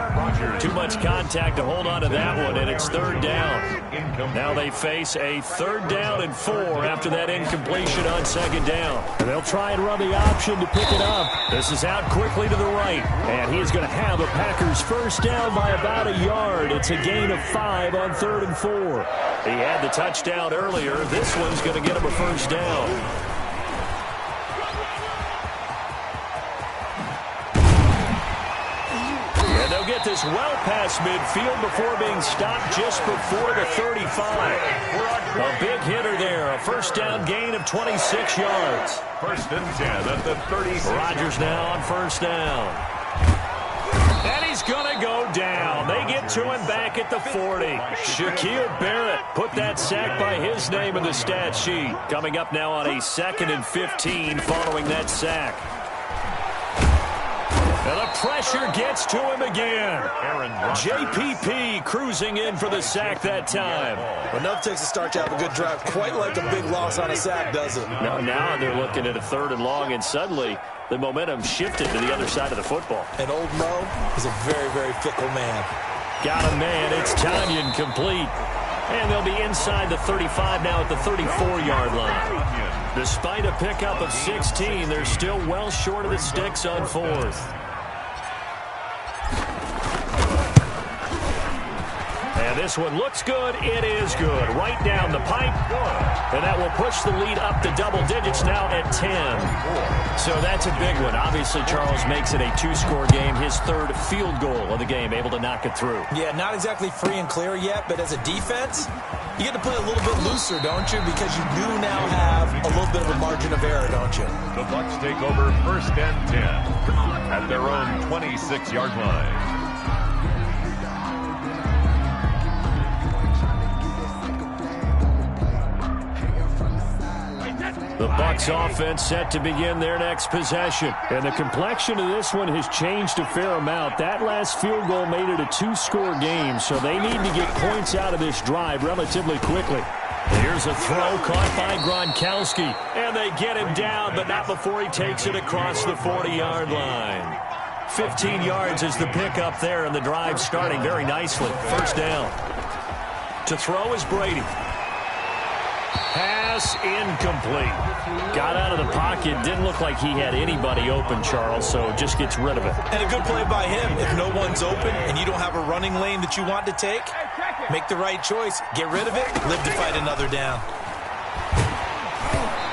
F: Too much contact to hold on to that one, and it's 3rd down. Now they face a 3rd down and 4 after that incompletion on 2nd down.
G: And they'll try and run the option to pick it up.
F: This is out quickly to the right.
G: And he's going to have a Packers 1st down by about a yard. It's a gain of 5 on 3rd and 4.
F: He had the touchdown earlier. This one's going to get him a 1st down. Get this well past midfield before being stopped just before the 35. A big hitter there. A 1st down gain of 26 yards.
C: 1st and 10 at the 36.
F: Rodgers now on 1st down. And he's going to go down. They get to him back at the 40. Shaquille Barrett put that sack by his name in the stat sheet. Coming up now on a 2nd and 15 following that sack. And the pressure gets to him again. JPP cruising in for the sack that time.
B: Enough takes to start to have a good drive. Quite like a big loss on a sack, does it?
F: Now they're looking at a 3rd and long, and suddenly the momentum shifted to the other side of the football.
B: And old Mo is a very, very fickle man.
F: Got a man. It's Tanyan complete. And they'll be inside the 35 now at the 34-yard line. Despite a pickup of 16, they're still well short of the sticks on 4th. And this one looks good. It is good. Right down the pipe. And that will push the lead up to double digits now at 10. So that's a big one. Obviously, Charles makes it a 2-score game. His 3rd field goal of the game, able to knock it through.
B: Yeah, not exactly free and clear yet, but as a defense, you get to play a little bit looser, don't you? Because you do now have a little bit of a margin of error, don't you?
C: The Bucs take over 1st and 10 at their own 26-yard line.
F: The Bucs offense set to begin their next possession.
G: And the complexion of this one has changed a fair amount. That last field goal made it a 2-score game, so they need to get points out of this drive relatively quickly.
F: Here's a throw caught by Gronkowski. And they get him down, but not before he takes it across the 40-yard line. 15 yards is the pickup there, and the drive starting very nicely. 1st down. To throw is Brady. Has
G: pass incomplete. Got out of the pocket. Didn't look like he had anybody open, Charles, so just gets rid of it.
B: And a good play by him. If no one's open and you don't have a running lane that you want to take, make the right choice. Get rid of it. Live to fight another down.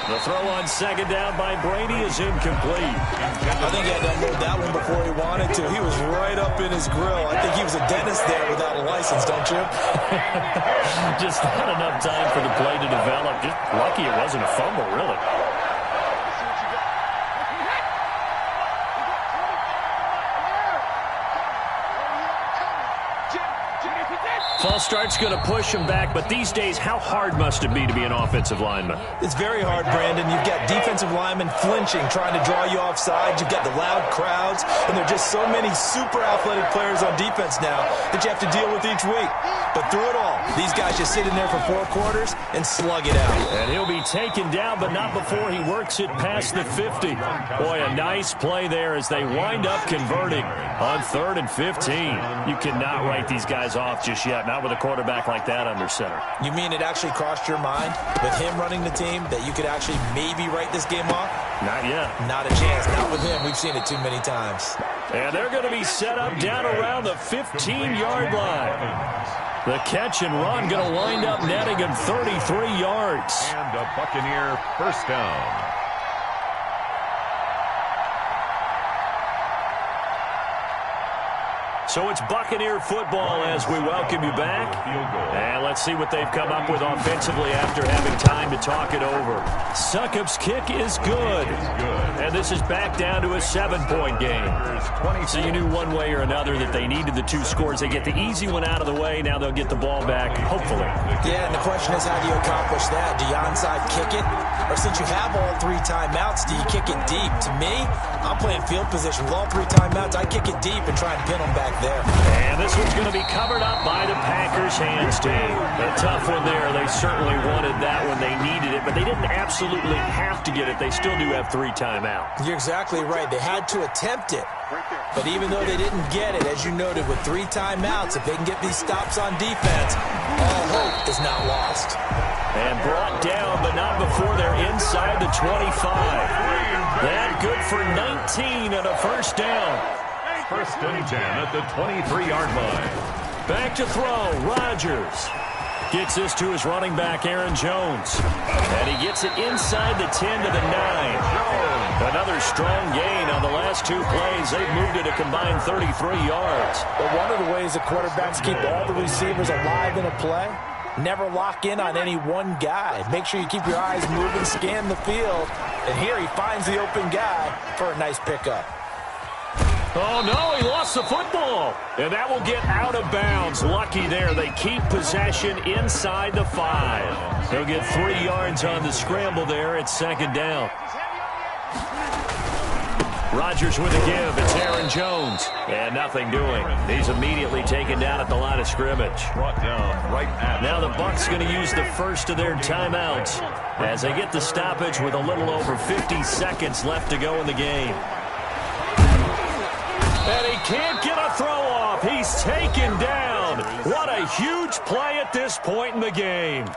G: The throw on second down by Brady is incomplete.
B: I think he had to unload that one before he wanted to. He was right up in his grill. I think he was a dentist there without a license, don't you?
G: Just not enough time for the play to develop. Just lucky it wasn't a fumble, really. False start's going to push him back, but these days, how hard must it be to be an offensive lineman?
B: It's very hard, Brandon. You've got defensive linemen flinching, trying to draw you offside. You've got the loud crowds, and there are just so many super athletic players on defense now that you have to deal with each week. But through it all, these guys just sit in there for 4 quarters and slug it out.
G: And he'll be taken down, but not before he works it past the 50. Boy, a nice play there as they wind up converting on 3rd and 15. You cannot write these guys off just yet, not with a quarterback like that under center.
B: You mean it actually crossed your mind with him running the team that you could actually maybe write this game off?
G: Not yet.
B: Not a chance. Not with him. We've seen it too many times.
G: And they're going to be set up down around the 15-yard line. The catch and run going to wind up netting him 33 yards.
C: And a Buccaneer first down.
G: So it's Buccaneer football as we welcome you back. And let's see what they've come up with offensively after having time to talk it over. Succop's kick is good. And this is back down to a 7-point game. So you knew one way or another that they needed the 2 scores. They get the easy one out of the way. Now they'll get the ball back, hopefully.
B: Yeah, and the question is, how do you accomplish that? Do you onside kick it? Or since you have all 3 timeouts, do you kick it deep? To me, I'm playing field position. With all 3 timeouts, I kick it deep and try and pin them back there.
G: And this one's going to be covered up by the Packers hands team. A tough one there. They certainly wanted that when they needed it, but they didn't absolutely have to get it. They still do have 3 timeouts.
B: You're exactly right. They had to attempt it. But even though they didn't get it, as you noted, with 3 timeouts, if they can get these stops on defense, all hope is not lost.
G: And brought down, but not before they're inside the 25. That good for 19 and a first down.
C: 1st and 10 at the 23-yard line.
G: Back to throw. Rodgers gets this to his running back, Aaron Jones. And he gets it inside the 10 to the 9. Another strong gain on the last 2 plays. They've moved it a combined 33 yards.
B: But one of the ways the quarterbacks keep all the receivers alive in a play, never lock in on any one guy. Make sure you keep your eyes moving, scan the field. And here he finds the open guy for a nice pickup.
G: Oh, no, he lost the football. And that will get out of bounds. Lucky there. They keep possession inside the 5. They'll get 3 yards on the scramble there at 2nd down. Rodgers with a give. It's Aaron Jones. And nothing doing. He's immediately taken down at the line of scrimmage.
C: Brought down right at.
G: Now the Bucs going to use the first of their timeouts as they get the stoppage with a little over 50 seconds left to go in the game. And he can't get a throw off. He's taken down. What a huge play at this point in the game.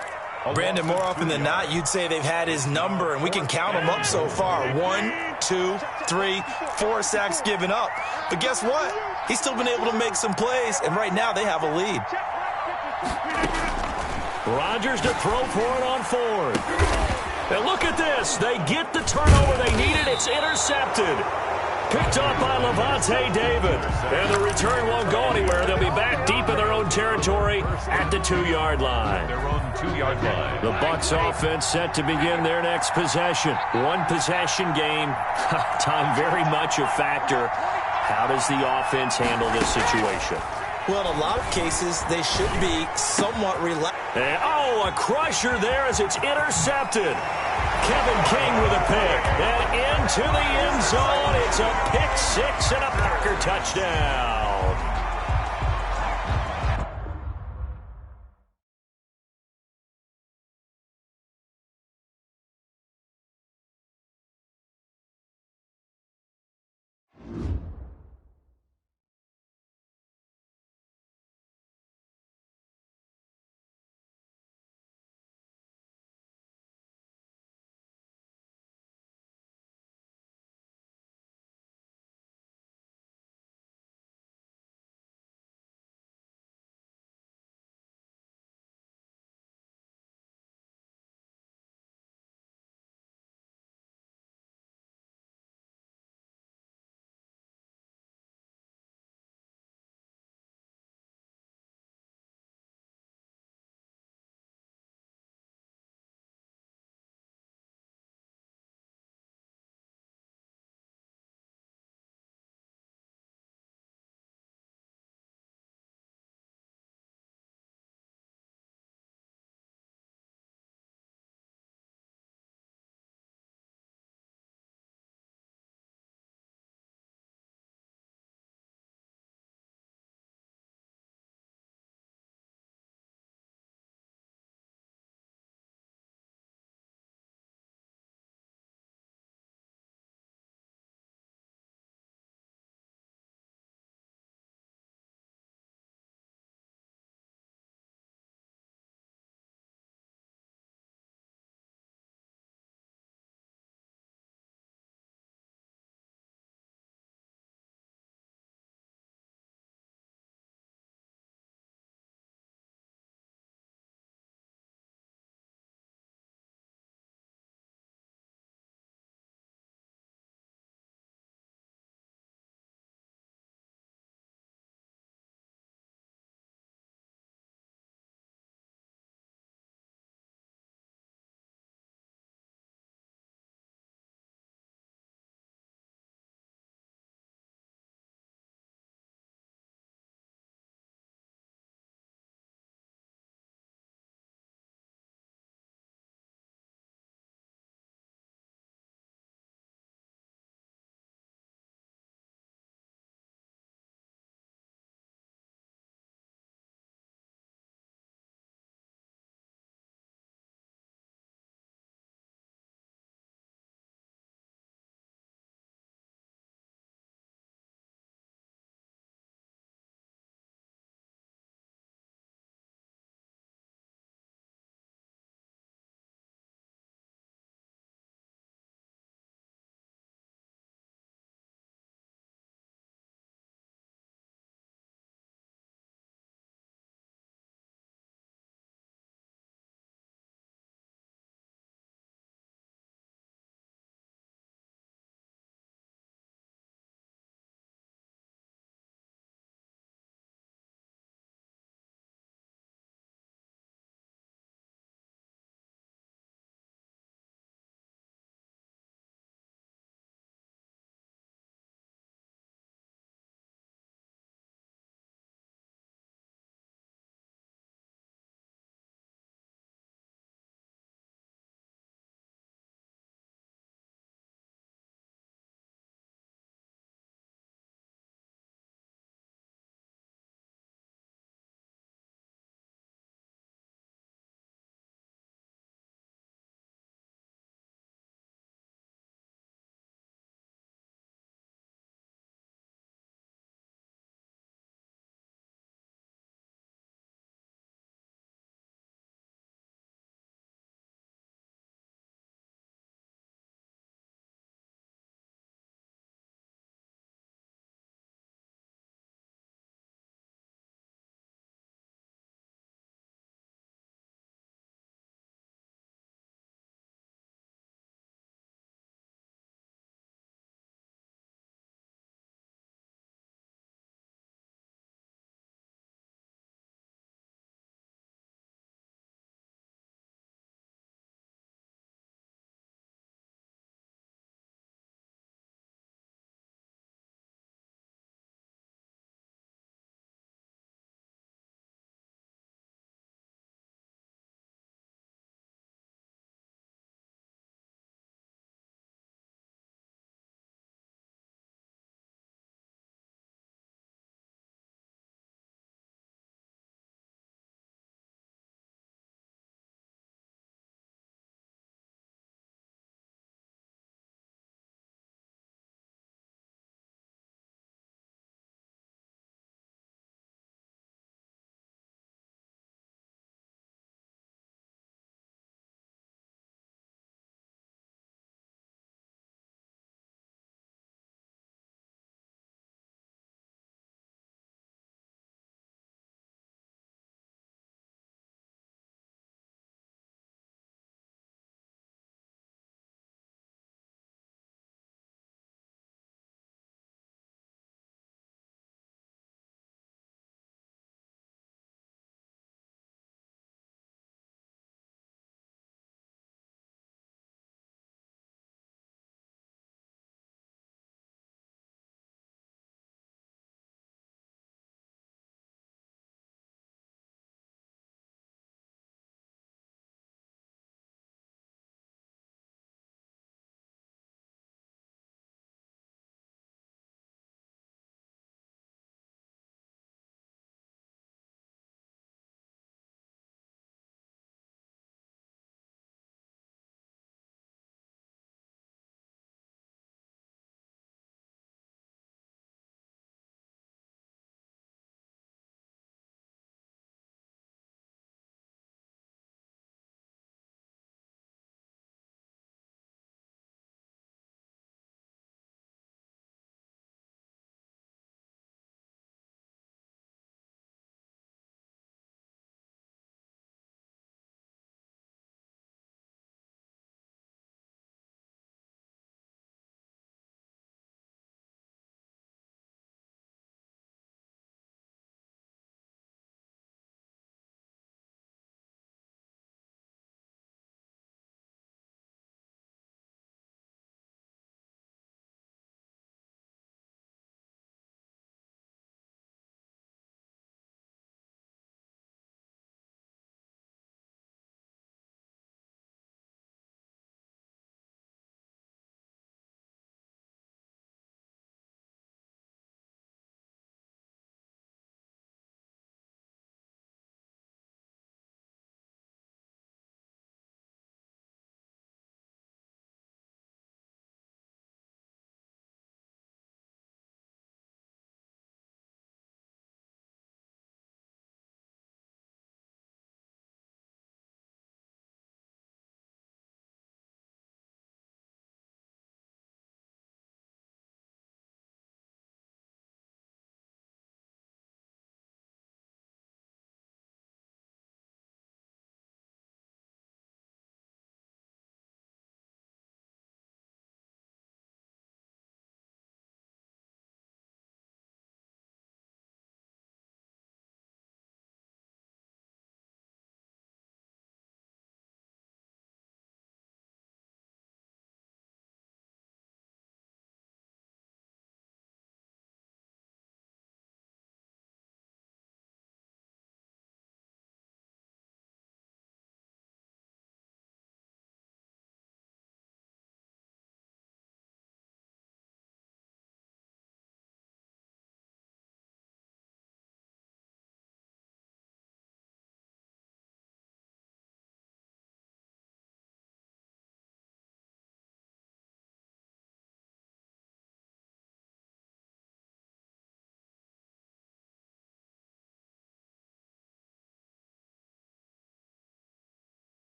B: Brandon, more often than not, you'd say they've had his number, and we can count them up so far. 1, 2, 3, 4 sacks given up. But guess what? He's still been able to make some plays, and right now they have a lead.
G: Rodgers to throw for it on 4th. And look at this. They get the turnover they needed. It's intercepted. Picked up by Levante David. And the return won't go anywhere. They'll be back deep in their own territory at the 2-yard line.
C: Their own 2-yard line.
G: The Bucs offense set to begin their next possession. 1 possession game. Time very much a factor. How does the offense handle this situation?
B: Well, in a lot of cases, they should be somewhat relaxed.
G: Oh, a crusher there as it's intercepted. Kevin King with a pick. And into the end zone. It's a pick 6 and a Packer touchdown.